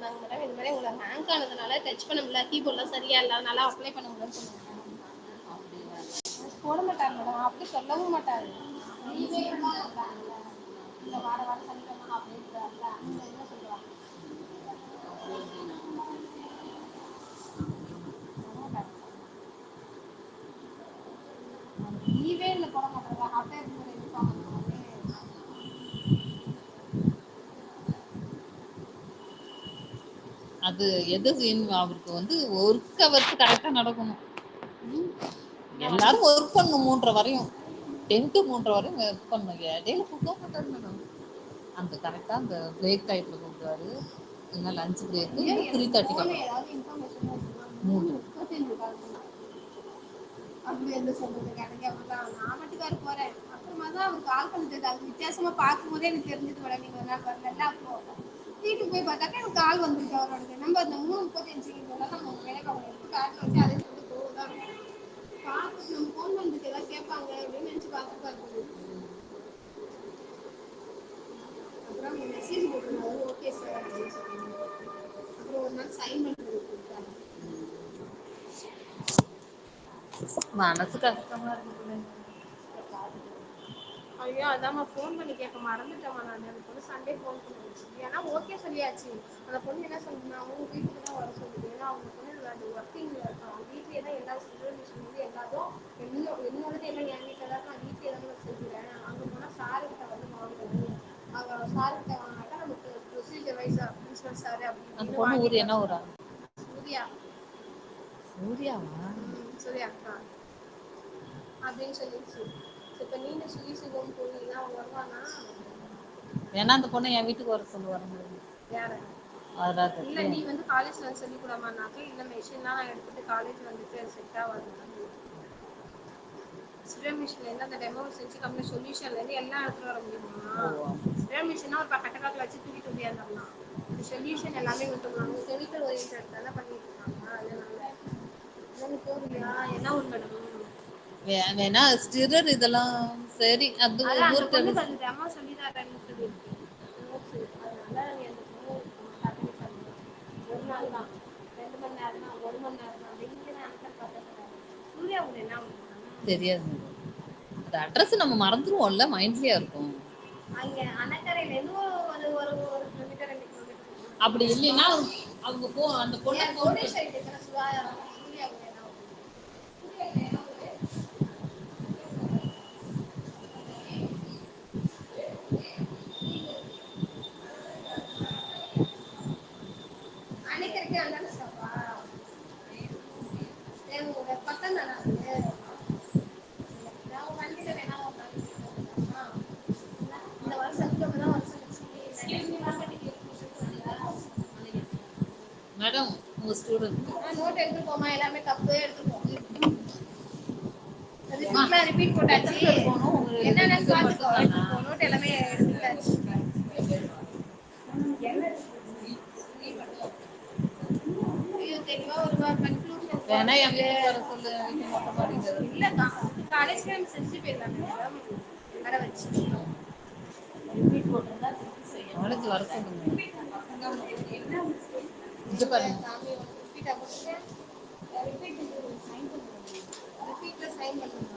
சொன்னாங்க madam, இது மாதிரி உங்களை Hank ஆனதுனால touch பண்ண முடியல, கீபோர்ட்லாம் சரியா இல்லை, அதனால அப்ளை பண்ண முடியலன்னு சொன்னாங்க. போட மாட்டாங்க மேடம், அப்படி சொல்லவும் மாட்டாரு. லீவே இருந்தாங்க இந்த வார வாரம் சனிக்கிழமை அப்படியே இருக்கிறாங்க, அந்த என்ன சொல்லுவாங்க லீவே இல்லை, போட மாட்டாங்க. அப்படியே இருப்பாங்க. அது எது அவருக்கு வந்து ஒர்க் அவருக்கு கரெக்டா நடக்கணும். எல்லாரும் ஒர்க் பண்ணணும் 3:30 வரையும், 10 to 3:30 வரையும் ஒர்க் பண்ணணும். இடையில தூக்க மாட்டாரு மேடம். அந்த கரெக்டா அந்த பிரேக் டைத்துல கொடுக்குறாரு, இல்லைன்னா லஞ்ச் பிரேக் 3:30 அப்படி எந்த சொல்றது எனக்கு அப்படிதான். நான் மட்டுக்காரு போறேன், அப்புறமா தான் அவர் கால் பண்ணிட்டு அது வித்தியாசமா பார்க்கும்போதே எனக்கு தெரிஞ்சது மேடம், நீங்க ஒரு நாள் வரல. அப்போ வீட்டுக்கு போய் பார்த்தாக்கா எனக்கு கால் வந்துருக்கு அவரோட நம்பர். அந்த 3:35 நம்ம வேலைக்காரங்க எடுத்து பேட்ல வச்சு அதே சொல்லிட்டு போதான் இருக்கும். பார்த்து நம்ம ஃபோன் பண்ணிட்டு ஏதாவது கேட்பாங்க அப்படின்னு நினைச்சு பார்த்து பார்க்குது. அப்புறம் மெசேஜ் போட்டுருந்தாரு, ஓகே சார் அப்படின்னு சொன்னாங்க. அப்புறம் ஒரு நாள் சைன் பண்ணுறது கொடுத்தாங்க. மனசு கஷ்டமா இருக்கு. ஐயோ, அதாம்மா ஃபோன் பண்ணி கேட்க மறந்துட்டேம்மா நான். அந்த பொண்ணு சண்டே ஃபோன் பண்ணிடுச்சு, ஏன்னா ஓகே சொல்லியாச்சு. அந்த பொண்ணு என்ன சொல்லுதுன்னா அவங்க வீட்டுக்கு தான் வர சொல்லுது, ஏன்னா அவங்க பொண்ணு அது ஒர்க்கிங்ல இருக்கும். வீட்லேயே தான் எல்லா சிச்சுவேஷன் வந்து எல்லாரும் என்னோடது எல்லாம் என் வீட்டில் தான் நான் வீட்லேயே தான் செய்கிறேன். அங்கே போனால் சார்கிட்ட வந்து வாங்குறேன், அங்கே சார்கிட்ட வாங்கினாக்கா நமக்கு ப்ரொசீஜர் வைஸா பிரின்சிபல் சார் அப்படின்னு ஊர் என்ன ஊரா? சூர்யா. சூர்யாவா? சூர்யா அக்கா அப்படின்னு சொல்லிடுச்சு. இப்ப நீங்க சுகிசிவம் போனீங்கன்னா அவங்க வருவானா? வேணா அந்த பொண்ணை என் வீட்டுக்கு வர சொல்லுவாங்க. யாரு? இல்ல நீ வந்து காலேஜ்ல வந்து சொல்லி கூடாமானாக்க, இல்ல மெஷின்லாம் நான் எடுத்துட்டு காலேஜ் வந்துட்டு செட் ஆகாது. ஸ்ப்ரே மிஷின்ல இருந்து அந்த டெமோ செஞ்சு கம்மியா சொல்யூஷன்ல இருந்து எல்லாம் எடுத்துட்டு வர முடியுமா? ஸ்ப்ரே மிஷினா ஒரு கட்டக்காக்கில் வச்சு தூக்கிட்டு முடியாதுலாம். இந்த சொல்யூஷன் எல்லாமே விட்டுருவாங்க. கெமிக்கல் ஓரியன்ட் தானே பண்ணிட்டு இருக்காங்க. அதனால போகலையா? என்ன ஒரு மேடம் வேணா ஸ்டிரர் இதெல்லாம் சரி. அது அந்த பொண்ணுக்கு அந்த டெமோ சொல்லி தரேன்னு சொல்லியிருக்கு. அதனால நீ அந்த பொண்ணு ஒரு நாள் தான், 2 மணி நேரம் தான், 1 மணி நேரம் தான். வெளியே ஆன்சர் பார்த்துக்கிறேன். சூர்யா அவங்க என்ன தெரியாது. அந்த அட்ரஸ் நம்ம மறந்துருவோம்ல, மைண்ட்லயே இருக்கும். அங்க அணக்கரையில இருந்து ஒரு ஒரு 1 கிலோமீட்டர் 2 கிலோமீட்டர். அப்படி இல்லைன்னா அவங்க அந்த பொண்ணு கோடேஸ்வரி இருக்கிற சூர்யா அவங்க என்ன அணைக்கரைக்கு அந்தாண்ட ஸ்டாப்பா? பக்கம் தானே அது. நான் வண்டியில வேணா இந்த வருஷம் தான் வருஷம் மேடம் உங்க ஸ்டூடண்ட் நோட் எடுத்துட்டு போமா, எல்லாமே தப்பு எடுத்துப்போம். ரிப்பீட் போட்டாச்சு, என்னென்ன பார்த்துக்கோ. நோட் எல்லாமே எடுத்துட்டாச்சு. ஐயோ தெளிவா ஒரு கன்க்ளூஷன் வேணா என் வீட்டுக்கு வர சொல்லு. வீட்டு மொட்டை மாடிக்கு இல்லக்கா, காலேஜ் டைம் செஞ்சு போயிடலாம் மேடம், வர வச்சு காலேஜ் வர சொல்லுங்க. இது பாருங்க, சைன் பண்ணுங்க.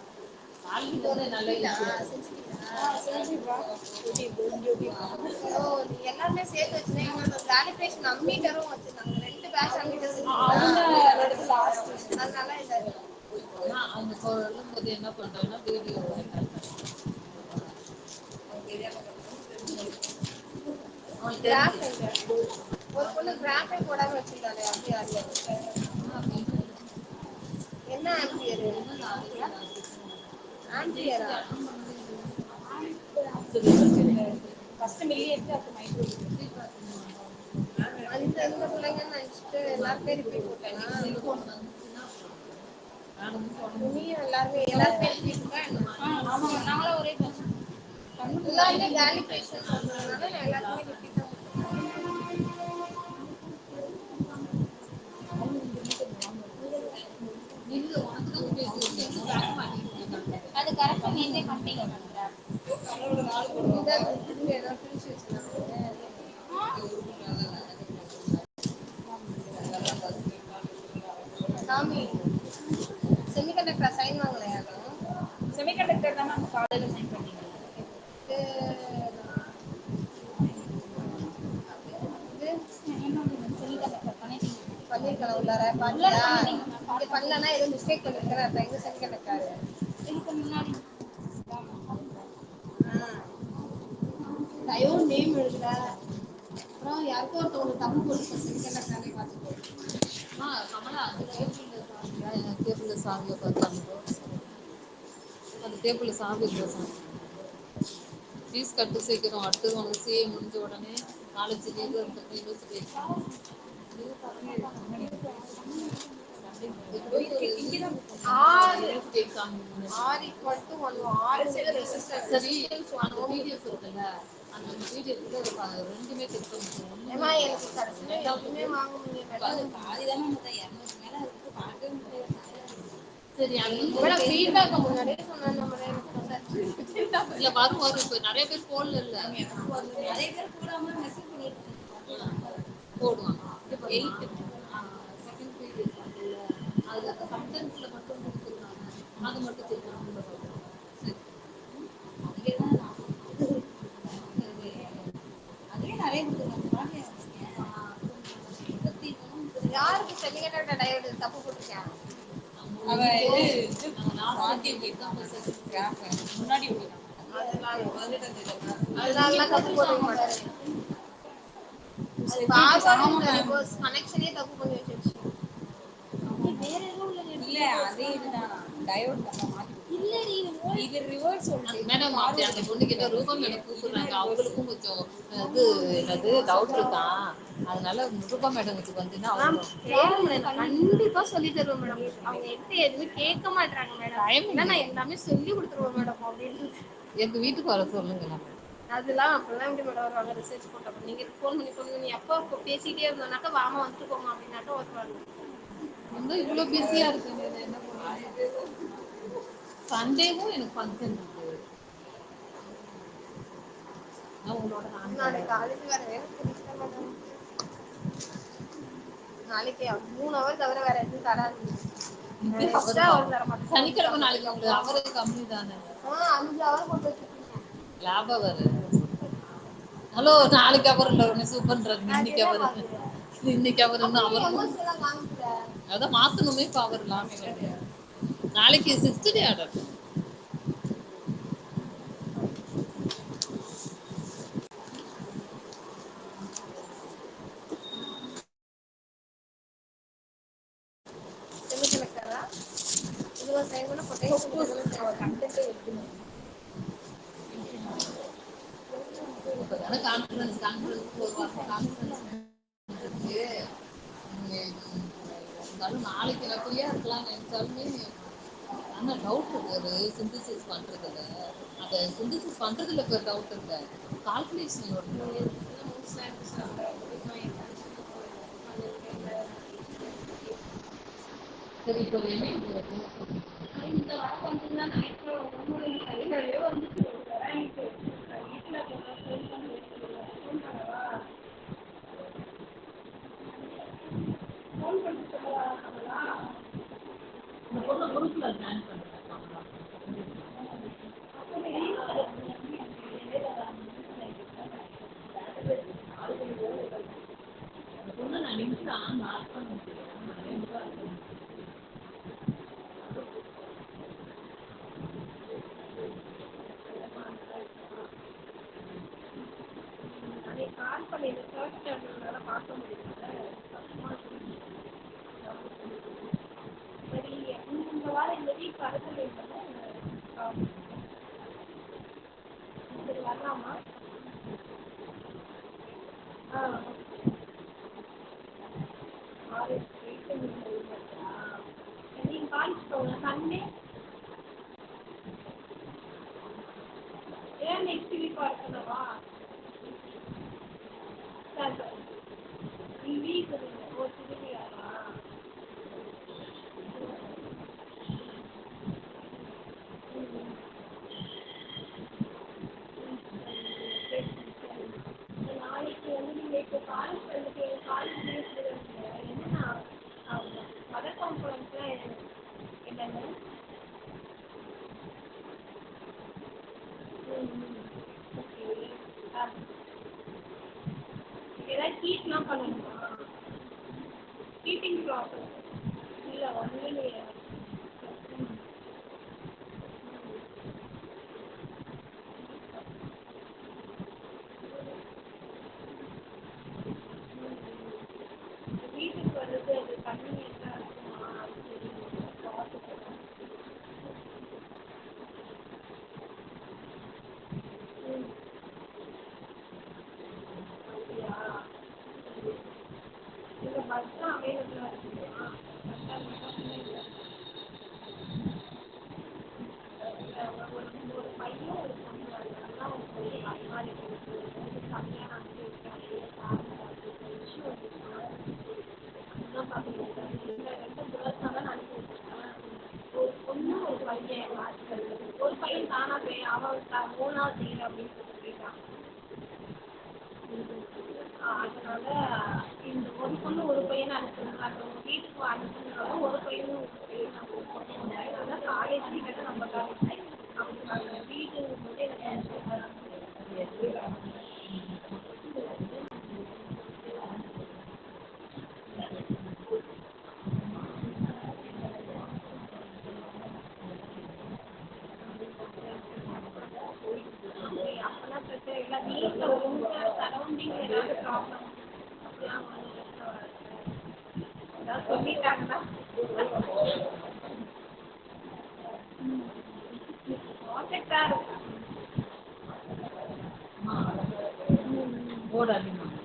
எல்லாமே சேர்த்து வச்சுருந்தேன். வேலிடேஷன் அம்மீட்டரும் வச்சிருந்தாங்க, 2 பேட்ச் அம்மீட்டர் அதனால இதை அவங்க சொல்லும்போது என்ன பண்றாங்கன்னா வீடியோ ஒரு பொண்ணு கிராஃபே போடாம வச்சிருந்தாலே, அப்படி யாரு? என்ன ஆம்பியர்? ஆம்பியரா? ஃபர்ஸ்ட் மில்லி எடுத்து அப்ப மைக்ரோ அந்த பிள்ளைங்க நினைச்சிட்டு எல்லாருமே ரிப்பீட் போட்டேன். எல்லாருமே ரிப்பீட் தான். ஆமா, நாங்களும் ஒரே கிளாஸ். எல்லாருமே வேலிடேஷன் சொல்றதுனால நான் எல்லாருமே ரிப்பீட் தான் போட்டேன். அது கரெக்டா நீங்களே பண்ணீங்க. செமிகண்டக்டர் சைன் வாங்கலையா? செமிகண்டக்டர் தான் மேம் காலையில் சைன் பண்ணீங்க. பண்ணிருக்கலாம் உள்ளார பாத்தியா? இங்க பண்ணலன்னா ஏதோ மிஸ்டேக் பண்ணிருக்கேன். அப்புறம் எங்க செமிகண்டக்டர் இதுக்கு முன்னாடி தயவு நேம் எழுதல. அப்புறம் யாருக்கோ ஒருத்தவங்க தப்பு போட்டு செமிகண்டக்டரே பார்த்துக்கோ. கமலா டேபிளில் சாவியை பார்த்தாங்க. அந்த டேபிளில் சாவி சாமி ஃபீஸ் கட்டு சீக்கிரம். அடுத்தது உனக்கு சிஏ முடிஞ்ச உடனே நாலேஜ் லீவு யூனிவர்சிட்டி ரெண்டுமே சரி ஃபீட்பேக் முன்னாடியே சொன்னேன். இல்ல வரும் வரும். இப்ப நிறைய பேர் போடல இல்ல நிறைய பேர் போடாம மெசேஜ் பண்ணிட்டு போடுவாங்க. இப்போ 8 செகண்ட் பீரியட் அதுல கண்டென்ட்ல மட்டும் கொடுத்துருக்காங்க. அது மட்டும் தெரியும். அதுவே நிறைய யாருக்கு செமிகண்டக்டர் டயோடு தப்பு போட்டிருக்கேன்? முன்னாடி அதனால தப்பு போட்டுக்க மாட்டாரு. கனெக்ஷனே தப்பு பண்ணி வச்சிருச்சு. வேற எதுவும் இல்ல, அதே இதுதான் டயோட் இது ரிவர்ஸ் மேடம் அப்படி அந்த பொண்ணு கிட்ட ரூபம் மேடம் கூப்பிடுறாங்க. அவங்களுக்கும் கொஞ்சம் இது என்னது டவுட் இருக்கா. அதனால ரூபா மேடத்துக்கு வந்தீங்கன்னா கண்டிப்பா சொல்லி தருவேன் மேடம். அவங்க எடுத்து எதுவுமே கேட்க மாட்டாங்க மேடம். நான் எல்லாமே சொல்லி கொடுத்துருவேன் மேடம். அப்படின்னு எங்க வீட்டுக்கு வர சொல்லுங்க. அதெல்லாம் அப்பெல்லாம் எப்படி மேடம் வருவாங்க? ரிசர்ச் போட்டோம். நீங்க ஃபோன் பண்ணி எப்போ பேசிட்டே இருந்தோம்னாக்கா வாமா வந்துட்டு போமா அப்படின்னாக்கா வருவாங்க. இவ்வளவு பிஸியா இருக்குங்க. என்ன பண்ணுறது? சண்டேவும் எனக்கு ஃபங்க்ஷன் இருக்கு. நாளைக்கு காலேஜ் வேற நாளைக்கு 3 ஹவர் தவிர வேற எதுவும் தராது. சனிக்கிழமை நாளைக்கு உங்களுக்கு அவரே கம்மி தானே. 5 ஹவர் கொண்டு வச்சிருக்கீங்க. லாபம் வரு. ஹலோ நாளைக்கு அவர் இல்லை சூப்பர்ன்றாரு. இன்னைக்கு அவர் அதான் மாத்தணுமே. இப்ப அவர் நாளைக்கு 6th டே ஆர்டர். செமிகண்டக்டரா? இதுவா சைன் பண்ண பொட்டன்ஷியல் கண்டென்ட் எடுக்கணும். இப்பதானே கான்ஃபரன்ஸ் ஒரு வாரம் கான்ஃபரன்ஸ் இருந்தாலும் நாளைக்கு நான் ஃப்ரீயா இருக்கலாம் நினைச்சாலுமே ஆனா டவுட் இருக்கு. ஒரு சிந்தசிஸ் பண்றதுல அந்த சிந்தசிஸ் பண்றதுல இப்போ டவுட் இல்லை. கால்குலேஷன் சரி இப்போ இந்த வாரம் வந்தீங்கன்னா நைட்டு வந்துட்டு இந்த பொண்ணு குரூப்ல ஜாயின் பண்ணுறேன். பொண்ணு நான் நிமிஷம் மார்க் பண்ண முடியும். கால் பண்ணி தேர்ட் ஸ்டாண்டர்ட்னால பார்க்க முடியல. சரி இந்த வாரம் இந்த வீக் வர சொல்லியிருந்தாங்க. சரி வரலாமா? நீங்கள் காலேஜ் போங்க. சண்டே ஏன் நெக்ஸ்ட் வீக் வர சொல்லவா? சரி வீக் ஒரு திருவிழாவா? நாளைக்கு நீங்கள் இப்போ காலேஜ் வந்துட்டு காலேஜ் என்னென்னா மதர் கான்ஃபரன்ஸ்லாம் என்னென்ன ஏதாவது ஹீட்லாம் பண்ணணுமா? ஹீட்டிங் ப்ராப்ளம் இல்லை ஒன்றுமே இல்லையா? வீட்டுக்கு வர்றது அது கன்வீனியன்ட்டாக இருக்குமா? இந்த பஸ் தான் அவைலபிளாக இருக்குமா? ஒரு பையன் ஒரு பொண்ணு வரலாம் ஒரு பொண்ணு மாதிரி கம்மியாக இஷ்யூ அதுதான் பார்க்குறேன். இந்த 2 பிள்ளை தான் அனுப்பி விட்டுருக்கேன். ஒரு பொண்ணு ஒரு பையன் ஹாஸ்டல். ஒரு பையன் தானா போய் அவன் 3வது செய்யல அப்படின்னு சொல்லிட்டு போயிட்டான். அதனால இந்த ஒரு பொண்ணு ஒரு பையனை அனுப்புனாங்க. அவங்க வீட்டுக்கு அனுப்புனால ஒரு பையனும் ஒரு பையன் அதனால காலேஜ் கிட்ட நம்ம காலேஜ் அவங்க வீடு வந்து எனக்கு அப்பெல்லாம் பிரச்சனை இல்லை. வீட்டில் உங்க சரௌண்டிங் ஏதாவது ப்ராப்ளம் அப்படிலாம் ஏதாவது சொல்லிட்டாங்கன்னா ப்ராஜெக்டாக இருக்கும். போர்டு அதிகமாக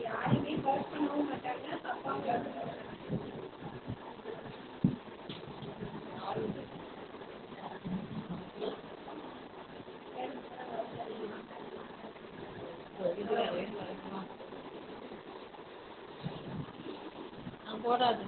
யாரையுமே ஹர்ட் பண்ண போடாது.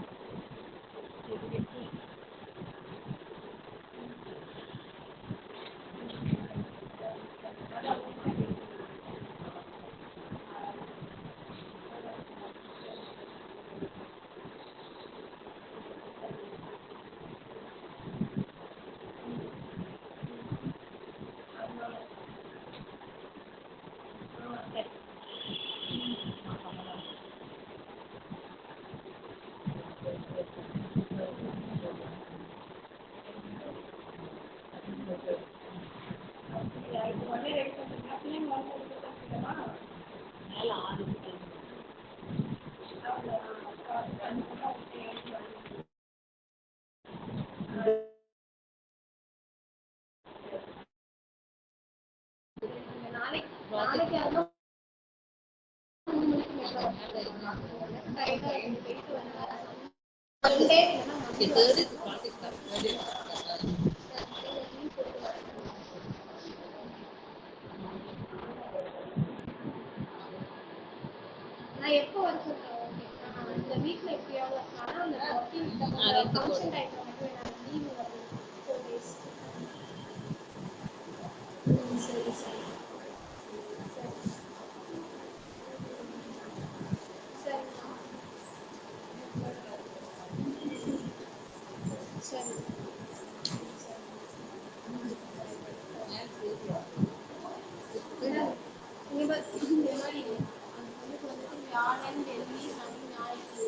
நான் எப்போ வர சொல்றேன்? இந்த வீக்ல எப்படியாவது ஆனா அந்த ஃபங்க்ஷன் டைம்ல மட்டும் நான் லீவு வருது 4 days. சரி சரி சரி இந்த மாதிரி அந்த பொண்ணுக்கு வந்துட்டு வியாழன் வெள்ளி சனி ஞாயிறு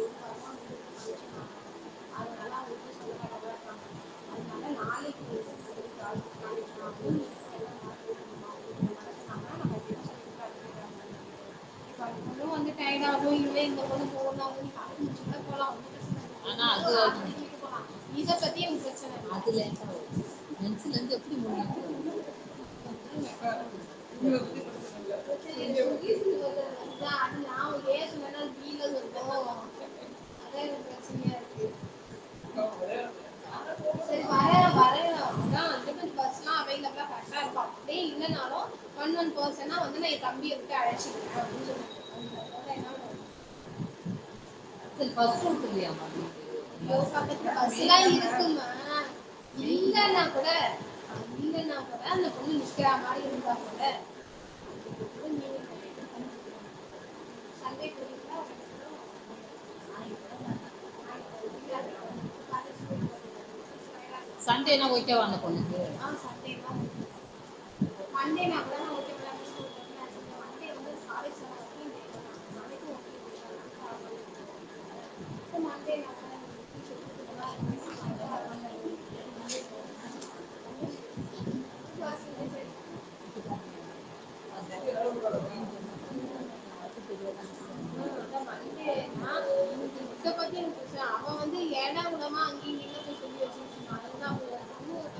அதனால அவங்களுக்கு சொல்ல வேண்டாம் இருக்காங்க. அதனால நாளைக்கு நாளைக்கு நான் போய் எல்லாம் நம்ம எப்படி சொல்லிட்டு இப்போ அந்த பொண்ணு வந்து டயர்ட் ஆகும் இல்லை இந்த பொண்ணு போகலாம் நீ காலேஜ் முடிச்சுட்டா போகலாம் போகலாம் இதை பத்தி எனக்கு பிரச்சனை இல்லை. அதுல மென்ஸ்ல இருந்து எப்படி முடியும் அது நான் ஏன் சொன்னா வீல சொல்லுவோம் அதான் எனக்கு பிரச்சனையா இருக்கு. சரி வரேன் அதான் வந்துட்டு பஸ்லாம் அவைலபிளா கரெக்டா இருக்கும். அப்படியே இல்லைனாலும் 1 பர்சனா வந்து நான் என் தம்பியை விட்டு அழைச்சிக்கிறேன் அப்படின்னு சொல்லிட்டு பஸ் இல்லையாமா பஸ்லாம் இருக்குமா இல்லைன்னா கூட அந்த பொண்ணு நிக்கிற மாதிரி இருந்தா கூட சண்டே போறீங்களா சண்டேனா ஓகேவா அந்த பொண்ணுக்கு? சண்டேனா மண்டேனா கூட நான் ஓகே மண்டே வந்து காலேஜ் நாளைக்கு ஓகே மண்டே இதை பத்தி எனக்கு அவன் வந்து ஏடா கூடமா அங்கேயும் இங்கே போய் சொல்லி வச்சுருந்தான். அதுதான்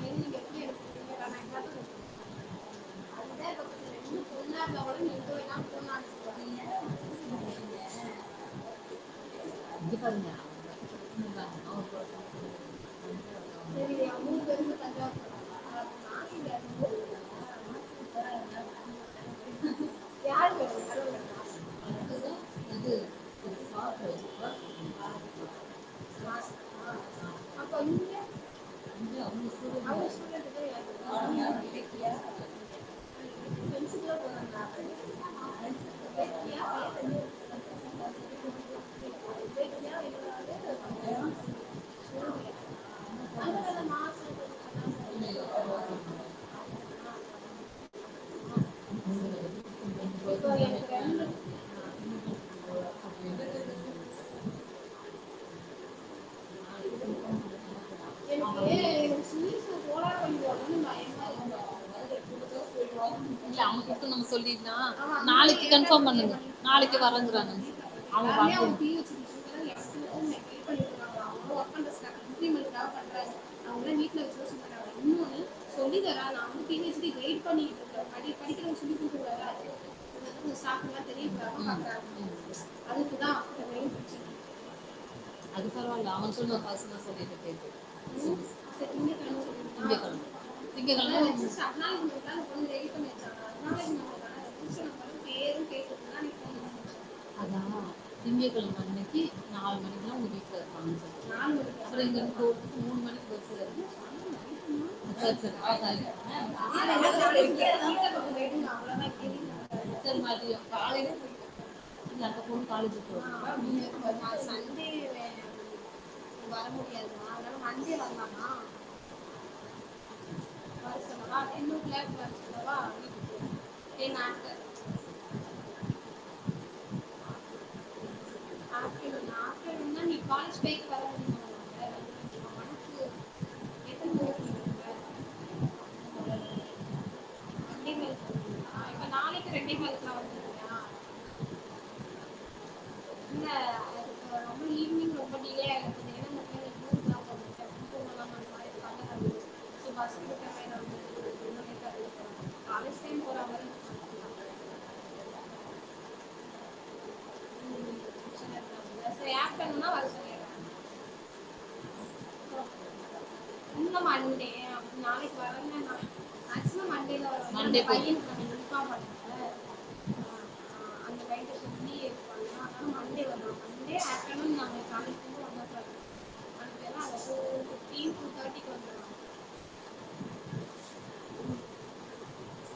நீங்க எப்படி எனக்கு அதுதான் ரெண்டு பொண்ணா இருந்தா கூட நீ எங்க வேணாலும் போனான்னு சரி 3 பேருக்கு தஞ்சாவூர் யார் அப்ப நீங்க அவங்க ஸ்டூடெண்ட் ஃப்ரெண்ட்ஸுக்குள்ள போனாங்க இல்ல அவங்க கிட்ட நம்ம சொல்லிடலாம். நாளைக்கு கன்ஃபார்ம் பண்ணுங்க. நாளைக்கு வரங்குறாங்க அவங்க வீட்டுல வச்சு சொல்றாங்க. இன்னொன்னு சொல்லி தரா நான் வந்து பிஹெச்டி வெயிட் பண்ணிட்டு இருக்கேன். படிக்கிறவங்க சொல்லி கொடுக்கக்கூடாது. ஸ்டாஃப்லாம் தெரியக்கூடாது பாக்குறாங்க. அதுக்குதான் மெயின் பிரச்சனை. அது பரவாயில்ல, அவனுக்கு நான் பர்சனலாக சொல்லிட்டு கேட்பேன். திங்கக்கிழமை திங்கக்கிழமை அதான் திங்கக்கிழமை அன்னைக்கு 4 மணிக்கெல்லாம் உங்கள் வீட்டில் இருப்பாங்கன்னு சொல்லி. அப்புறம் இங்கே போகிறதுக்கு 3 மணிக்கு பஸ் வருது. சரி சரி சரி மதியம் காலையில் இல்லை அந்த பொண்ணு காலேஜுக்கு போகிறோம். சண்டே வர முடியாதுமா, அதனால மண்டே வரலாமா? வர சொல்லவா? 10 o'clock வர சொல்லவா வீட்டுக்கு? 10 after. ஆஃப்டர்நூன்னா நீ காலேஜ் போய்க்கு வர முடியுமா? உனக்கு எத்தனை மணிக்கு வருவ? ரெண்டே காலுக்கு வருவீங்களா? இப்போ நாளைக்கு ரெண்டே காலுக்குலாம் வந்துருவியா? இல்லை, அதுக்கு ரொம்ப ஈவினிங் ரொம்ப டிலே ஆகிடுது. ஏன்னா இந்த பிள்ளைங்க டூருக்குலாம் போகுது, தூங்கலாம் அந்த மாதிரி இருக்காங்க. ஸோ பஸ்ஸுக்கு வேறு வந்து ரொம்ப லேட் ஆகிடுது. காலேஜ் டைம் போகிற மாதிரி சரி ஆஃப்டர்நூன்னா வர சொல்லிடுறேன். இன்னும் மண்டே நாளைக்கு வரேன்னா மேக்ஸிமம் மண்டேல வரும். மண்டே பையனுக்கு நம்ம இன்ஃபார்ம் பண்ணுறேன். அந்த பையன்கிட்ட சொல்லி இருப்பாங்க. அதனால மண்டே வரலாம். மண்டே ஆஃப்டர்நூன் நாங்கள் காலேஜ்லேருந்து 1 o'clock அனுப்பிடலாம். அதை 2:15 2:30 வந்துடலாம்.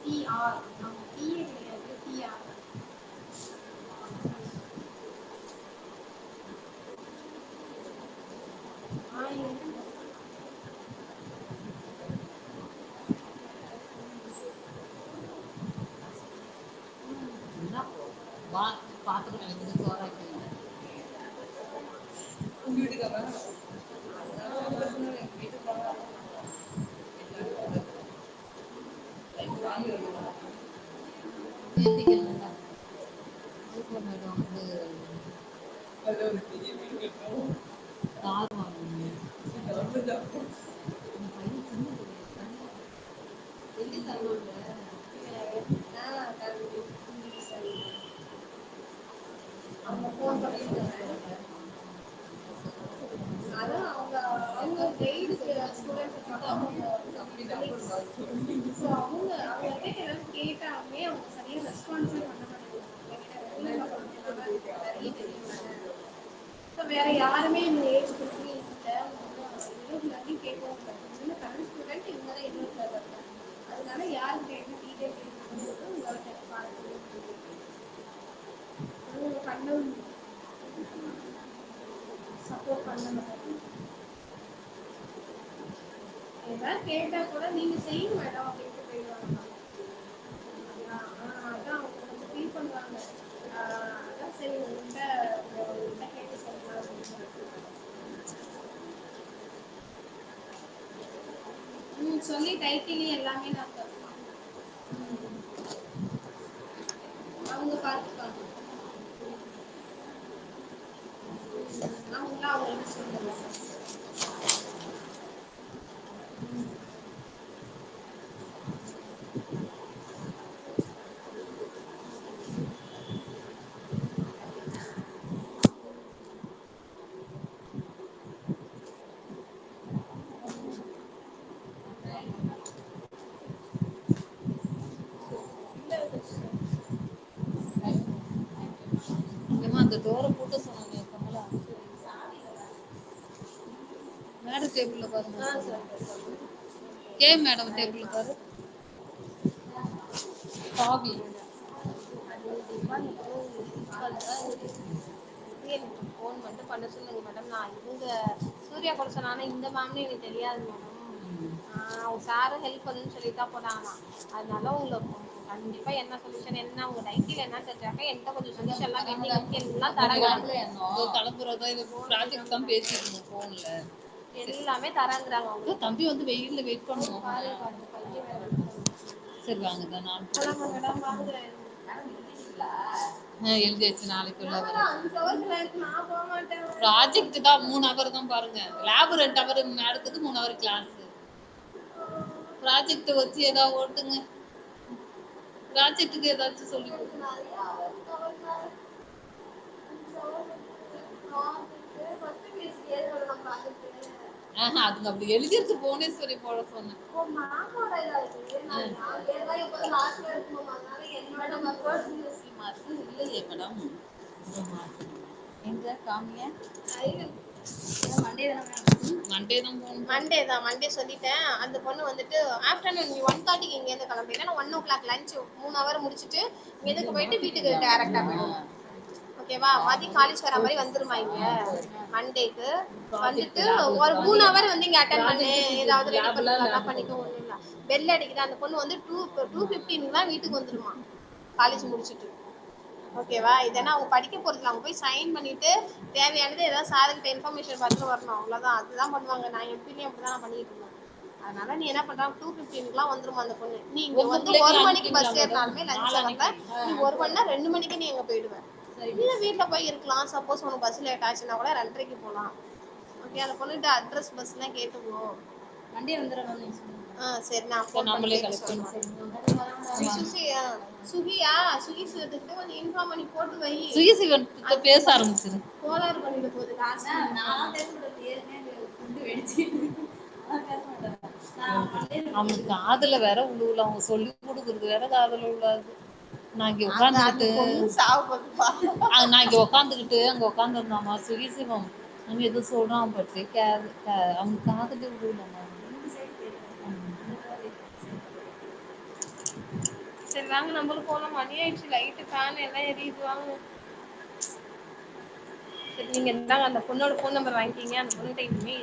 டிஆர் ஆமாம், டிஏ கிடையாது, டிஆர். பார்த்துட்டு நினைக்கிறது சோறாக்கி உங்கள் வீட்டுக்காரன் மேடம் வந்து கார் வாங்கணும். எங்கே தருவாங்க? அவங்க ஃபோன் பண்ணி அதான் அவங்க கைடுக்கு ஸ்டூடெண்ட்ஸுக்கு மட்டும் அவங்க ஸோ அவங்ககிட்ட ஏதாவது கேட்டாலுமே அவங்க சரியாக ரெஸ்பான்ஸே பண்ண மாட்டேங்கிறாங்க. நிறைய தெரியும். ஸோ வேற யாருமே இந்த ஏஜ் குரூப்ல இல்லை. எல்லாத்தையும் கேட்கவும் இல்லை. கரண்ட் ஸ்டூடெண்ட் இவங்க தான் இன்னொரு இருக்காங்க. அதனால யாருக்கு என்ன டீட்டெயில் கேட்கணும்னு உங்கள்கிட்ட பார்த்து பண்ண சப்போர்ட் பண்ணணும். ஏதாவது கேட்டா கூட நீங்க செய்யுங்க மேடம் அப்படின்ட்டு போயிடுவாங்க. அதான் அவங்க கொஞ்சம் ஃபீல் பண்ணுவாங்க. அதான் சரி உங்கள்கிட்ட கேட்டு சொல்லலாம் அப்படின்னு. சொல்லி டைட்டிலையும் எல்லாமே நான் தருவேன். அவங்க பார்த்துப்பாங்க. அவங்களா அவங்களுக்கு சொல்லுவாங்க. ஏமா அந்த டோரை போட்டு சொன்னாங்க கமலா மேடம் டேபிள்ல பாருங்க. ஏன் மேடம் டேபிள்ல பாரு காபி ஃபோன் மட்டும் பண்ண சொல்லுங்க மேடம். நான் இவங்க சூர்யா கூட சொன்னானா இந்த மேம்னு எனக்கு தெரியாது மேடம். அவங்க சாரும் ஹெல்ப் பண்ணுன்னு சொல்லிட்டு தான் போனாங்க. அதனால உங்களுக்கு கண்டிப்பா என்ன சொல்யூஷன் என்ன உங்க டைட்டில் என்ன தெரிஞ்சாக்க என்கிட்ட கொஞ்சம் சொல்யூஷன் எல்லாம் எல்லாம் தராங்க. கிளம்புறதா இது ப்ராஜெக்ட் தான் பேசிக்கணும் போன்ல எல்லாமே தராங்கிறாங்க. அவங்க தம்பி வந்து வெயில்ல வெயிட் பண்ணுவோம். சரி வாங்க தான் நான் எழுதியாச்சு. நாளைக்குள்ள ப்ராஜெக்ட் தான் 3 hour தான் பாருங்க. லேப் 2 hour மேடத்துக்கு 3 hour கிளாஸ். ப்ராஜெக்ட் வச்சு ஏதாவது ஓட்டுங்க. ப்ராஜெக்ட்டுக்கு ஏதாச்சும் சொல்லி அதுங்க அப்படி எழுதியிருக்கு புவனேஸ்வரி போட சொன்னேன். இல்லையே மேடம். எங்க காமிய மண்டே சொல்லிட்டேன். அந்த பொண்ணு வந்துட்டு ஆஃப்டர்நூன் நீ 1:30க்கு இங்கேருந்து கிளம்பு, ஏன்னா 1 o'clock லஞ்ச் 3 hour முடிச்சுட்டு இங்கேருந்து போயிட்டு வீட்டுக்கு டேரக்டா போயிடும். ஓகேவா? மதியம் காலேஜ் வர மாதிரி வந்துருமா இங்க மண்டேக்கு வந்துட்டு ஒரு 3 hour வந்து இங்க அட்டன் பண்ணு, ஏதாவது ரெடி பண்ணுறதா பண்ணிட்டு ஒன்றும் இல்லை. பெல் அடிக்குது. அந்த பொண்ணு வந்து 2:15 தான் வீட்டுக்கு வந்துருமா காலேஜ் முடிச்சுட்டு. ஓகேவா? இதனா அவங்க படிக்க போறதுல அவங்க போய் சைன் பண்ணிட்டு தேவையானது ஏதாவது சார்கிட்ட இன்ஃபர்மேஷன் பார்த்துட்டு வரணும், அவ்வளவுதான். அதுதான் பண்ணுவாங்க. நான் எப்படியும் அப்படிதான் நான் பண்ணிட்டு இருந்தேன். அதனால நீ என்ன பண்ற, 2:15 வந்துருமா அந்த பொண்ணு. நீ இங்க வந்து 1 மணிக்கு பஸ் ஏறினாலுமே லஞ்ச் வரப்ப நீ 1 மணினா 2 மணிக்கு நீ எங்க போயிடுவ. நீ வீட்டுல போய் இருக்கலாம். சப்போஸ் உனக்கு பஸ் லேட் ஆச்சுன்னா கூட 2:30க்கு போகலாம். ஓகே, அந்த பொண்ணுகிட்ட அட்ரஸ் பஸ் எல்லாம் கேட்டுக்கோ. வண்டி வந்துடும். சரி, நான் ஃபோன் பண்ணி சுகியா சுகிட்டு கொஞ்சம் இன்ஃபார்ம் பண்ணி போட்டு வை. சுகிசி பேச ஆரம்பிச்சிரு. கோளாறு பண்ணிட்டு போகுது லாஸ்ட். அவனுக்கு காதுல வேற உள்ளூர்ல அவங்க சொல்லி கொடுக்குறது வேற காதுல உள்ளாது. நான் இங்க உட்காந்துக்கிட்டு நான் இங்க உட்காந்துக்கிட்டு அங்க உட்காந்துருந்தாமா சுகிசிவம் அங்க எதுவும் சொல்றான் பற்றி அவங்க காதுல உள்ளாமா. சரி வாங்க நம்மளும் போலாம். மணி ஆயிடுச்சு. லைட்டு ஃபேன் எல்லாம் எரியுது. வாங்க. சரி, நீங்க இருந்தாங்க அந்த பொண்ணோட ஃபோன் நம்பர் வாங்கிக்கிங்க. அந்த பொண்ணுகிட்ட இனிமே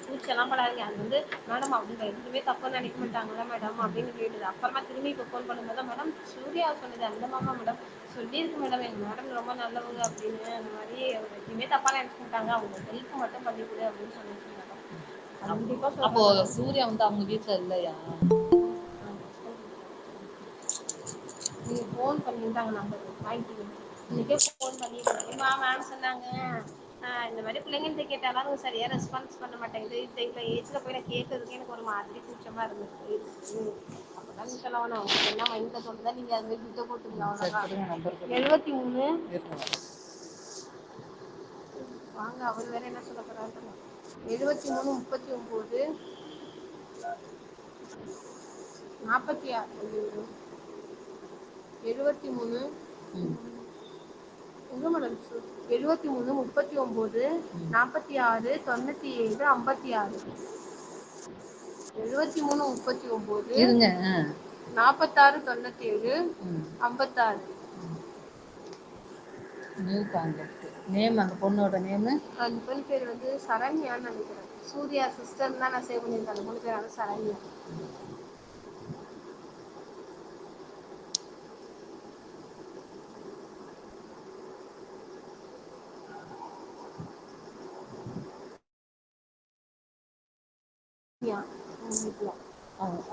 பூச்செல்லாம் படாதீங்க. அது வந்து மேடம் அவங்க எதுவுமே தப்பா நினைக்க மாட்டாங்களா மேடம் அப்படின்னு கேட்டுது. அப்புறமா திரும்பி இப்போ ஃபோன் பண்ணும்போது மேடம் சூர்யா சொன்னது அந்த மாமா மேடம் சொல்லியிருக்கு மேடம், எங்க மேடம் ரொம்ப நல்லவங்க அப்படின்னு. அந்த மாதிரி அவங்க எதுவுமே தப்பா நினைக்க மாட்டாங்க, அவங்க ஹெல்ப் மட்டும் பண்ணிவிடு அப்படின்னு சொல்லிட்டு மேடம். கண்டிப்பா அப்போ சொல்றேன். சூர்யா வந்து அவங்க வீட்டுல இல்லையா? நீங்க ஃபோன் பண்ணிட்டாங்க நம்பர் வாங்கிக்கிங்க. இன்னைக்கே ஃபோன் பண்ணிடுமா மேம் சொன்னாங்க. இந்த மாதிரி பிள்ளைங்கள்ட்ட கேட்டாலும் சரியா ரெஸ்பான்ஸ் பண்ண மாட்டேங்குது. இந்த ஏஜ்ல போய் நான் கேட்கறதுக்கு எனக்கு ஒரு மாதிரி கூச்சமா இருந்துச்சு. அப்பதான் நீ சொல்லணும் உங்களுக்கு என்ன மைண்ட்ல தோணுதா நீங்க அது மாதிரி கிட்ட போட்டுங்க. அவ்வளவுதான். 73 வாங்க. அவர் வேற என்ன சொல்ல போறாரு. 73 39 46 73 எங்க மேடம் 73 39 46 97 56 73 39 இருங்க 46 97 56. நியூ கான்டாக்ட் நேம் அந்த பொண்ணோட நேம். அந்த பொண்ணு பேர் வந்து சரண்யான்னு நினைக்கிறேன். சூர்யா சிஸ்டர் தான் நான் சேவ் பண்ணியிருக்கேன். அந்த பொண்ணு பேர் வந்து சரண்யா.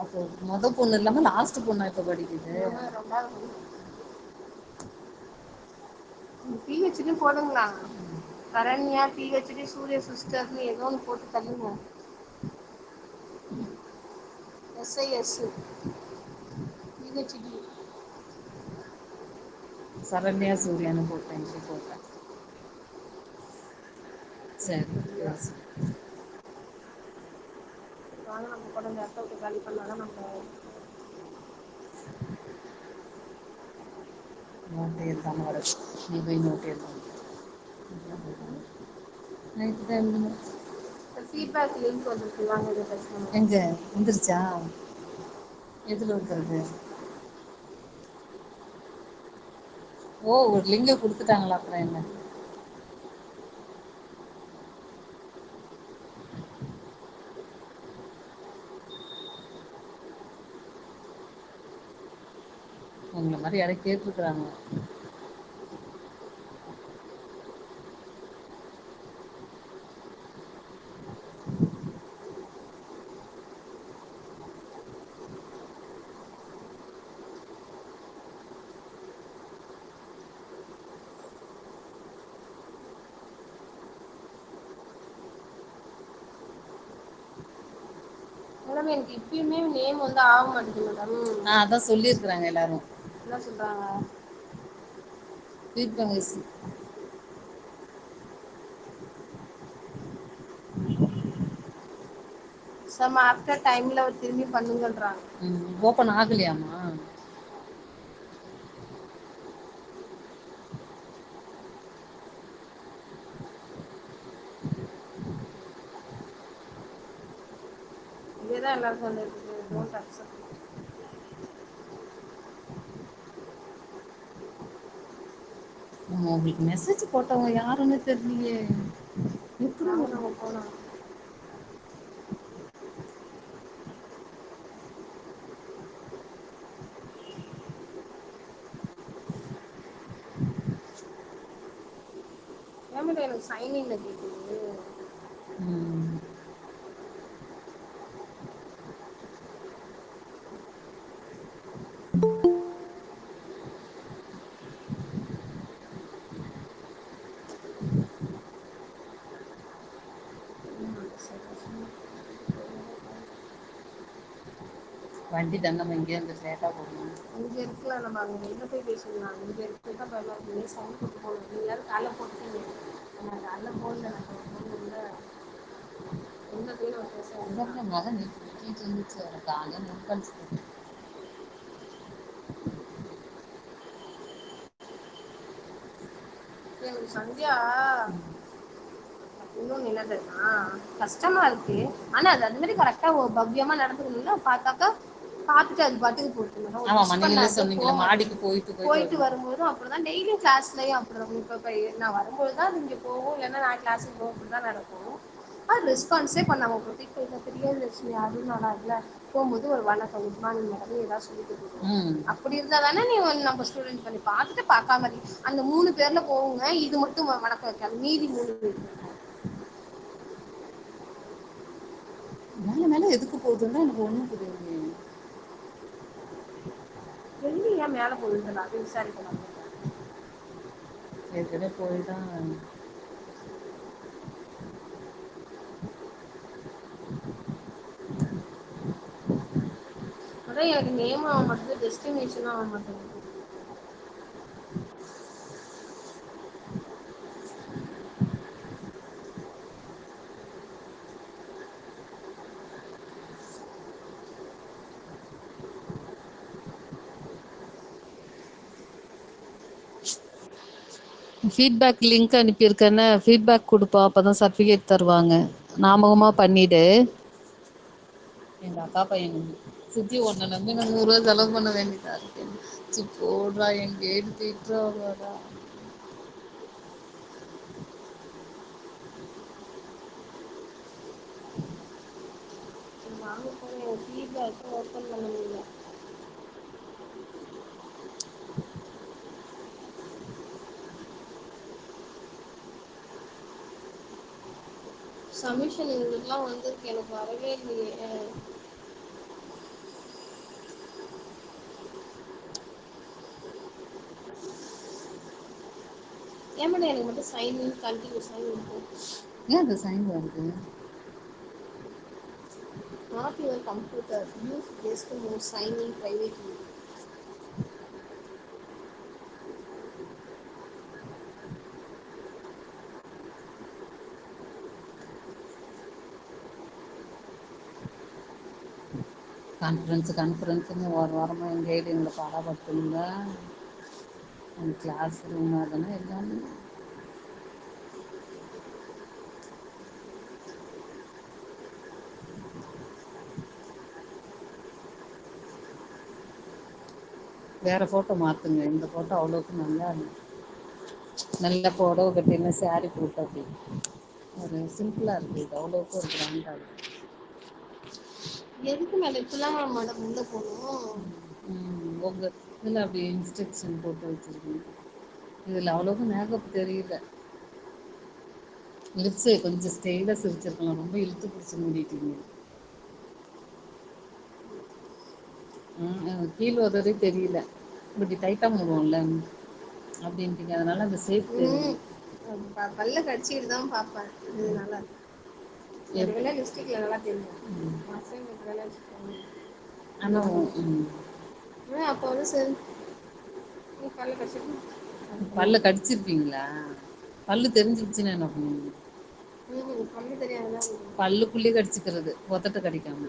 அப்போ முத பொண்ணு இல்லாம லாஸ்ட் பொண்ணா இப்ப படிக்குது. பிஹெச்டி போடுங்களா? சரண்யா பிஹெச்டி சூர்யா சிஸ்டர்னு ஏதோ ஒன்று போட்டு தள்ளுங்க. SIS பிஹெச்டி சரண்யா சூர்யான்னு போட்டேன். சரி வாங்க நம்ம கூட இந்த இடத்த விட்டு காலி பண்ணாதான் நம்ம நோட்டு எழுதாம வர நீ போய் நோட்டு எழுதாம நைட்டு டைம் ஃபீட்பேக் லிங்க் வந்துருக்கு. வாங்க இதை பேசணும். எங்க வந்துருச்சா? எதுல இருக்கிறது? ஓ, ஒரு லிங்க கொடுத்துட்டாங்களா? அப்புறம் என்ன? உங்களை மாதிரி யாரையும் கேட்டுருக்குறாங்க. மேடம் எனக்கு இப்பயுமே நேம் வந்து ஆக மாட்டேங்குது மேடம். அதான் சொல்லியிருக்கிறாங்க எல்லாரும். என்ன சொல்றாங்க? ஃபீட்பேக் சம் ஆஃப்டர் டைம்ல திரும்பி பண்ணுங்கன்றாங்க. ஓப்பன் ஆகலையாமா? இதேதான் எல்லாரும் சொல்லிருக்கு. Don't accept. உங்களுக்கு மெசேஜ் போட்டவங்க யாருன்னு தெரியலையே. எப்படி நம்ம போனோம். ஏமாட்ட எனக்கு சைனிங்ல கேக்குது. வண்டி தங்கம் இங்கே இருந்து லேட்டா போகணும். இங்க இருக்குல்ல, நம்ம அங்க வெளில போய் பேசலாம். இங்க இருக்கிறதா பயமா இருக்கு. சவுண்ட் போட்டு போகணும். நீங்க யாரும் காலைல போட்டுட்டீங்க. நான் காலைல போடல. நான் போகணும்ல. எந்த பேரும் பேச மகன் வீட்டு இருந்துச்சு. காலையில் நெல்கல்ஸ் சந்தியா இன்னொன்னு என்ன தெரியுமா, கஷ்டமா இருக்கு. ஆனா அது அந்த மாதிரி கரெக்டா பவ்யமா நடந்துக்கணும்னா பார்த்தாக்கா பார்த்துட்டு அது பாட்டுக்கு போட்டு மாடிக்கு போயிட்டு வரும்போதும் அப்படிதான். டெய்லியும் கிளாஸ்லயும் அப்படிதான். இப்ப நான் வரும்போதுதான் இங்க போகும், இல்லைன்னா நான் கிளாஸுக்கு போகும். அப்படிதான் நடக்கும். அது ரெஸ்பான்ஸே பண்ணாம போட்டு இப்போ பிரியதர்ஷினி அருணால போகும்போது ஒரு வணக்கம், குட் மார்னிங் மேடம் ஏதாவது சொல்லிட்டு போகும். அப்படி இருந்தா தானே நீ நம்ம ஸ்டூடெண்ட் பண்ணி பார்த்துட்டு பார்க்காம அந்த 3 பேர்ல போகுங்க. இது மட்டும் வணக்கம் வைக்காது, மீதி 3 பேர் மேல மேல எதுக்கு போகுதுன்னா எனக்கு ஒண்ணும் புரியலையே. எங்க ஏன் மேல போகுதுன்னு அது விசாரிக்கலாம். ஏற்கனவே போய்தான் அதான் எனக்கு நேம் ஆக மாட்டேங்குது, டெஸ்டினேஷனும் ஆக மாட்டேங்குது. ஃபீட்பேக் லிங்க் அனுப்பியிருக்கேன்னு ஃபீட்பேக் கொடுப்பா, அப்பதான் சர்டிஃபிகேட் தருவாங்க. ஞாபகமா பண்ணிடு. எங்க அக்கா பையன் சுத்தி ஒன்ன நம்பி நான் 100 ரூபா செலவு பண்ண வேண்டியதா இருக்கு. போடுறா எங்க ஏடு திட்டுறா. வாங்க போறேன், ஃபீட்பேக் ஓப்பன் பண்ண முடியல. சமிஷன் இதெல்லாம் வந்திருக்கு, எனக்கு வரவே இல்லையே. ஏமாடா எனக்கு மட்டும் சைன் இன் கண்டினியூஸா இருக்கும். ஏன் அந்த சைன் வருது? Not your computer. Use this to move sign in privately. கான்ஃபரன்ஸ்னு ஒரு வாரமாக எங்கள் கைடு எங்களை பாடப்படுத்துங்க. அந்த கிளாஸ் ரூம் அதெல்லாம் எல்லாமே வேற ஃபோட்டோ மாற்றுங்க. இந்த ஃபோட்டோ அவ்வளோக்கு நல்லா நல்ல புடவை கட்டின சாரி போட்டு அப்படி ஒரு சிம்பிளாக இருக்குது. இது அவ்வளோக்கு ஒரு கிராண்டாக இருக்குது. எதுக்கு மேடம் இப்பெல்லாம் மேடம் உள்ள போகணும்? உங்கள் இதில் அப்படி இன்ஸ்ட்ரக்ஷன் போட்டு வச்சுருக்கீங்க. இதில் அவ்வளோக்கு மேக்கப் தெரியல. லிப்ஸு கொஞ்சம் ஸ்டைலாக சிரிச்சிருக்கலாம். ரொம்ப இழுத்து பிடிச்சி மூடிட்டீங்க. கீழே உதறே தெரியல. இப்படி டைட்டாக மூடுவோம்ல அப்படின்ட்டீங்க. அதனால அந்த ஷேப் தெரியும். பல்ல கடிச்சிட்டு தான் பார்ப்பேன். இது நல்லா இருக்கு. லிப்ஸ்டிக்ல நல்லா தெரியும். ஆனால் அப்போ வந்து சரி பல்ல கடிச்சிட்டு பல்ல கடிச்சிருப்பீங்களா? பல்லு தெரிஞ்சிருச்சுன்னா என்ன பண்ணுவீங்க? கண்ணு தெரியாதுதான் இருக்கு. பல்லுக்குள்ளே கடிச்சுக்கிறது, ஒத்தட்ட கடிக்காம.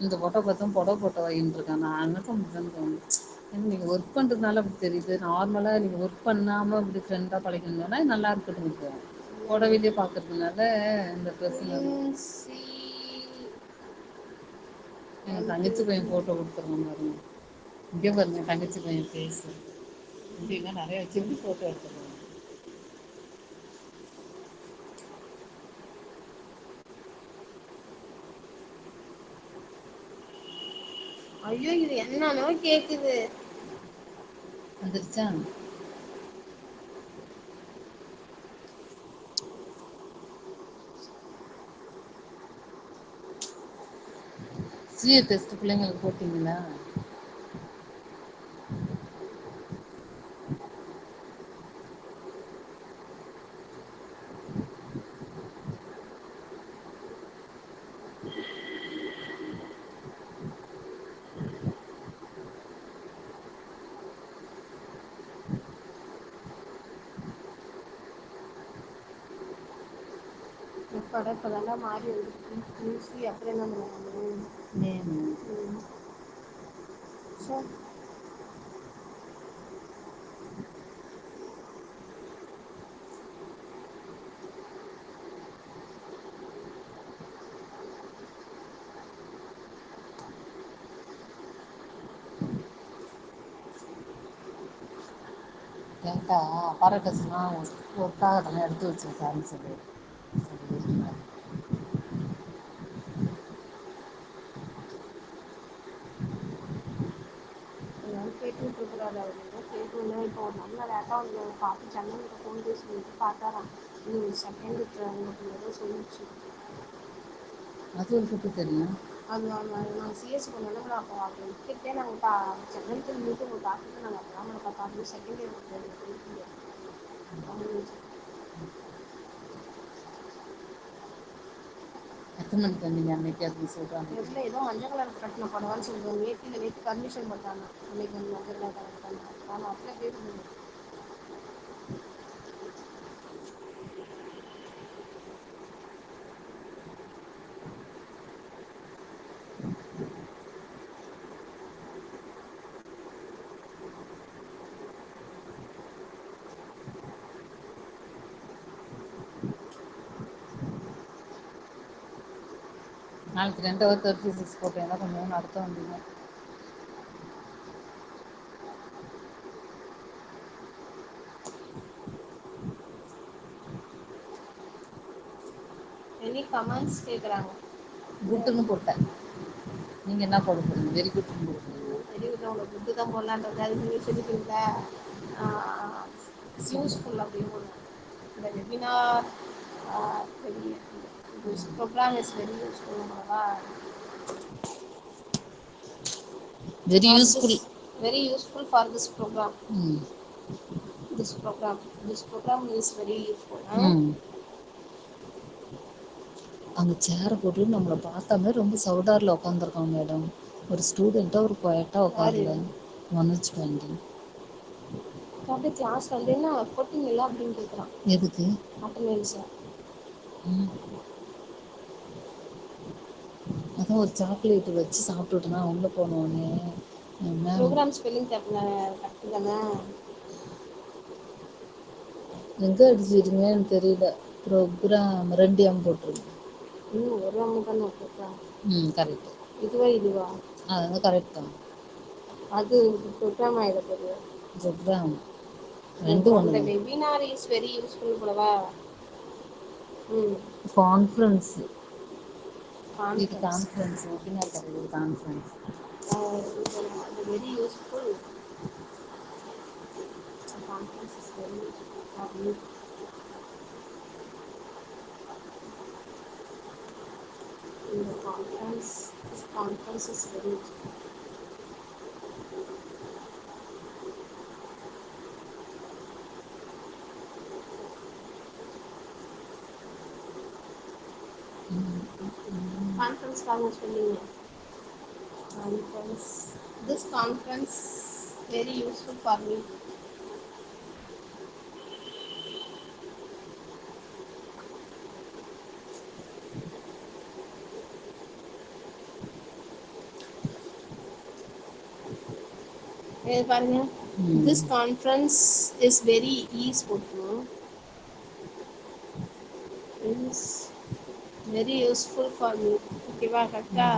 இந்த போட்டோ பார்த்தும் புடவை போட்டோ வாங்கிட்டு இருக்கான். நான் எனக்கும் அப்படிதான் தோணும். ஏன்னா நீங்கள் ஒர்க் பண்ணுறதுனால அப்படி தெரியுது. நார்மலாக நீங்கள் ஒர்க் பண்ணாமல் இப்படி ஃப்ரெண்டாக பழகினா நல்லா இருக்கட்டும் இருக்கும். புடவையிலே பார்க்கறதுனால இந்த ட்ரெஸ் என் தங்கச்சி பையன் ஃபோட்டோ கொடுத்துருவாங்க பாருங்க. இங்கே பாருங்க தங்கச்சி பையன் ஃபேஸு. இங்கே நிறைய வச்சு ஃபோட்டோ எடுத்துருவாங்க. ஐயோ இது என்னன்னோ கேக்குது. வந்துருச்சா? சிஏ டெஸ்ட் பிள்ளைங்களுக்கு போட்டிங்களா? இப்பதான் மாறி வந்துருக்கு. அப்புறம் என்ன பண்ணுவாங்க? என்கிட்ட அப்பாரட்டஸ்லாம் ஒர்க்காக அதெல்லாம் எடுத்து வச்சிருக்காருன்னு சொல்லி கேட்டுட்டு இருக்கிறாரு. அவர் என்ன கேட்கணும்னா இப்போ ஒரு நல்ல ரேட்டாக வந்து பார்த்து சென்னையில் ஃபோன் பேசி சொல்லிட்டு பார்த்தாராம். செகண்ட் ஏதோ சொல்லிச்சு. அது ஒரு குட்டி தெரியும். அது நாங்கள் சிஎஸ்சி பண்ணோம்னா அப்போ அதை விட்டுட்டே நாங்கள் சென்னைக்கு நின்று ஒரு பார்த்துட்டு நாங்கள் அப்போ நம்மளை பார்த்தா செகண்ட் இயர் எத்தனை மணிக்கு வந்தீங்க அன்னைக்கு? அது சொல்கிறாங்க இதில் ஏதோ மஞ்சள் கலர் கட்டின படவான்னு சொல்லுவாங்க. நேற்று பர்மிஷன் பண்ணாங்க. அன்னைக்கு வந்து மஞ்சள் கலர் கட்டினாங்க. ஆனால் அப்படியே கேட்குறேன். நாளைக்கு 2 hour 36 போட்டேன்னா கொஞ்சம் அடுத்த வந்தீங்க. எனி கமெண்ட்ஸ் கேட்குறாங்க. குட்டுன்னு போட்டேன். நீங்கள் என்ன போட போகிறீங்க? வெரி குட்னு போடுறீங்க. Very good. உங்களுக்கு குட்டு தான் போடலான்றது. அது நீங்கள் சொல்லிக்கிறீங்களா? யூஸ்ஃபுல் அப்படின்னு போடுறேன். இந்த webinar very this program is very useful. Very useful. Very useful for this program. This program is very useful. அந்த சேரை போட்டு நம்மளை பார்த்தாமே ரொம்ப சவுடாரில் உட்காந்துருக்காங்க மேடம். ஒரு ஸ்டூடெண்ட்டாக ஒரு குவாய்ட்டாக உட்காரல. மனோஜ் பாண்டி அப்படியே கிளாஸ் வந்து என்ன போட்டிங்களா அப்படின்னு கேட்குறான். எதுக்கு? அட்டெண்டன்ஸ். அதான் ஒரு சாக்லேட் வச்சு சாப்பிட்டுட்டுனா உள்ளே போனோடனே ப்ரோக்ராம் ஸ்பெல்லிங் கரெக்டு தானே? எங்கே அடிச்சிருங்கன்னு தெரியல. ப்ரோக்ராம் 2 M போட்டுருக்கு. ஒரு அம்மா தானே போட்டுருக்காங்க. கரெக்ட். இதுவா? அது கரெக்ட் தான். அது ப்ரோக்ராம் ஆகிடப்போகுது. ப்ரோக்ராம் 2 ஒன்று. வெபினார் இஸ் வெரி யூஸ்ஃபுல் போலவா? கான்ஃபரன்ஸ். இது கான்ஃபரன்ஸ். வெபினார் கிடையாது, conference. Very useful. Conference is very useful for me. In the conference, this conference is very useful. Conference காக சொல்லுங்க. Conference. This conference very useful for me. பாருங்க this conference is very easy போட்டுரும் is very useful for me ஓகேவா கரெக்டா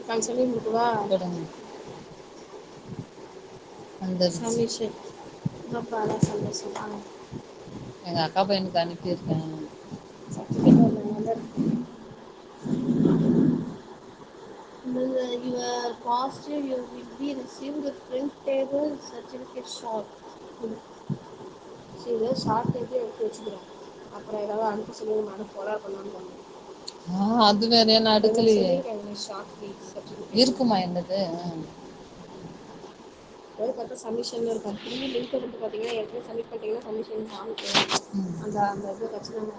நான் சொல்லி கொடுக்கவா அந்த சமிஷன் அப்பாடா சந்தோஷம் எங்க அக்கா பையனுக்கு அனுப்பியிருக்கேன் சர்டிஃபிகேட் வரல your positive you will be received the printable certificate short சரி இதை ஷார்ட் டைப்ல எடுத்து வச்சுக்கிறேன் அப்புறம் ஏதாவது அனுப்ப சொல்லி மேடம் ஃபாலோ பண்ணான்னு அது வேற என்ன அடுக்கலையே ஷார்ட் சர்டிஃபிகேட் இருக்குமா என்னது கரெக்டாக சப்மிஷன் இருக்கும் ப்ரீ லிங்க் வந்து பார்த்தீங்கன்னா ஏற்கனவே சப்மிட் பண்ணிட்டீங்கன்னா சப்மிஷன் காமிக்கும் அந்த அந்த இது வச்சு நம்ம